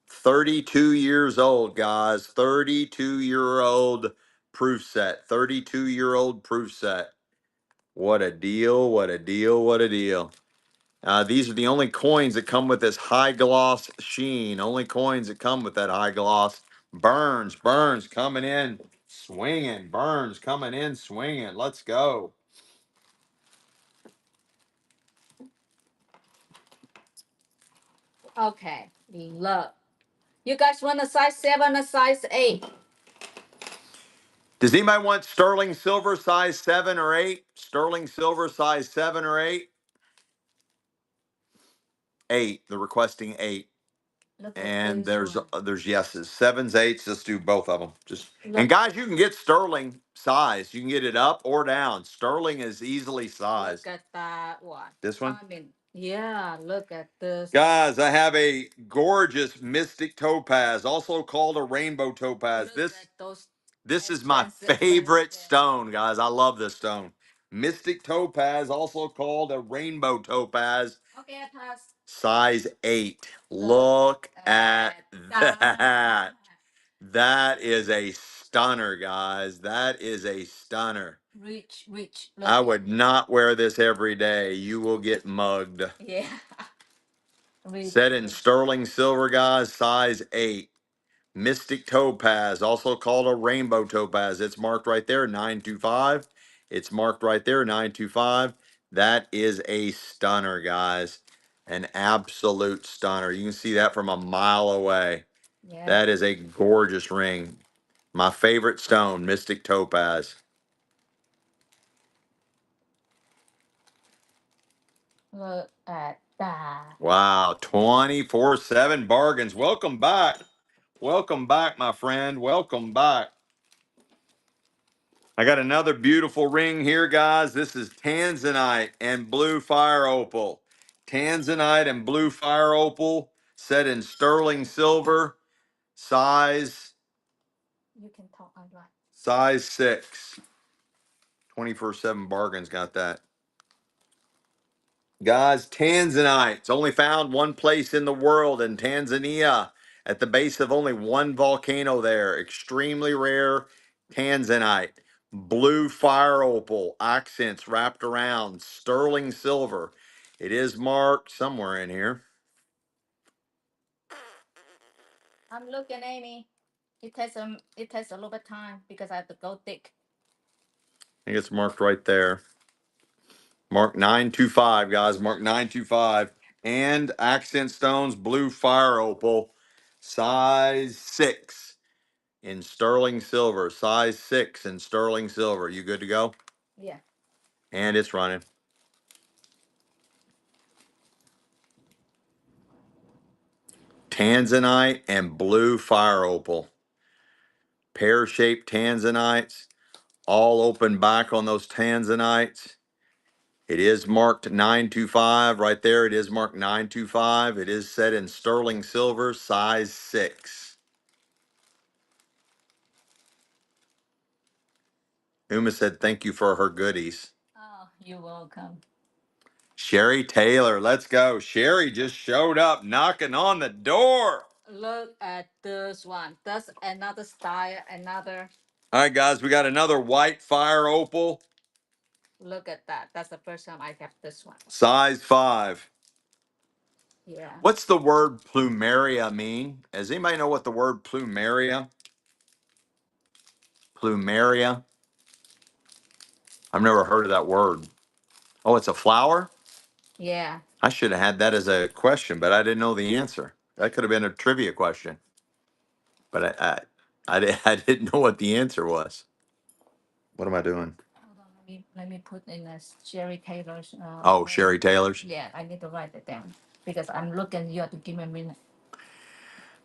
32 years old, guys. 32-year-old proof set. 32-year-old proof set. What a deal. What a deal. What a deal. These are the only coins that come with this high gloss sheen. Only coins that come with that high gloss. Burns coming in swinging. Burns coming in swinging. Let's go. Okay, look. You guys want a size 7 or size 8? Does anybody want sterling silver size 7 or 8? Sterling silver size 7 or 8? 8. They're requesting 8. And there's yeses, 7s, 8s. Let's do both of them. And guys, you can get sterling size. You can get it up or down. Sterling is easily sized. Look at that one. This one? I mean, yeah, look at this. Guys, I have a gorgeous mystic topaz, also called a rainbow topaz. This is my favorite stone, guys. I love this stone. Mystic topaz, also called a rainbow topaz. Okay, pass. Size 8. Look at that. That is a stunner, guys. That is a stunner. Rich. I would not wear this every day. You will get mugged. Yeah. Set in sterling silver, guys, size 8. Mystic topaz, also called a rainbow topaz. It's marked right there, 925. It's marked right there, 925. That is a stunner, guys. An absolute stunner. You can see that from a mile away. Yeah. That is a gorgeous ring. My favorite stone, Mystic topaz. Look at that. Wow, 24/7 bargains. Welcome back. Welcome back, my friend. Welcome back. I got another beautiful ring here, guys. This is tanzanite and blue fire opal. Tanzanite and blue fire opal set in sterling silver, size. You can talk online. Size 6. 24/7 bargains got that. Guys, Tanzanite. It's only found one place in the world, in Tanzania, at the base of only one volcano there. Extremely rare Tanzanite. Blue fire opal, accents wrapped around, sterling silver. It is marked somewhere in here. I'm looking, Amy. It takes a little bit of time because I have to go thick. I think it's marked right there. Mark 925, guys. Mark 925. And accent stones, blue fire opal, size 6 in sterling silver. Size 6 in sterling silver. You good to go? Yeah. And it's running. Tanzanite and blue fire opal. Pear-shaped tanzanites. All open back on those tanzanites. It is marked 925 right there. It is marked 925. It is set in sterling silver, size 6. Uma said thank you for her goodies. Oh, you're welcome. Sherry Taylor, let's go. Sherry just showed up knocking on the door. Look at this one. That's another style, another. All right, guys, we got another white fire opal. Look at that. That's the first time I got this one. Size 5. Yeah. What's the word plumeria mean? Does anybody know what the word plumeria? Plumeria? I've never heard of that word. Oh, it's a flower? Yeah. I should have had that as a question, but I didn't know the answer. That could have been a trivia question. But I didn't know what the answer was. What am I doing? Hold on, let me put in a Sherry Taylor's. Oh, Sherry Taylor's? Yeah, I need to write it down because I'm looking. You have to give me a minute.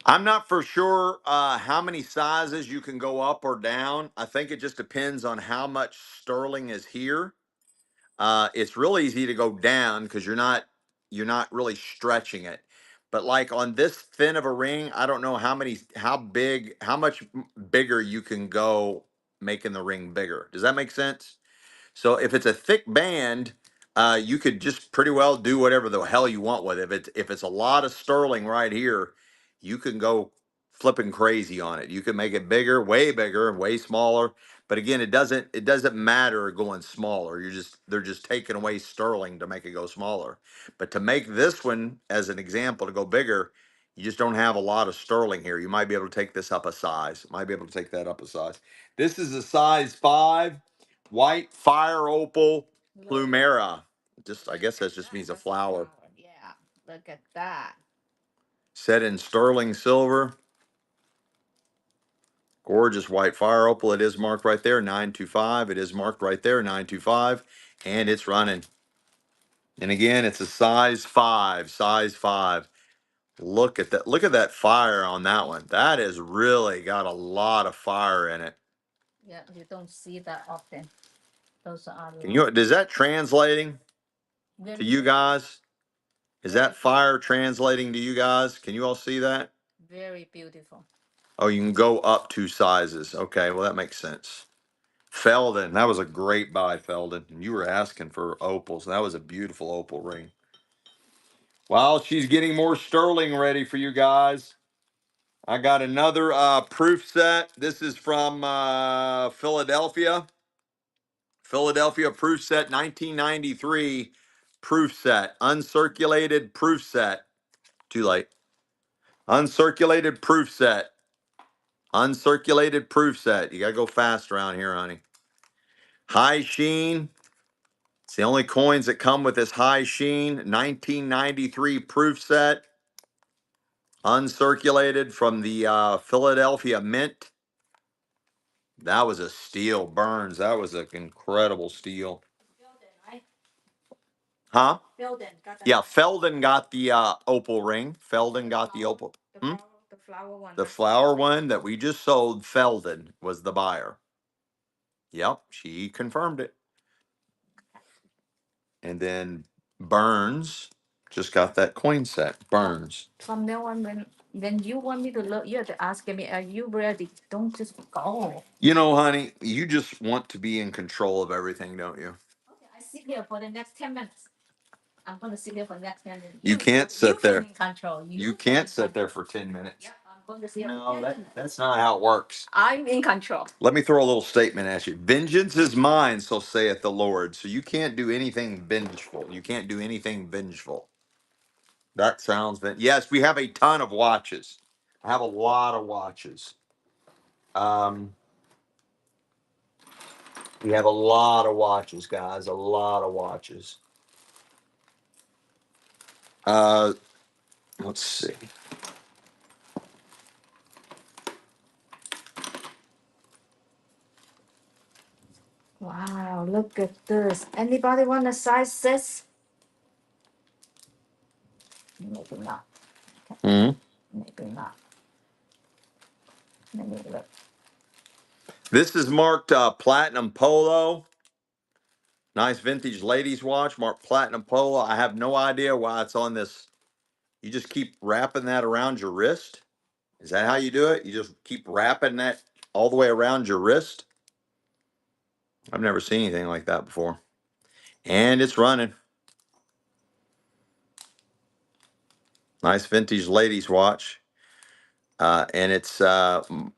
I'm not for sure how many sizes you can go up or down. I think it just depends on how much sterling is here. It's real easy to go down because you're not really stretching it. But like on this thin of a ring, I don't know how much bigger you can go making the ring bigger. Does that make sense? So if it's a thick band, you could just pretty well do whatever the hell you want with it. If it's a lot of sterling right here, you can go flipping crazy on it. You can make it bigger, and way smaller. But again, it doesn't matter going smaller. They're just taking away sterling to make it go smaller. But to make this one as an example to go bigger, you just don't have a lot of sterling here. You might be able to take this up a size. Might be able to take that up a size. This is a size 5. White fire opal plumera. I guess that just means a flower. Yeah, look at that. Set in sterling silver. Gorgeous white fire opal. It is marked right there, 925. It is marked right there, 925. And it's running. And again, it's a size 5. Size 5. Look at that. Look at that fire on that one. That has really got a lot of fire in it. Yeah, you don't see that often. Those are. Is that translating to you guys? Is that fire translating to you guys? Can you all see that? Very beautiful. Oh, you can go up 2 sizes. Okay, well, that makes sense. Feldon, that was a great buy, Feldon. You were asking for opals. That was a beautiful opal ring. While she's getting more sterling ready for you guys, I got another proof set. This is from Philadelphia. Philadelphia proof set, 1993 proof set, uncirculated proof set. Too late. Uncirculated proof set. Uncirculated proof set. You got to go fast around here, honey. High sheen. It's the only coins that come with this high sheen. 1993 proof set. Uncirculated from the Philadelphia Mint. That was a steal. Burns. That was an incredible steal. Huh? Yeah, Felden got the opal ring. Felden got the opal. The flower one. The flower one that we just sold, Felden was the buyer. Yep, she confirmed it. And then Burns just got that coin set. Burns. From now on, when you want me to look, you have to ask me, are you ready? Don't just go. You know, honey, you just want to be in control of everything, don't you? Okay, I sit here for the next 10 minutes. I'm going to sit here for the next 10 minutes. You can't sit there. In control. You can't sit there for 10 minutes. Yep, I'm going to sit here No, for 10 minutes. that's not how it works. I'm in control. Let me throw a little statement at you. Vengeance is mine, so saith the Lord. So you can't do anything vengeful. You can't do anything vengeful. That sounds yes, we have a ton of watches. I have a lot of watches. We have a lot of watches, guys. A lot of watches. Let's see. Wow, look at this. Anybody want a size 6? Maybe not. Mm-hmm. Maybe not. Let me look. This is marked Platinum Polo. Nice vintage ladies watch, marked Platinum Polo. I have no idea why it's on this. You just keep wrapping that around your wrist. Is that how you do it? You just keep wrapping that all the way around your wrist? I've never seen anything like that before. And it's running. Nice vintage ladies watch. And it's made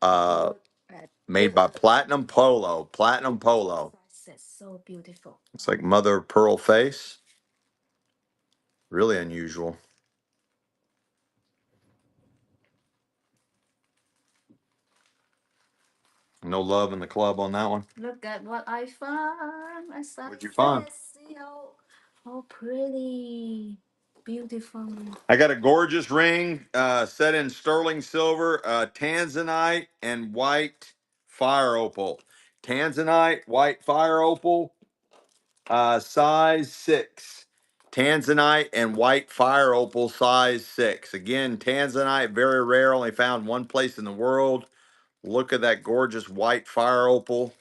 by Platinum Polo. Platinum Polo. So beautiful. It's like mother of pearl face. Really unusual. No love in the club on that one. Look at what I found. What'd you find? Oh, pretty. Beautiful. I got a gorgeous ring set in sterling silver, tanzanite, and white fire opal. Tanzanite, white fire opal, size 6. Tanzanite and white fire opal, size 6. Again, tanzanite, very rare, only found one place in the world. Look at that gorgeous white fire opal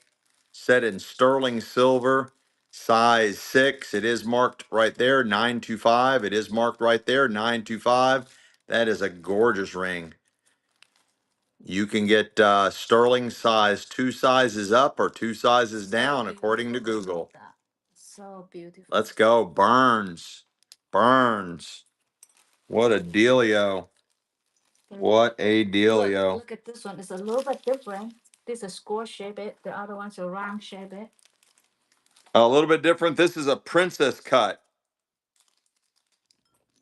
set in sterling silver, size 6. It is marked right there, 925. It is marked right there, 925. That is a gorgeous ring. You can get sterling size 2 sizes up or 2 sizes down, according to Google. So beautiful. Let's go. Burns. Burns. What a dealio. What a dealio. Look at this one. It's a little bit different. This is a square shape. The other one's a round shape. A little bit different. This is a princess cut.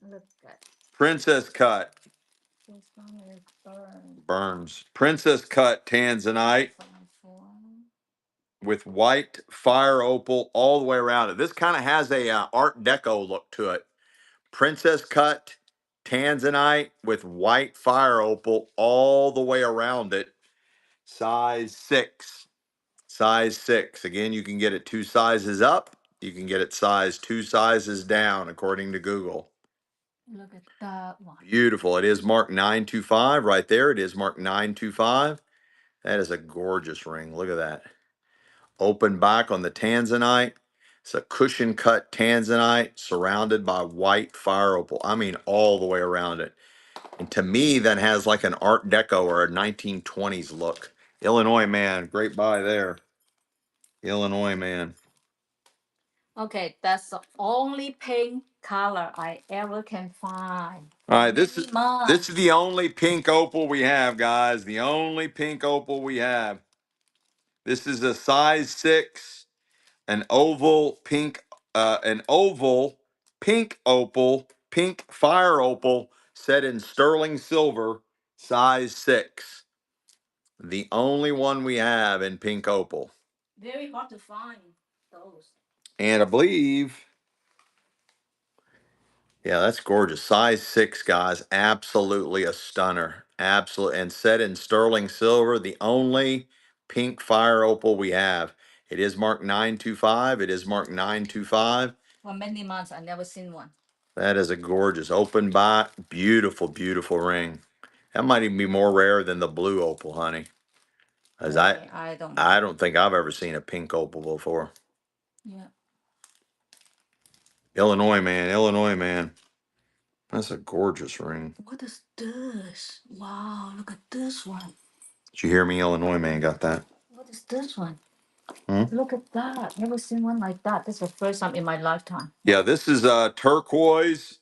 Look at Princess cut. this one is Burns. Princess cut tanzanite with white fire opal all the way around it. This kind of has a Art Deco look to it. Princess cut tanzanite with white fire opal all the way around it. Size 6. Size 6. Again, you can get it 2 sizes up. You can get it size 2 sizes down, according to Google. Look at that one. Beautiful. It is marked 925 right there. It is marked 925. That is a gorgeous ring. Look at that. Open back on the tanzanite. It's a cushion cut tanzanite surrounded by white fire opal. I mean, all the way around it. And to me, that has like an Art Deco or a 1920s look. Illinois man, great buy there. Illinois man. Okay, that's the only pink color I ever can find. All right, this is the only pink opal we have, guys. The only pink opal we have. This is a size 6, an oval pink opal, pink fire opal, set in sterling silver, size 6. The only one we have in pink opal. Very hard to find those. And I believe, yeah, that's gorgeous. Size 6, guys. Absolutely a stunner. Absolutely. And set in sterling silver, the only pink fire opal we have. It is marked 925. It is marked 925. For many months, I never seen one. That is a gorgeous open by. Beautiful, beautiful ring. That might even be more rare than the blue opal, honey. As Okay, I don't know. I don't think I've ever seen a pink opal before. Yeah. Illinois man, Illinois man. That's a gorgeous ring. What is this? Wow, look at this one. Did you hear me? Illinois man got that. What is this one? Hmm? Look at that. Never seen one like that. This is the first time in my lifetime. Yeah, this is turquoise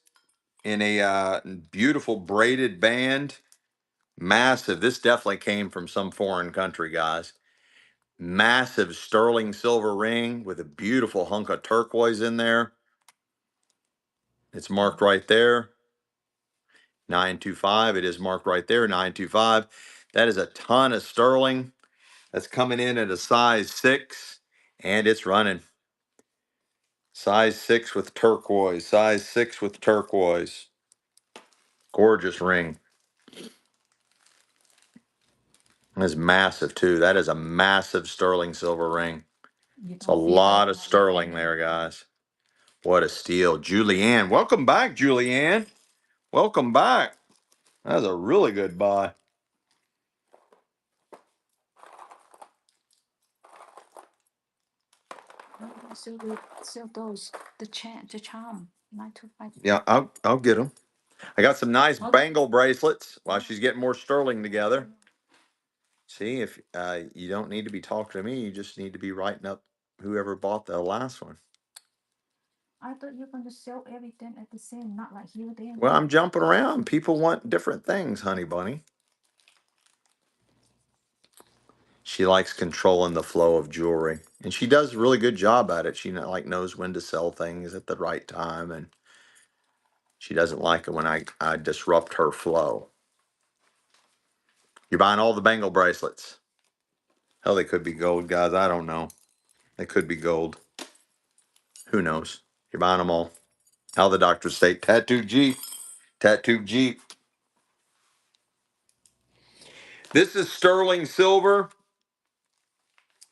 in a beautiful braided band. Massive. This definitely came from some foreign country, guys. Massive sterling silver ring with a beautiful hunk of turquoise in there. It's marked right there. 925. It is marked right there. 925. That is a ton of sterling. That's coming in at a size 6, and it's running. Size 6 with turquoise. Size 6 with turquoise. Gorgeous ring. That's massive too. That is a massive sterling silver ring. It's a lot of sterling there, guys. What a steal. Julianne. Welcome back, Julianne. Welcome back. That was a really good buy. Sell those. The charm. 925. Yeah, I'll get them. I got some nice bangle bracelets while she's getting more sterling together. See, if you don't need to be talking to me, you just need to be writing up whoever bought the last one. I thought you were going to sell everything at the same, not like here, there. Well, I'm jumping around. People want different things, honey bunny. She likes controlling the flow of jewelry, and she does a really good job at it. She knows when to sell things at the right time, and she doesn't like it when I disrupt her flow. You're buying all the bangle bracelets. Hell, they could be gold, guys. I don't know. They could be gold. Who knows? You're buying them all. How the doctors say, tattoo Jeep, tattoo Jeep. This is sterling silver.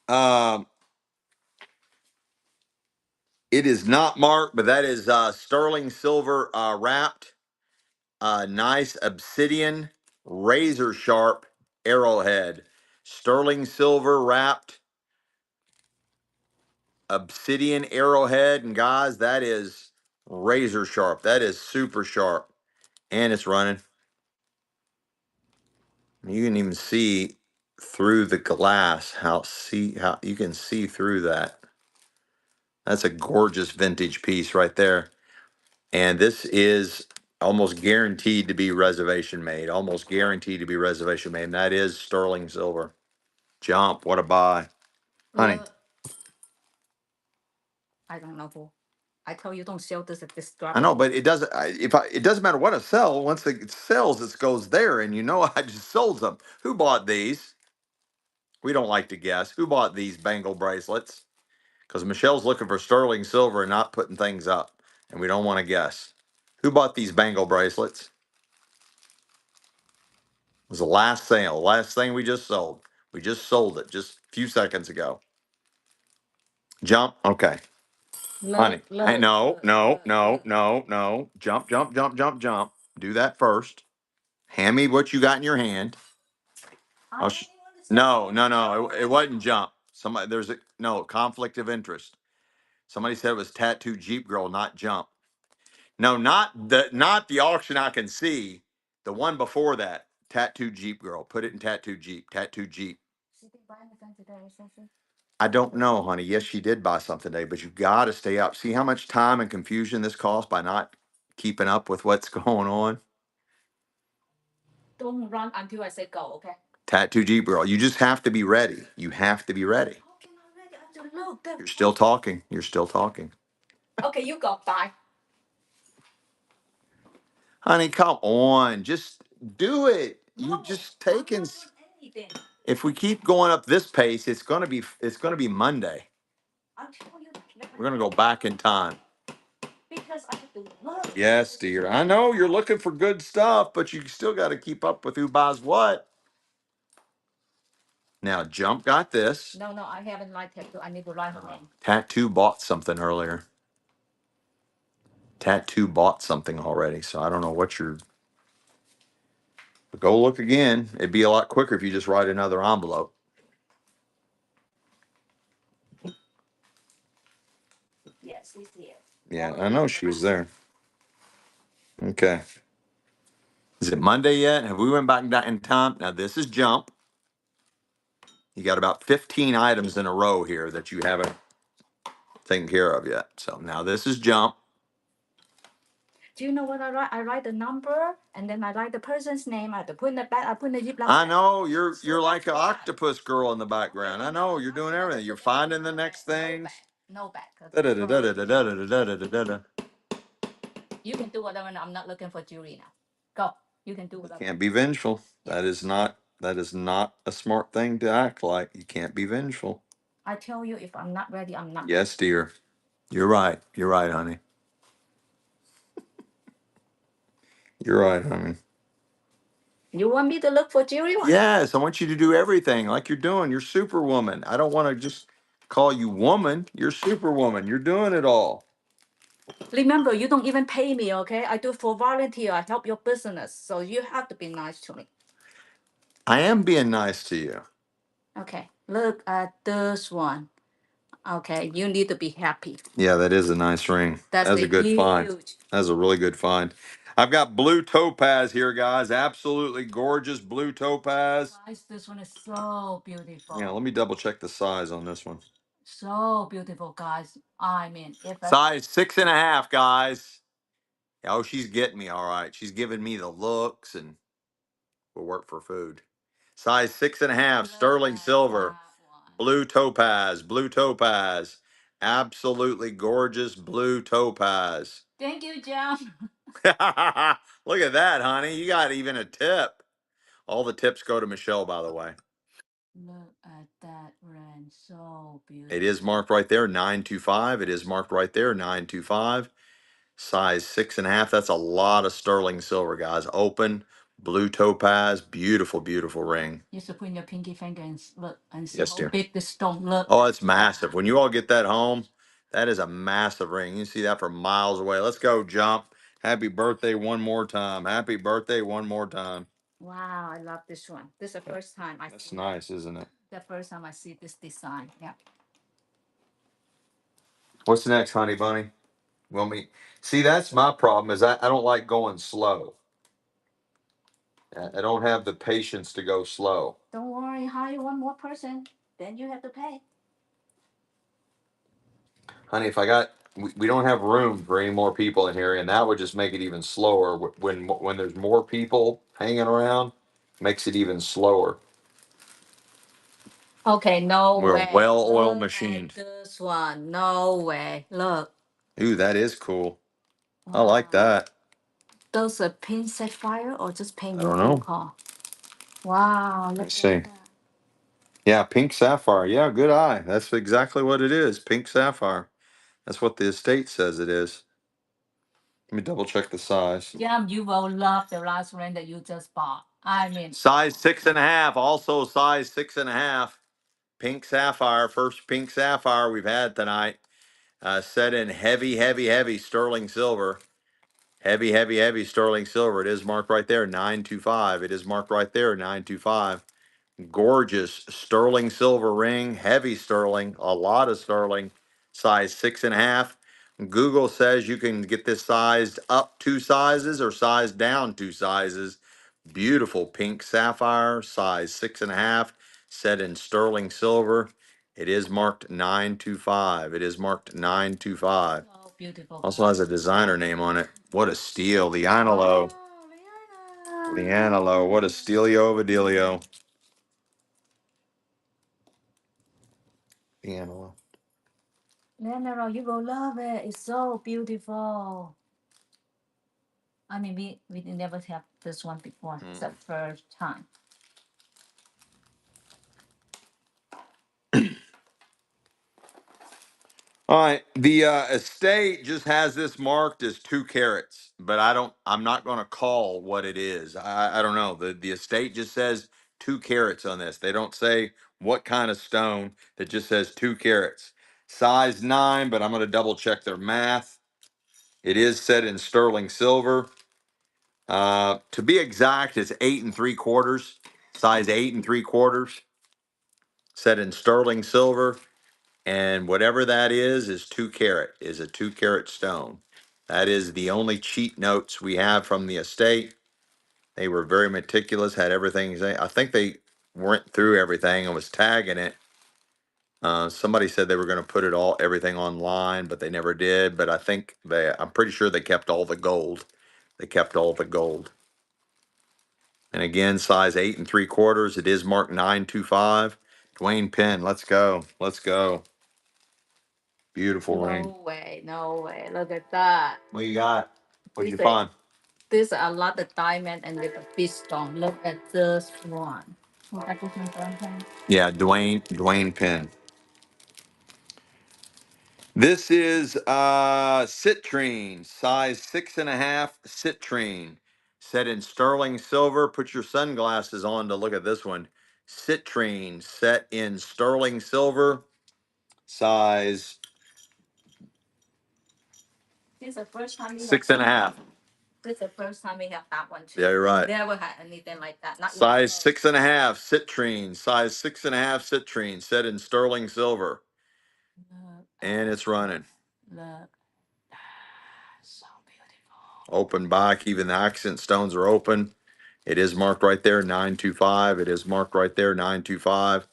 Um, it is not marked, but that is sterling silver wrapped. Nice obsidian, razor sharp arrowhead. Sterling silver wrapped obsidian arrowhead. And guys, that is razor sharp. That is super sharp. And it's running. You can even see through the glass how you can see through that. That's a gorgeous vintage piece right there. And this is almost guaranteed to be reservation made. Almost guaranteed to be reservation made. And that is sterling silver. Jump. What a buy. Honey. I don't know who. I tell you, don't sell this at this drop. I know, but it doesn't. It doesn't matter what I sell. Once it sells, it goes there, and you know I just sold them. Who bought these? We don't like to guess. Who bought these bangle bracelets? Because Michelle's looking for sterling silver and not putting things up, and we don't want to guess. Who bought these bangle bracelets? It was the last sale, last thing we just sold. We just sold it just a few seconds ago. Jump. Okay. Honey. Hey, no. Jump, jump, jump, jump, jump. Do that first. Hand me what you got in your hand. No. It wasn't jump. Somebody, there's a no conflict of interest. Somebody said it was tattoo Jeep girl, not jump. No, not the auction I can see. The one before that, tattoo Jeep girl. Put it in tattoo Jeep. Tattoo Jeep. She didn't buy anything today, Ceci. I don't know, honey. Yes, she did buy something today, but you got to stay up. See how much time and confusion this costs by not keeping up with what's going on? Don't run until I say go, okay? Tattoo Jeep girl. You just have to be ready. You have to be ready. How can I ready? I have to look. You're still talking. You're still talking. Okay, you go. Bye. Honey, come on. Just do it. You No, just I'm taking. not doing anything. If we keep going up this pace, it's gonna be Monday. I'll tell you. We're gonna go back in time. Because I have to look. Yes, dear. I know you're looking for good stuff, but you still got to keep up with who buys what. Now, Jump got this. No, I haven't liked it. I need to write her name. Tattoo bought something earlier. Tattoo bought something already, so I don't know what you're. Go look again. It'd be a lot quicker if you just write another envelope. Yes, she's here. Yeah, I know she was there. Okay. Is it Monday yet? Have we went back in time? Now this is Jump. You got about 15 items in a row here that you haven't taken care of yet. So now this is Jump. Do you know what I write? I write the number and then I write the person's name. I have to put in the back. I put in the ziploc I bag. know you're So you're like that's an why. octopus girl in the background. I know you're doing everything. You're finding the next things. No back. Da-da-da-da-da-da-da-da-da-da. You can do whatever. I'm not looking for jewelry now. Go. You can do You whatever. can't be vengeful. That is not a smart thing to act like. You can't be vengeful. I tell you, if I'm not ready, I'm not. Yes, dear. You're right. You're right, honey. You're right, honey. You want me to look for jewelry? Yes, I want you to do everything like you're doing. You're superwoman. I don't want to just call you woman. You're superwoman. You're doing it all. Remember, you don't even pay me, okay? I do for volunteer. I help your business, so you have to be nice to me. I am being nice to you. Okay, look at this one. Okay, you need to be happy. Yeah, that is a nice ring. That's That's the a good find. huge. That's a really good find. I've got blue topaz here, guys. Absolutely gorgeous blue topaz. Guys, this one is so beautiful. Yeah, let me double check the size on this one. So beautiful, guys. I mean, if I, Size 6.5, guys. Oh, she's getting me all right. She's giving me the looks and will work for food. Size 6.5, look sterling at silver, that one. blue topaz, blue topaz. Absolutely gorgeous blue topaz. Thank you, John. Look at that, honey. You got even a tip. All the tips go to Michelle, by the way. Look at that ring. So It beautiful. is marked right there, 925. It is marked right there, 925. Size 6.5. That's a lot of sterling silver, guys. Open, blue topaz. Beautiful, beautiful ring. You should put in your pinky finger and look and see Yes, how dear. big the stone look. Oh, it's massive. When you all get that home, that is a massive ring. You can see that from miles away. Let's go, Jump. Happy birthday one more time. Happy birthday one more time. Wow, I love this one. This is the first time I That's see nice, isn't it? the first time I see this design. Yeah. What's next, honey bunny? Want me? See, that's my problem is I don't like going slow. I don't have the patience to go slow. Don't worry, hire one more person, then you have to pay. Honey, if we don't have room for any more people in here, and that would just make it even slower. When there's more people hanging around, makes it even slower. Okay, no We're a way. well-oiled Look machine. at this one. No way. Look. Ooh, that is cool. I Wow. like that. Those are pink sapphire or just I pink don't know. call? Wow, look Let's see. at that. Yeah, pink sapphire. Yeah, good eye. That's exactly what it is. Pink sapphire. That's what the estate says it is. Let me double check the size. Yeah, you will love the last ring that you just bought. I mean, Size 6.5. Also size 6.5. Pink sapphire. First pink sapphire we've had tonight. Set in heavy, heavy, heavy sterling silver. Heavy, heavy, heavy sterling silver. It is marked right there, 925. It is marked right there, 925. Gorgeous sterling silver ring, heavy sterling, a lot of sterling, size 6.5. Google says you can get this sized up 2 sizes or sized down 2 sizes. Beautiful pink sapphire, size 6.5, set in sterling silver. It is marked 925. It is marked 925. so beautiful. Also has a designer name on it. What a steal. The Analo. Oh, The Rihanna. Analo. What a stealio of a dealio. The Analo. Leonardo, you will love it. It's so beautiful. I mean, we never have this one before. It's the first time. All right, the estate just has this marked as 2 carats, but I'm not going to call what it is. I don't know. The estate just says 2 carats on this. They don't say what kind of stone. It just says 2 carats. Size 9, but I'm going to double check their math. It is set in sterling silver. To be exact, it's 8 3/4. Size 8 3/4. Set in sterling silver. And whatever that is 2 carat, is a 2 carat stone. That is the only cheat notes we have from the estate. They were very meticulous, had everything. I think they went through everything and was tagging it. Somebody said they were going to put everything online, but they never did. But I'm pretty sure they kept all the gold. They kept all the gold. And again, size 8 3/4. It is marked 925. Dwayne Penn, let's go. Let's go. Beautiful ring. No way, no way. Look at that. What you got? What'd you This find? There's a lot of diamond and little big stone. Look at this one. Look at this one. Yeah, Dwayne Penn. This is citrine, size 6.5 citrine. Set in sterling silver. Put your sunglasses on to look at this one. Citrine set in sterling silver. Size This is the first time we 6.5. This is the first time we have that one too. Yeah, you're right. Never had anything like that. Not Size 6.5 citrine. Size 6.5 citrine. Set in sterling silver. And it's running. Look. So beautiful. Open back. Even the accent stones are open. It is marked right there, 925. It is marked right there, 925.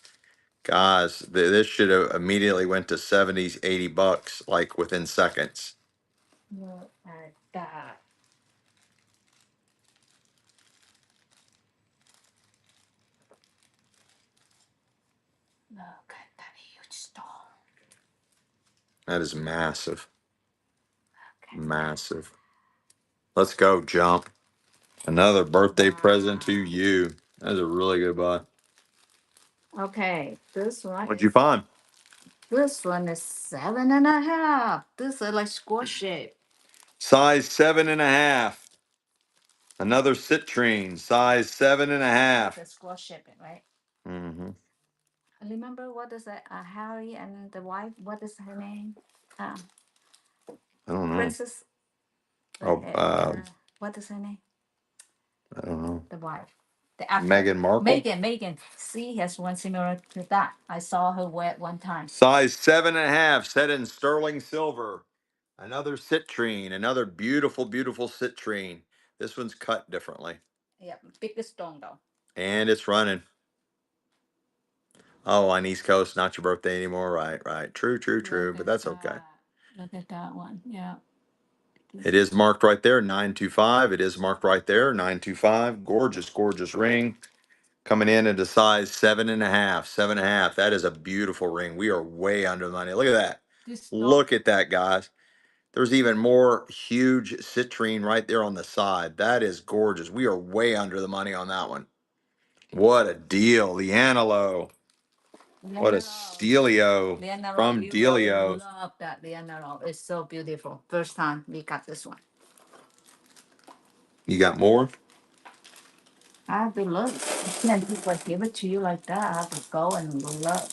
Guys, this should have immediately went to 70s, $80, like within seconds. Look at that. Look at that huge stone. That is massive. Okay. Massive. Let's go, Jump. Another birthday present to you. That's a really good buy. Okay, this one. What'd you find? This one is 7.5. This is like square shape. Size 7.5. Another citrine, size 7.5. The square shape, right? Mm-hmm. Remember what is it? Harry and the wife. What is her name? I don't know. Princess. What is her name? I don't know. The wife. The actor. Meghan Markle? Meghan. She has one similar to that. I saw her wear it one time. Size 7.5, set in sterling silver. Another citrine, another beautiful, beautiful citrine. This one's cut differently. Yeah, biggest stone though. And it's running. Oh, on East Coast, not your birthday anymore. Right. True. But that's okay. Look at that one. Yeah. It is marked right there, 925. It is marked right there, 925. Gorgeous, gorgeous ring. Coming in at a size 7.5. 7.5. That is a beautiful ring. We are way under the money. Look at that. Look at that, guys. There's even more huge citrine right there on the side. That is gorgeous. We are way under the money on that one. What a deal. Lianelo. What a steelio from Delio. Love that Lianero. It's so beautiful. First time we got this one. You got more? I have to look. I can't just give it to you like that. I have to go and look.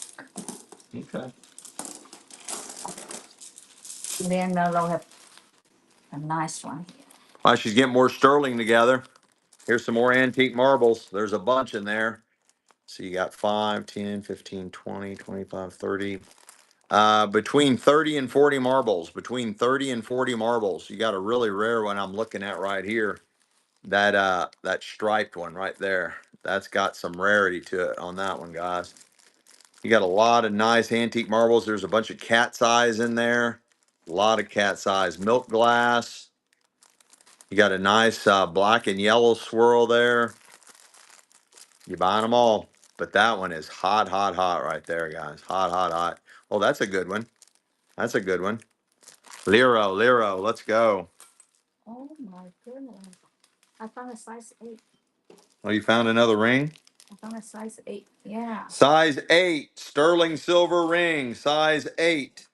Okay. Lianero have a nice one here. Well, she's getting more sterling together. Here's some more antique marbles. There's a bunch in there. So you got 5, 10, 15, 20, 25, 30. Between 30 and 40 marbles. Between 30 and 40 marbles. You got a really rare one I'm looking at right here. That striped one right there. That's got some rarity to it on that one, guys. You got a lot of nice antique marbles. There's a bunch of cat's eyes in there. A lot of cat's eyes. Milk glass. You got a nice black and yellow swirl there. You buying them all. But that one is hot right there, guys. Hot. Oh, that's a good one. That's a good one. Liro, let's go. Oh my goodness. I found a size 8. Oh, you found another ring? I found a size 8. Yeah. Size 8, sterling silver ring, size 8.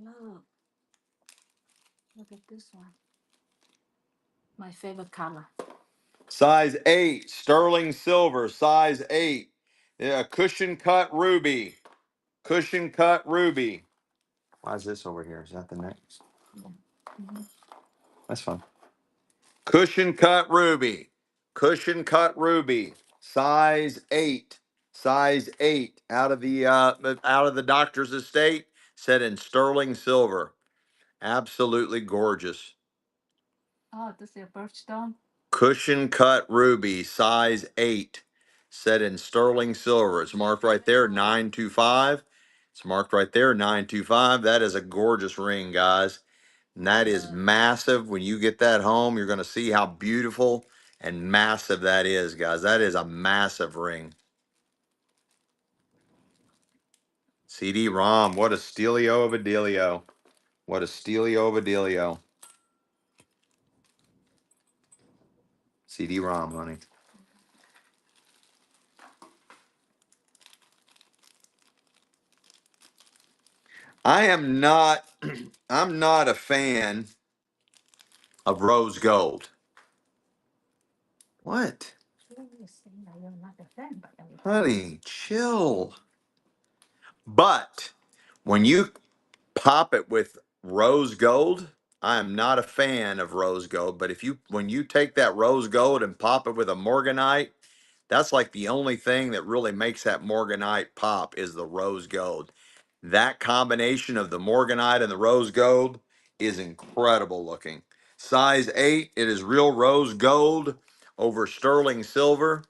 Look. Look at this one. My favorite color. Size 8, sterling silver, size 8. Yeah, cushion cut ruby. Cushion cut ruby. Why is this over here? Is that the next? Yeah. Mm-hmm. That's fine. Cushion cut ruby. Cushion cut ruby. Size 8. Size 8 out of the doctor's estate, set in sterling silver. Absolutely gorgeous. Oh, this is a birthstone. Cushion cut ruby, size 8, set in sterling silver. It's marked right there, 925. It's marked right there, 925. That is a gorgeous ring, guys. And that is massive. When you get that home, you're going to see how beautiful and massive that is, guys. That is a massive ring. CD-ROM, what a stealio of a dealio. What a stealio of a dealio. CD-ROM, honey. I'm not a fan of rose gold. What? You're not a fan, but Honey, chill. But when you pop it with rose gold, I am not a fan of rose gold. But when you take that rose gold and pop it with a morganite, that's like the only thing that really makes that morganite pop is the rose gold. That combination of the morganite and the rose gold is incredible looking. Size 8, it is real rose gold over sterling silver.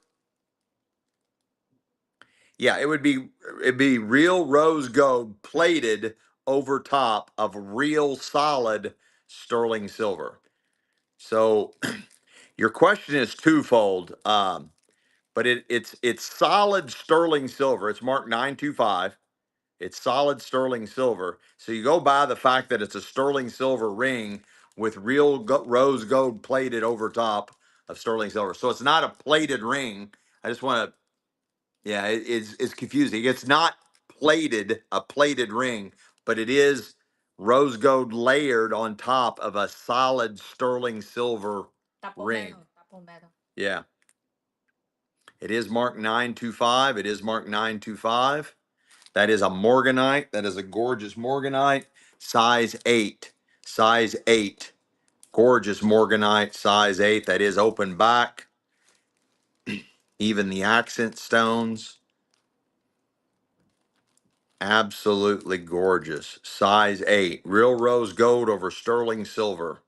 Yeah, it'd be real rose gold plated over top of real solid sterling silver. So your question is twofold, but it's solid sterling silver. It's marked 925. It's solid sterling silver. So you go by the fact that it's a sterling silver ring with real rose gold plated over top of sterling silver. So it's not a plated ring. I just want to Yeah, it's confusing. It's not a plated ring, but it is rose gold layered on top of a solid sterling silver double ring. metal. Double metal. Yeah. It is marked 925. It is marked 925. That is a morganite. That is a gorgeous morganite. Size 8. Size 8. Gorgeous morganite, size 8. That is open back. Even the accent stones. Absolutely gorgeous. Size 8. Real rose gold over sterling silver.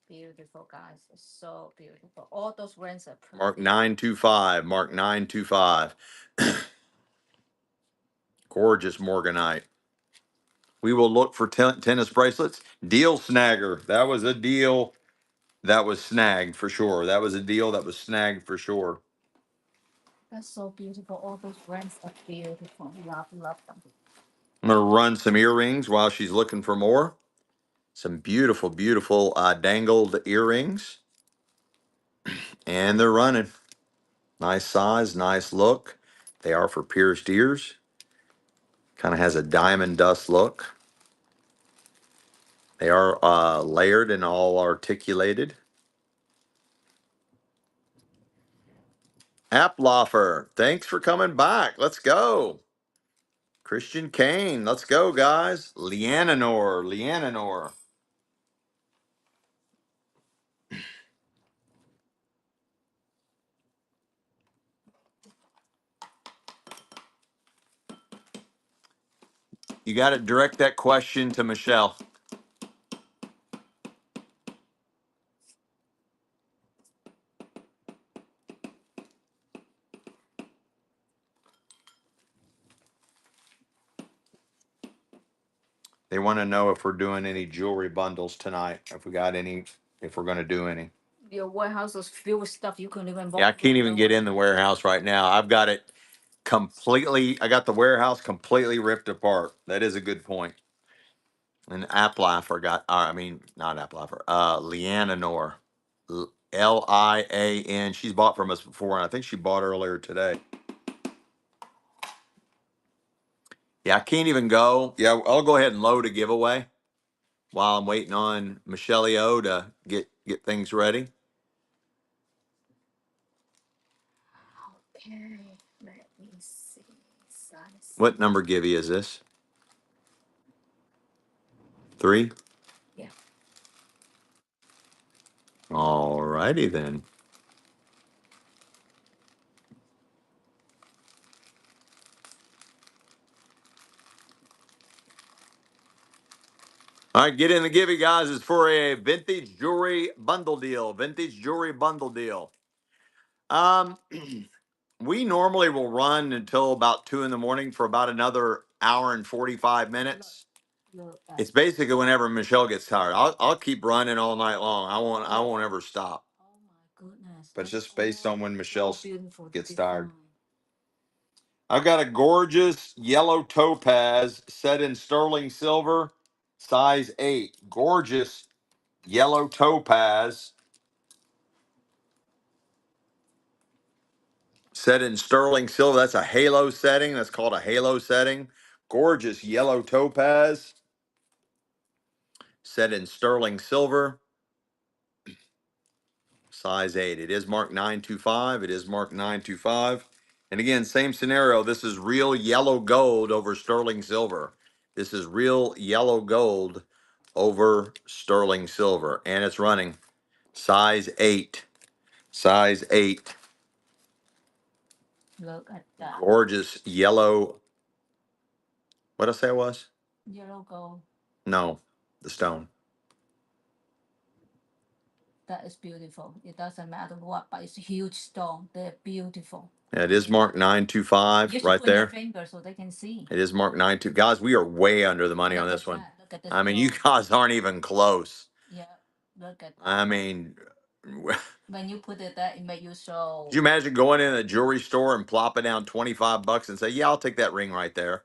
Beautiful, guys. It's so beautiful. All those rings are pretty. Mark 925. Mark 925. Gorgeous morganite. We will look for tennis bracelets. Deal snagger. That was a deal that was snagged for sure. That was a deal that was snagged for sure. That's so beautiful. All those rings are beautiful. Love them. I'm going to run some earrings while she's looking for more. Some beautiful, beautiful dangled earrings. And they're running. Nice size, nice look. They are for pierced ears. Kind of has a diamond dust look. They are layered and all articulated. Apploffer, thanks for coming back. Let's go. Christian Kane, let's go, guys. Leananor. You got to direct that question to Michelle. They want to know if we're doing any jewelry bundles tonight. If we got any, if we're going to do any. Your warehouse is filled with stuff you couldn't even. Yeah, I can't even get in the warehouse right now. I've got it. completely. I got the warehouse completely ripped apart. That is a good point. And Applaffer got. I mean, not Applaffer. Leanna Nor, Lian. She's bought from us before, and I think she bought earlier today. Yeah, I can't even go. Yeah, I'll go ahead and load a giveaway while I'm waiting on Michelle O to get things ready. Okay, let me see. Size. What number givey is this? 3? Yeah. All righty then. All right, get in the givey, guys. It's for a vintage jewelry bundle deal. Vintage jewelry bundle deal. Um, we normally will run until about 2 in the morning for about another hour and 45 minutes. Look It's basically whenever Michelle gets tired. I'll keep running all night long. I won't ever stop. Oh my goodness. But it's That's just based on when Michelle so beautiful. gets tired. Design. I've got a gorgeous yellow topaz set in sterling silver, size 8. Gorgeous yellow topaz set in sterling silver. That's a halo setting. That's called a halo setting. Gorgeous yellow topaz set in sterling silver, size 8. It is marked 925. It is marked 925. And again, same scenario. This is real yellow gold over sterling silver. This is real yellow gold over sterling silver. And it's running size 8. Size 8. Look at that. Gorgeous yellow. What did I say it was? Yellow gold. No, the stone. That is beautiful. It doesn't matter what, but it's a huge stone. They're beautiful. Yeah, it is marked 925 You should right put your there. finger so they can see. It is marked 92. Guys, we are way under the money on Look this at one. that. Look at the I mean, you stone. guys aren't even close. Yeah. Look at that. I mean, could When you put it that, it make you so. you imagine going in a jewelry store and plopping down 25 bucks and say, yeah, I'll take that ring right there?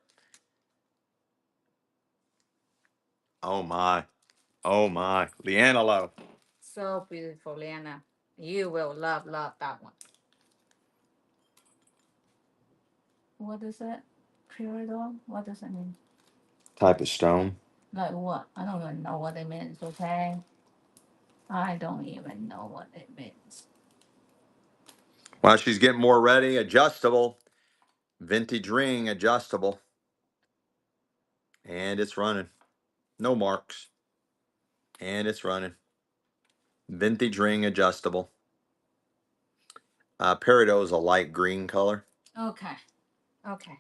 Oh my. Oh my. Leanna. So beautiful, Liana. You will love that one. What is it? Peridot? What does it mean? Type of stone. Like what? I don't even know what it means, okay? I don't even know what it means. While she's getting more ready, adjustable. Vintage ring, adjustable. And it's running. No marks. And it's running. Vintage ring, adjustable. Peridot is a light green color. Okay. Okay.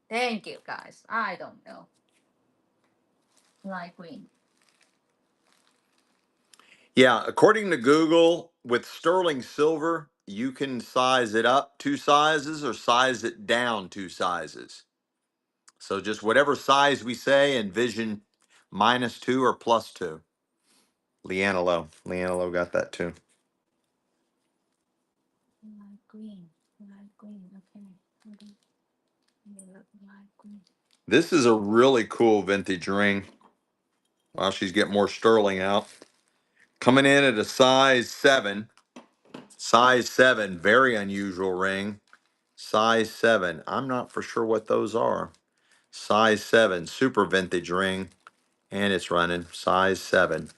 Thank you, guys. I don't know. Light green. Yeah, according to Google, with sterling silver, you can size it up 2 sizes or size it down 2 sizes. So just whatever size we say, envision -2 or +2. Leanna Lowe got that too. Light green. Light green. Okay. Okay. Look, light green. This is a really cool vintage ring. While she's getting more sterling out. Coming in at a size 7. Size 7, very unusual ring. Size 7. I'm not for sure what those are. Size 7, super vintage ring. And it's running size 7.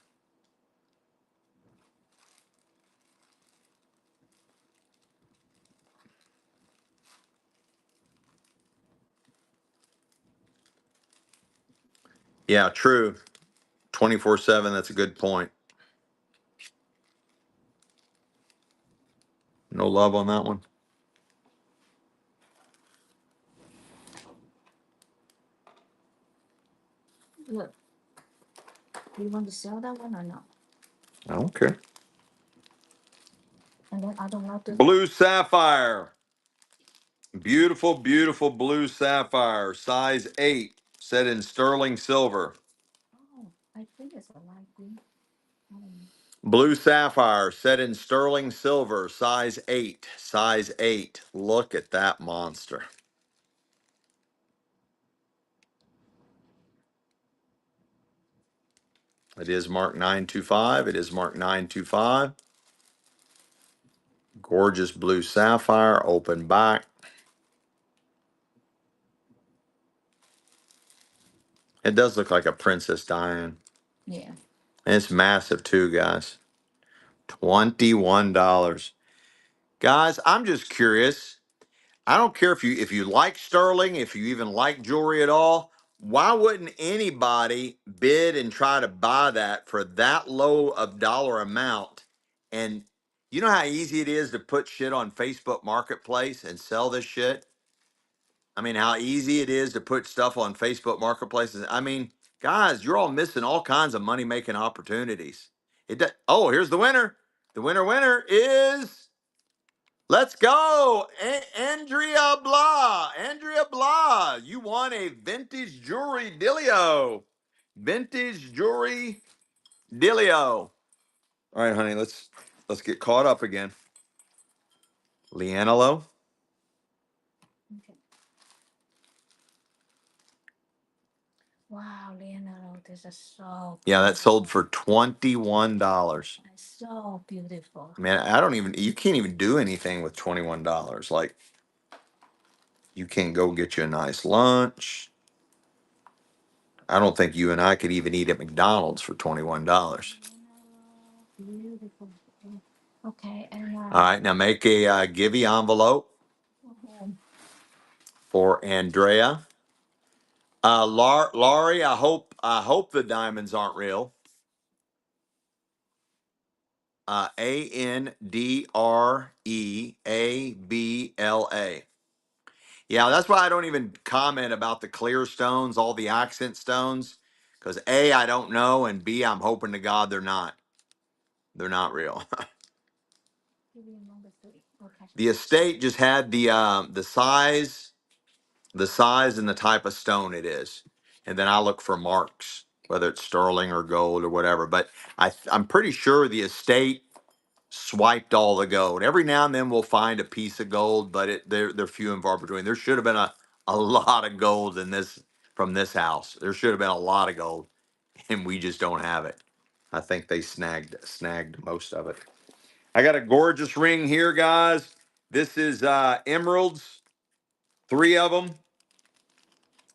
Yeah, true. 24/7, that's a good point. No love on that one. Look. Do you want to sell that one or no? I don't care. And then I don't want to. Blue sapphire. Beautiful, beautiful blue sapphire. Size 8. Set in sterling silver. Oh, I think it's a light green. I don't know. Blue sapphire set in sterling silver. Size 8. Size 8. Look at that monster. It is marked 925. It is marked 925. Gorgeous blue sapphire, open back. It does look like a Princess Diane. Yeah. And it's massive too, guys. $21. Guys, I'm just curious. I don't care if you like sterling, if you even like jewelry at all. Why wouldn't anybody bid and try to buy that for that low of dollar amount? And you know how easy it is to put shit on Facebook Marketplace and sell this shit? I mean, how easy it is to put stuff on Facebook Marketplaces. I mean, guys, you're all missing all kinds of money making opportunities. Oh, here's the winner. The winner is, let's go, Andrea Blah. Andrea Blah, you won a vintage jewelry dealio. Vintage jewelry dealio. All right, honey, let's get caught up again. Leanelo. Okay. Wow, Leonardo, this is so Yeah, that beautiful. sold for $21. It's so beautiful. Man, I don't even, you can't even do anything with $21. Like, you can't go get you a nice lunch. I don't think you and I could even eat at McDonald's for $21. Beautiful. Okay, and All right, now make a Givey envelope for Andrea. Laurie, I hope the diamonds aren't real. Andreabla. Yeah, that's why I don't even comment about the clear stones, all the accent stones, because A, I don't know, and B, I'm hoping to God they're not. They're not real. number 3. Okay. The estate just had the size and the type of stone it is, and then I look for marks, whether it's sterling or gold or whatever. But I'm pretty sure the estate swiped all the gold. Every now and then we'll find a piece of gold, but they're few and far between. There should have been a lot of gold in this from this house. There should have been a lot of gold, and we just don't have it. I think they snagged most of it. I got a gorgeous ring here, guys. This is emeralds, 3 of them,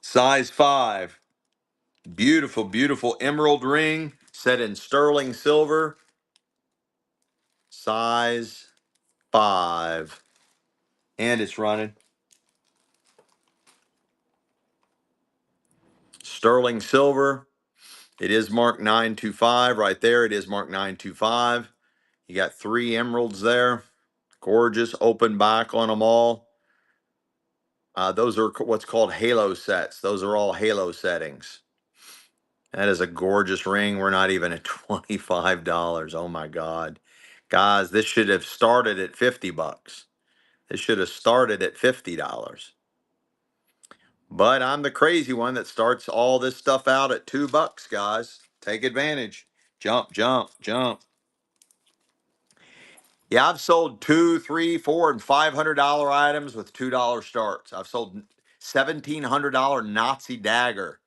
size 5. Beautiful, beautiful emerald ring set in sterling silver, size 5. And it's running. Sterling silver. It is marked 925 right there. It is marked 925. You got 3 emeralds there. Gorgeous open back on them all. Those are what's called halo sets. Those are all halo settings. That is a gorgeous ring. We're not even at $25. Oh my God. Guys, this should have started at 50 bucks. This should have started at $50. But I'm the crazy one that starts all this stuff out at $2, guys. Take advantage. Jump, jump, jump. Yeah, I've sold two, three, four, and $500 items with $2 starts. I've sold $1,700 Nazi dagger,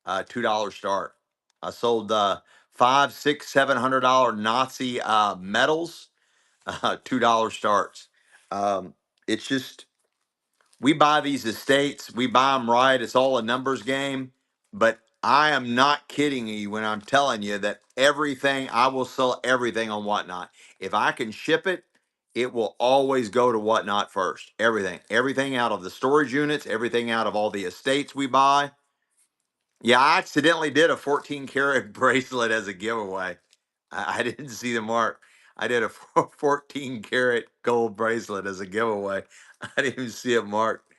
$2 start. I sold five, six, $700 Nazi medals, $2 starts. It's just, we buy these estates, we buy them right. It's all a numbers game. But I am not kidding you when I'm telling you that everything, I will sell everything on Whatnot. If I can ship it, it will always go to Whatnot first. Everything out of the storage units, everything out of all the estates we buy. Yeah, I accidentally did a 14 karat bracelet as a giveaway. I didn't see the mark. I did a 14 karat gold bracelet as a giveaway. I didn't even see it marked.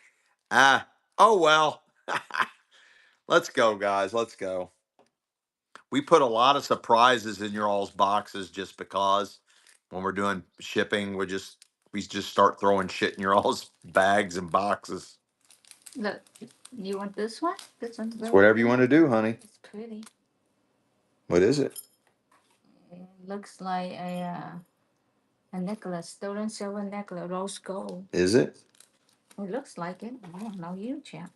Oh well. Let's go, guys. Let's go. We put a lot of surprises in your all's boxes just because when we're doing shipping, we just start throwing shit in your all's bags and boxes. Look, you want this one? This one's It's very whatever you pretty. want to do, honey. It's pretty. What is it? It looks like a necklace, stolen silver necklace, rose gold. Is it? It looks like it. I don't know you, champ.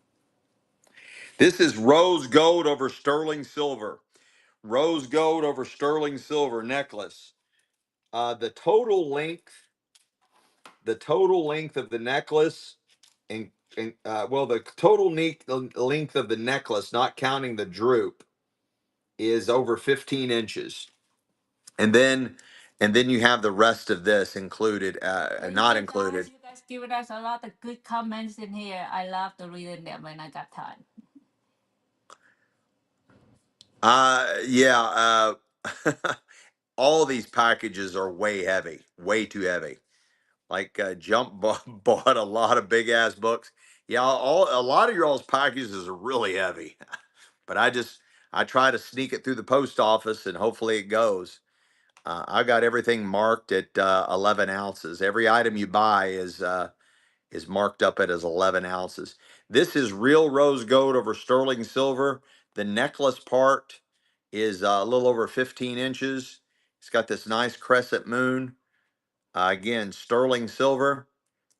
This is rose gold over sterling silver. rose gold over sterling silver necklace. The total length, of the necklace, the total length of the necklace, not counting the droop, is over 15 inches. And then you have the rest of this included, not included. You guys giving us a lot of good comments in here. I love to read them when I got time. Yeah. All these packages are way heavy, way too heavy. Like Jump bought a lot of big ass books. Yeah, a lot of your all's packages are really heavy, but I try to sneak it through the post office and hopefully it goes. I got everything marked at 11 ounces. Every item you buy is marked up at as 11 ounces. This is real rose gold over sterling silver. The necklace part is a little over 15 inches. It's got this nice crescent moon. Again, sterling silver.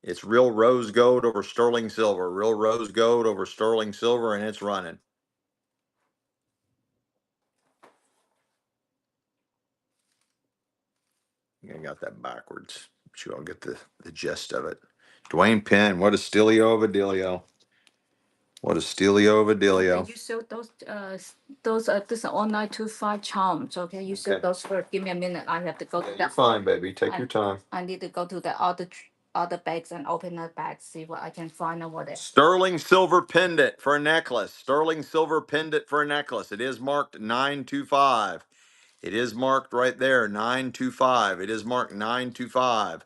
It's real rose gold over sterling silver. Real rose gold over sterling silver, and it's running. I got that backwards. Sure, I'll get the gist of it. Dwayne Penn, what is Stilio of a Dealio? What is Stilio of a Dealio? Okay, you sold those this are all 925 charms. Okay, you sold those first. Give me a minute. I have to go to You're that. fine, baby. Take your time. I need to go to the other bags and open the bags, see what I can find over there. Sterling silver pendant for a necklace. Sterling silver pendant for a necklace. It is marked 925. It is marked right there, 925. It is marked 925.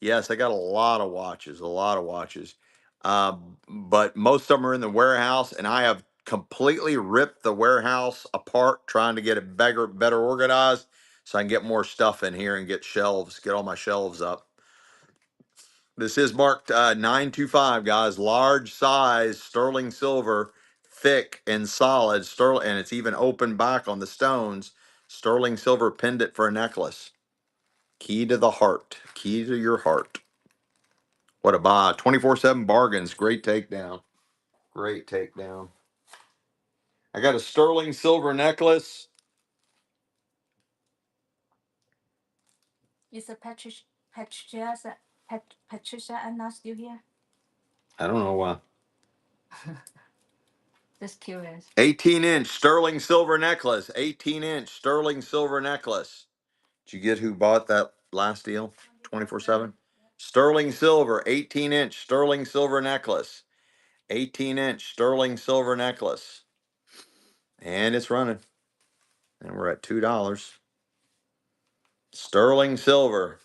Yes, I got a lot of watches, a lot of watches. But most of them are in the warehouse, and I have completely ripped the warehouse apart, trying to get it better organized so I can get more stuff in here and get all my shelves up. This is marked 925, guys. Large size sterling silver, thick and solid sterling, and it's even open back on the stones. Sterling silver pendant for a necklace. Key to the heart. Key to your heart. What a buy. 24/7 bargains. Great takedown. Great takedown. I got a sterling silver necklace. Is the Patricia Anna still here? I don't know why. Just curious. 18-inch sterling silver necklace. 18-inch sterling silver necklace. Did you get who bought that last deal? 24/7. Sterling silver. 18-inch sterling silver necklace. 18-inch sterling silver necklace. And it's running. And we're at $2. Sterling silver.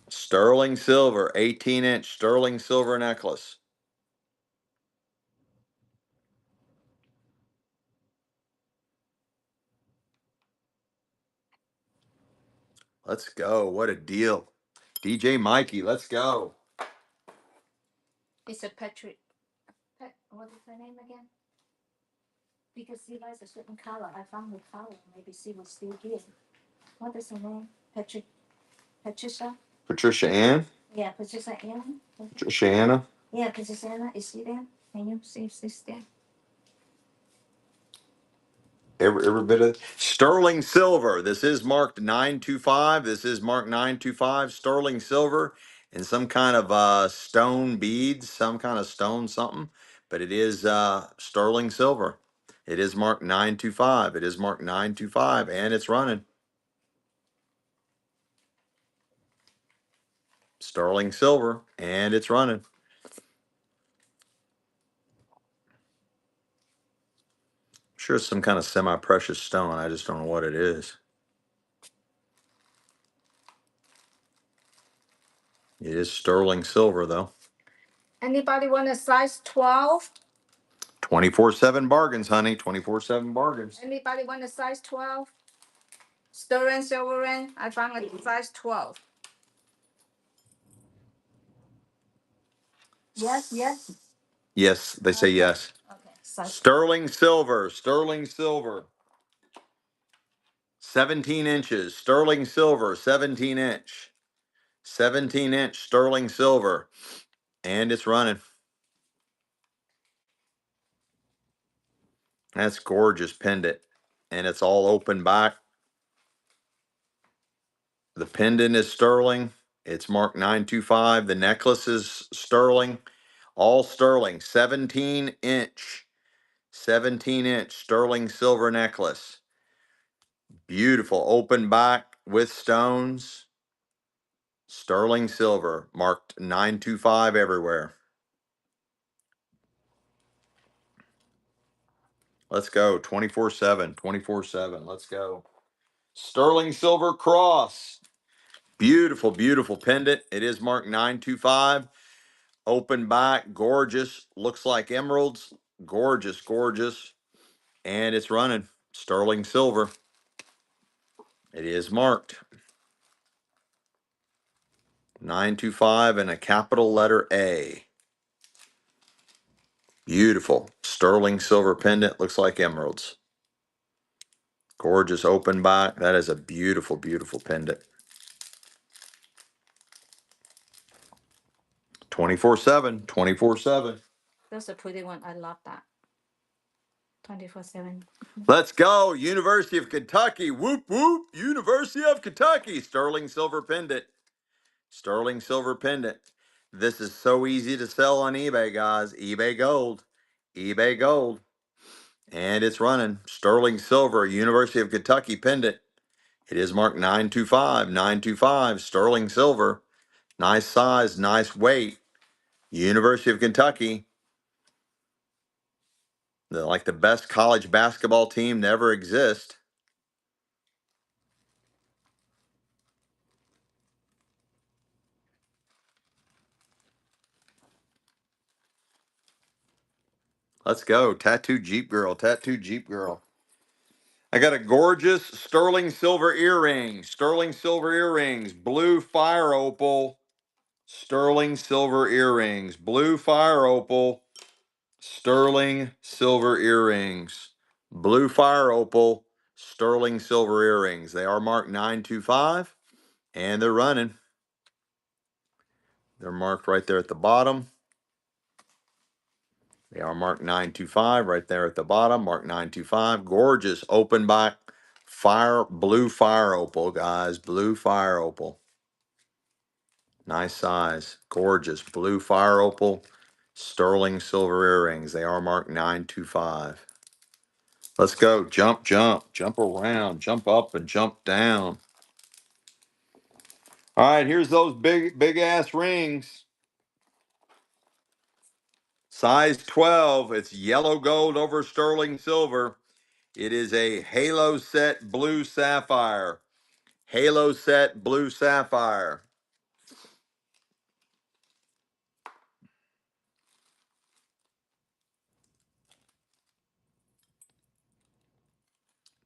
Sterling silver. 18-inch sterling silver necklace. Let's go. What a deal. DJ Mikey, let's go. It's a what is her name again? Because she likes a certain color. I found the color. Maybe she will still here. What is her name? Patricia? Patricia Ann? Yeah, Patricia Anna. Patricia Anna? Yeah, Patricia Anna. Is she there? Can you see if she's there? Every bit of sterling silver. This is marked 925. This is marked 925. Sterling silver and some kind of stone beads, some kind of stone something. But it is sterling silver. It is marked 925. It is marked 925, and it's running. Sterling silver, and it's running. Sure, it's some kind of semi-precious stone. I just don't know what it is. It is sterling silver, though. Anybody want a size 12? 24/7 bargains, honey. 24/7 bargains. Anybody want a size 12? Sterling silver ring. I found a size 12. Yes, yes. Yes, they say yes. Okay. Size Sterling silver. Sterling silver. 17 inches. Sterling silver. 17 inch. 17-inch sterling silver. And it's running. That's gorgeous pendant. and it's all open back. The pendant is sterling. It's marked 925. The necklace is sterling. All sterling. 17-inch. 17-inch sterling silver necklace. Beautiful. Open back with stones. Sterling silver. Marked 925 everywhere. Let's go. 24/7. 24/7. Let's go. Sterling silver cross. Beautiful, beautiful pendant. It is marked 925. Open back, gorgeous. Looks like emeralds. Gorgeous, gorgeous. And it's running sterling silver. It is marked 925 and a capital letter A. Beautiful. Sterling silver pendant. Looks like emeralds. Gorgeous open back. That is a beautiful, beautiful pendant. 24/7. 24/7. That's a pretty one. I love that. 24/7. Let's go. University of Kentucky. Whoop, whoop. University of Kentucky. Sterling silver pendant. Sterling silver pendant. This is so easy to sell on eBay, guys. eBay Gold. eBay Gold. And it's running. Sterling silver. University of Kentucky pendant. It is marked 925. 925. Sterling silver. Nice size. Nice weight. University of Kentucky. They're like the best college basketball team to ever exist. Let's go. Tattoo Jeep Girl. Tattoo Jeep Girl. I got a gorgeous sterling silver earring. Sterling silver earrings. Blue fire opal. Sterling silver earrings. Blue fire opal. Sterling silver earrings. Blue fire opal. Sterling silver earrings. They are marked 925 and they're running. They're marked right there at the bottom. They are marked 925 right there at the bottom. Marked 925. Gorgeous open back blue fire opal, guys. Blue fire opal. Nice size. Gorgeous blue fire opal. Sterling silver earrings. They are marked 925. Let's go. Jump, jump. Jump around. Jump up and jump down. All right, here's those big ass rings. Size 12. It's yellow gold over sterling silver. It is a halo set blue sapphire. Halo set blue sapphire.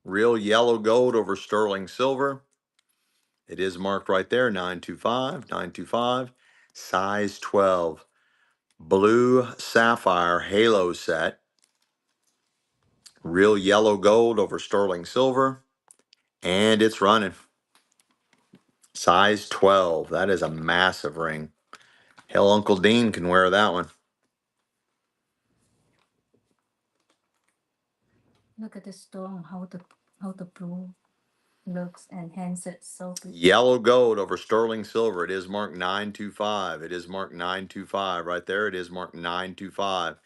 Real yellow gold over sterling silver. It is marked right there, 925, 925. Size 12. Blue sapphire halo set. Real yellow gold over sterling silver. And it's running. Size 12. That is a massive ring. Hell, Uncle Dean can wear that one. Look at the stone, how the blue looks and hands it so good. Yellow gold over sterling silver. It is marked 925. It is marked 925. Right there, it is marked 925.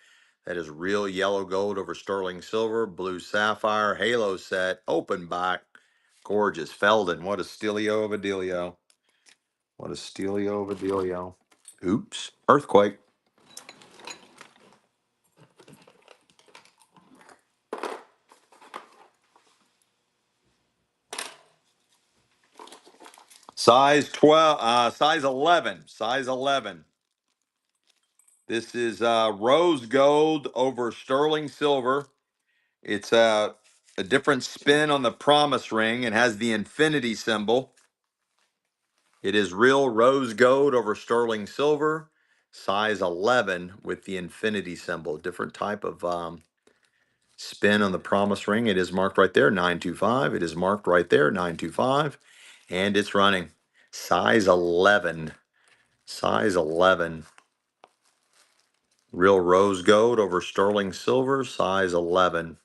That is real yellow gold over sterling silver. Blue sapphire halo set. Open back. Gorgeous. Felden. What a steelio of a dealio. What a steelio of a dealio. Oops. Earthquake. Size 12. Size 11. Size 11. This is rose gold over sterling silver. It's a different spin on the promise ring. It has the infinity symbol. It is real rose gold over sterling silver, size 11 with the infinity symbol. Different type of spin on the promise ring. It is marked right there, 925. It is marked right there, 925. And it's running. Size 11. Size 11. Real rose gold over sterling silver, size 11.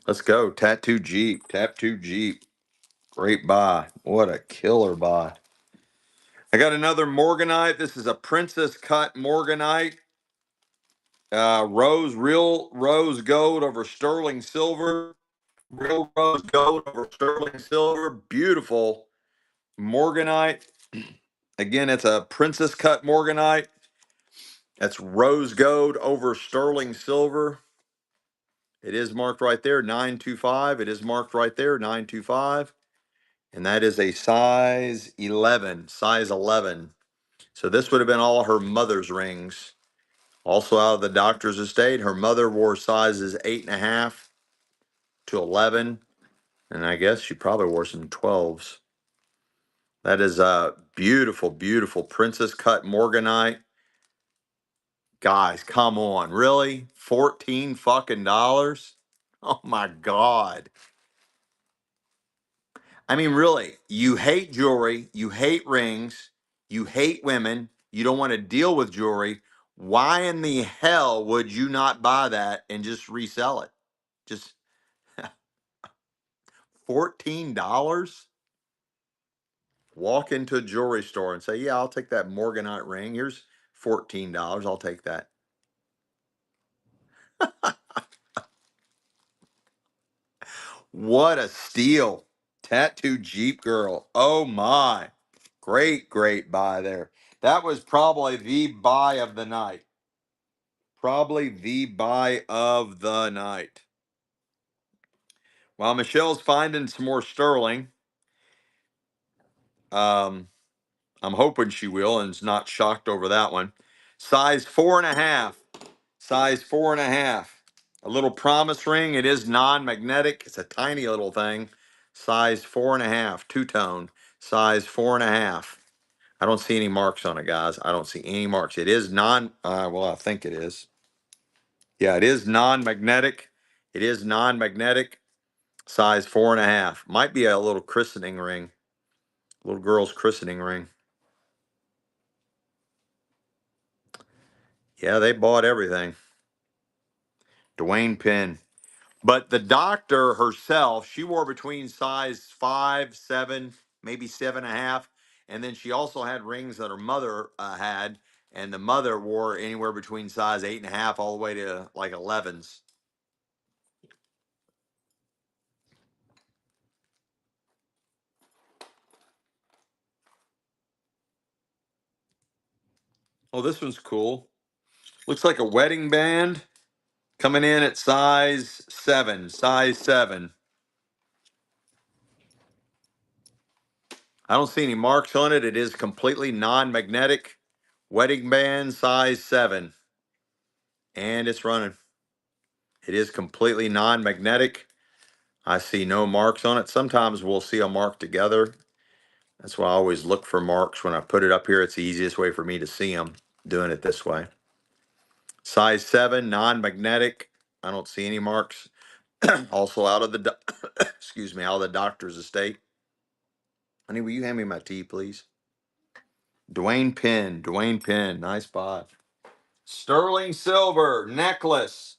Let's go. Tattoo Jeep. Tattoo Jeep. Great buy. What a killer buy. I got another Morganite. This is a princess cut Morganite. Real rose gold over sterling silver. Real rose gold over sterling silver. Beautiful Morganite. Again, it's a princess cut Morganite. That's rose gold over sterling silver. It is marked right there, 925. It is marked right there, 925. And that is a size 11. Size 11. So this would have been all her mother's rings. Also out of the doctor's estate, her mother wore sizes 8.5 to 11. And I guess she probably wore some 12s. That is a beautiful, beautiful princess cut Morganite. Guys, come on. Really? 14 fucking dollars? Oh my God. I mean, really, you hate jewelry, you hate rings, you hate women, you don't want to deal with jewelry. Why in the hell would you not buy that and just resell it? Just $14? Walk into a jewelry store and say, yeah, I'll take that Morganite ring. Here's $14. I'll take that. What a steal. Tattoo Jeep girl. Oh my. Great, great buy there. That was probably the buy of the night. Probably the buy of the night. While Michelle's finding some more sterling, I'm hoping she will and is not shocked over that one. Size 4.5. Size 4.5. A little promise ring. It is non-magnetic. It's a tiny little thing. Size 4.5. Two-tone. Size 4.5. I don't see any marks on it, guys. I don't see any marks. It is well, I think it is. Yeah, it is non-magnetic. It is non-magnetic. Size 4.5. Might be a little christening ring. Little girl's christening ring. Yeah, they bought everything. Dwayne Penn. But the doctor herself, she wore between size 5, 7, maybe 7.5. And then she also had rings that her mother had. And the mother wore anywhere between size 8.5 all the way to like 11s. Oh, this one's cool. Looks like a wedding band coming in at size 7. Size 7. I don't see any marks on it. It is completely non-magnetic. Wedding band size 7. And it's running. It is completely non-magnetic. I see no marks on it. Sometimes we'll see a mark together. That's why I always look for marks when I put it up here. It's the easiest way for me to see them doing it this way. Size 7, non-magnetic. I don't see any marks. Also out of the, excuse me, out of the doctor's estate. Honey, will you hand me my tea, please? Dwayne Penn. Dwayne Penn. Nice buy. Sterling silver necklace.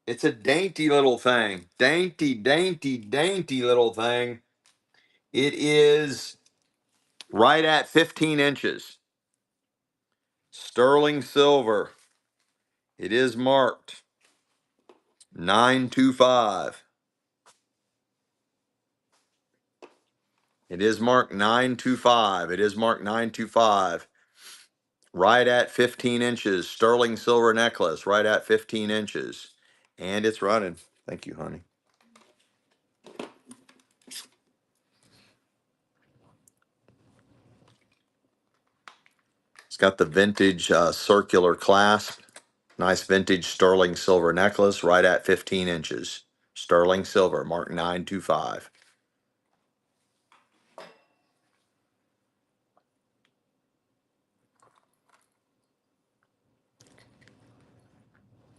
It's a dainty little thing. Dainty, dainty, dainty little thing. It is right at 15 inches. Sterling silver. It is marked 925. It is marked 925. It is marked 925. Right at 15 inches. Sterling silver necklace. Right at 15 inches. And it's running. Thank you, honey. It's got the vintage circular clasp. Nice vintage sterling silver necklace. Right at 15 inches. Sterling silver. Marked 925.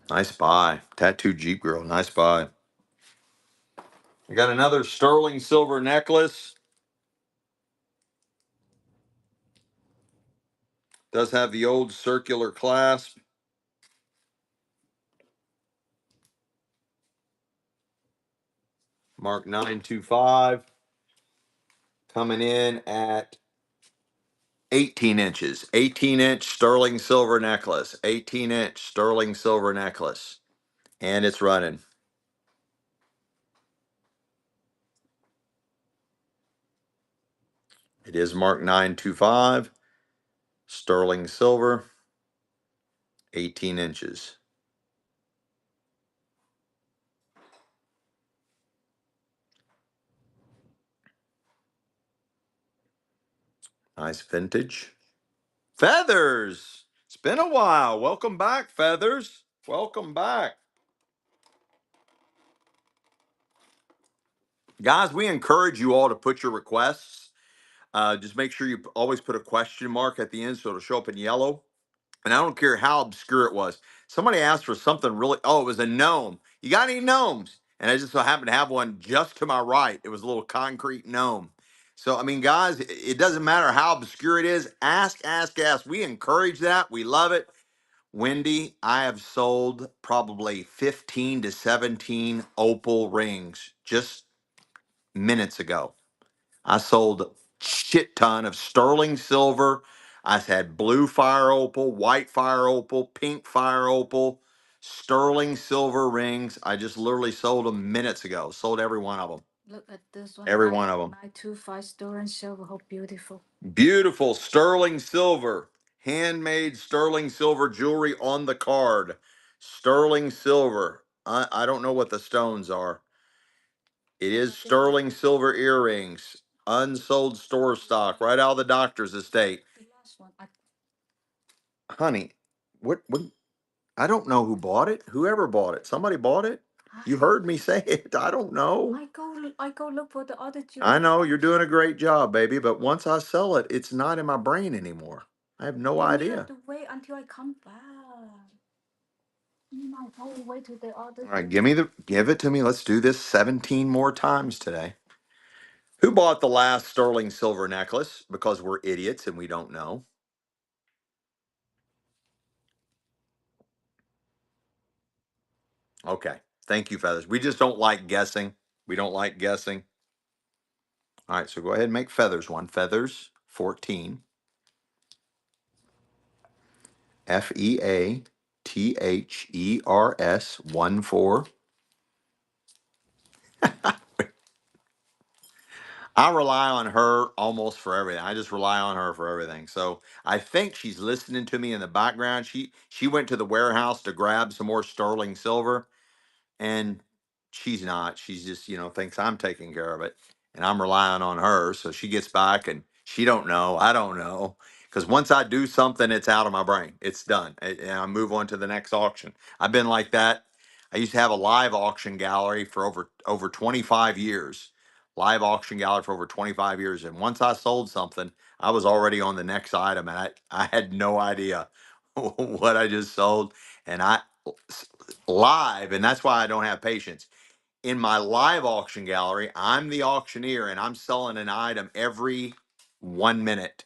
Nice buy. Tattoo Jeep girl. Nice buy. I got another sterling silver necklace. Does have the old circular clasp. Mark 925 coming in at 18 inches. 18-inch sterling silver necklace. 18-inch sterling silver necklace. And it's running. It is Mark 925. Sterling silver. 18 inches. Nice vintage. Feathers. It's been a while. Welcome back, Feathers. Welcome back. Guys, we encourage you all to put your requests. Just make sure you always put a question mark at the end so it'll show up in yellow. And I don't care how obscure it was. Somebody asked for something really, oh, it was a gnome. You got any gnomes? And I just so happened to have one just to my right. It was a little concrete gnome. So, I mean, guys, it doesn't matter how obscure it is. Ask, ask, ask. We encourage that. We love it. Wendy, I have sold probably 15 to 17 opal rings just minutes ago. I sold a shit ton of sterling silver. I had blue fire opal, white fire opal, pink fire opal, sterling silver rings. I just literally sold them minutes ago. Sold every one of them. Look at this one. Every one of them. 925 sterling silver. How beautiful. Beautiful sterling silver, handmade sterling silver jewelry on the card. Sterling silver. I don't know what the stones are. It is sterling silver earrings, unsold store stock, right out of the doctor's estate. The last one. Honey, what? I don't know who bought it. Whoever bought it, somebody bought it. You heard me say it. I don't know. I go look for the other jewelry. I know you're doing a great job, baby, but once I sell it, it's not in my brain anymore. I have no You idea. have to wait until I come back. You might go away to the other. All right, give it to me. Let's do this 17 more times today. Who bought the last sterling silver necklace? Because we're idiots and we don't know. Okay. Thank you, Feathers. We just don't like guessing. We don't like guessing. All right, so go ahead and make Feathers one. Feathers 14. FEATHERS 1 4. I rely on her almost for everything. I just rely on her for everything. So I think she's listening to me in the background. She went to the warehouse to grab some more sterling silver, and she's not. She's just, thinks I'm taking care of it, and I'm relying on her. So she gets back and she don't know. I don't know. Because once I do something, it's out of my brain. It's done. And I move on to the next auction. I've been like that. I used to have a live auction gallery for over 25 years. Live auction gallery for over 25 years. And once I sold something, I was already on the next item. And I had no idea what I just sold. And I live, and that's why I don't have patience. In my live auction gallery, I'm the auctioneer and I'm selling an item every 1 minute.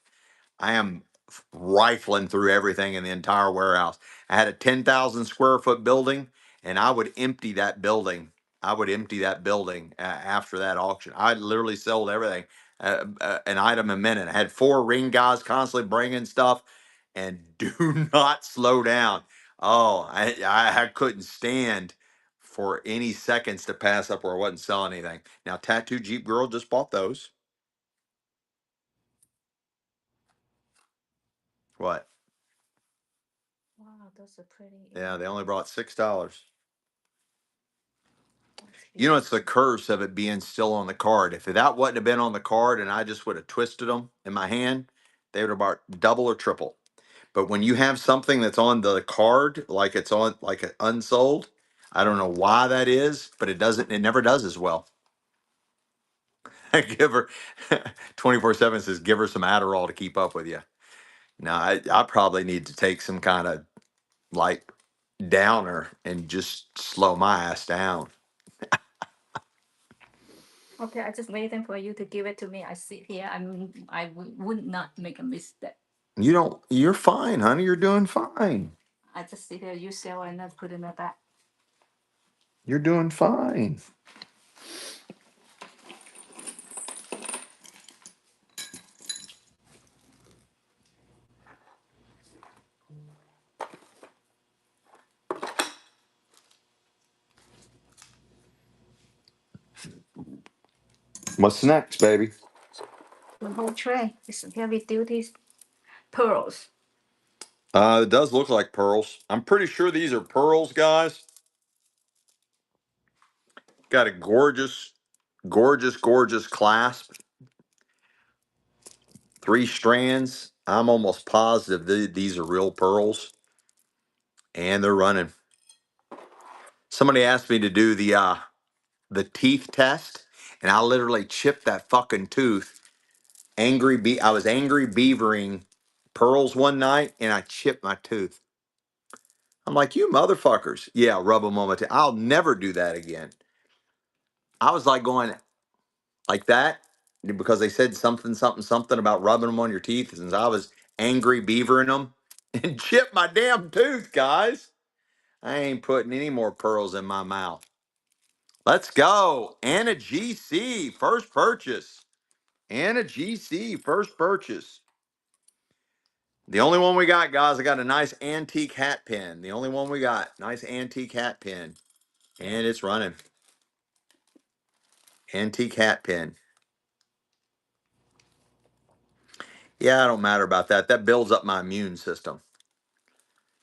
I am rifling through everything in the entire warehouse. I had a 10,000 square foot building, and I would empty that building. I would empty that building after that auction. I literally sold everything, an item a minute. I had 4 ring guys constantly bringing stuff, and do not slow down. Oh, I couldn't stand for any seconds to pass up where I wasn't selling anything. Now, Tattoo Jeep Girl just bought those. What? Wow, those are pretty. Yeah, they only brought $6. It's the curse of it being still on the card. If that wouldn't have been on the card and I just would have twisted them in my hand, they would have bought double or triple. But when you have something that's on the card, like it's on like unsold, I don't know why that is, but it never does as well. Give her 24/7 says give her some Adderall to keep up with you. Now I probably need to take some kind of like downer and just slow my ass down. Okay, I just waiting for you to give it to me. I sit here. I would not make a mistake. You're fine, honey. You're doing fine. I just sit here. You sell and then put it in the back. You're doing fine. What's next, baby? The whole tray. It's heavy duty pearls. It does look like pearls. I'm pretty sure these are pearls, guys. Got a gorgeous, gorgeous, gorgeous clasp. 3 strands. I'm almost positive these are real pearls. And they're running. Somebody asked me to do the teeth test, and I literally chipped that fucking tooth. I was angry beavering pearls one night, and I chipped my tooth. I'm like, you motherfuckers. Yeah, rub them on my teeth. I'll never do that again. I was like going like that because they said something, something, something about rubbing them on your teeth. Since I was angry beavering them and chipped my damn tooth, guys. I ain't putting any more pearls in my mouth. Let's go. Anna GC, first purchase. Anna GC, first purchase. The only one we got, guys, I got a nice antique hat pin. The only one we got. Nice antique hat pin. And it's running. Antique hat pin. Yeah, I don't matter about that. That builds up my immune system.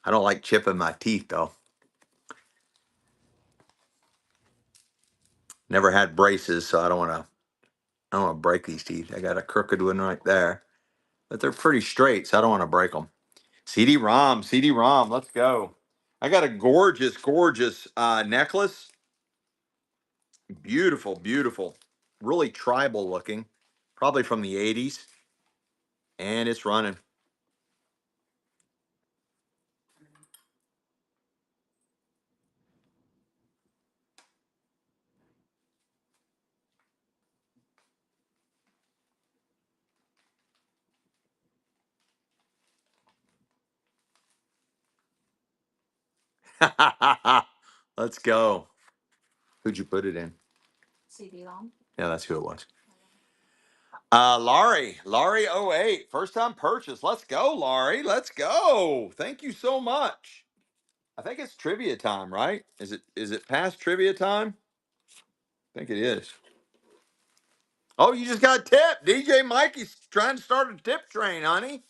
I don't like chipping my teeth, though. Never had braces, so I don't want to break these teeth. I got a crooked one right there. But they're pretty straight, so I don't want to break them. CD-ROM, CD-ROM, let's go. I got a gorgeous, gorgeous necklace. Beautiful, beautiful. Really tribal looking. Probably from the 80s. And it's running. Let's go. Who'd you put it in? CD-ROM. Yeah, that's who it was. Laurie 08, first time purchase. Let's go, Laurie. Let's go. Thank you so much. I think it's trivia time, right? Is it past trivia time? I think it is. Oh, you just got tipped. DJ Mikey's trying to start a tip train, honey.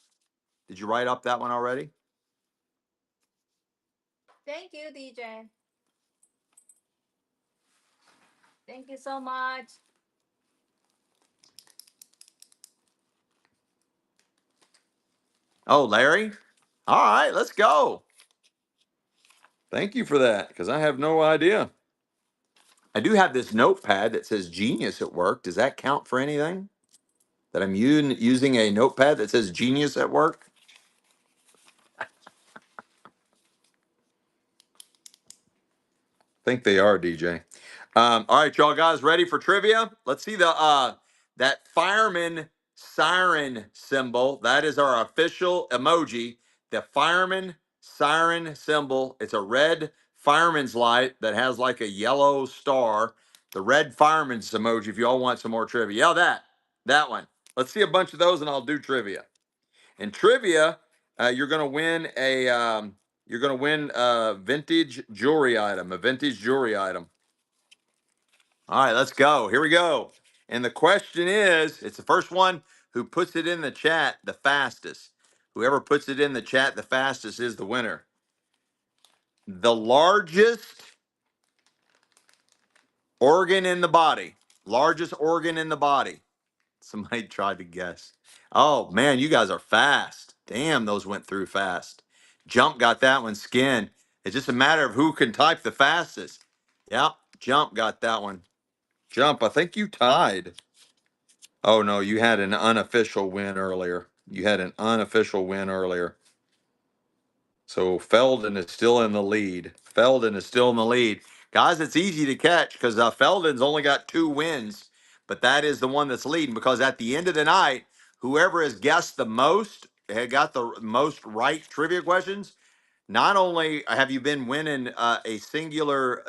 Did you write up that one already? Thank you, DJ. Thank you so much. Oh, Larry? All right, let's go. Thank you for that, because I have no idea. I do have this notepad that says Genius at work. Does that count for anything? That I'm using a notepad that says Genius at work? I think they are, DJ. All right, y'all guys, ready for trivia? Let's see that fireman siren symbol. That is our official emoji. The fireman siren symbol. It's a red fireman's light that has like a yellow star. The red fireman's emoji. If you all want some more trivia, yeah, that one. Let's see a bunch of those, and I'll do trivia. In trivia, you're gonna win a vintage jewelry item. A vintage jewelry item. All right, let's go. Here we go. And the question is, it's the first one who puts it in the chat the fastest. Whoever puts it in the chat the fastest is the winner. The largest organ in the body. Largest organ in the body. Somebody tried to guess. Oh, man, you guys are fast. Damn, those went through fast. Jump got that one. Skin. It's just a matter of who can type the fastest. Yep, Jump got that one. Jump, I think you tied. Oh, no, you had an unofficial win earlier. You had an unofficial win earlier. So Felden is still in the lead. Felden is still in the lead. Guys, it's easy to catch because Felden's only got 2 wins, but that is the one that's leading because at the end of the night, whoever has guessed the most, had got the most right trivia questions, not only have you been winning a singular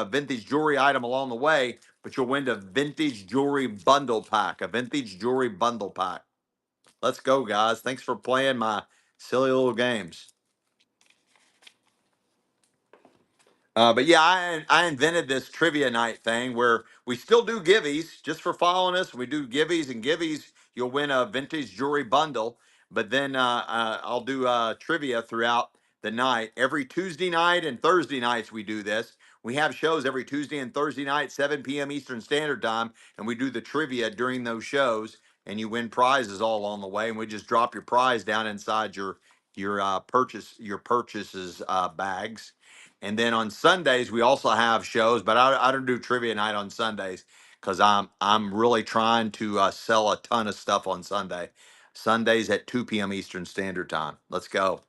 vintage jewelry item along the way, but you'll win a vintage jewelry bundle pack, a vintage jewelry bundle pack. Let's go, guys. Thanks for playing my silly little games. But yeah, I invented this trivia night thing where we still do giveys just for following us. We do giveys and giveys. You'll win a vintage jewelry bundle. But then I'll do trivia throughout the night. Every Tuesday night and Thursday nights we do this. We have shows every Tuesday and Thursday night, 7 p.m. Eastern Standard Time, and we do the trivia during those shows. And you win prizes all along the way. And we just drop your prize down inside your purchases bags. And then on Sundays we also have shows, but I don't do trivia night on Sundays because I'm really trying to sell a ton of stuff on Sunday. Sundays at 2 p.m. Eastern Standard Time. Let's go.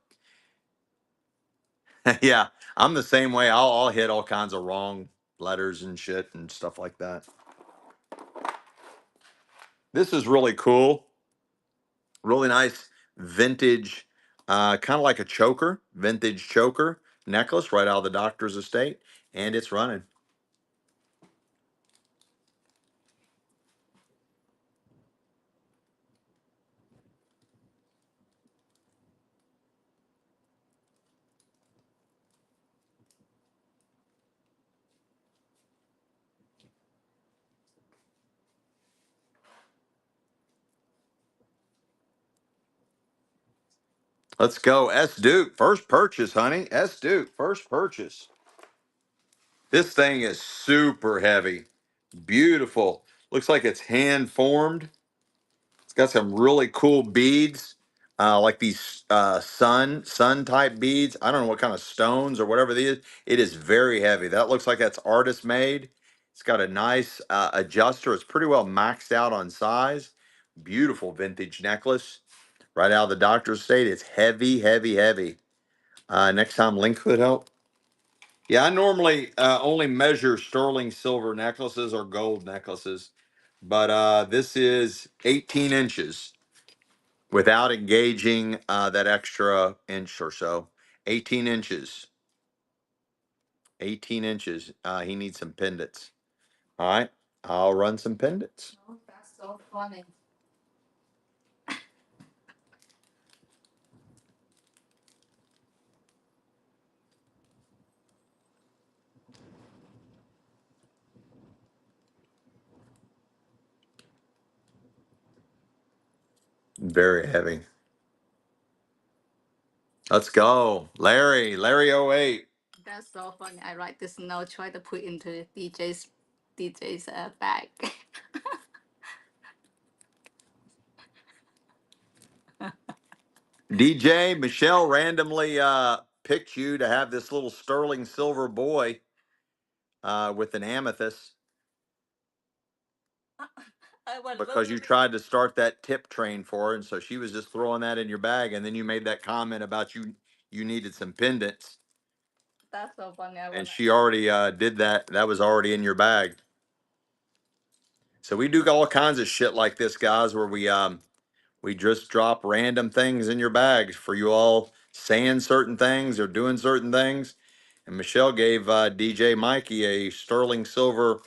Yeah, I'm the same way. I'll hit all kinds of wrong letters and shit and stuff like that. This is really cool. Really nice vintage, kind of like a choker, vintage choker necklace right out of the doctor's estate, and it's running. Let's go. S. Duke, first purchase, honey. S. Duke, first purchase. This thing is super heavy. Beautiful. Looks like it's hand formed. It's got some really cool beads, like these sun type beads. I don't know what kind of stones or whatever these. It is very heavy. That looks like that's artist made. It's got a nice adjuster. It's pretty well maxed out on size. Beautiful vintage necklace. Right out of the doctor's estate. It's heavy, heavy, heavy. Next time Link could help. Yeah, I normally only measure sterling silver necklaces or gold necklaces, but this is 18 inches without engaging that extra inch or so. 18 inches. 18 inches. He needs some pendants. All right, I'll run some pendants. Oh, that's so funny. Very heavy. Let's go. Larry '08. That's so funny. I write this note, try to put into DJ's bag. DJ Michelle randomly picked you to have this little sterling silver boy with an amethyst I was because you tried to start that tip train for her, and so she was just throwing that in your bag, and then you made that comment about you needed some pendants, That's so funny. and she already did that. That was already in your bag. So we do all kinds of shit like this, guys, where we just drop random things in your bags for you all saying certain things or doing certain things. And Michelle gave DJ Mikey a sterling silver,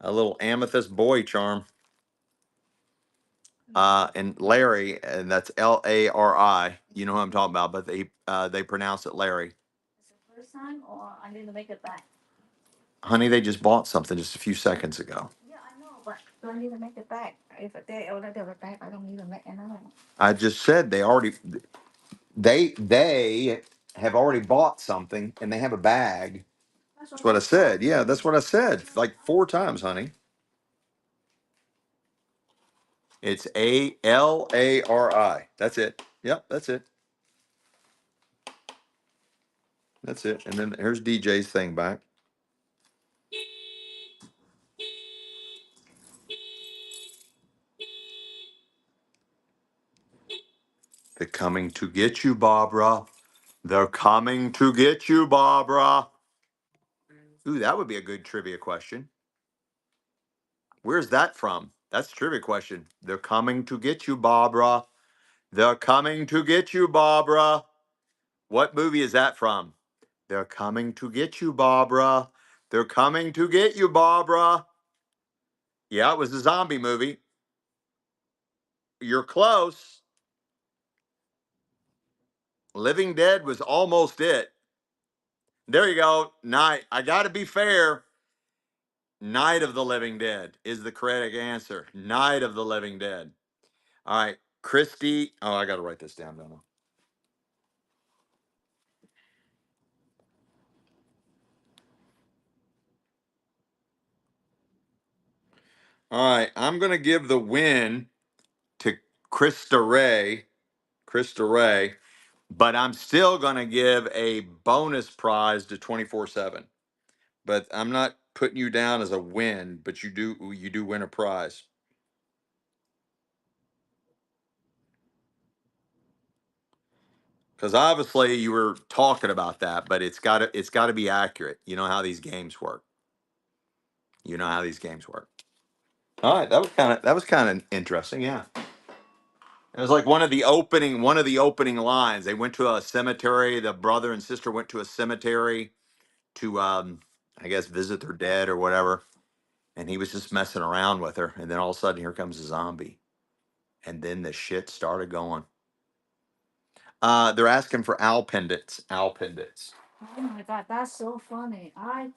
a little amethyst boy charm. And Larry, and that's Lari. You know who I'm talking about, but they pronounce it Larry. It's the first time, or I need to make it back. Honey, they just bought something just a few seconds ago. Yeah, I know, but do I need to make it back? If they order it back, I don't need to make another one. I just said they have already bought something and they have a bag. That's what I said. Yeah, that's what I said like 4 times, honey. It's ALARI. That's it. Yep, that's it. That's it. And then here's DJ's thing back. They're coming to get you, Barbara. They're coming to get you, Barbara. Ooh, that would be a good trivia question. Where's that from? That's a trivia question. They're coming to get you, Barbara. They're coming to get you, Barbara. What movie is that from? They're coming to get you, Barbara. They're coming to get you, Barbara. Yeah, it was a zombie movie. You're close. Living Dead was almost it. There you go. Night. I got to be fair. Night of the Living Dead is the correct answer. Night of the Living Dead. All right. Christy. Oh, I got to write this down, don't I? All right. I'm going to give the win to Krista Ray. Krista Ray. But I'm still going to give a bonus prize to 24/7. But I'm not putting you down as a win, but you do win a prize. Because obviously you were talking about that, but it's got to be accurate. You know how these games work. You know how these games work. All right, that was kind of interesting. Yeah, it was like one of the opening lines. They went to a cemetery. The brother and sister went to a cemetery to I guess visit their dead or whatever. And he was just messing around with her, and then all of a sudden here comes a zombie, and then the shit started going. They're asking for owl pendants. Owl pendants. Oh my god, that's so funny. I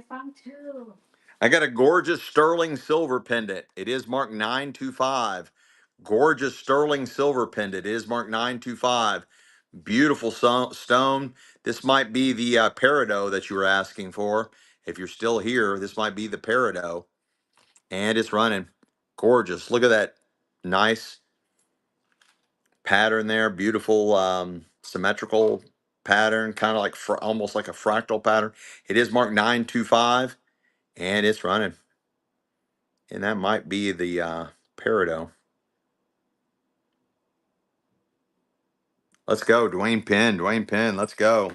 found two. I got a gorgeous sterling silver pendant. It is marked 925. Gorgeous sterling silver pendant. It is marked 925. Beautiful stone. This might be the peridot that you were asking for. If you're still here, this might be the peridot. And it's running. Gorgeous. Look at that nice pattern there. Beautiful symmetrical pattern, kind of like almost like a fractal pattern. It is marked 925 and it's running. And that might be the peridot. Let's go, Dwayne Penn. Dwayne Penn, let's go.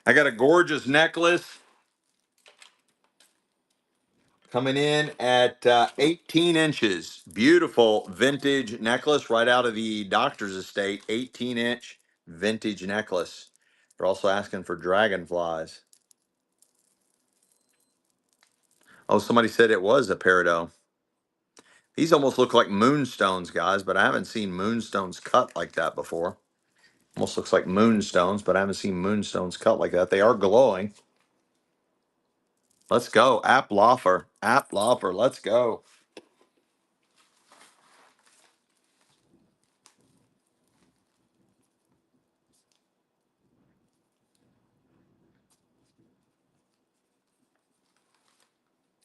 I got a gorgeous necklace coming in at 18 inches. Beautiful vintage necklace right out of the doctor's estate. 18-inch vintage necklace. They're also asking for dragonflies. Oh, somebody said it was a peridot. These almost look like moonstones, guys, but I haven't seen moonstones cut like that before. Almost looks like moonstones, but I haven't seen moonstones cut like that. They are glowing. Let's go. App Loffer. App Loffer. Let's go.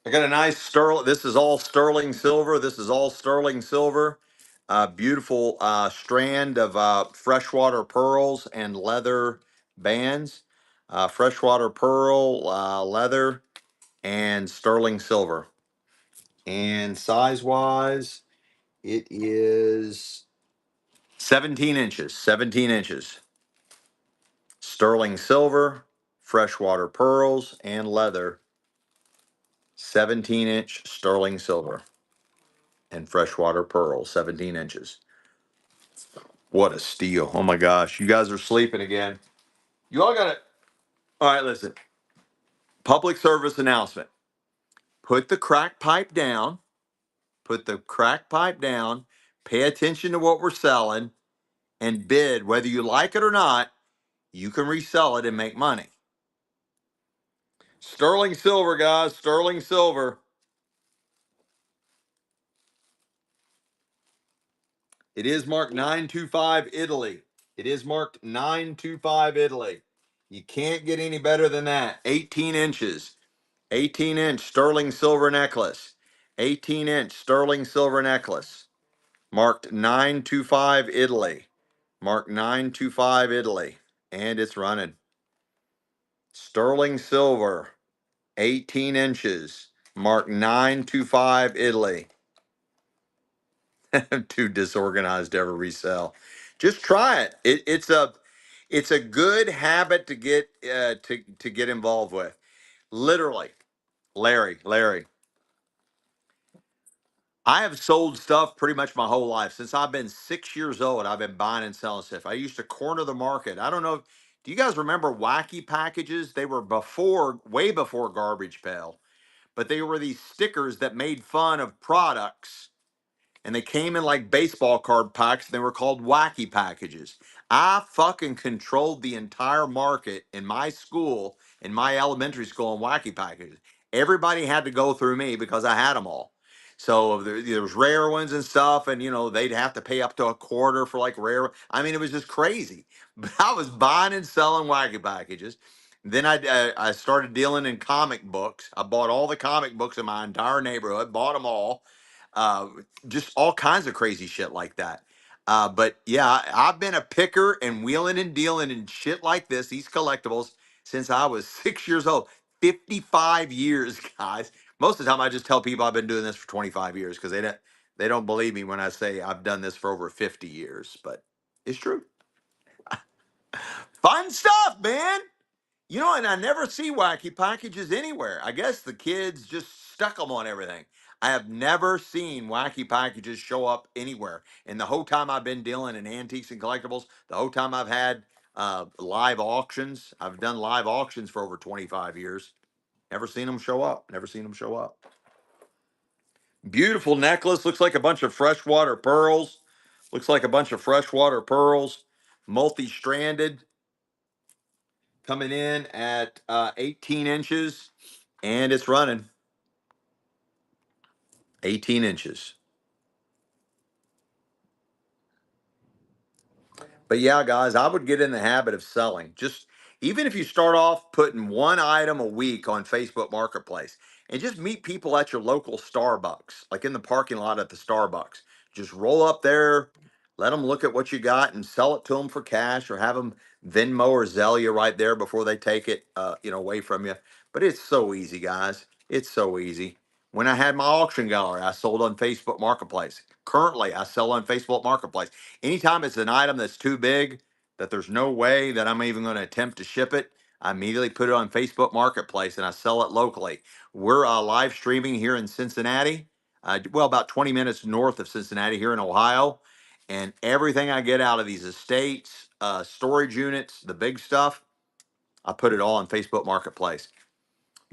I got a nice sterling. This is all sterling silver. This is all sterling silver. Beautiful strand of freshwater pearls and leather bands. Freshwater pearl, leather, and sterling silver. And size wise, it is 17 inches. 17 inches. Sterling silver, freshwater pearls, and leather. 17-inch sterling silver and freshwater pearls. 17 inches. What a steal. Oh my gosh. You guys are sleeping again. You all got it. All right, listen. Public service announcement. Put the crack pipe down. Put the crack pipe down. Pay attention to what we're selling and bid. Whether you like it or not, you can resell it and make money. Sterling silver, guys. Sterling silver. It is marked 925 Italy. It is marked 925 Italy. You can't get any better than that. 18 inches. 18-inch sterling silver necklace. 18-inch sterling silver necklace. Marked 925 Italy. Marked 925 Italy. And it's running. Sterling silver. 18 inches. Marked 925 Italy. Too disorganized to ever resell. Just try it. It's a good habit to get to get involved with. Literally, Larry. I have sold stuff pretty much my whole life. Since I've been 6 years old, I've been buying and selling stuff. I used to corner the market. I don't know. Do you guys remember wacky packages? They were way before Garbage Pail, but they were these stickers that made fun of products and they came in like baseball card packs. And they were called wacky packages. I fucking controlled the entire market in my school, in my elementary school, on wacky packages. Everybody had to go through me because I had them all. So there was rare ones and stuff, and they'd have to pay up to a quarter for like rare. I mean, it was just crazy. But I was buying and selling wacky packages. Then I started dealing in comic books. I bought all the comic books in my entire neighborhood, bought them all, uh, just all kinds of crazy shit like that. But yeah, I've been a picker and wheeling and dealing and shit like this, these collectibles, since I was 6 years old. 55 years, guys. Most of the time, I just tell people I've been doing this for 25 years because they don't believe me when I say I've done this for over 50 years. But it's true. Fun stuff, man. And I never see wacky packages anywhere. I guess the kids just stuck them on everything. I have never seen wacky packages show up anywhere. And the whole time I've been dealing in antiques and collectibles, the whole time I've had live auctions, I've done live auctions for over 25 years. Never seen them show up. Never seen them show up. Beautiful necklace. Looks like a bunch of freshwater pearls. Looks like a bunch of freshwater pearls. Multi-stranded. Coming in at 18 inches. And it's running 18 inches. But yeah, guys, I would get in the habit of selling. Just even if you start off putting one item a week on Facebook Marketplace and just meet people at your local Starbucks, like in the parking lot at the Starbucks. Just roll up there, let them look at what you got and sell it to them for cash or have them Venmo or Zelle you right there before they take it away from you. But it's so easy, guys. It's so easy. When I had my auction gallery, I sold on Facebook Marketplace. Currently, I sell on Facebook Marketplace. Anytime it's an item that's too big that there's no way that I'm even going to attempt to ship it, I immediately put it on Facebook Marketplace and I sell it locally. We're live streaming here in Cincinnati, about 20 minutes north of Cincinnati here in Ohio. And everything I get out of these estates, storage units, the big stuff, I put it all on Facebook Marketplace.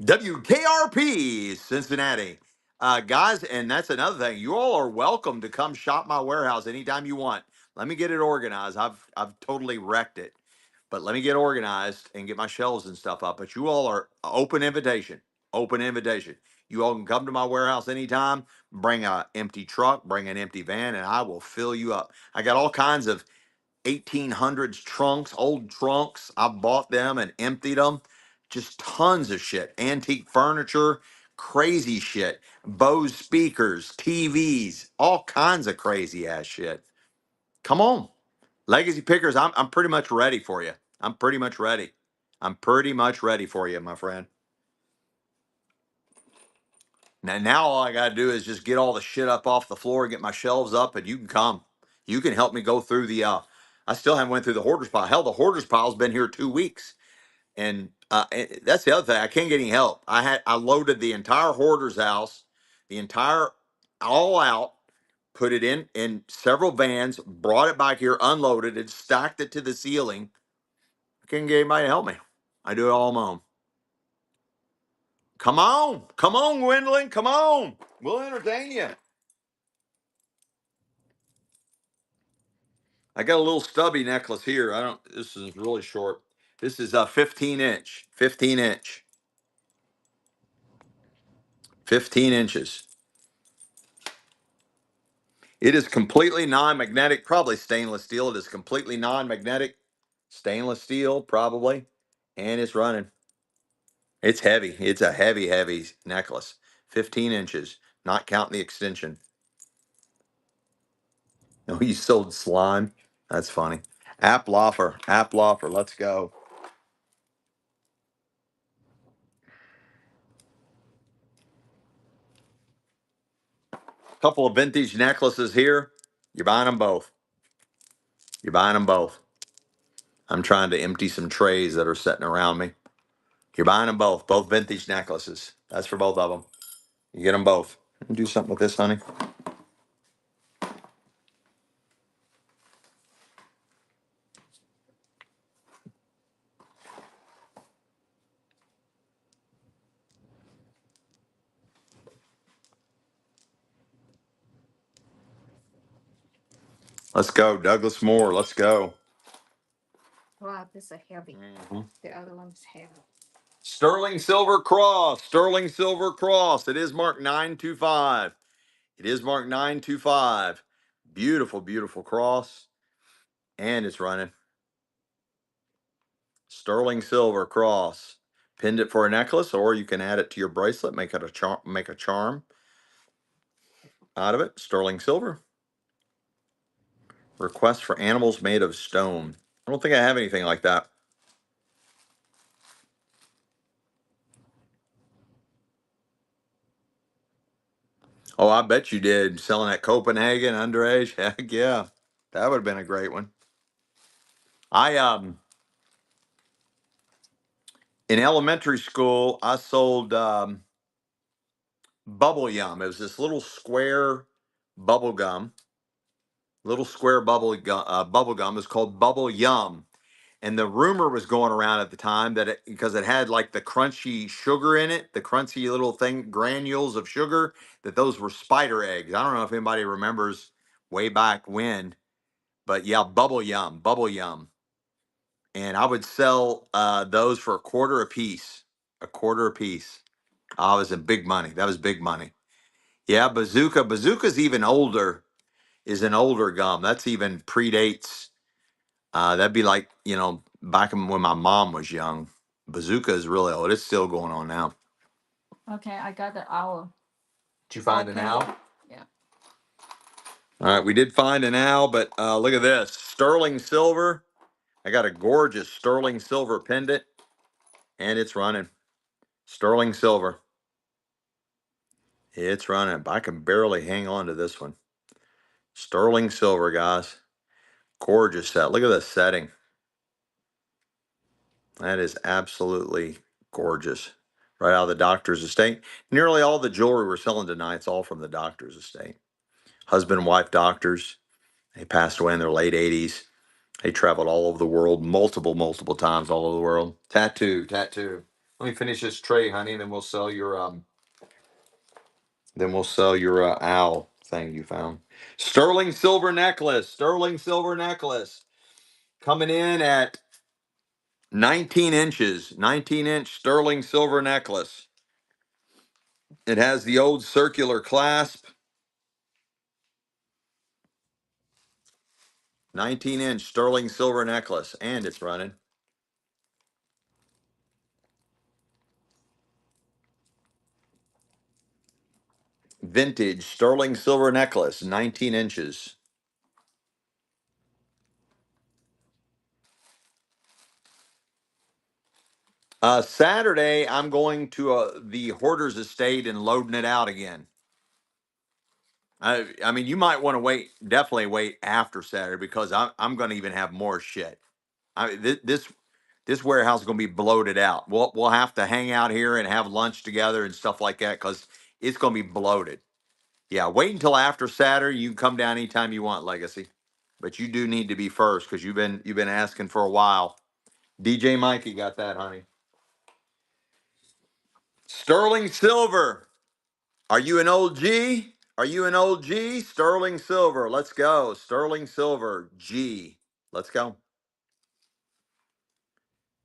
WKRP, Cincinnati. Guys, and that's another thing. You all are welcome to come shop my warehouse anytime you want. Let me get it organized. I've totally wrecked it. But let me get organized and get my shelves and stuff up. But you all are open invitation. Open invitation. You all can come to my warehouse anytime. Bring an empty truck, bring an empty van, and I will fill you up. I got all kinds of 1800s trunks, old trunks. I bought them and emptied them. Just tons of shit. Antique furniture, crazy shit. Bose speakers, TVs, all kinds of crazy ass shit. Come on. Legacy Pickers, I'm pretty much ready for you. I'm pretty much ready. I'm pretty much ready for you, my friend. Now all I got to do is just get all the shit up off the floor, get my shelves up, and you can come. You can help me go through the. I still haven't went through the hoarders pile. Hell, the hoarders pile's been here 2 weeks, and that's the other thing. I can't get any help. I loaded the entire hoarders house, the entire all out, put it in several vans, brought it back here, unloaded it, stacked it to the ceiling. I can't get anybody to help me. I do it all on my own. Come on, Gwendolyn, come on. We'll entertain you. I got a little stubby necklace here. This is really short. This is a 15 inch, 15 inch, 15 inches. It is completely non-magnetic, probably stainless steel. It is completely non-magnetic, stainless steel, probably. And it's running. It's heavy. It's a heavy, heavy necklace. 15 inches, not counting the extension. No, you sold slime. That's funny. App Loffer, let's go. Couple of vintage necklaces here. You're buying them both. You're buying them both. I'm trying to empty some trays that are sitting around me. You're buying them both vintage necklaces. That's for both of them. You get them both. Do something with this, honey. Let's go, Douglas Moore. Let's go. flat. This is heavy. The other one's heavy. Sterling silver cross. Sterling silver cross. It is marked 925. It is marked 925. Beautiful, beautiful cross. And it's running. Sterling silver cross. Pinned it for a necklace, or you can add it to your bracelet, make it a charm, make a charm out of it. Sterling silver. Request for animals made of stone. I don't think I have anything like that. Oh, I bet you did. Selling at Copenhagen underage. Heck yeah. That would have been a great one. I in elementary school, I sold bubble yum. It was this little square bubble gum. Little square bubble gum is called bubble yum. And the rumor was going around at the time that because it had like the crunchy sugar in it, the crunchy little thing, granules of sugar, that those were spider eggs. I don't know if anybody remembers way back when, but yeah, bubble yum, bubble yum. And I would sell those for a quarter a piece, a quarter a piece. I was in big money. That was big money. Yeah, bazooka. Bazooka's even older, is an older gum. That's even predates. That'd be like, back when my mom was young. Bazooka is really old. It's still going on now. Okay, I got the owl. Did you find an owl? Yeah. All right, we did find an owl, but look at this. Sterling silver. I got a gorgeous sterling silver pendant, and it's running. Sterling silver. It's running. I can barely hang on to this one. Sterling silver, guys. Gorgeous set. Look at the setting. That is absolutely gorgeous. Right out of the doctor's estate. Nearly all the jewelry we're selling tonight is all from the doctor's estate. Husband and wife doctors. They passed away in their late 80s. They traveled all over the world, multiple times all over the world. Tattoo, tattoo. Let me finish this tray, honey, and then we'll sell your owl thing you found. Sterling silver necklace. Sterling silver necklace. Coming in at 19 inches. 19-inch sterling silver necklace. It has the old circular clasp. 19-inch sterling silver necklace, and it's running. Vintage sterling silver necklace, 19 inches. Saturday, I'm going to the hoarder's estate and loading it out again. I mean, you might want to wait, definitely wait after Saturday, because I'm going to even have more shit. This warehouse is going to be bloated out. We'll have to hang out here and have lunch together and stuff like that, because it's going to be bloated. Yeah, wait until after Saturday. You can come down anytime you want, Legacy, but you do need to be first because you've been asking for a while. DJ Mikey got that, honey. Sterling silver. Are you an old G? Are you an old G? Sterling silver. Let's go. Sterling silver G. Let's go.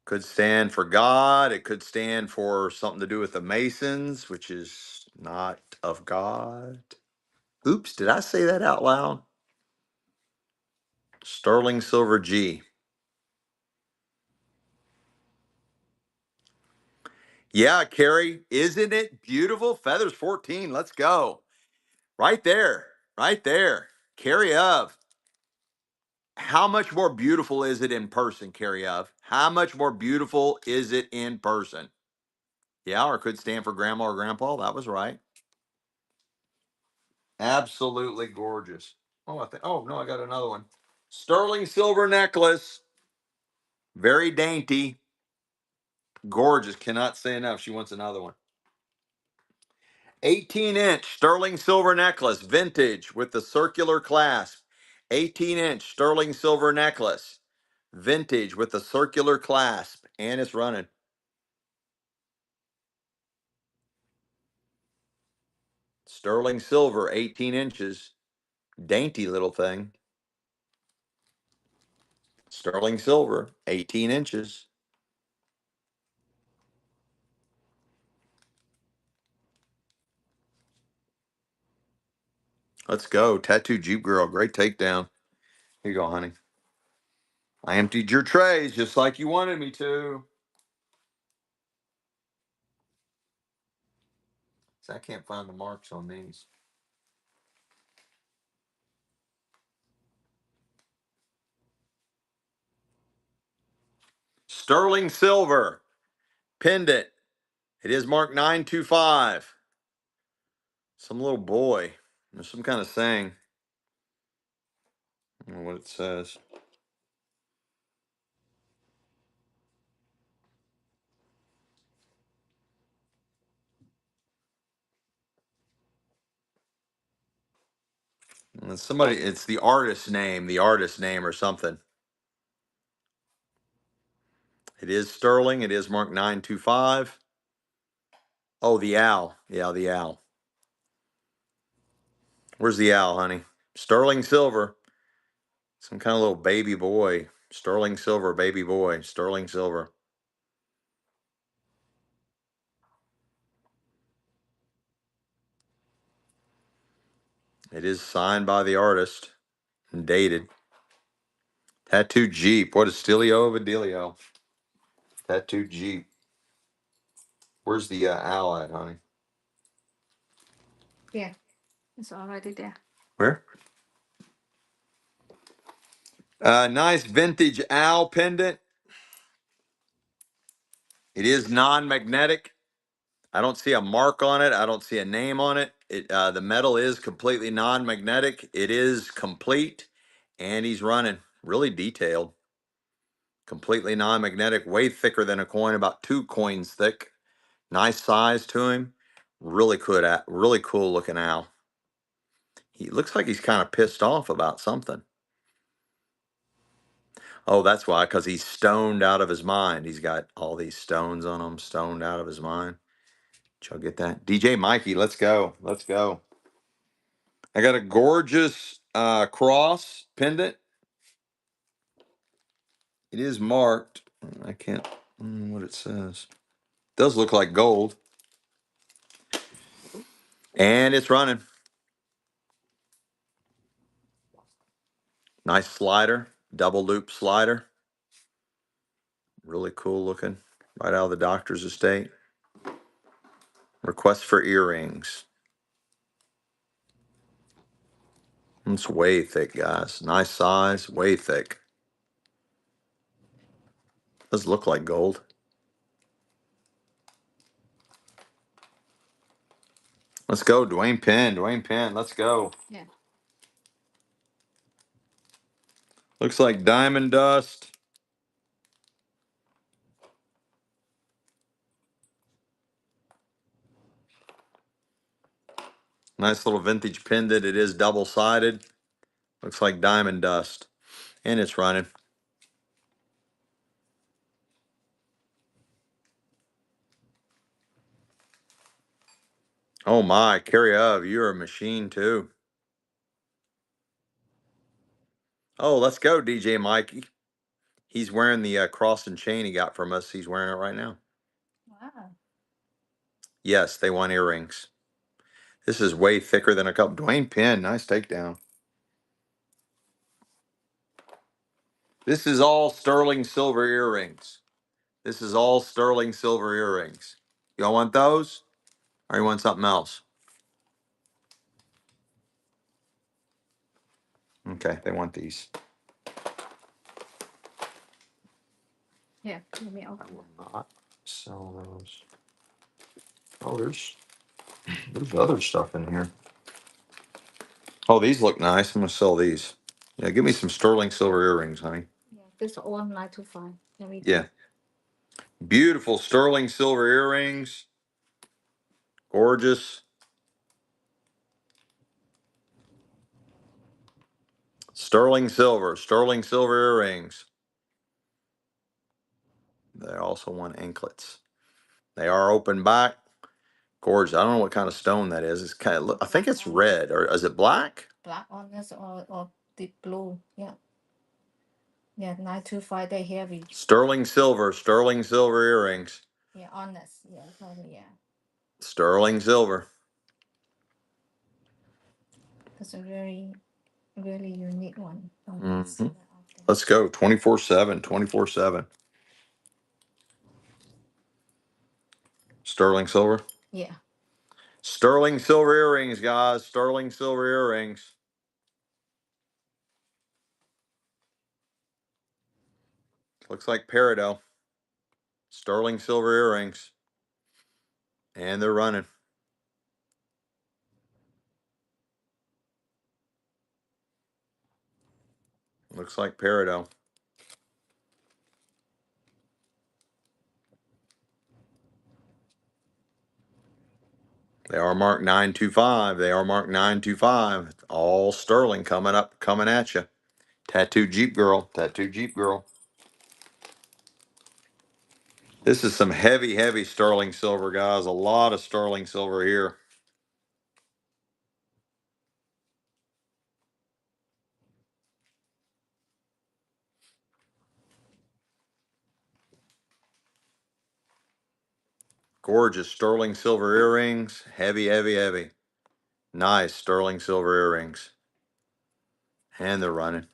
Could stand for God. It could stand for something to do with the Masons, which is not of God. Oops, did I say that out loud? Sterling silver G. Yeah, Carrie, isn't it beautiful? Feathers 14. Let's go. Right there. Right there. Carrie of. How much more beautiful is it in person, Carrie of? How much more beautiful is it in person? Yeah, or could stand for grandma or grandpa. That was right. Absolutely gorgeous. Oh no, I got another one. Sterling silver necklace. Very dainty. Gorgeous. Cannot say enough. She wants another one. 18-inch sterling silver necklace, vintage with the circular clasp. 18-inch sterling silver necklace, vintage with the circular clasp, and it's running. Sterling silver, 18 inches, dainty little thing. Sterling silver, 18 inches. Let's go. Tattoo Jeep Girl. Great takedown. Here you go, honey. I emptied your trays just like you wanted me to. So I can't find the marks on these. Sterling silver pendant. It is marked 925. Some little boy. There's some kind of saying. I don't know what it says. And somebody, it's the artist name or something. It is sterling. It is marked 925. Oh, the owl. Yeah, the owl. Where's the owl, honey? Sterling silver. Some kind of little baby boy. Sterling silver, baby boy. Sterling silver. It is signed by the artist and dated. Tattoo Jeep. What is Stilio of a Dealio? Tattoo Jeep. Where's the owl at, honey? Yeah, it's already there. Where? Nice vintage owl pendant. It is non-magnetic. I don't see a mark on it. I don't see a name on it. The metal is completely non-magnetic. It is complete, and he's running really detailed. Completely non-magnetic, way thicker than a coin, about 2 coins thick. Nice size to him. Really cool looking owl. He looks like he's kind of pissed off about something. Oh, that's why, because he's stoned out of his mind. He's got all these stones on him, stoned out of his mind. Did y'all get that? DJ Mikey, let's go. Let's go. I got a gorgeous cross pendant. It is marked. I can't what it says. It does look like gold. And it's running. Nice slider, double loop slider. Really cool looking. Right out of the doctor's estate. Request for earrings. It's way thick, guys. Nice size, way thick. Does look like gold. Let's go, Dwayne Penn. Dwayne Penn, let's go. Yeah. Looks like diamond dust. Nice little vintage pendant. It is double-sided. Looks like diamond dust. And it's running. Oh my, Carrie of, you're a machine too. Oh, let's go, DJ Mikey. He's wearing the cross and chain he got from us. He's wearing it right now. Wow. Yes, they want earrings. This is way thicker than a cup. Dwayne Penn, nice takedown. This is all sterling silver earrings. This is all sterling silver earrings. Y'all want those? Or you want something else? Okay, they want these. Yeah, let me I open. will not sell those. Oh, there's other stuff in here. Oh, these look nice. I'm gonna sell these. Yeah, give me some sterling silver earrings, honey. Yeah, this all 925. Let me. Yeah. Beautiful sterling silver earrings. Gorgeous. Sterling silver earrings. They also want anklets. They are open back. Gorgeous. I don't know what kind of stone that is. It's kind of, I think it's red, or is it black? Black on this or deep blue. Yeah. Yeah, 925. They heavy. Sterling silver earrings. Yeah, honest. Yeah, probably, yeah. Sterling silver. That's a very, really unique one. Don't see Mm-hmm. that often. Let's go 24/7, 24/7. Sterling silver. Yeah. Sterling silver earrings, guys. Sterling silver earrings. Looks like peridot. Sterling silver earrings. And they're running. Looks like peridot. They are marked 925. They are marked 925. All sterling coming up, coming at you. Tattoo Jeep girl. Tattoo Jeep girl. This is some heavy, heavy sterling silver, guys. A lot of sterling silver here. Gorgeous sterling silver earrings. Heavy, heavy, heavy. Nice sterling silver earrings. And they're running.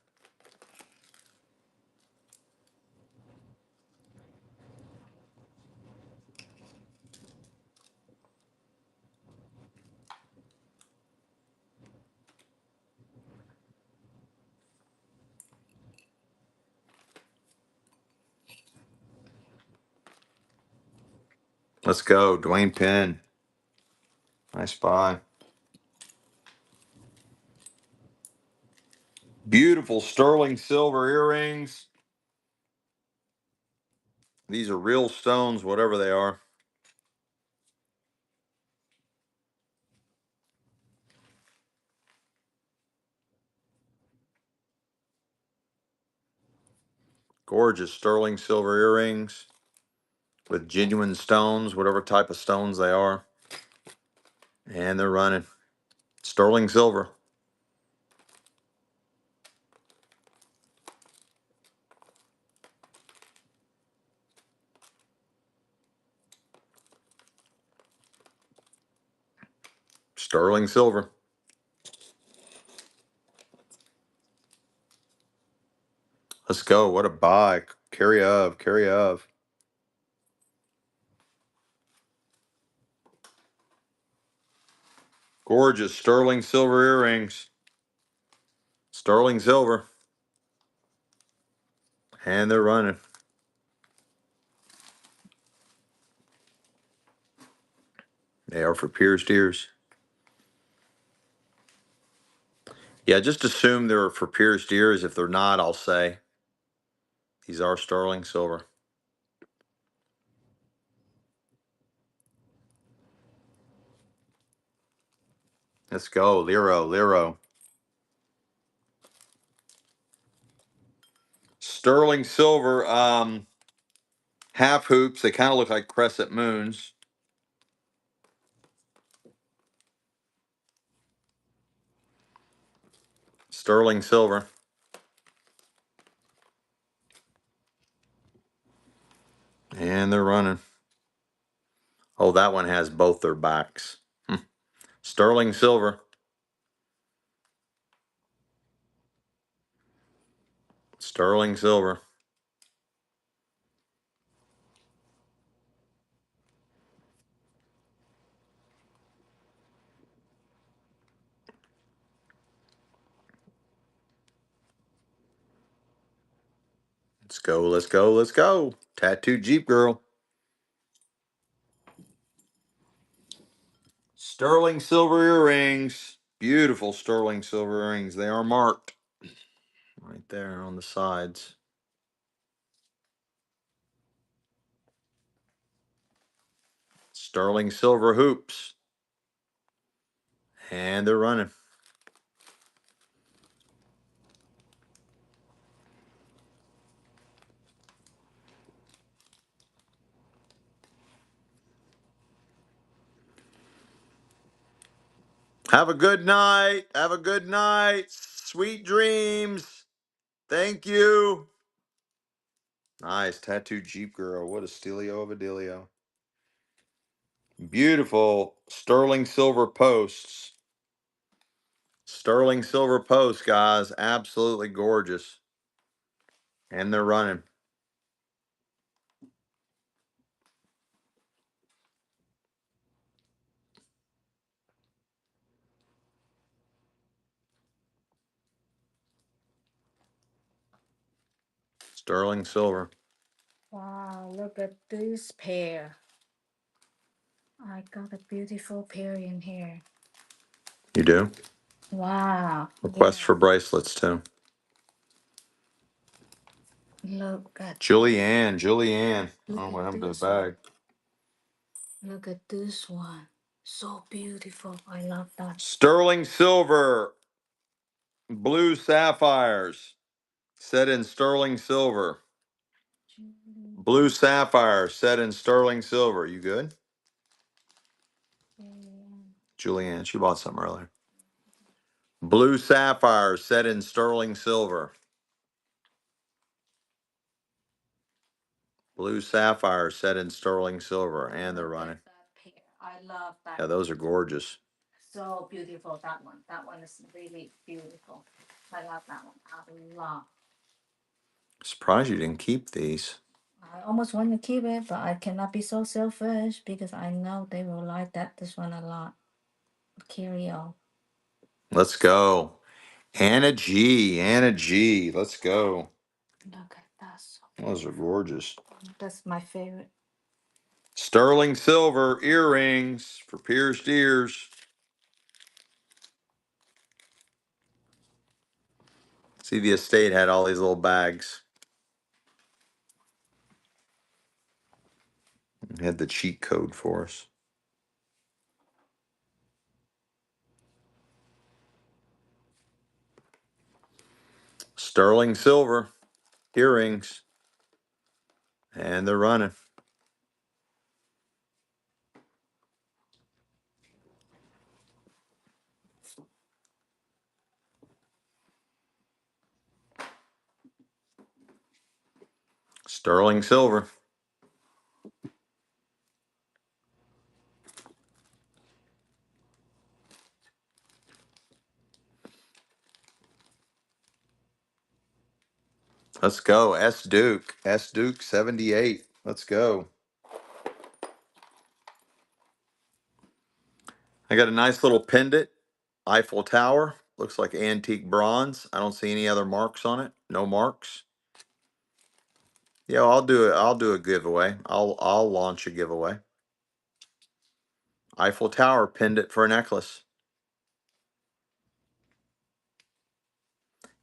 Let's go. Dwayne Penn. Nice buy. Beautiful sterling silver earrings. These are real stones, whatever they are. Gorgeous sterling silver earrings with genuine stones, whatever type of stones they are. And they're running. Sterling silver. Sterling silver. Let's go. What a buy. Carry of. Carry of. Gorgeous sterling silver earrings. Sterling silver. And they're running. They are for pierced ears. Yeah, just assume they're for pierced ears. If they're not, I'll say these are sterling silver. Let's go. Liro, Liro. Sterling silver, half hoops. They kind of look like crescent moons. Sterling silver. And they're running. Oh, that one has both their backs. Sterling silver. Sterling silver. Let's go, let's go, let's go. Tattoo Jeep girl. Sterling silver earrings. Beautiful sterling silver earrings. They are marked right there on the sides. Sterling silver hoops. And they're running. Have a good night. Have a good night. Sweet dreams. Thank you. Nice. Tattooed Jeep girl. What a stealio of a dealio. Beautiful sterling silver posts. Sterling silver posts, guys. Absolutely gorgeous. And they're running. Sterling silver. Wow, look at this pair. I got a beautiful pair in here. You do? Wow. Request for bracelets too. Look at Julianne. Julianne. look Oh, what at happened to the this one. bag? Look at this one. So beautiful. I love that. Sterling silver. Blue sapphires. Set in sterling silver. Blue sapphire set in sterling silver. You good? Julianne, she bought some earlier. Blue sapphire set in sterling silver. Blue sapphire set in sterling silver. And they're running. I love that. Yeah, those are gorgeous. So beautiful, that one. That one is really beautiful. I love that one. I love. Surprised you didn't keep these. I almost want to keep it, but I cannot be so selfish because I know they will like this one a lot. Carry on. Let's go. Anna G. Anna G. Let's go. Look at that. Those are gorgeous. That's my favorite. Sterling silver earrings for pierced ears. See, the estate had all these little bags. It had the cheat code for us. Sterling silver earrings. And they're running. Sterling silver. Let's go. S Duke. S Duke 78. Let's go. I got a nice little pendant. Eiffel Tower. Looks like antique bronze. I don't see any other marks on it. No marks. Yeah, I'll do it. I'll do a giveaway. I'll launch a giveaway. Eiffel Tower pendant for a necklace.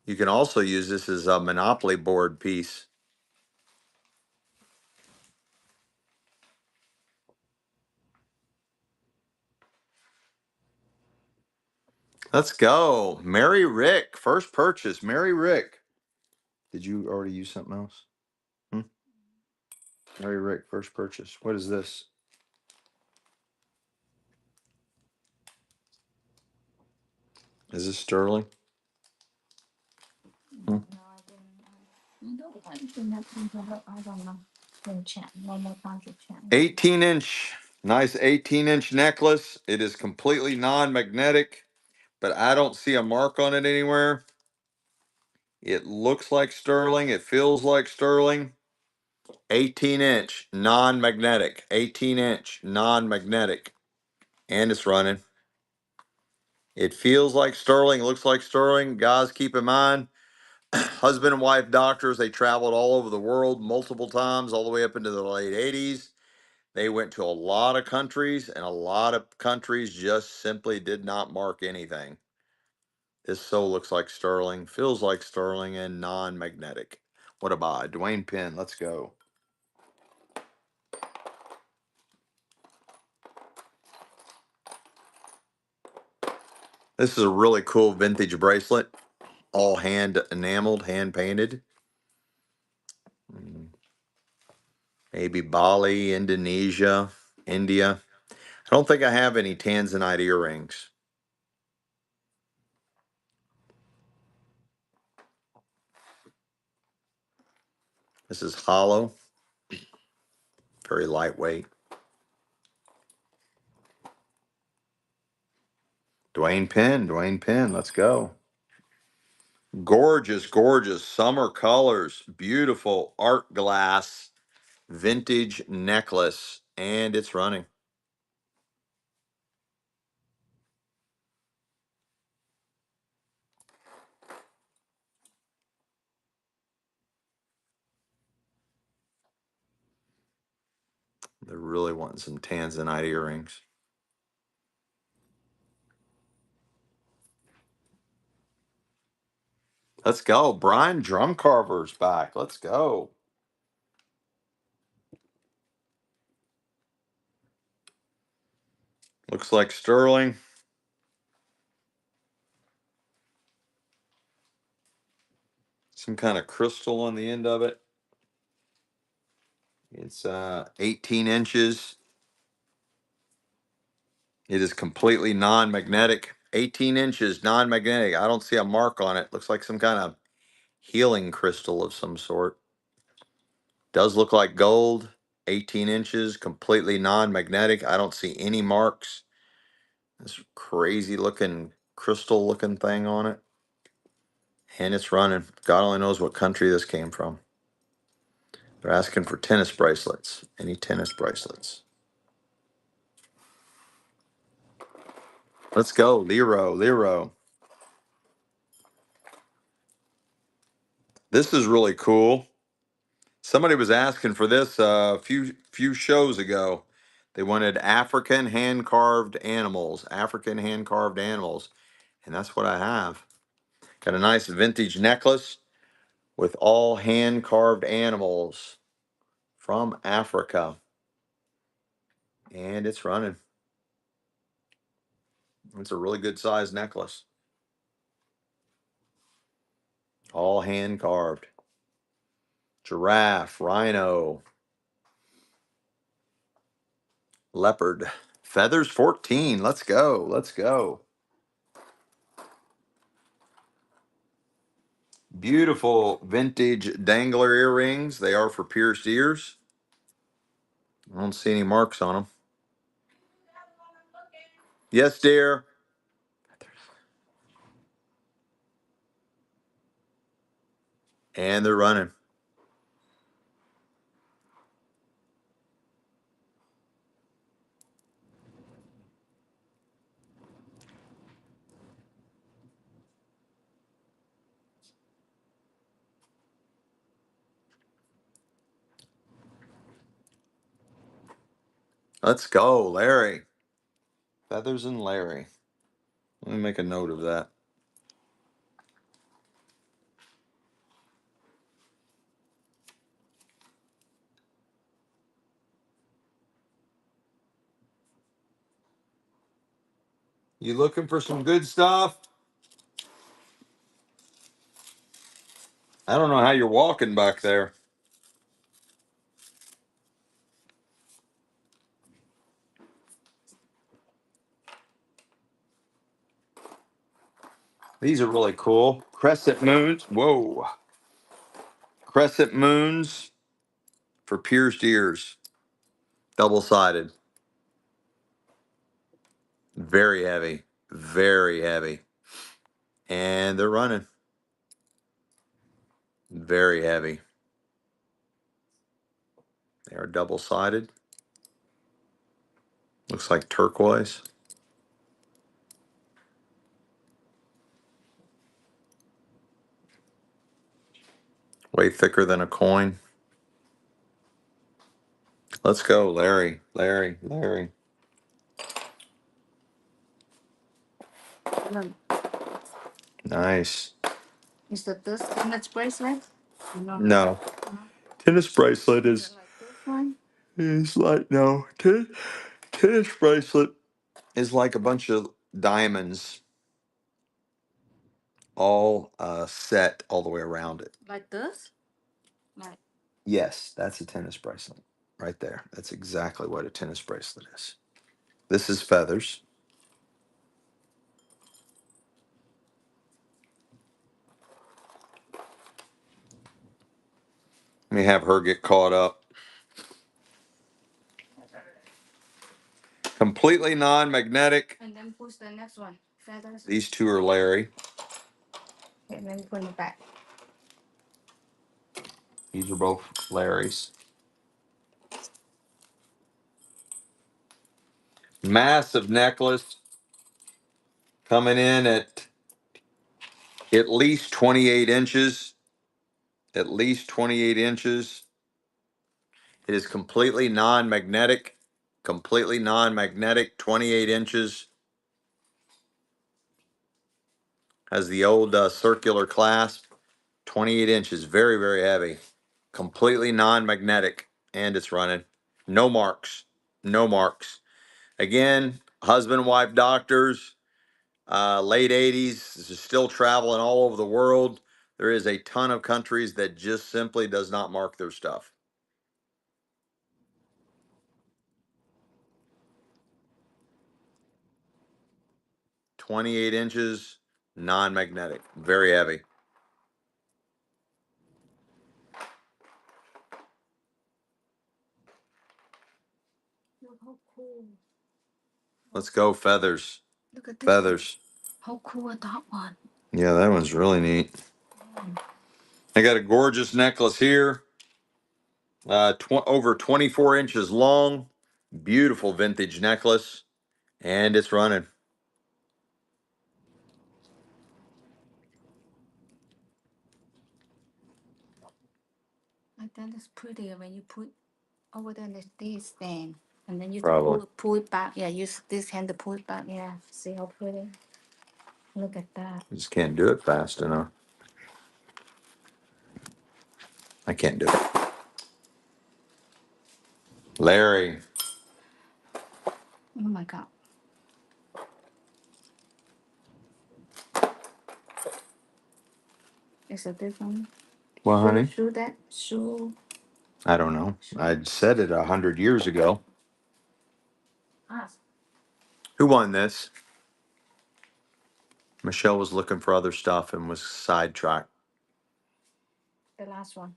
You can also use this as a Monopoly board piece. Let's go. Mary Rick. First purchase. Mary Rick. Did you already use something else? Hmm? Mary Rick, first purchase. What is this? Is this sterling? Hmm? No, I didn't. I don't know. Can check. One more time to check. 18-inch. Nice 18-inch necklace. It is completely non-magnetic, but I don't see a mark on it anywhere. It looks like sterling. It feels like sterling. 18-inch non-magnetic. 18-inch non-magnetic. And it's running. It feels like sterling. Looks like sterling. Guys, keep in mind, husband and wife doctors, they traveled all over the world multiple times, all the way up into the late 80s. They went to a lot of countries, and a lot of countries just simply did not mark anything. This so looks like sterling, feels like sterling, and non-magnetic. What a buy. Dwayne Penn, let's go. This is a really cool vintage bracelet, all hand enameled, hand painted. Maybe Bali, Indonesia, India. I don't think I have any Tanzanite earrings. This is hollow, very lightweight. Dwayne Penn, let's go. Gorgeous, gorgeous summer colors, beautiful art glass, vintage necklace, and it's running. They're really wanting some tanzanite earrings. Let's go. Brian Drumcarver's back. Let's go. Looks like sterling. Some kind of crystal on the end of it. It's 18 inches. It is completely non-magnetic. 18 inches, non-magnetic. I don't see a mark on it. Looks like some kind of healing crystal of some sort. Does look like gold. 18 inches, completely non-magnetic. I don't see any marks. This crazy looking crystal looking thing on it. And it's running. God only knows what country this came from. They're asking for tennis bracelets. Any tennis bracelets? Let's go. Lero. This is really cool. Somebody was asking for this a few shows ago. They wanted African hand carved animals, and that's what I have. Got a nice vintage necklace with all hand carved animals from Africa, and it's running. It's a really good size necklace, all hand carved. Giraffe, rhino, leopard, feathers 14. Let's go. Let's go. Beautiful vintage dangler earrings. They are for pierced ears. I don't see any marks on them. Yes, dear. And they're running. Let's go, Larry. Feathers and Larry. Let me make a note of that. You looking for some good stuff? I don't know how you're walking back there. These are really cool. Crescent moons. Whoa. Crescent moons for pierced ears. Double sided. Very heavy. Very heavy. And they're running. Very heavy. They are double sided. Looks like turquoise. Way thicker than a coin. Let's go, Larry. Larry. Look, Nice. is that this tennis bracelet? No. No. Tennis bracelet Is it is like this one? like no. Tennis bracelet is like a bunch of diamonds all set all the way around it. Like this? Like Yes, that's a tennis bracelet right there. That's exactly what a tennis bracelet is. This is feathers. Let me have her get caught up. Completely non-magnetic. And then push the next one. Feathers. These two are Larry. Okay, and then put it back. These are both Larry's. Massive necklace. Coming in at least 28 inches. At least 28 inches. It is completely non-magnetic. Completely non-magnetic. 28 inches. Has the old circular clasp. 28 inches. Very, very heavy. Completely non-magnetic. And it's running. No marks. No marks. Again, husband, wife, doctors. Late 80s. This is still traveling all over the world. There is a ton of countries that just simply does not mark their stuff. 28 inches, non-magnetic, very heavy. Look how cool. Let's go feathers. Look at this Feathers. one. How cool is that one? Yeah, that one's really neat. I got a gorgeous necklace here. Over 24 inches long. Beautiful vintage necklace. And it's running. I think it's prettier when you put over there this thing. And then you Probably. pull it back. Yeah, use this hand to pull it back. Yeah, see how pretty? Look at that. I just can't do it fast enough. I can't do it. Larry. Oh my God. Is it this one? Well, honey, Shoe that? Shoe. I don't know. I said it 100 years ago. Ah, Who won this? Michelle was looking for other stuff and was sidetracked. the last one.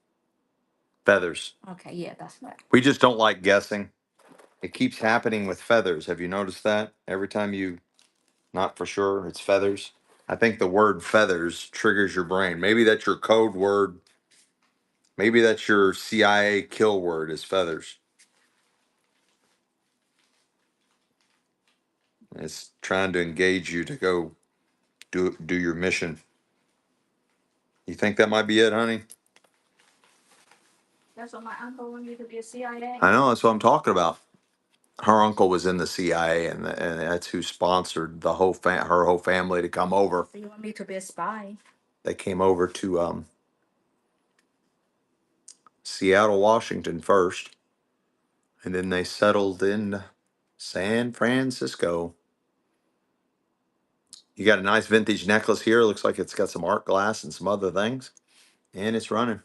Feathers. Okay, yeah, that's right. We just don't like guessing. It keeps happening with feathers. Have you noticed that? Every time you, not for sure, it's feathers. I think the word feathers triggers your brain. Maybe that's your code word. Maybe that's your CIA kill word is feathers. It's trying to engage you to go do your mission. You think that might be it, honey? That's what my uncle wanted me to be a CIA. I know, that's what I'm talking about. Her uncle was in the CIA, and that's who sponsored the whole her whole family to come over. So you want me to be a spy? They came over to Seattle, Washington first, and then they settled in San Francisco. You got a nice vintage necklace here. Looks like it's got some art glass and some other things, and it's running.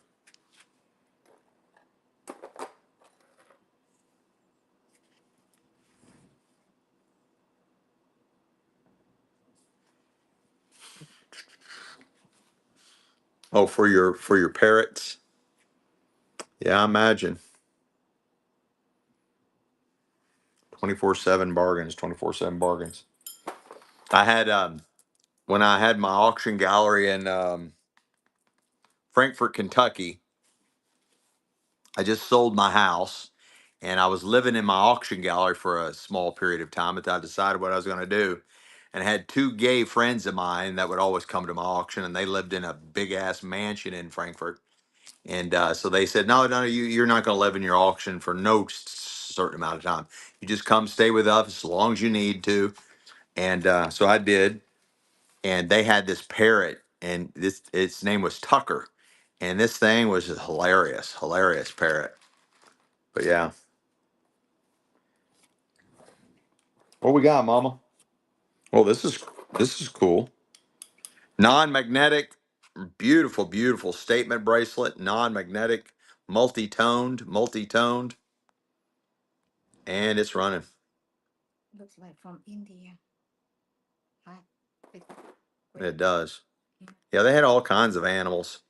Oh, for your parrots. Yeah, I imagine. 24/7 bargains, 24/7 bargains. I had when I had my auction gallery in Frankfort, Kentucky, I just sold my house and I was living in my auction gallery for a small period of time until I decided what I was going to do. And I had two gay friends of mine that would always come to my auction, and they lived in a big ass mansion in Frankfurt. And so they said, no, no, you're not going to live in your auction for no certain amount of time. You just come stay with us as long as you need to. And so I did. And they had this parrot, and its name was Tucker. And this thing was just hilarious, hilarious parrot. But yeah. What we got, Mama? Oh, this is cool. Non-magnetic, beautiful, beautiful statement bracelet. Non-magnetic, multi-toned, and it's running. Looks like from India. Right. It does. Yeah, they had all kinds of animals.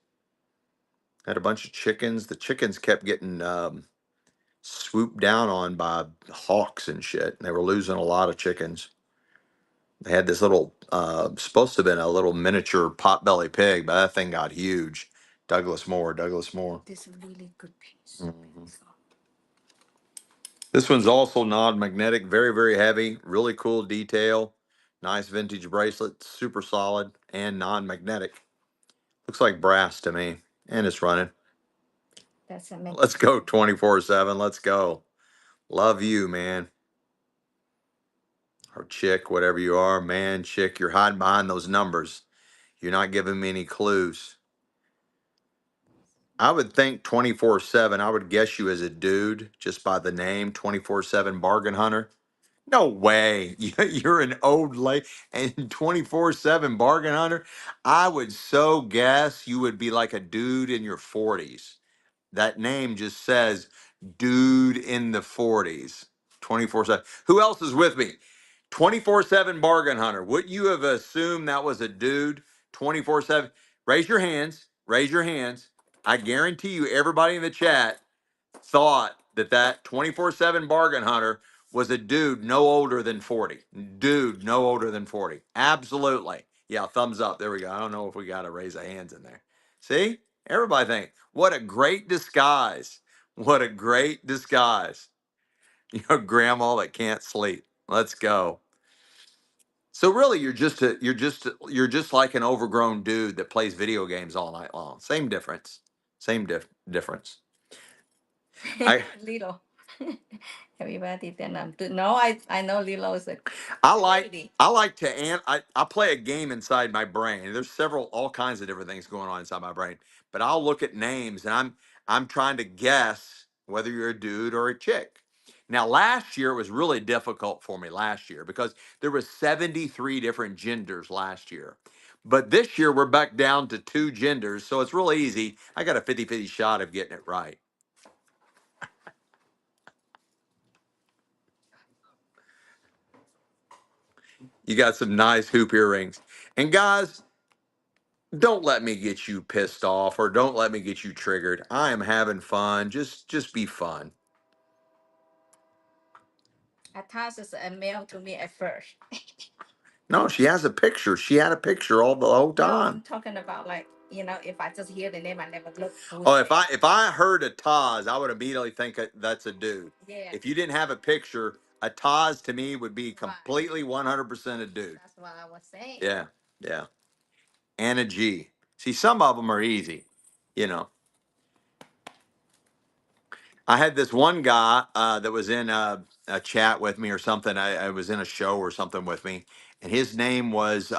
Had a bunch of chickens. The chickens kept getting swooped down on by hawks and shit. They were losing a lot of chickens. They had this little, supposed to have been a little miniature potbelly pig, but that thing got huge. Douglas Moore, Douglas Moore. This is a really good piece. Mhm. This one's also non-magnetic, very, very heavy, really cool detail. Nice vintage bracelet, super solid and non-magnetic. Looks like brass to me, and it's running. That's a Let's go 24/7. Let's go. Love you, man. Or chick, whatever you are, man, chick, you're hiding behind those numbers. You're not giving me any clues. I would think 24/7. I would guess you as a dude just by the name 24/7 bargain hunter. No way. You're an old lady and 24/7 bargain hunter. I would so guess you would be like a dude in your 40s. That name just says dude in the 40s. 24/7. Who else is with me? 24/7 bargain hunter. Would you have assumed that was a dude 24/7? Raise your hands. Raise your hands. I guarantee you, everybody in the chat thought that that 24/7 bargain hunter was a dude no older than 40. Dude no older than 40. Absolutely. Yeah, thumbs up. There we go. I don't know if we got to raise our hands in there. See? Everybody think, what a great disguise. What a great disguise. You're a grandma that can't sleep. Let's go. So really you're just like an overgrown dude that plays video games all night long. Same difference. Same difference. I Little. Everybody then no, I know Lilo is a I like lady. I like to I play a game inside my brain. There's several all kinds of different things going on inside my brain. But I'll look at names and I'm trying to guess whether you're a dude or a chick. Now last year it was really difficult for me last year because there was 73 different genders last year. But this year we're back down to two genders, so it's really easy. I got a 50-50 shot of getting it right. You got some nice hoop earrings. And guys, don't let me get you pissed off or don't let me get you triggered. I am having fun. Just be fun. Atas is a male to me at first. No, she has a picture. She had a picture all the whole No, I'm time. talking about like, if I just hear the name, I never look who's Oh, it. if I heard a Taz, I would immediately think that's a dude. Yeah, If you didn't have a picture, a Taz to me would be right. completely 100% a dude. That's what I was saying. Yeah, yeah. And a G. See, some of them are easy, you know. I had this one guy that was in a chat with me or something. I was in a show or something with me, and his name was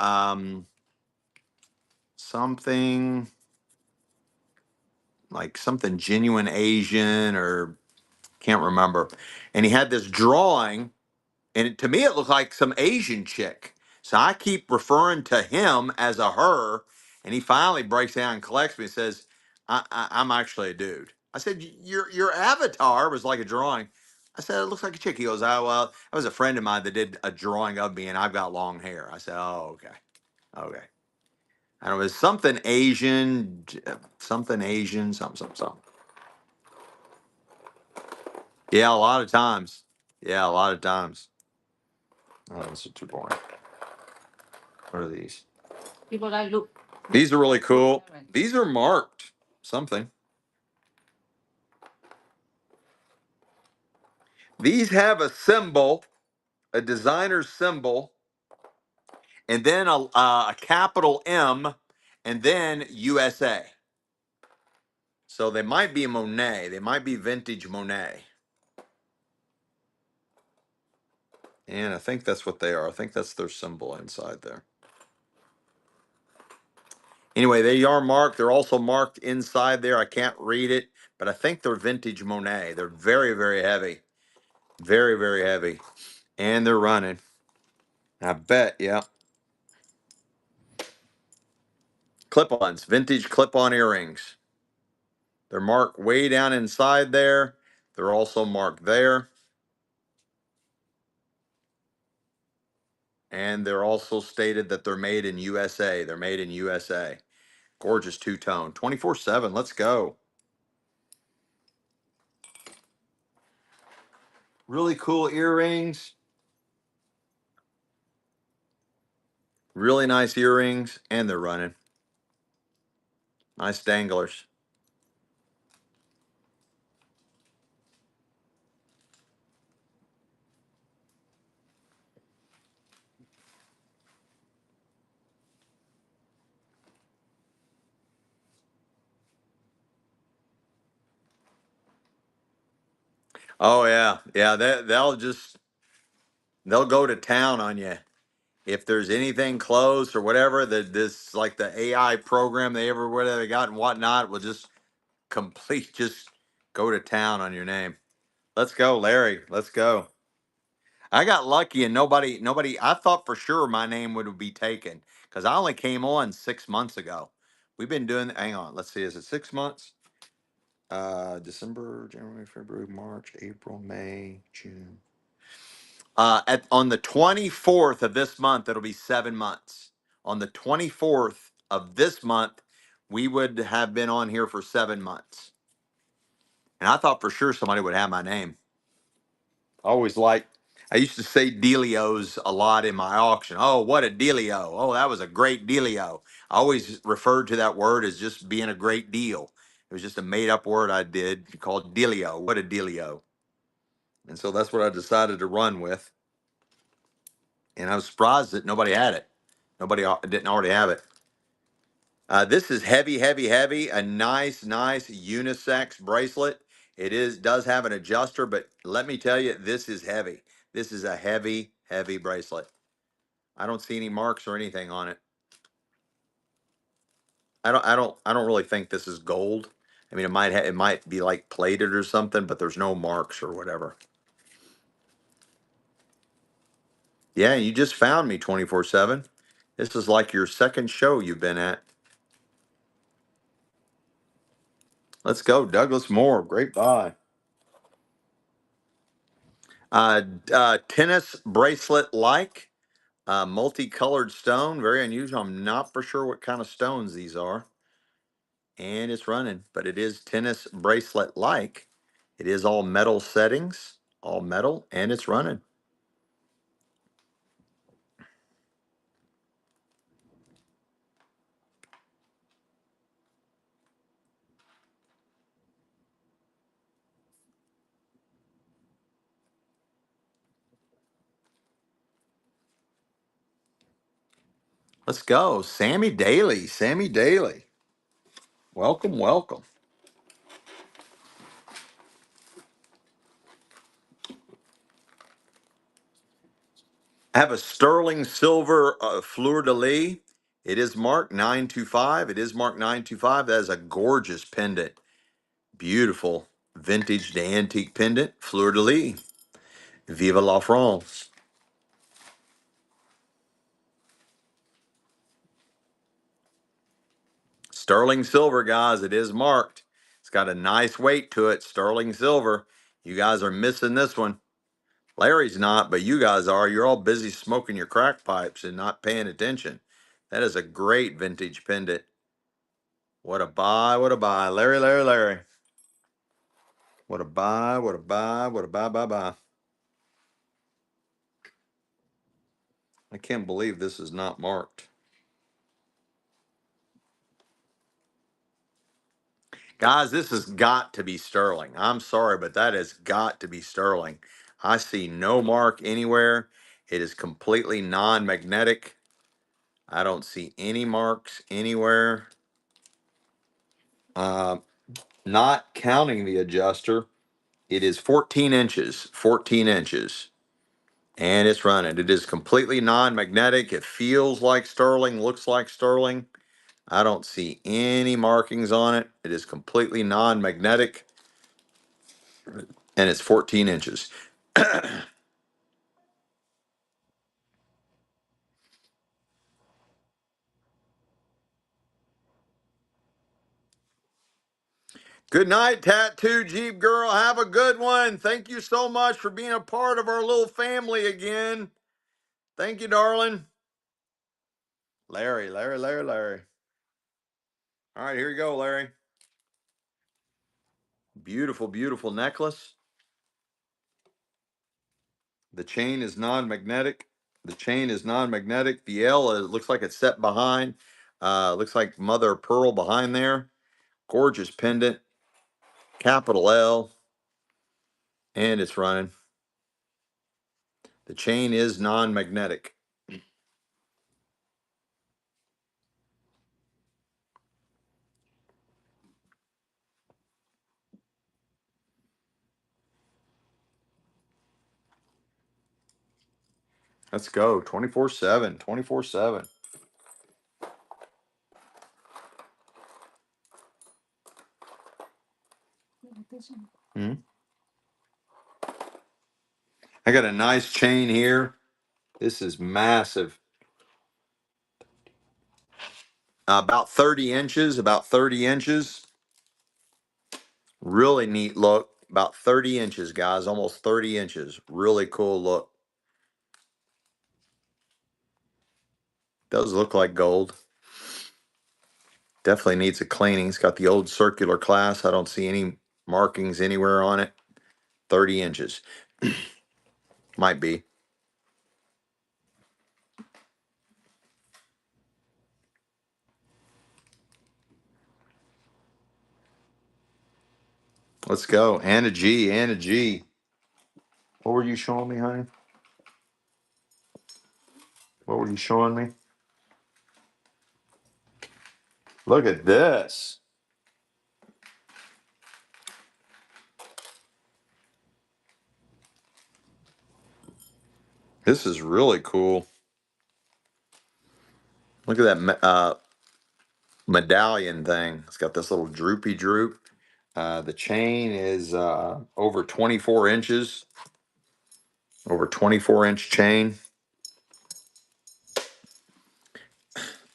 something like something genuine Asian or can't remember. And he had this drawing, and to me it looked like some Asian chick. So I keep referring to him as a her, and he finally breaks down and collects me and says, I'm actually a dude." I said, your avatar was like a drawing." I said, "It looks like a chick." He goes, "Oh, well, that was a friend of mine that did a drawing of me, and I've got long hair." I said, "Oh, okay. Okay." And it was something Asian, something Asian, something. Yeah, a lot of times. Yeah, a lot of times. Oh, this is too boring. What are these? People like look. These are really cool. These are marked something. These have a symbol, a designer's symbol, and then a capital M, and then USA. So they might be Monet. They might be vintage Monet. And I think that's what they are. I think that's their symbol inside there. Anyway, they are marked. They're also marked inside there. I can't read it, but I think they're vintage Monet. They're very, very heavy. Very, very heavy. And they're running. I bet, yeah. Clip-ons, vintage clip-on earrings. They're marked way down inside there. They're also marked there. And they're also stated that they're made in USA. They're made in USA. Gorgeous two-tone. 24/7. Let's go. Really cool earrings. Really nice earrings. And they're running. Nice danglers. Oh yeah. Yeah, they'll go to town on you. If there's anything close or whatever, that this like the AI program they ever whatever they got and whatnot will just just go to town on your name. Let's go, Larry. Let's go. I got lucky and nobody I thought for sure my name would be taken because I only came on 6 months ago. We've been doing hang on, let's see, is it 6 months? December, January, February, March, April, May, June. On the 24th of this month, it'll be 7 months. On the 24th of this month, we would have been on here for 7 months. And I thought for sure somebody would have my name. I always like, I used to say dealios a lot in my auction. Oh, what a dealio. Oh, that was a great dealio. I always referred to that word as just being a great deal. It was just a made up word I did called dealio. What a dealio. And so that's what I decided to run with. And I was surprised that nobody had it. Nobody didn't already have it. This is heavy, heavy, heavy. A nice, nice unisex bracelet. Does have an adjuster, but let me tell you, this is heavy. This is a heavy, heavy bracelet. I don't see any marks or anything on it. I don't really think this is gold. I mean, it might be like plated or something, but there's no marks or whatever. Yeah, you just found me 24/7. This is like your second show you've been at. Let's go, Douglas Moore. Great buy. Tennis bracelet like multicolored stone, very unusual. I'm not for sure what kind of stones these are, and it's running, but it is tennis bracelet like. It is all metal settings, all metal, and it's running. Let's go, Sammy Daly. Sammy Daly, welcome, welcome. I have a sterling silver fleur de lis. It is marked 925. It is marked 925. That is a gorgeous pendant. Beautiful vintage to antique pendant, fleur de lis. Vive la France. Sterling silver, guys. It is marked. It's got a nice weight to it. Sterling silver. You guys are missing this one. Larry's not, but you guys are. You're all busy smoking your crack pipes and not paying attention. That is a great vintage pendant. What a buy, what a buy. Larry, Larry, Larry. What a buy, what a buy, what a buy, buy, buy. I can't believe this is not marked. Guys, this has got to be sterling. I'm sorry, but that has got to be sterling. I see no mark anywhere. It is completely non-magnetic. I don't see any marks anywhere. Uh, Not counting the adjuster, it is 14 inches, 14 inches, and it's running. It is completely non-magnetic. It feels like sterling, looks like sterling. I don't see any markings on it. It is completely non-magnetic, and it's 14 inches. Good night, Tattoo Jeep Girl. Have a good one. Thank you so much for being a part of our little family again. Thank you, darling. Larry, Larry, Larry, Larry. All right, here you go, Larry. Beautiful, beautiful necklace. The chain is non-magnetic. The chain is non-magnetic. The L looks like it's set behind. Looks like mother of pearl behind there. Gorgeous pendant. Capital L. And it's running. The chain is non-magnetic. Let's go. 24/7. 24/7. Hmm? I got a nice chain here. This is massive. About 30 inches. About 30 inches. Really neat look. About 30 inches, guys. Almost 30 inches. Really cool look. Does look like gold. Definitely needs a cleaning. It's got the old circular clasp. I don't see any markings anywhere on it. 30 inches. Might be. Let's go. Anna G. Anna G. What were you showing me, honey? What were you showing me? Look at this. This is really cool. Look at that medallion thing. It's got this little droopy droop. The chain is over 24 inches. Over 24-inch chain.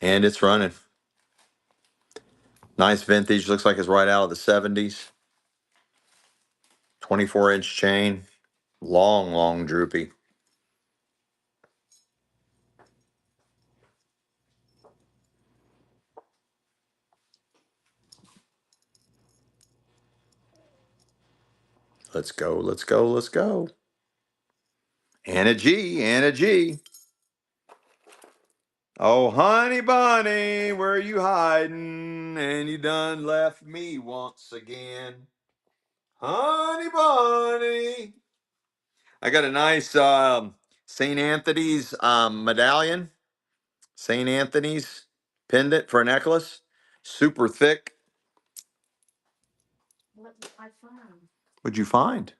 And it's running. Nice vintage. Looks like it's right out of the 70s. 24-inch chain. Long, long droopy. Let's go, let's go, let's go. Anna G, Anna G. Oh, honey bunny, where are you hiding? And you done left me once again. Honey bunny. I got a nice St. Anthony's medallion. St. Anthony's pendant for a necklace. Super thick. What did I find? What'd you find?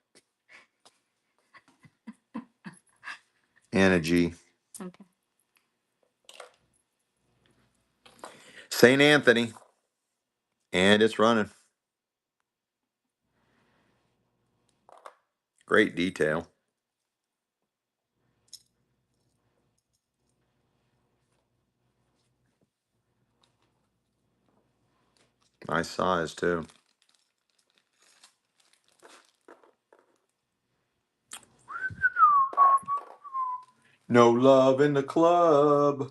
Anna G. Okay. St. Anthony. And it's running. Great detail. Nice size, too. No love in the club.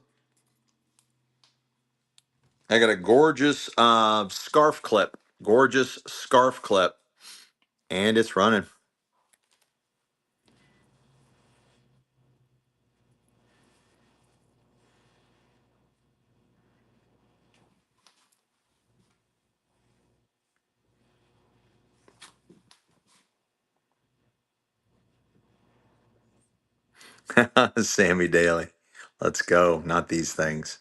I got a gorgeous scarf clip. Gorgeous scarf clip. And it's running. Sammy Daly. Let's go. Not these things.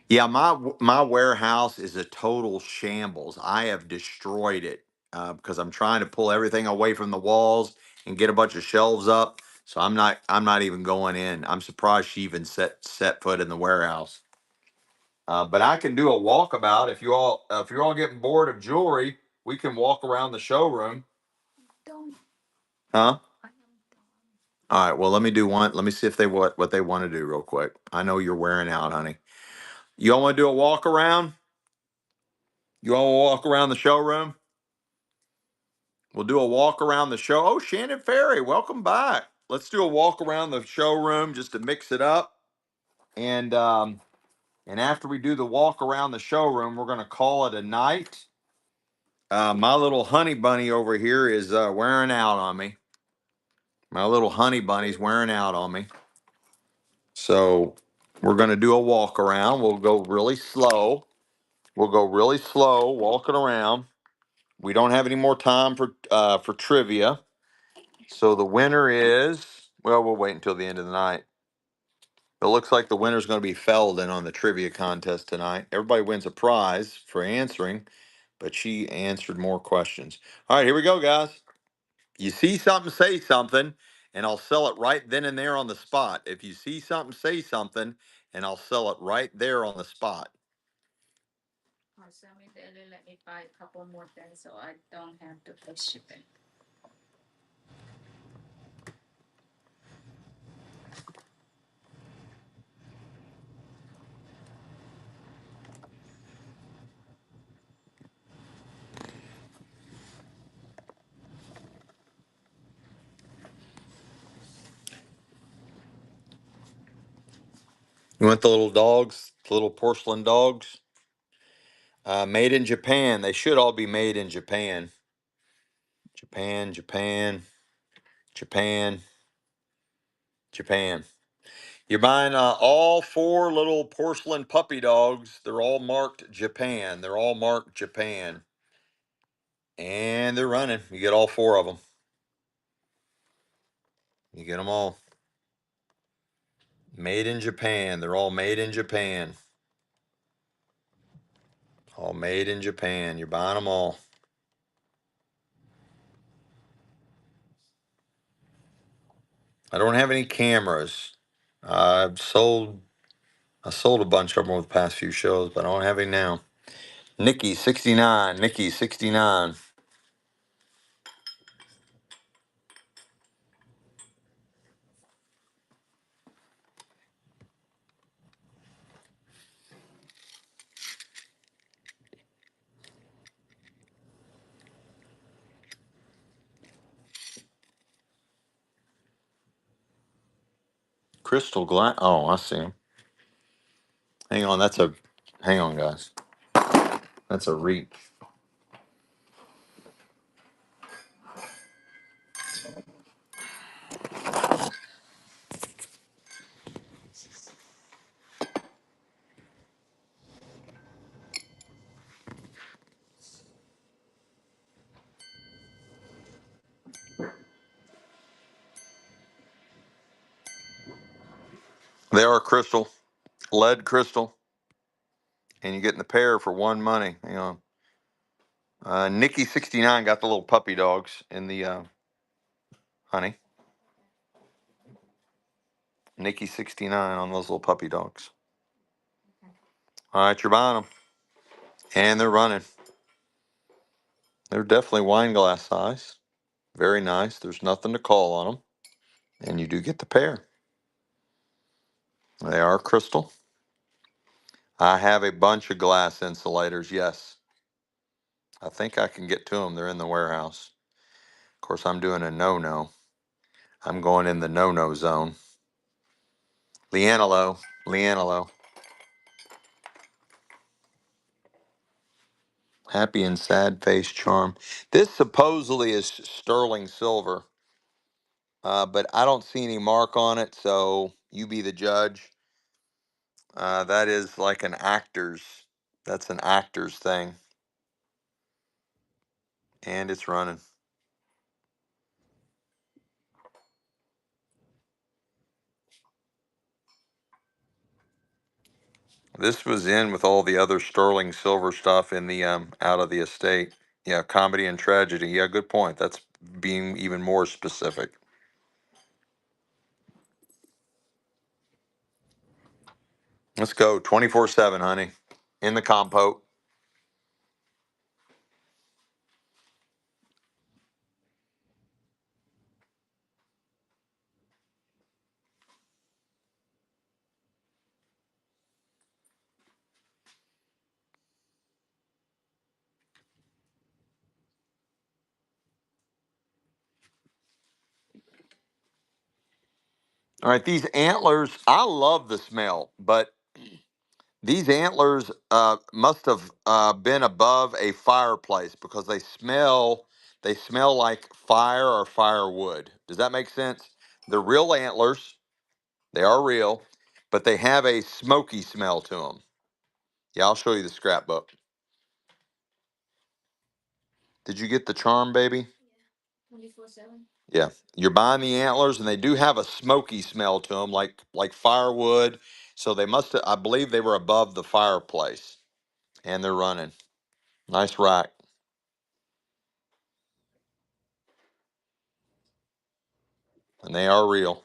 Yeah, my warehouse is a total shambles. I have destroyed it because I'm trying to pull everything away from the walls and get a bunch of shelves up. So I'm not even going in. I'm surprised she even set foot in the warehouse. But I can do a walkabout if you're all getting bored of jewelry. We can walk around the showroom. Don't. Huh? I am All right. Well, let me do one. Let me see if they what they want to do real quick. I know you're wearing out, honey. You all want to do a walk around? You all walk around the showroom? We'll do a walk around the show. Oh, Shannon Ferry, welcome back. Let's do a walk around the showroom just to mix it up. And And after we do the walk around the showroom, we're going to call it a night. My little honey bunny over here is wearing out on me. My little honey bunny's wearing out on me. So we're going to do a walk around. We'll go really slow. We'll go really slow walking around. We don't have any more time for trivia. So the winner is, well, we'll wait until the end of the night. It looks like the winner's going to be Feldon on the trivia contest tonight. Everybody wins a prize for answering, but she answered more questions. All right, here we go, guys. You see something, say something, and I'll sell it right then and there on the spot. If you see something, say something, and I'll sell it right there on the spot. Oh, sell me daily. Let me buy a couple more things so I don't have to pay shipping. You want the little dogs, the little porcelain dogs? Made in Japan. They should all be made in Japan. Japan, Japan, Japan, Japan. You're buying all four little porcelain puppy dogs. They're all marked Japan. They're all marked Japan. And they're running. You get all four of them. You get them all. Made in Japan. They're all made in Japan. All made in Japan. You're buying them all. I don't have any cameras. I sold a bunch of them over the past few shows, but I don't have any now. Nikki 69. Nikki 69. Crystal glass. Oh, I see them. Hang on, hang on, guys. That's a reek. They are crystal, lead crystal, and you get in the pair for one money. Hang on. Nikki 69 got the little puppy dogs in the honey. Nikki 69 on those little puppy dogs. All right, you're buying them, and they're running. They're definitely wine glass size. Very nice. There's nothing to call on them, and you do get the pair. They are crystal. I have a bunch of glass insulators. Yes, I think I can get to them. They're in the warehouse. Of course, I'm doing a no-no. I'm going in the no-no zone. Leanelo. Leanelo. Happy and sad face charm. This supposedly is sterling silver, but I don't see any mark on it, so you be the judge. That is like that's an actor's thing. And it's running. This was in with all the other sterling silver stuff in the out of the estate. Yeah, comedy and tragedy. Yeah, good point. That's being even more specific. Let's go 24/7, honey. In the compote. All right, these antlers, I love the smell, but These antlers must have been above a fireplace because they smell like fire or firewood. Does that make sense? They're real antlers. They are real, but they have a smoky smell to them. Yeah, I'll show you the scrapbook. Did you get the charm, baby? 24/7. Yeah. You're buying the antlers, and they do have a smoky smell to them, like firewood. So they must have, I believe they were above the fireplace, and they're running. Nice rack. And they are real.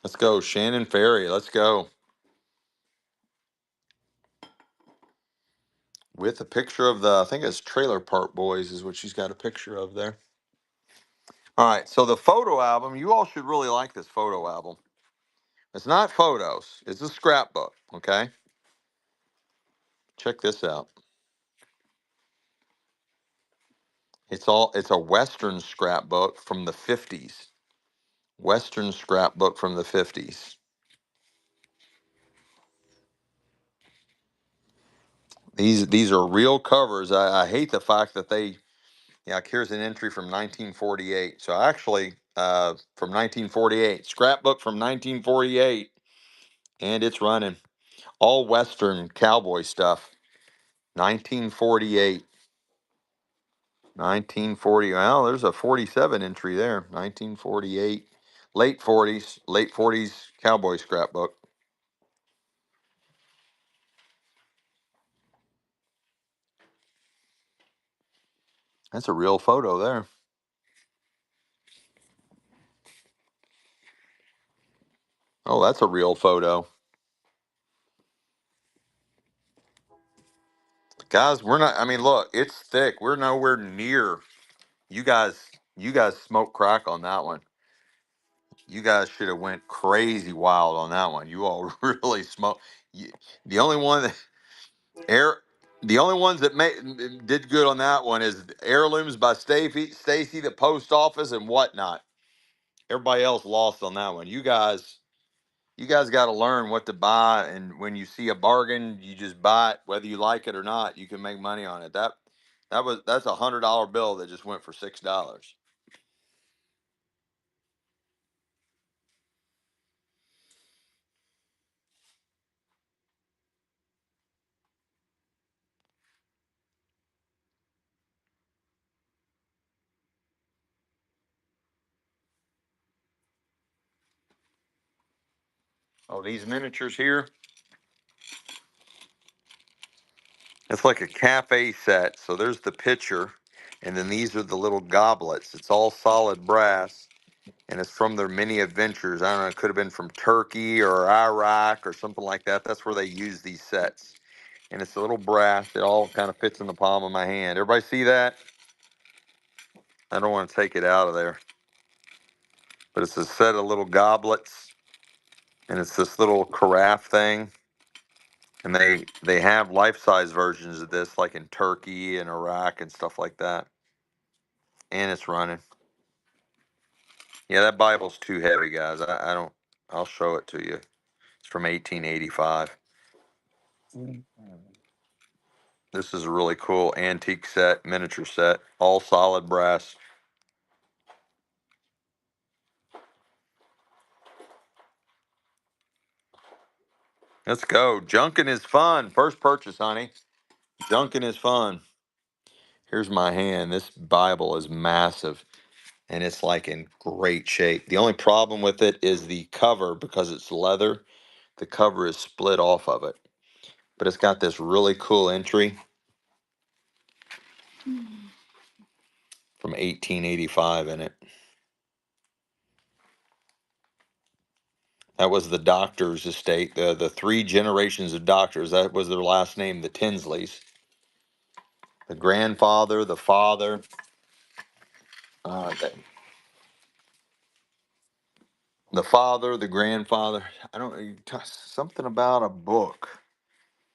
Let's go, Shannon Ferry. Let's go. With a picture of I think it's Trailer Park Boys is what she's got a picture of there. All right, so the photo album, you all should really like this photo album. It's not photos, it's a scrapbook, okay? Check this out. It's a Western scrapbook from the 50s. Western scrapbook from the 50s. These are real covers. I hate the fact that yeah, here's an entry from 1948. So actually, from 1948, scrapbook from 1948, and it's running. All Western cowboy stuff. 1948. 1940. Well, there's a 47 entry there. 1948. Late 40s cowboy scrapbook. That's a real photo there. Oh, that's a real photo. Guys, we're not, I mean, look, it's thick. We're nowhere near. You guys, you guys smoke crack on that one. You guys should have went crazy wild on that one. You all really smoke. You, the only one that air, the only ones that did good on that one is Heirlooms by Stacy, the Post Office, and whatnot. Everybody else lost on that one. You guys got to learn what to buy, and when you see a bargain, you just buy it, whether you like it or not. You can make money on it. That's $100 bill that just went for $6. Oh, these miniatures here. It's like a cafe set. So there's the pitcher, and then these are the little goblets. It's all solid brass, and it's from their mini adventures. I don't know, it could have been from Turkey or Iraq or something like that. That's where they use these sets. And it's a little brass. It all kind of fits in the palm of my hand. Everybody see that? I don't want to take it out of there. But it's a set of little goblets, and it's this little carafe thing. And they have life-size versions of this, like in Turkey and Iraq and stuff like that. And it's running. Yeah, that Bible's too heavy, guys. I don't. I'll show it to you. It's from 1885. This is a really cool antique set, miniature set, all solid brass. Let's go. Junking is fun. First purchase, honey. Junking is fun. Here's my hand. This Bible is massive, and it's like in great shape. The only problem with it is the cover, because it's leather. The cover is split off of it, but it's got this really cool entry from 1885 in it. That was the doctor's estate. The three generations of doctors. That was their last name, the Tinsleys. The grandfather, the father, uh, the, the father, the grandfather. I don't something about a book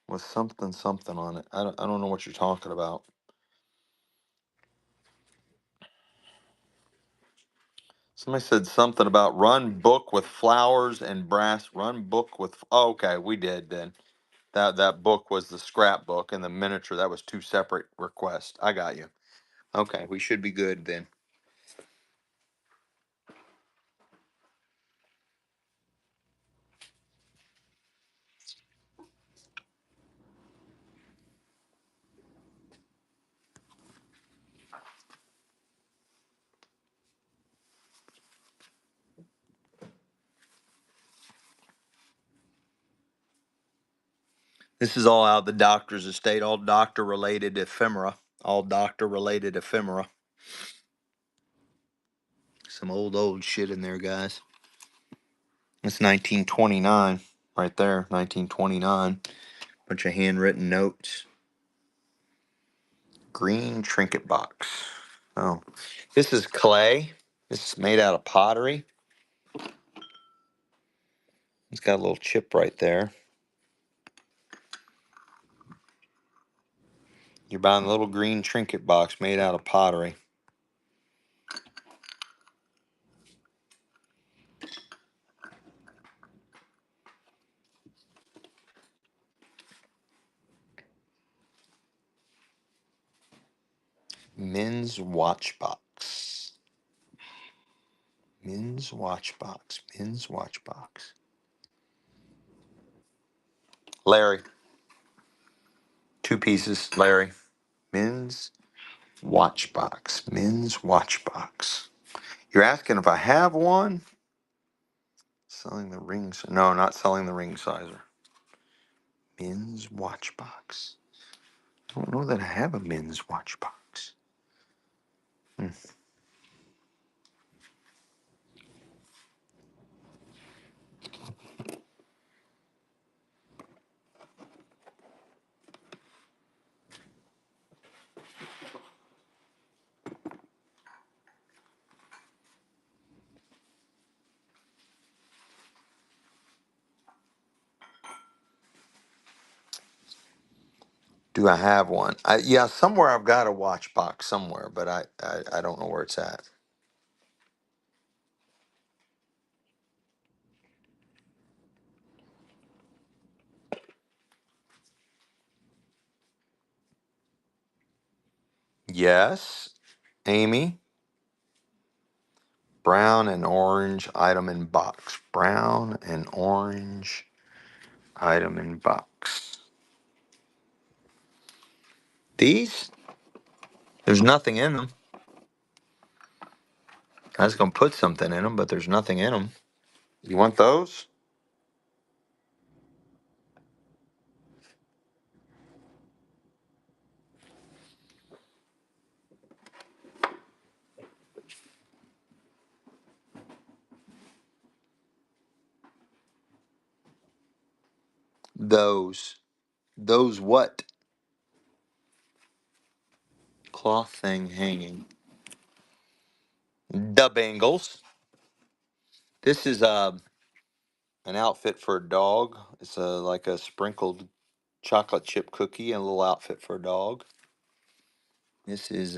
with something on it. I don't know what you're talking about. Somebody said something about run book with flowers and brass. Run book with. Oh, okay, we did then. That book was the scrapbook, and the miniature, that was two separate requests. I got you. Okay, we should be good then. This is all out of the doctor's estate, all doctor related ephemera. All doctor related ephemera. Some old shit in there, guys. It's 1929 right there, 1929. Bunch of handwritten notes. Green trinket box. Oh, this is clay. This is made out of pottery. It's got a little chip right there. You're buying a little green trinket box made out of pottery. Men's watch box. Men's watch box. Men's watch box. Larry. Two pieces, Larry. Men's watch box. Men's watch box. You're asking if I have one? Selling the ring. No, not selling the ring sizer. Men's watch box. I don't know that I have a men's watch box. Hmm. Do I have one? Yeah, somewhere I've got a watch box somewhere, but I don't know where it's at. Yes, Amy. Brown and orange item in box. Brown and orange item in box. These? There's nothing in them. I was going to put something in them, but there's nothing in them. You want those? Those. Those what? Cloth thing hanging. The bangles. This is an outfit for a dog. It's like a sprinkled chocolate chip cookie and a little outfit for a dog. This is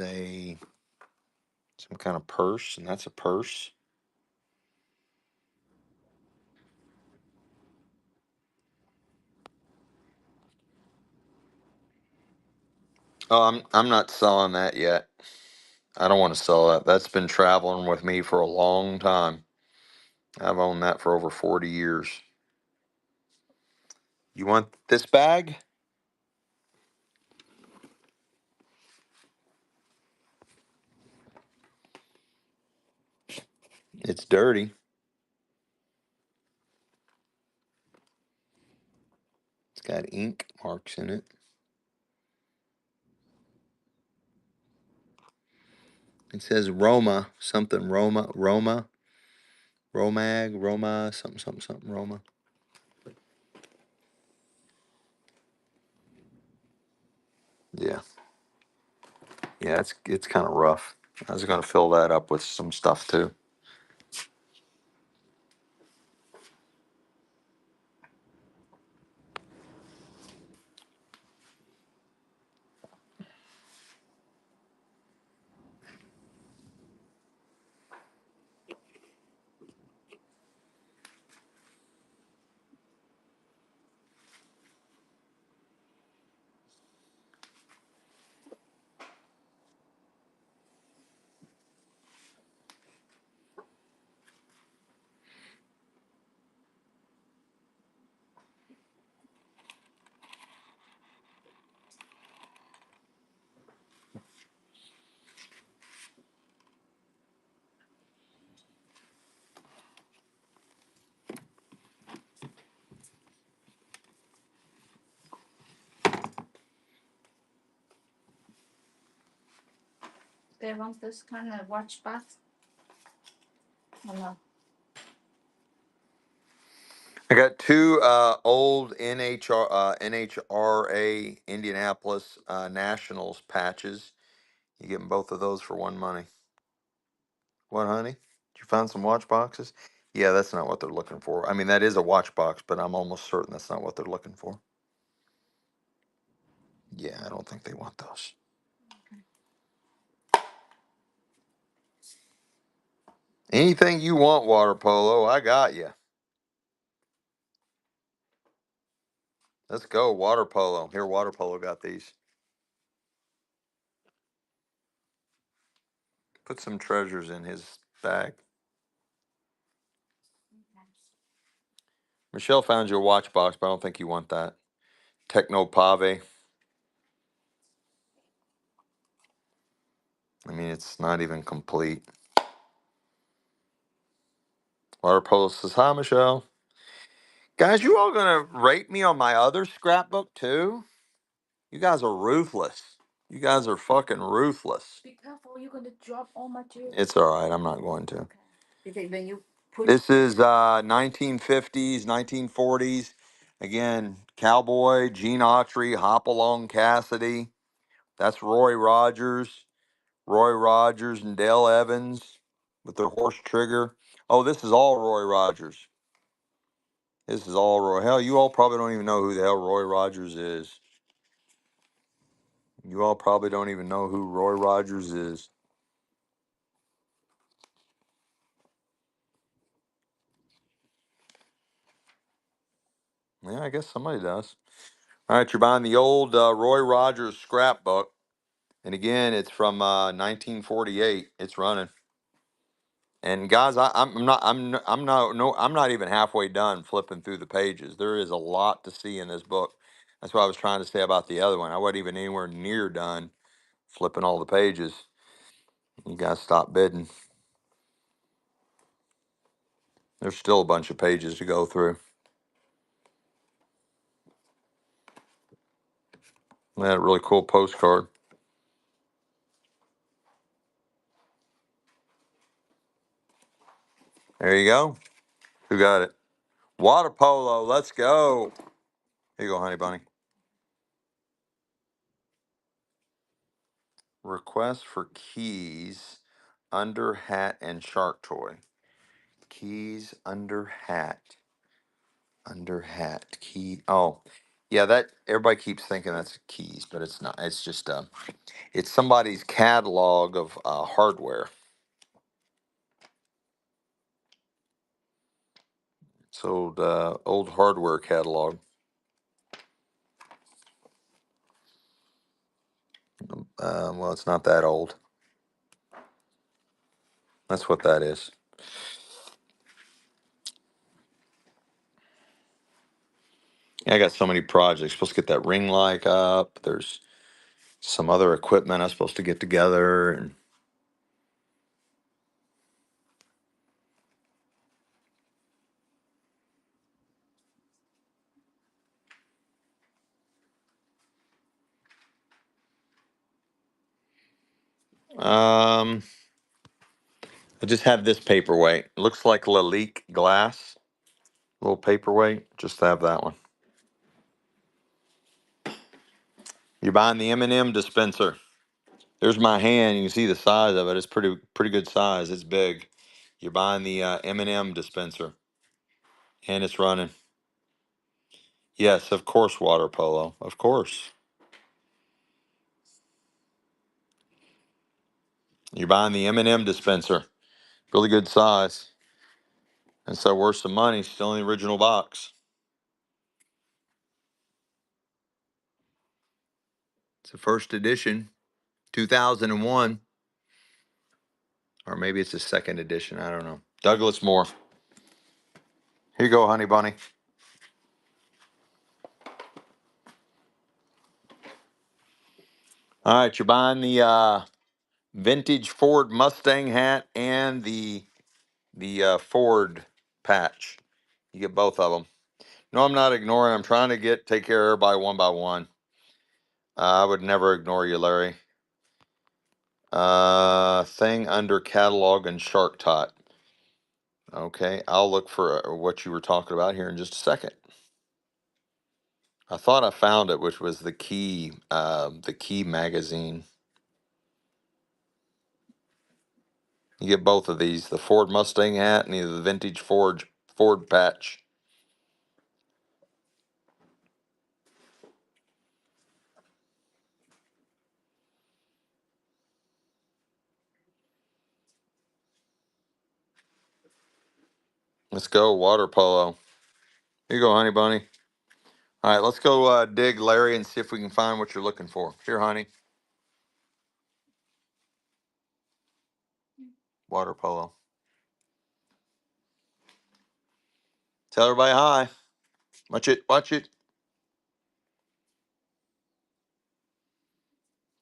some kind of purse, and that's a purse. Oh, I'm not selling that yet. I don't want to sell that. That's been traveling with me for a long time. I've owned that for over 40 years. You want this bag? It's dirty. It's got ink marks in it. It says Roma, something Roma, something Roma. Yeah. Yeah, it's kind of rough. I was going to fill that up with some stuff too. they want this kind of watch box? Or no? I got two old NHRA Indianapolis Nationals patches. You getting both of those for one money. What, honey? Did you find some watch boxes? Yeah, that's not what they're looking for. I mean, that is a watch box, but I'm almost certain that's not what they're looking for. Yeah, I don't think they want those. Anything you want, water polo, I got you. Let's go, water polo. Here, water polo got these. Put some treasures in his bag. Michelle found you a watch box, but I don't think you want that. Techno Pave. I mean, it's not even complete. Water polo says, hi, Michelle. Guys, you all gonna rate me on my other scrapbook too? You guys are ruthless. You guys are fucking ruthless. Be careful, you're gonna drop all material. It's all right. I'm not going to. Okay. Because when you put This is 1950s, 1940s. Again, Cowboy, Gene Autry, Hopalong Cassidy. That's Roy Rogers. Roy Rogers and Dale Evans with their horse trigger. Oh, this is all Roy Rogers. This is all Roy. Hell, you all probably don't even know who the hell Roy Rogers is. You all probably don't even know who Roy Rogers is. Yeah, I guess somebody does. All right, you're buying the old Roy Rogers scrapbook, and again, it's from 1948. It's running. And guys, I'm not even halfway done flipping through the pages. There is a lot to see in this book. That's what I was trying to say about the other one. I wasn't even anywhere near done flipping all the pages. You guys stop bidding. There's still a bunch of pages to go through. That really cool postcard. There you go. Who got it? Water polo. Let's go. Here you go, honey bunny. Request for keys under hat and shark toy. Keys under hat. Under hat. Key. Oh, yeah, that everybody keeps thinking that's keys, but it's not. It's just it's somebody's catalog of hardware. It's old hardware catalog. Well, it's not that old. That's what that is. Yeah, I got so many projects. Supposed to get that ring light up. There's some other equipment I'm supposed to get together, and I just have this paperweight. It looks like Lalique glass. Little paperweight. Just have that one. You're buying the M&M dispenser. There's my hand. You can see the size of it. It's pretty good size. It's big. You're buying the M&M dispenser, and it's running. Yes, of course, water polo. Of course. You're buying the M&M dispenser. Really good size. And so worth some money. Still in the original box. It's a first edition, 2001. Or maybe it's a second edition. I don't know. Douglas Moore. Here you go, honey bunny. All right, you're buying the vintage Ford Mustang hat and the Ford patch. You get both of them. No, I'm not ignoring. I'm trying to take care of everybody one by one. I would never ignore you, Larry. Thing under catalog and shark tot. Okay, I'll look for what you were talking about here in just a second. I thought I found it, which was the Key magazine. You get both of these, the Ford Mustang hat and the vintage Ford patch. Let's go, water polo. Here you go, honey bunny. All right, let's go dig Larry and see if we can find what you're looking for. Here, honey. Water polo. Tell everybody hi. Watch it, watch it.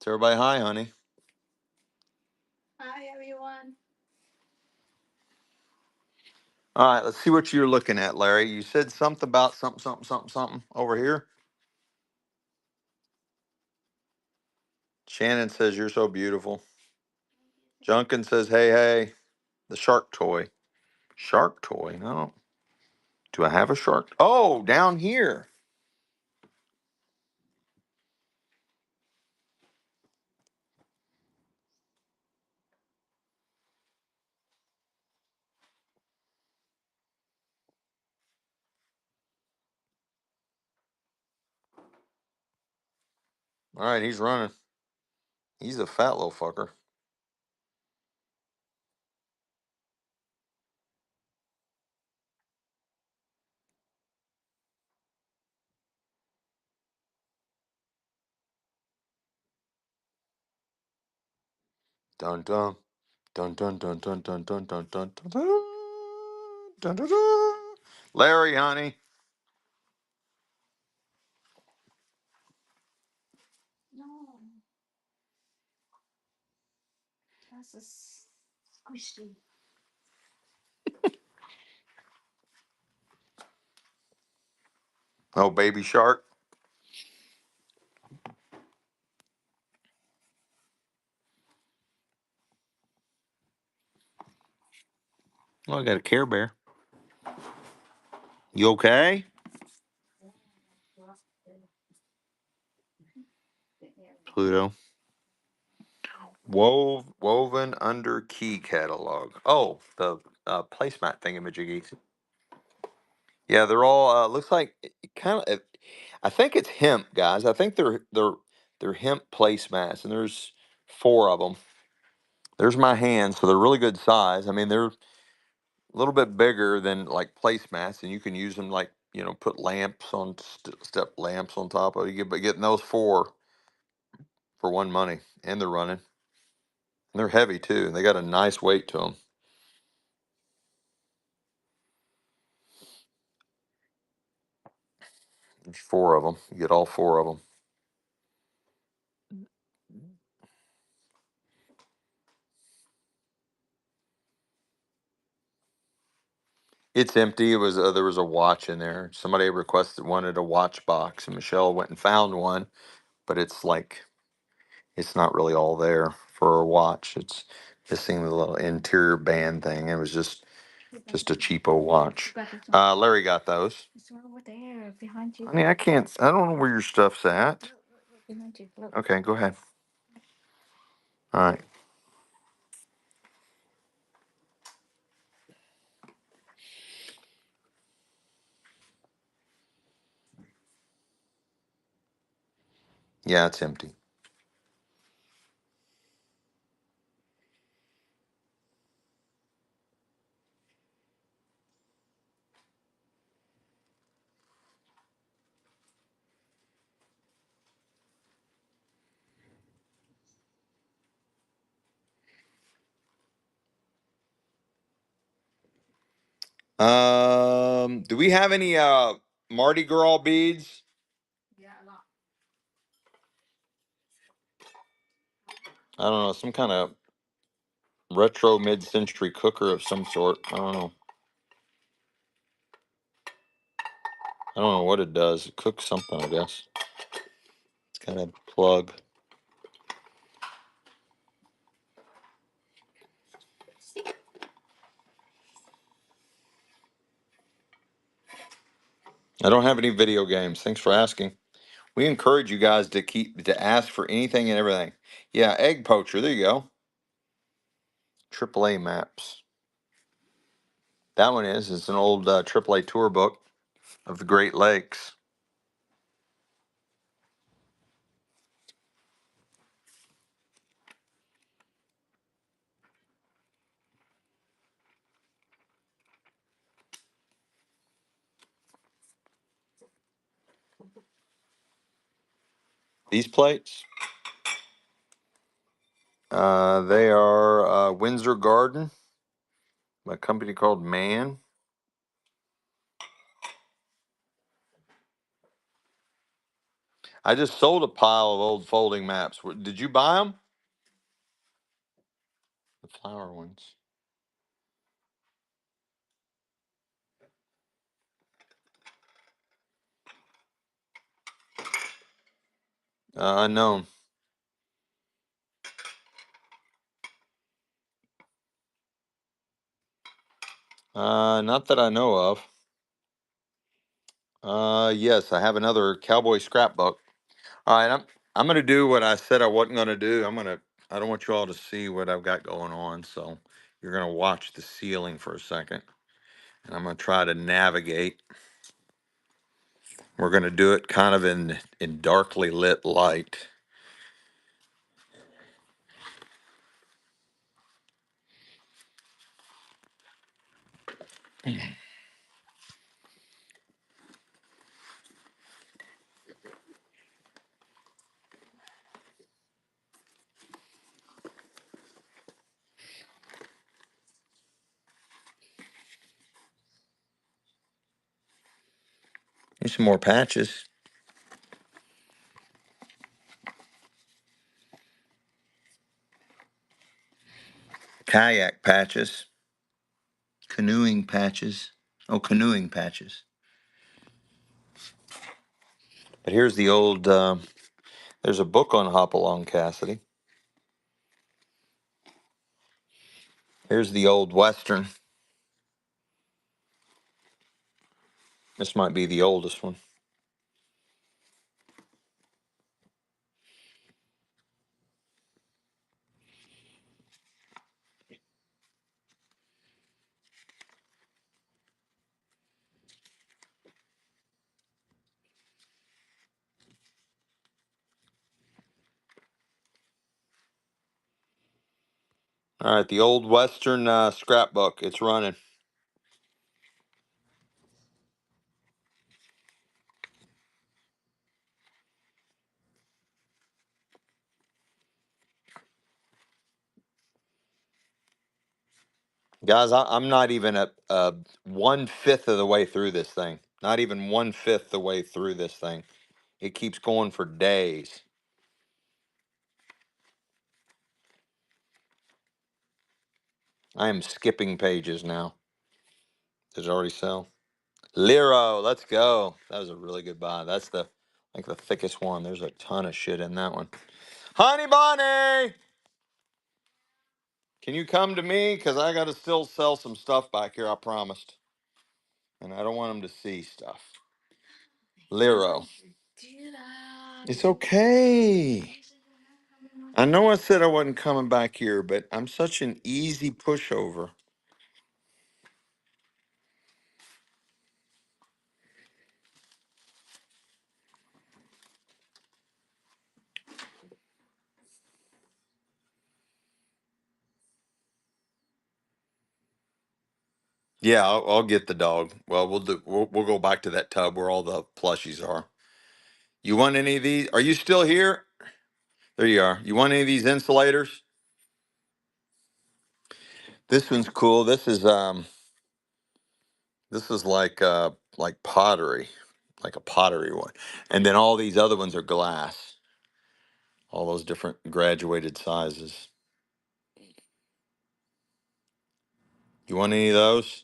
Tell everybody hi, honey. Hi, everyone. All right, let's see what you're looking at, Larry. You said something about something over here. Shannon says you're so beautiful. Junkin says, hey, hey. The shark toy. Shark toy? No. Do I have a shark? Oh, down here. All right, he's running. He's a fat little fucker. Dun dun. Dun dun dun dun dun dun dun dun dun dun dun dun dun. Larry, honey. No, that's a squishy. Oh, baby shark. Oh, I got a Care Bear. You okay? Pluto. Woven under key catalog. Oh, the placemat thingamajiggy. Yeah, they're all looks like kind of. I think it's hemp, guys. I think they're hemp placemats, and there's four of them. There's my hands, so they're really good size. I mean, they're a little bit bigger than like placemats, and you can use them like put lamps on step lamps on top of it. You get but getting those four for one money, and they're running. And they're heavy too, and they got a nice weight to them. There's four of them. You get all four of them. It's empty. It was there was a watch in there. Somebody wanted a watch box, and Michelle went and found one, but it's not really all there for a watch. It's missing the little interior band thing. It was just a cheapo watch. Larry got those. It's over there behind you. Honey, I can't. I don't know where your stuff's at. Look behind you. Look. Okay, go ahead. All right. Yeah, it's empty. Do we have any Mardi Gras beads? Yeah, a lot. I don't know, some kind of retro mid-century cooker of some sort. I don't know. I don't know what it does. It cooks something, I guess. It's kind of plug. I don't have any video games. Thanks for asking. We encourage you guys to ask for anything and everything. Yeah, egg poacher. There you go. AAA maps. That one is. It's an old AAA tour book of the Great Lakes. These plates, they are Windsor Garden, a company called Man. I just sold a pile of old folding maps. Did you buy them? The flower ones. Unknown. Not that I know of. Yes, I have another cowboy scrapbook. All right, I'm gonna do what I said I wasn't gonna do. I don't want you all to see what I've got going on, so you're gonna watch the ceiling for a second, and I'm gonna try to navigate. We're gonna do it kind of in darkly lit light. Here's some more patches. Kayak patches. Canoeing patches. Oh, canoeing patches. But here's the old. There's a book on Hopalong Cassidy. Here's the old Western. This might be the oldest one. All right, the old Western scrapbook. It's running. Guys, I'm not even a 1/5 of the way through this thing. Not even 1/5 the way through this thing. It keeps going for days. I am skipping pages now. Does it already sell? Lero, let's go. That was a really good buy. That's the thickest one. There's a ton of shit in that one. Honey Bunny, can you come to me? Because I got to still sell some stuff back here, I promised. And I don't want them to see stuff. Lero. It's okay. I know I said I wasn't coming back here, but I'm such an easy pushover. Yeah, I'll get the dog. Well, we'll go back to that tub where all the plushies are. You want any of these? Are you still here? There you are. You want any of these insulators? This one's cool. This is like pottery, like a pottery one. And then all these other ones are glass. All those different graduated sizes. You want any of those?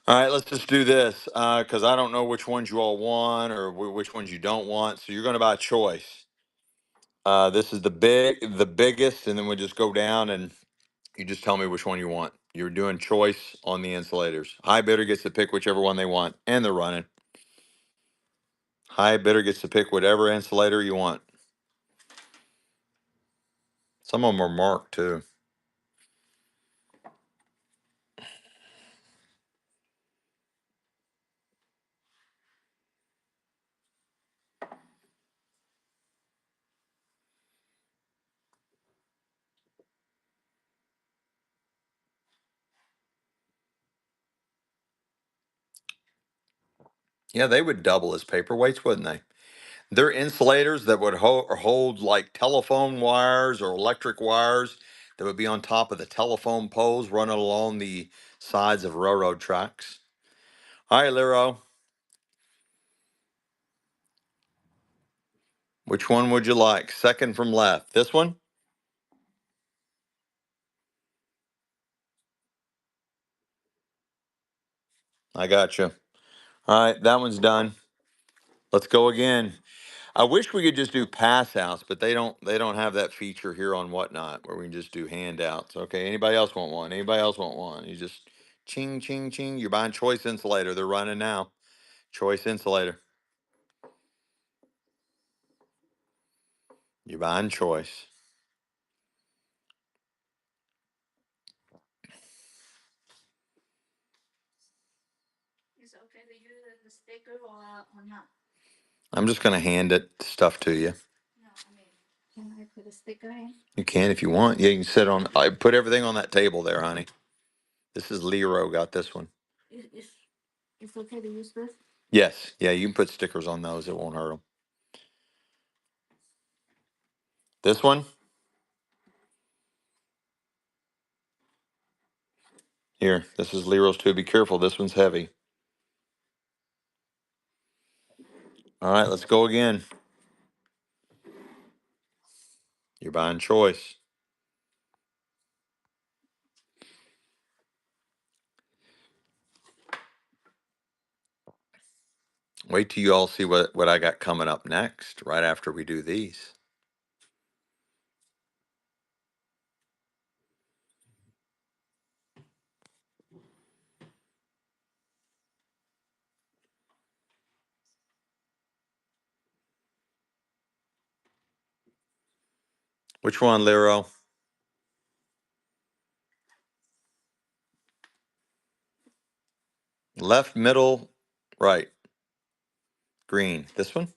All right, let's just do this because I don't know which ones you all want or which ones you don't want. So you're going to buy choice. This is the biggest, and then we just go down and You just tell me which one you want. You're doing choice on the insulators. High bidder gets to pick whichever one they want, and they're running. High bidder gets to pick whatever insulator you want. Some of them are marked too. Yeah, they would double as paperweights, wouldn't they? They're insulators that would hold like telephone wires or electric wires that would be on top of the telephone poles running along the sides of railroad tracks. Hi, Lero. Which one would you like? Second from left. This one? I got you. All right, that one's done. Let's go again. I wish we could just do pass outs, but they don't have that feature here on Whatnot where we can just do handouts. Okay, anybody else want one? Anybody else want one? You just ching ching ching. You're buying choice insulator. They're running now. Choice insulator. You're buying choice. It's okay to use the sticker or not? I'm just gonna hand it stuff to you. No, I mean, can I put a sticker in? You can if you want. Yeah, you can sit on. I put everything on that table there, honey. This is Lero got this one. It's okay to use this? Yes, yeah, you can put stickers on those. It won't hurt them. This one here. This is Lero's too. Be careful. This one's heavy. All right, let's go again. You're buying choice. Wait till you all see what I got coming up next, right after we do these. Which one, Lero? Left, middle, right. Green. This one?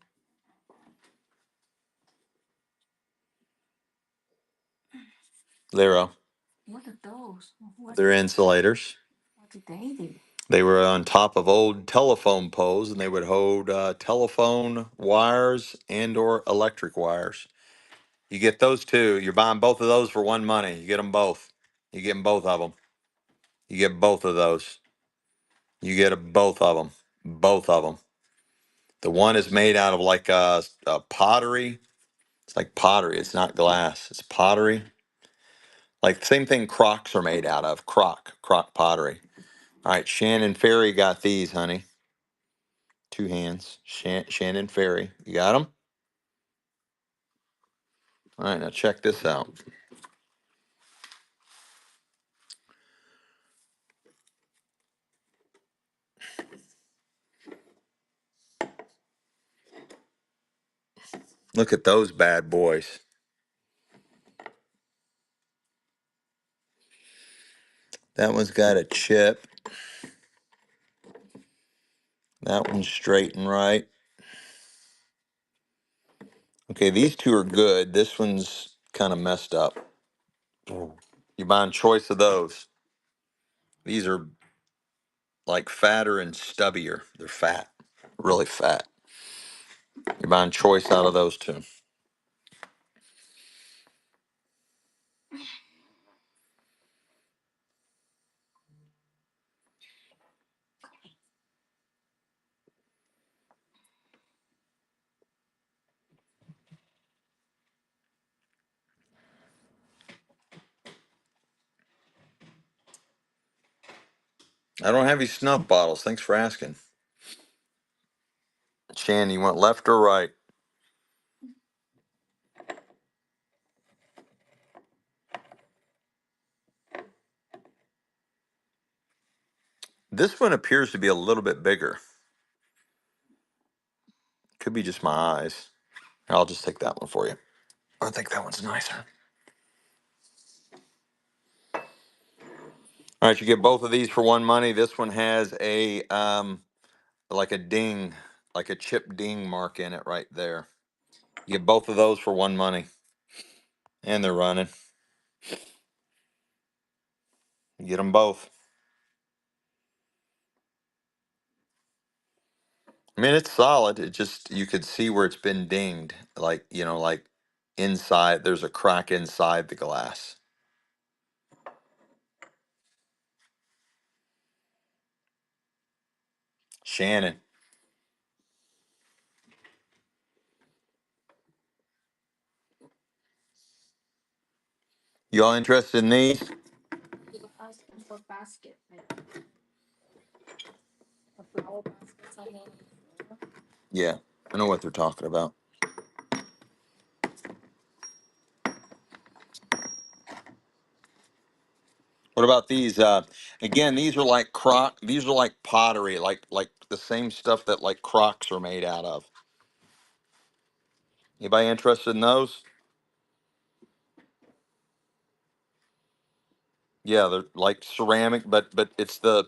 Lero. What are those? They're insulators. What did they do? They were on top of old telephone poles, and they would hold telephone wires and or electric wires. You get those two. You're buying both of those for one money. You get them both. You get them both of them. You get both of those. You get both of them. Both of them. The one is made out of like a pottery. It's like pottery. It's not glass. It's pottery. Like the same thing Crocs are made out of. Croc pottery. All right, Shannon Ferry got these, honey. Two hands. Shannon Ferry. You got them? All right, now check this out. Look at those bad boys. That one's got a chip. That one's straight and right. Okay, these two are good. This one's kind of messed up. You buying choice of those. These are like fatter and stubbier. They're fat, really fat. You're buying choice out of those two. I don't have any snuff bottles. Thanks for asking. Shan, you want left or right? This one appears to be a little bit bigger. Could be just my eyes. I'll just take that one for you. I think that one's nicer. All right, you get both of these for one money. This one has a like a ding, like a chip ding mark in it right there. You get both of those for one money, and they're running. You get them both. I mean, it's solid. It just you could see where it's been dinged, like like inside. There's a crack inside the glass. Shannon, you all interested in these? You were asking for basket, like a flower basket somewhere. Yeah, I know what they're talking about. What about these? Again, these are like crock. These are like pottery, like the same stuff that like crocks are made out of. Anybody interested in those? Yeah, they're like ceramic, but it's the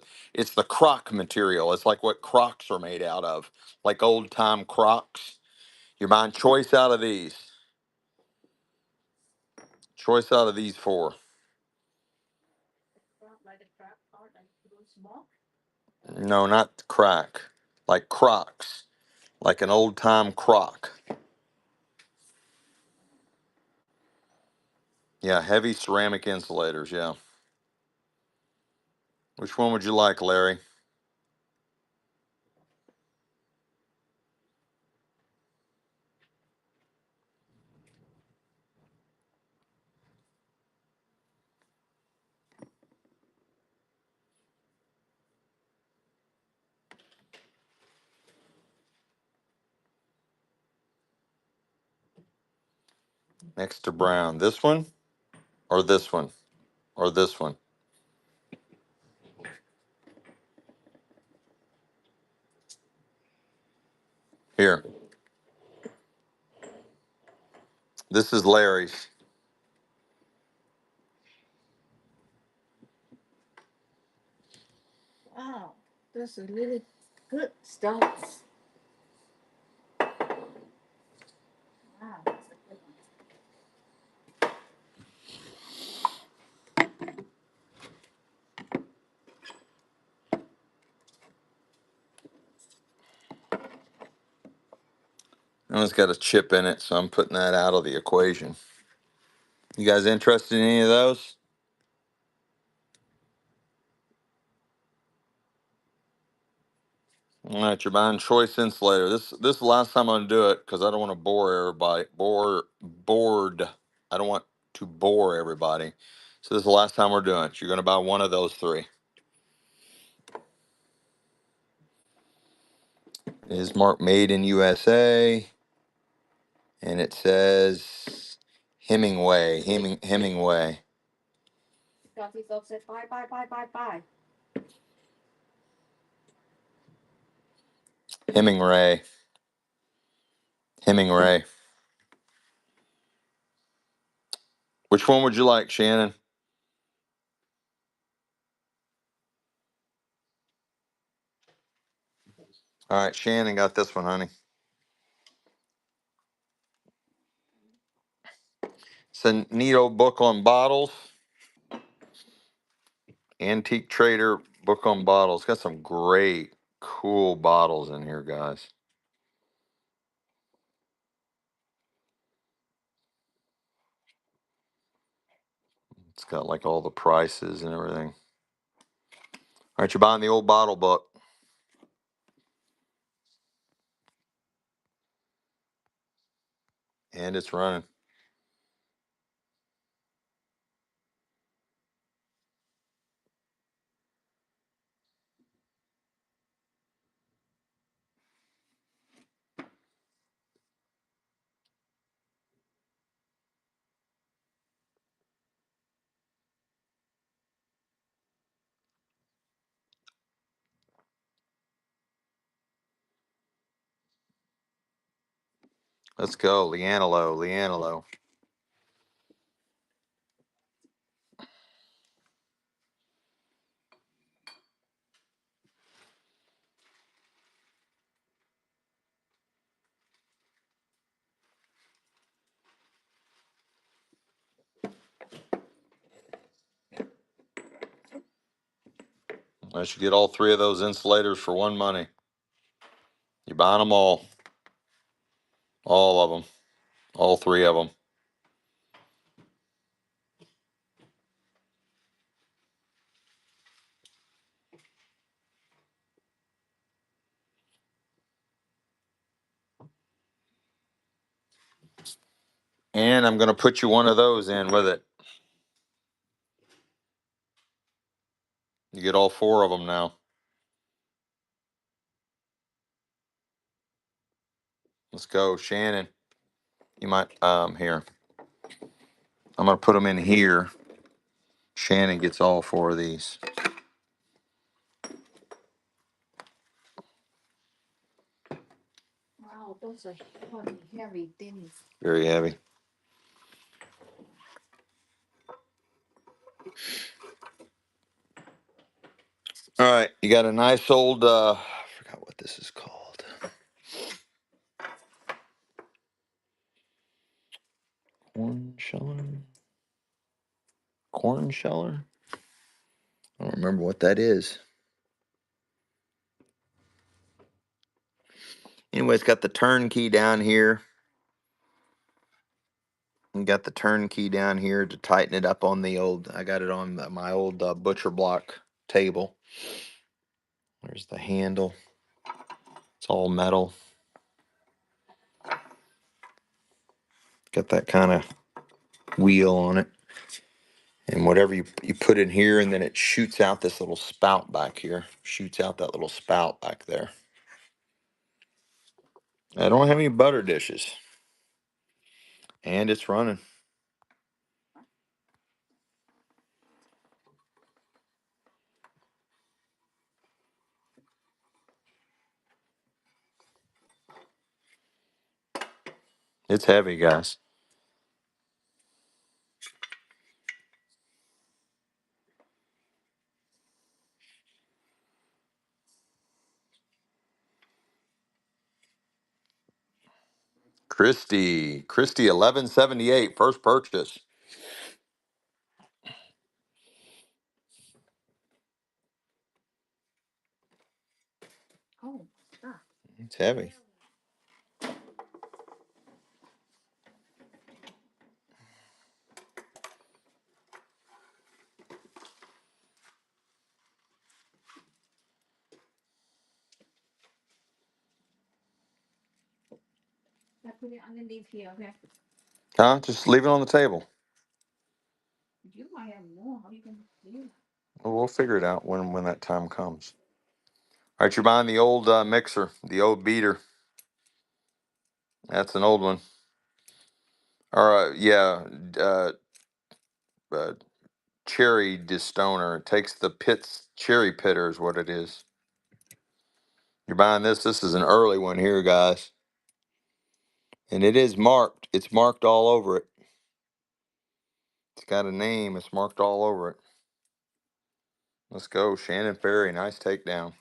crock material. It's like what crocks are made out of, like old time crocks. You're buying choice out of these. Choice out of these four. Like the crab part, like those small. No, not crack. Like crocs. Like an old time crock. Yeah, heavy ceramic insulators, yeah. Which one would you like, Larry? Next to brown. This one or this one or this one? Here. This is Larry's. Wow, that's a really good stuff. Wow, that's a good one. And it's got a chip in it, so I'm putting that out of the equation. You guys interested in any of those? All right, you're buying choice insulator. This is the last time I'm gonna do it because I don't want to bore everybody. Bored. I don't want to bore everybody. So this is the last time we're doing it. You're gonna buy one of those three. It is marked made in USA, and it says Hemingway. Got these folks said bye, bye, bye, bye, bye. Hemingway. Hemingway. Which one would you like, Shannon? All right, Shannon got this one, honey. It's a neat old book on bottles. Antique Trader book on bottles. Got some great, cool bottles in here, guys. It's got like all the prices and everything. All right, you're buying the old bottle book, and it's running. Let's go, Leanelo, Leanelo. I should get all three of those insulators for one money. You're buying them all of them, all three of them. And I'm going to put you one of those in with it. You get all four of them now. Let's go, Shannon. You might, here. I'm going to put them in here. Shannon gets all four of these. Wow, those are heavy, heavy things. Very heavy. All right, you got a nice old, I forgot what this is called. Corn sheller? Corn sheller? I don't remember what that is. Anyway, it's got the turn key down here. And got the turn key down here to tighten it up on the old, I got it on my old butcher block table. There's the handle. It's all metal. Got that kind of wheel on it. And whatever you put in here, and then it shoots out this little spout back here. Shoots out that little spout back there. I don't have any butter dishes. And it's running. It's heavy, guys. Christy 1178, first purchase. Oh, God. It's heavy. I put it underneath here, okay? Huh? Just leave it on the table. You might have more. How you gonna do it? Well, we'll figure it out when that time comes. All right, you're buying the old mixer, the old beater. That's an old one. Or yeah, uh, uh, cherry distoner. It takes the pits, cherry pitter is what it is. You're buying this. This is an early one here, guys. And it is marked. It's marked all over it. It's got a name. It's marked all over it. Let's go, Shannon Ferry. Nice takedown.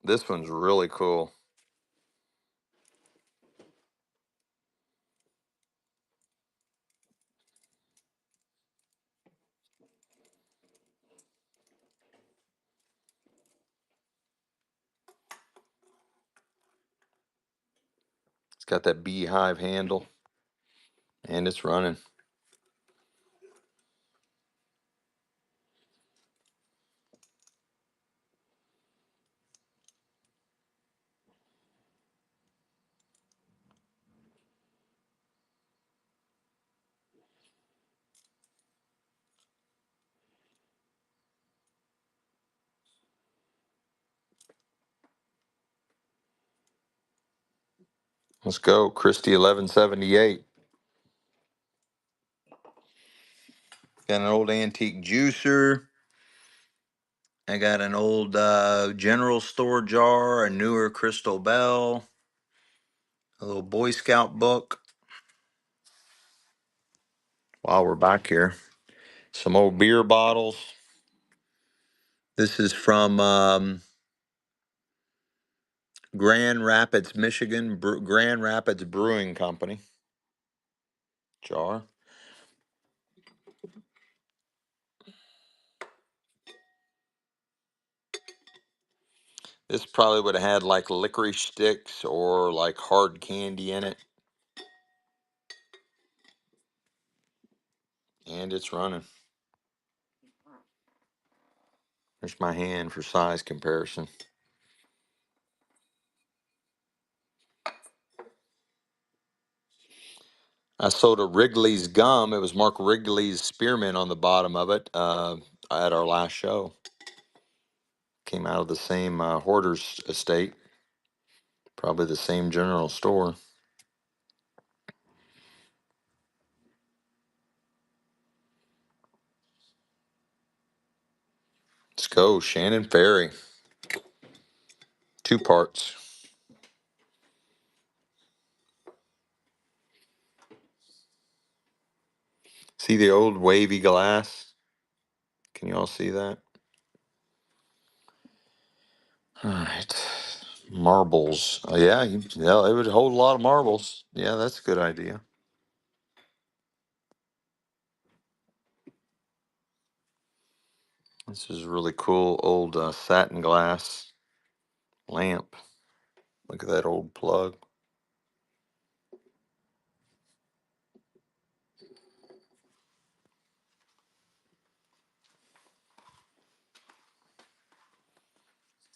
This one's really cool. It's got that beehive handle, and it's running. Let's go, Christy 1178. Got an old antique juicer I got an old general store jar, a newer crystal bell, a little Boy Scout book. While we're back here, some old beer bottles. This is from Grand Rapids, Michigan, Grand Rapids Brewing Company. Jar. This probably would have had like licorice sticks or like hard candy in it. And it's running. There's my hand for size comparison. I sold a Wrigley's gum. It was Mark Wrigley's spearmint on the bottom of it at our last show. Came out of the same hoarder's estate. Probably the same general store. Let's go, Shannon Ferry. 2 parts. See the old wavy glass? Can you all see that? All right. Marbles. Yeah, yeah, it would hold a lot of marbles. Yeah, that's a good idea. This is really cool old satin glass lamp. Look at that old plug.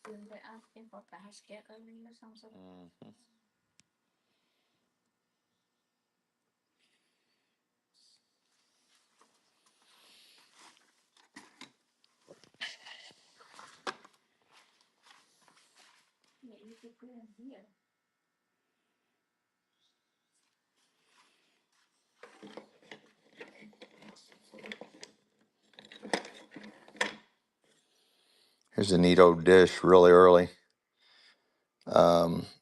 Mhm. Here's a neat old dish, really early.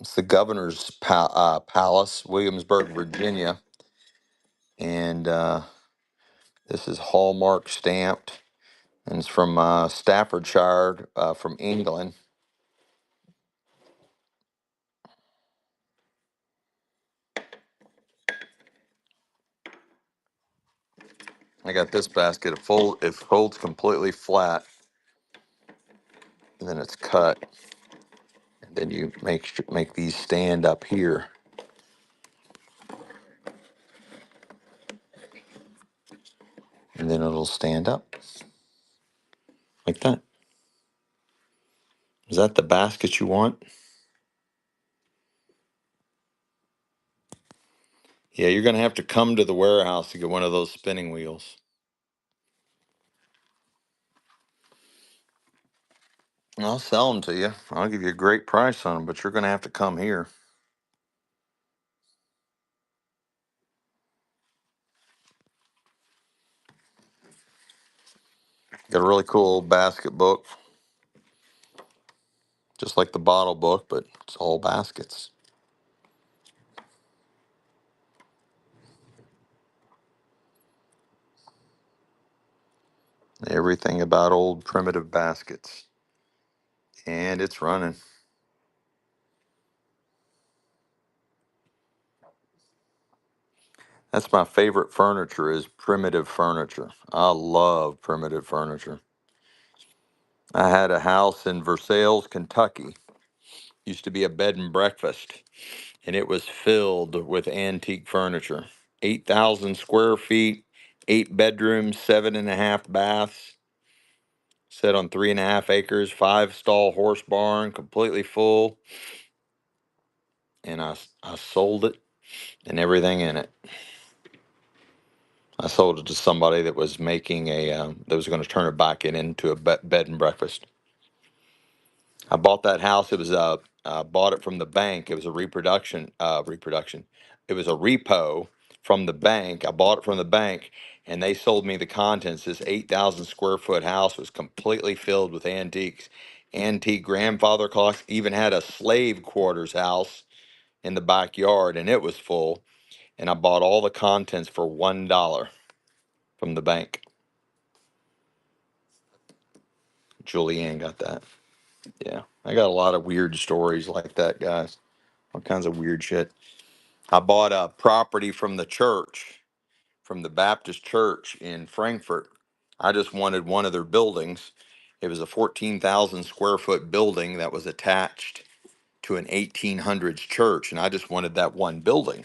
It's the governor's palace, Williamsburg, Virginia, and this is Hallmark stamped, and it's from Staffordshire, from England. I got this basket. It folds completely flat, and then it's cut, and then you make these stand up here. And then it'll stand up like that. Is that the basket you want? Yeah, you're going to have to come to the warehouse to get one of those spinning wheels. I'll sell them to you. I'll give you a great price on them, but you're going to have to come here. Got a really cool old basket book, just like the bottle book, but it's all baskets. Everything about old primitive baskets. And it's running. That's my favorite furniture is primitive furniture. I love primitive furniture. I had a house in Versailles, Kentucky. Used to be a bed and breakfast, and it was filled with antique furniture. 8,000 square feet, 8 bedrooms, 7.5 baths, set on 3.5 acres, 5 stall horse barn, completely full. And I sold it and everything in it. I sold it to somebody that was making that was going to turn it back into a bed and breakfast. I bought that house. It was bought it from the bank. It was a reproduction. It was a repo from the bank. I bought it from the bank, and they sold me the contents. This 8,000 square foot house was completely filled with antiques, antique grandfather clocks, even had a slave quarters house in the backyard, and it was full. And I bought all the contents for $1 from the bank. Julianne got that. Yeah, I got a lot of weird stories like that, guys. All kinds of weird shit. I bought a property from the church, from the Baptist church in Frankfurt. I just wanted one of their buildings. It was a 14,000 square foot building that was attached to an 1800s church, and I just wanted that one building.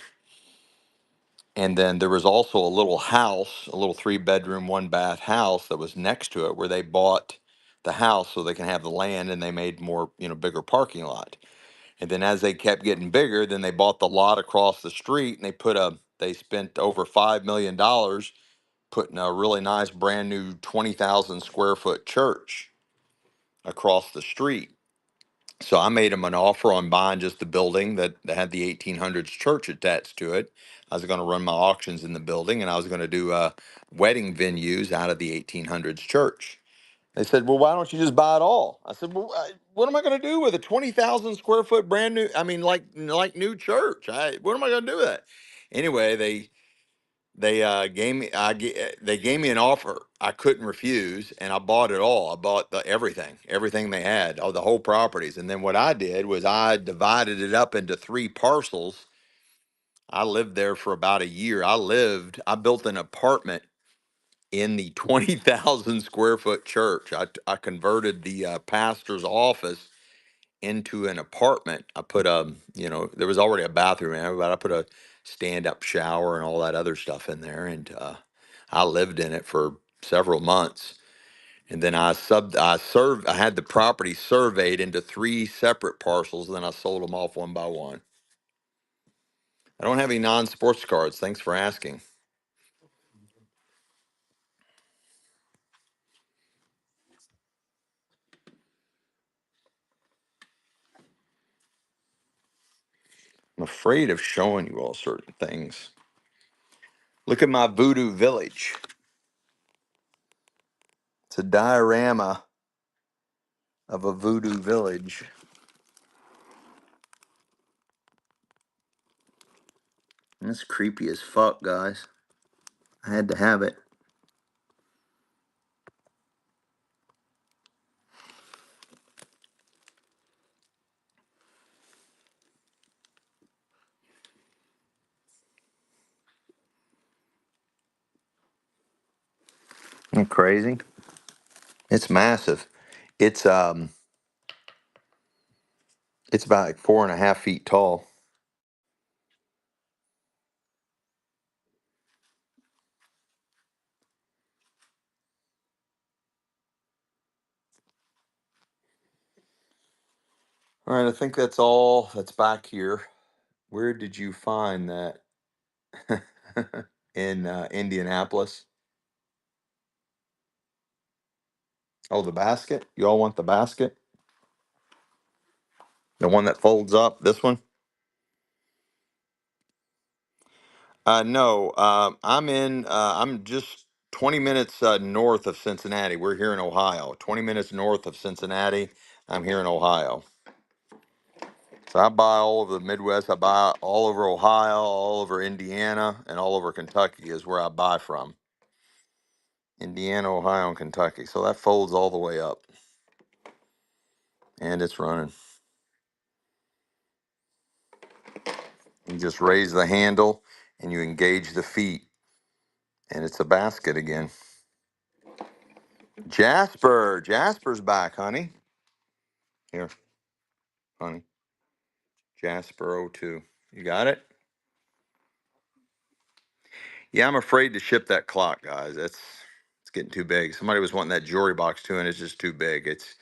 And then there was also a little house, a little 3 bedroom, 1 bath house that was next to it, where they bought the house so they can have the land, and they made more, bigger parking lot. And then as they kept getting bigger, then they bought the lot across the street, and they spent over $5 million putting a really nice brand new 20,000 square foot church across the street. So I made them an offer on buying just the building that had the 1800s church attached to it. I was going to run my auctions in the building, and I was going to do wedding venues out of the 1800s church. They said, "Well, why don't you just buy it all?" I said, "Well, what am I going to do with a 20,000 square foot brand new? I mean, like new church. What am I going to do with that?" Anyway, they gave me an offer I couldn't refuse, and I bought it all. I bought everything they had, all the whole properties. And then what I did was I divided it up into 3 parcels. I lived there for about a year. I built an apartment in the 20,000 square foot church. I converted the pastor's office into an apartment. I put there was already a bathroom in there, but I put a stand up shower and all that other stuff in there. And I lived in it for several months. And then I had the property surveyed into 3 separate parcels. And then I sold them off one by one. I don't have any non-sports cards. Thanks for asking. I'm afraid of showing you all certain things. Look at my voodoo village. It's a diorama of a voodoo village. And it's creepy as fuck, guys. I had to have it. Isn't it crazy? It's massive. It's it's about like 4.5 feet tall. All right, I think that's all that's back here. Where did you find that? In Indianapolis. Oh, the basket. You all want the basket? The one that folds up. This one? No. I'm just 20 minutes north of Cincinnati. We're here in Ohio. 20 minutes north of Cincinnati. I'm here in Ohio. So I buy all over the Midwest. I buy all over Ohio, all over Indiana, and all over Kentucky is where I buy from. Indiana, Ohio, and Kentucky. So that folds all the way up. And it's running. You just raise the handle and you engage the feet. And it's a basket again. Jasper's back, honey. Here, honey. Jasper 02. You got it? Yeah, I'm afraid to ship that clock, guys. It's getting too big. Somebody was wanting that jewelry box too, and it's just too big. It's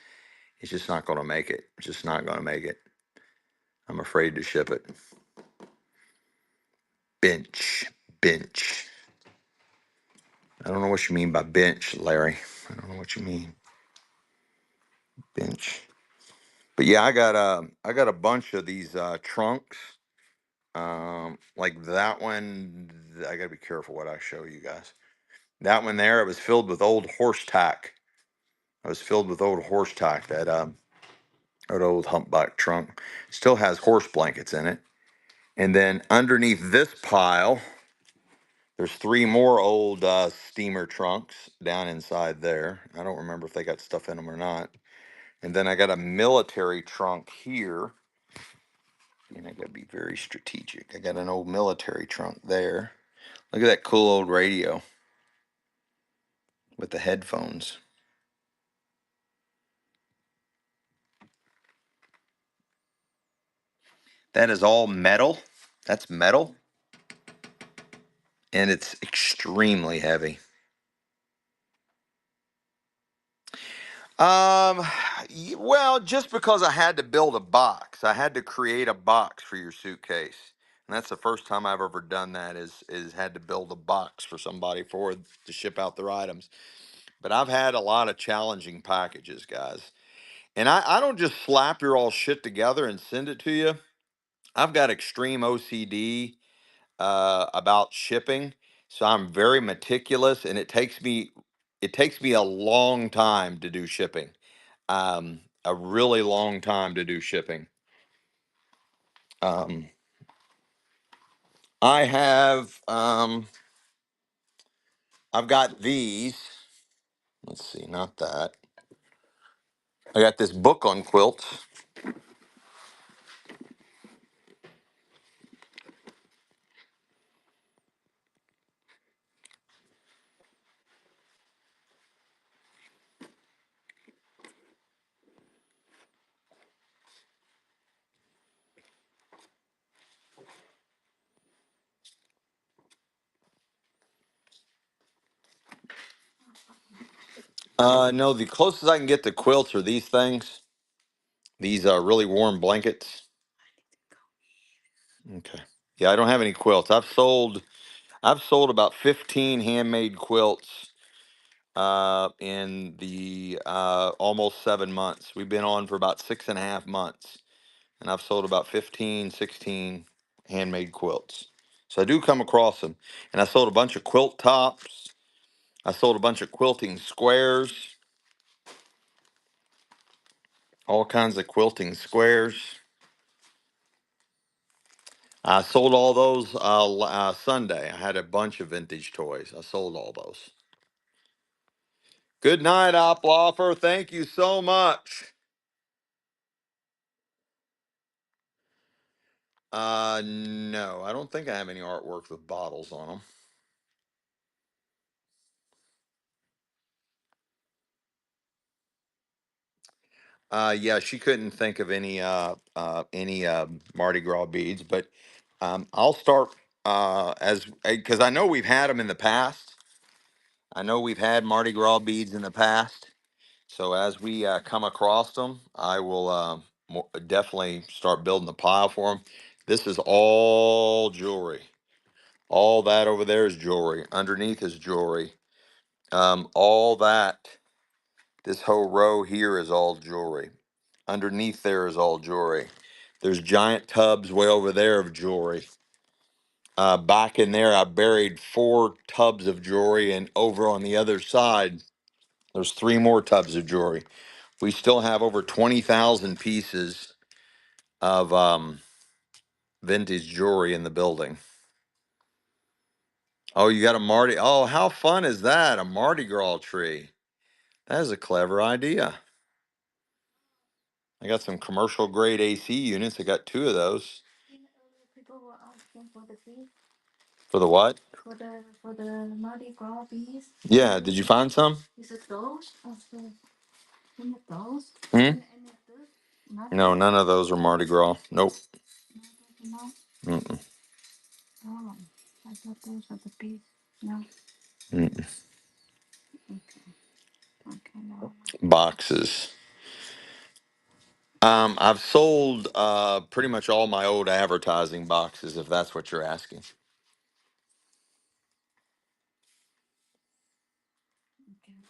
just not going to make it. It's just not going to make it. I'm afraid to ship it. Bench, bench. I don't know what you mean by bench, Larry. I don't know what you mean. Bench. But yeah, I got a bunch of these trunks. Like that one. I gotta be careful what I show you guys. That one there, it was filled with old horse tack. I was filled with old horse tack. That old humpback trunk still has horse blankets in it. And then underneath this pile, there's three more old steamer trunks down inside there. I don't remember if they got stuff in them or not. And then I got a military trunk here. And I got to be very strategic. I got an old military trunk there. Look at that cool old radio with the headphones. That is all metal. That's metal. And it's extremely heavy. Well, just because I had to build a box, I had to create a box for your suitcase, and that's the first time I've ever done that. Is had to build a box for somebody to ship out their items. But I've had a lot of challenging packages, guys, and I don't just slap your all shit together and send it to you. I've got extreme OCD about shipping, so I'm very meticulous, and it takes me a long time to do shipping. A really long time to do shipping. Um, I have, I've got these. Let's see, not that. I got this book on quilts. No, the closest I can get to quilts are these things. These are really warm blankets. Okay. Yeah, I don't have any quilts. I've sold about 15 handmade quilts in the almost 7 months. We've been on for about 6.5 months, and I've sold about 15, 16 handmade quilts. So I do come across them. And I sold a bunch of quilt tops. I sold a bunch of quilting squares, all kinds of quilting squares. I sold all those Sunday. I had a bunch of vintage toys. I sold all those. Good night, Oploffer. Thank you so much. No, I don't think I have any artwork with bottles on them. Yeah, she couldn't think of any Mardi Gras beads, but I'll start as because I know we've had them in the past. I know we've had Mardi Gras beads in the past. So as we come across them, I will definitely start building the pile for them. This is all jewelry. All that over there is jewelry. Underneath is jewelry. All that, this whole row here is all jewelry. Underneath there is all jewelry. There's giant tubs way over there of jewelry. Back in there, I buried 4 tubs of jewelry, and over on the other side, there's 3 more tubs of jewelry. We still have over 20,000 pieces of vintage jewelry in the building. Oh, you got a Mardi. Oh, how fun is that? A Mardi Gras tree. That is a clever idea. I got some commercial grade AC units. I got 2 of those. People were asking for the bees, For the what? for the Mardi Gras bees. Yeah, did you find some? Is it those? Of the any of those? Hmm? Any of those? No, none of those are Mardi Gras. Nope. No. Mm-mm. Oh, I thought those are the bees. No. Mm-mm. Okay. Okay. No. Boxes. I've sold pretty much all my old advertising boxes, if that's what you're asking.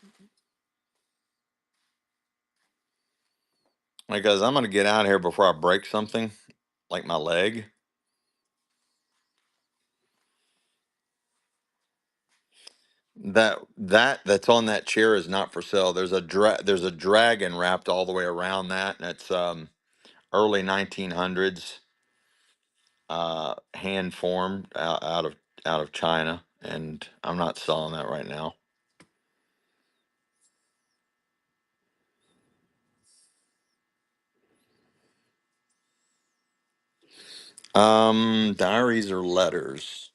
Okay. Because I'm gonna get out of here before I break something, like my leg. That's on that chair is not for sale. There's a dragon wrapped all the way around that, and it's early 1900s, hand formed out of China, and I'm not selling that right now. Diaries or letters.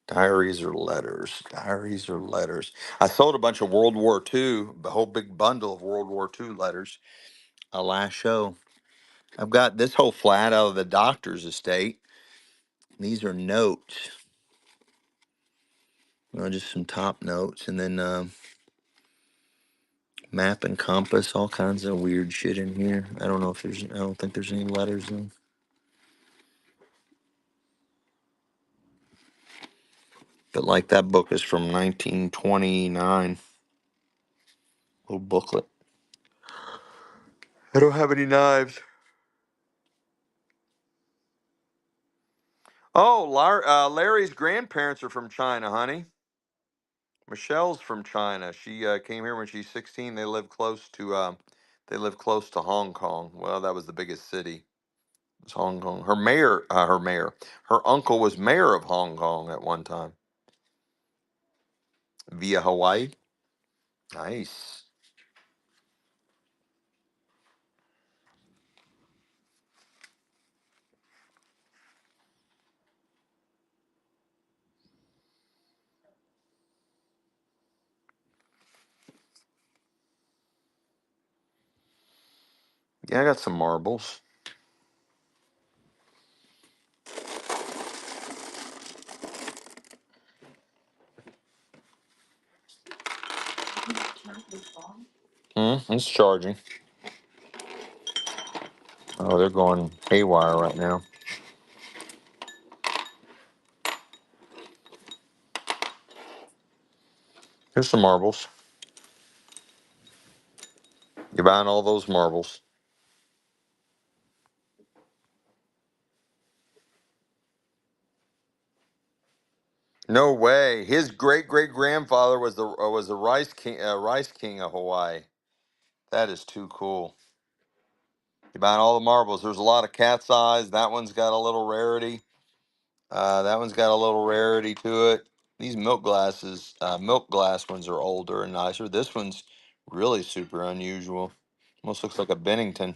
Diaries or letters. Diaries or letters. I sold a bunch of World War II, a whole big bundle of World War II letters. Last show. I've got this whole flat out of the doctor's estate. These are notes. Just some top notes, and then map and compass, all kinds of weird shit in here. I don't know if there's. I don't think there's any letters in. But like that book is from 1929. Little booklet. I don't have any knives. Oh, Larry's grandparents are from China, honey. Michelle's from China. She came here when she's 16. They live close to Hong Kong. Well, that was the biggest city. It was Hong Kong. Her uncle was mayor of Hong Kong at one time via Hawaii. Nice. Yeah, I got some marbles. It's charging. Oh, they're going haywire right now. Here's some marbles. You buying all those marbles? No way. His great great grandfather was the rice king of Hawaii. That is too cool. You buying all the marbles? There's a lot of cat's eyes. That one's got a little rarity. That one's got a little rarity to it. These milk glass ones are older and nicer. This one's really super unusual. Almost looks like a Bennington.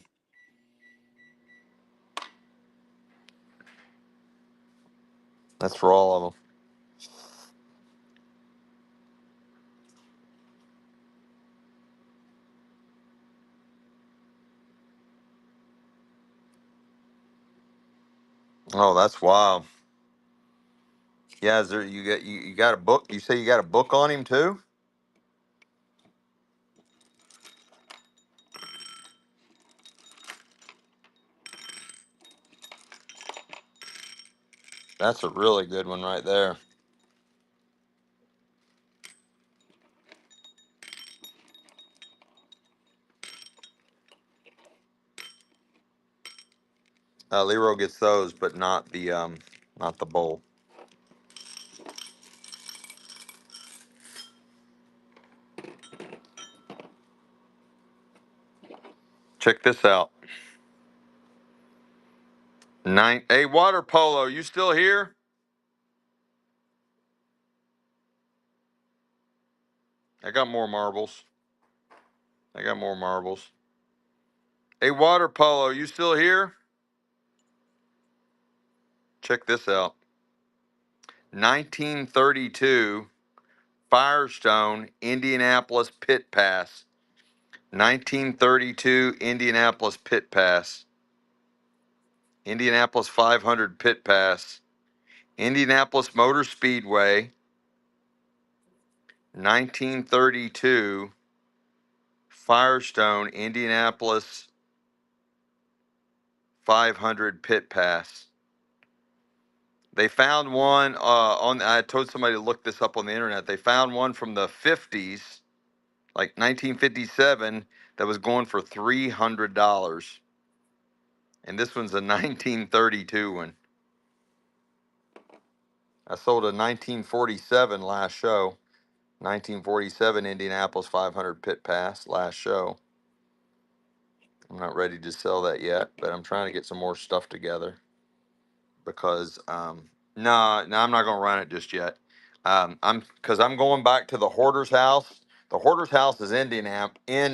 That's for all of them. Oh, that's wild. Yeah, is there you got a book? You say you got a book on him too? That's a really good one right there. Leroy gets those, but not the bowl. Check this out. Hey, water polo, you still here? I got more marbles. I got more marbles. Hey, water polo, you still here? Check this out. 1932 Firestone Indianapolis Pit Pass. 1932 Indianapolis Pit Pass. Indianapolis 500 Pit Pass. Indianapolis Motor Speedway. 1932 Firestone Indianapolis 500 Pit Pass. They found one I told somebody to look this up on the internet. They found one from the 50s, like 1957, that was going for $300. And this one's a 1932 one. I sold a 1947 last show. 1947 Indianapolis 500 pit pass, last show. I'm not ready to sell that yet, but I'm trying to get some more stuff together because no, I'm not going to run it just yet. I'm going back to the hoarder's house. The hoarder's house is in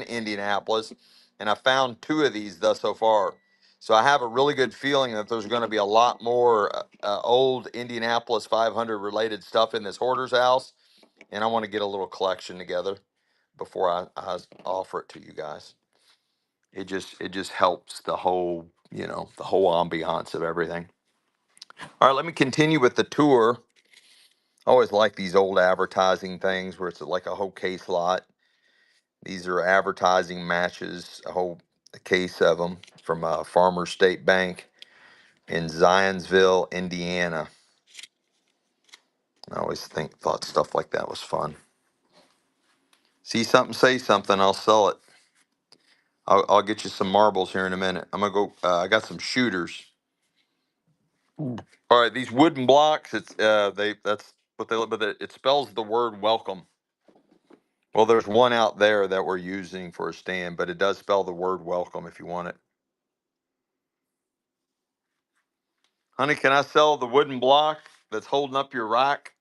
Indianapolis, and I found two of these thus so far. So I have a really good feeling that there's going to be a lot more old Indianapolis 500 related stuff in this hoarder's house, and I want to get a little collection together before I offer it to you guys. It just helps the whole the whole ambiance of everything. All right, let me continue with the tour. I always like these old advertising things where it's like a whole case lot. These are advertising matches, a whole case of them from Farmers State Bank in Zionsville, Indiana. I always thought stuff like that was fun. See something, say something, I'll sell it. I'll get you some marbles here in a minute. I'm gonna go. I got some shooters. All right, these wooden blocks. It's that's what they but it spells the word welcome. Well, there's one out there that we're using for a stand, but it does spell the word welcome if you want it. Honey, can I sell the wooden block that's holding up your rack?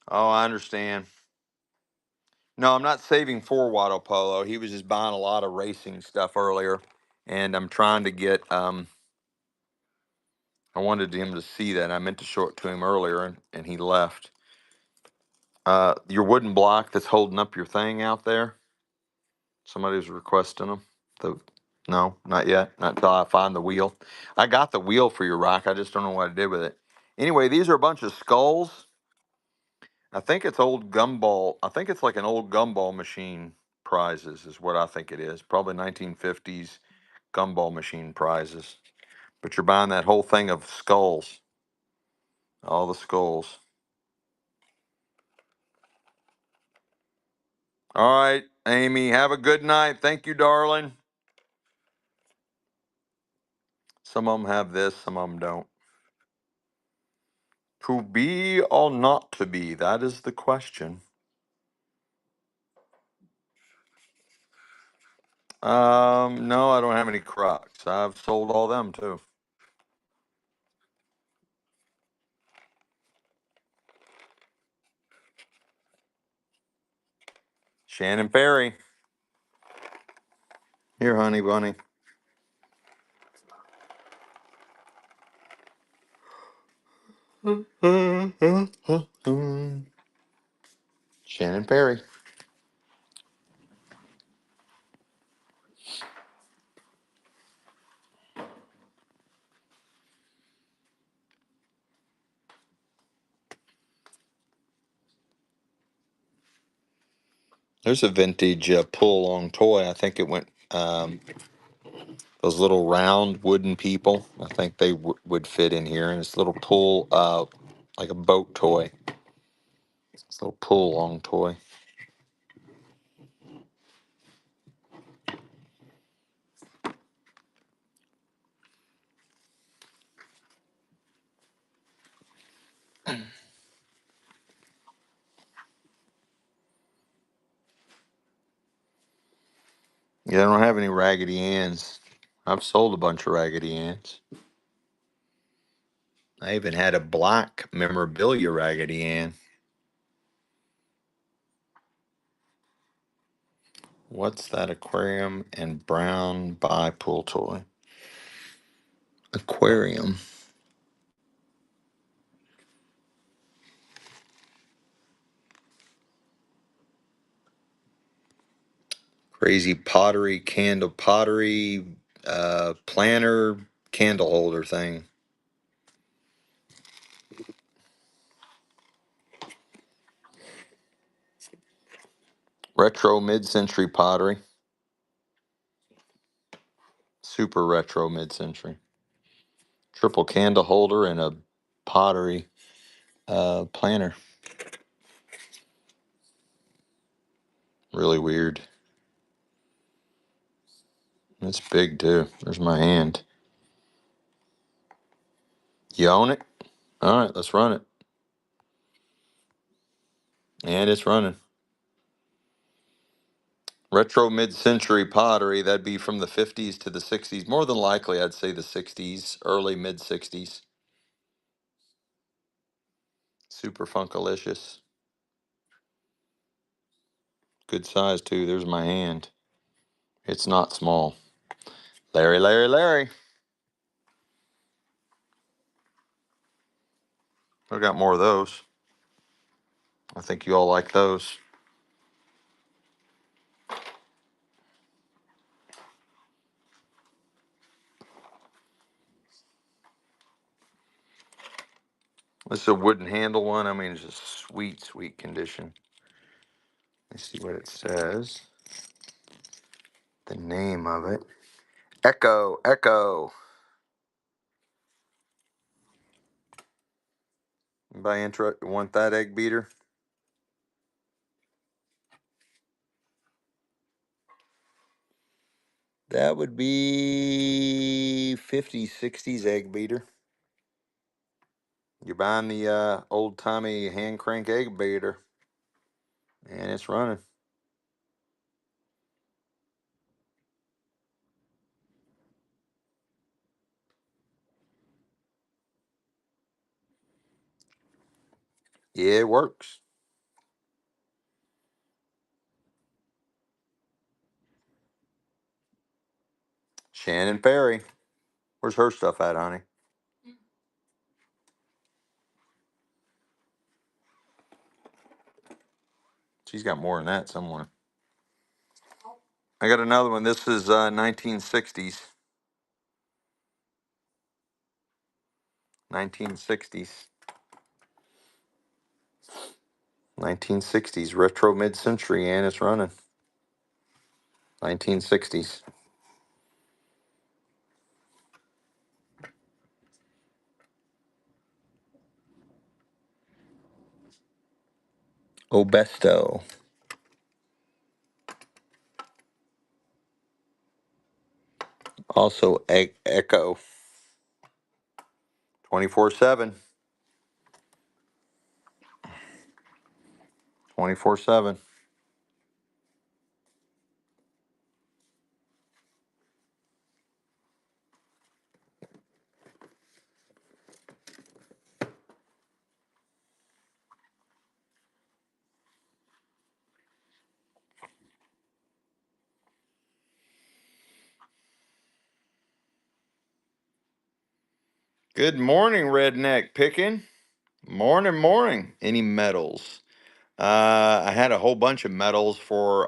Oh, I understand. No, I'm not saving for Watto Polo. He was just buying a lot of racing stuff earlier, and I'm trying to get. I wanted him to see that. I meant to show it to him earlier, and he left. Your wooden block that's holding up your thing out there. Somebody was requesting them. The No, not yet. Not until I find the wheel. I got the wheel for your rock. I just don't know what I did with it. Anyway, these are a bunch of skulls. I think it's old gumball. I think it's like an old gumball machine prizes is what I think it is. Probably 1950s gumball machine prizes. But you're buying that whole thing of skulls. All the skulls. All right, Amy, have a good night. Thank you, darling. Some of them have this, some of them don't. To be or not to be? That is the question. No, I don't have any Crocs. I've sold all them too. Shannon Ferry. Here, honey bunny. Shannon Perry. There's a vintage pull-along toy. I think it went those little round wooden people. I think they would fit in here. And this little pull, like a boat toy. This little pull-along toy. Yeah, I don't have any Raggedy Anns. I've sold a bunch of Raggedy Anns. I even had a black memorabilia Raggedy Ann. What's that aquarium and brown bi-pool toy? Aquarium. Crazy pottery, candle pottery, planner, candle holder thing. Retro mid-century pottery. Super retro mid-century. Triple candle holder and a pottery planner. Really weird. It's big too. There's my hand. You own it? All right, let's run it. And it's running. Retro mid-century pottery, that'd be from the 50s to the 60s. More than likely, I'd say the 60s, early mid-60s. Super funkalicious. Good size, too. There's my hand. It's not small. Larry, Larry, Larry. I got more of those. I think you all like those. This is a wooden handle one. I mean, it's just sweet, sweet condition. Let's see what it says. The name of it. Echo, Echo. Anybody want that egg beater? That would be 50s, 60s egg beater. You're buying the old-timey hand crank egg beater. And it's running. Yeah, it works. Shannon Perry. Where's her stuff at, honey? She's got more than that somewhere. I got another one. This is 1960s. 1960s. 1960s. Retro mid-century, and it's running. 1960s. Obesto. Also Echo. 24/7. 24/7. Good morning, Redneck Picking. Morning, morning. Any medals? I had a whole bunch of medals for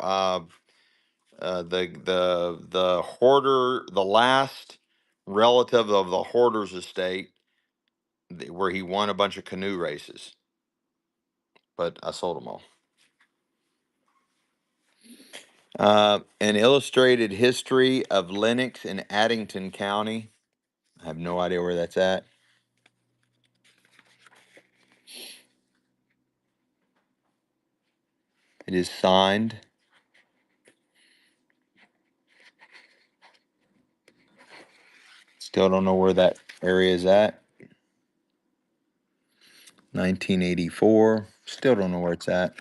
the hoarder, the last relative of the hoarder's estate, where he won a bunch of canoe races, but I sold them all. An illustrated history of Lennox in Addington County. I have no idea where that's at. It is signed. Still don't know where that area is at. 1984. Still don't know where it's at.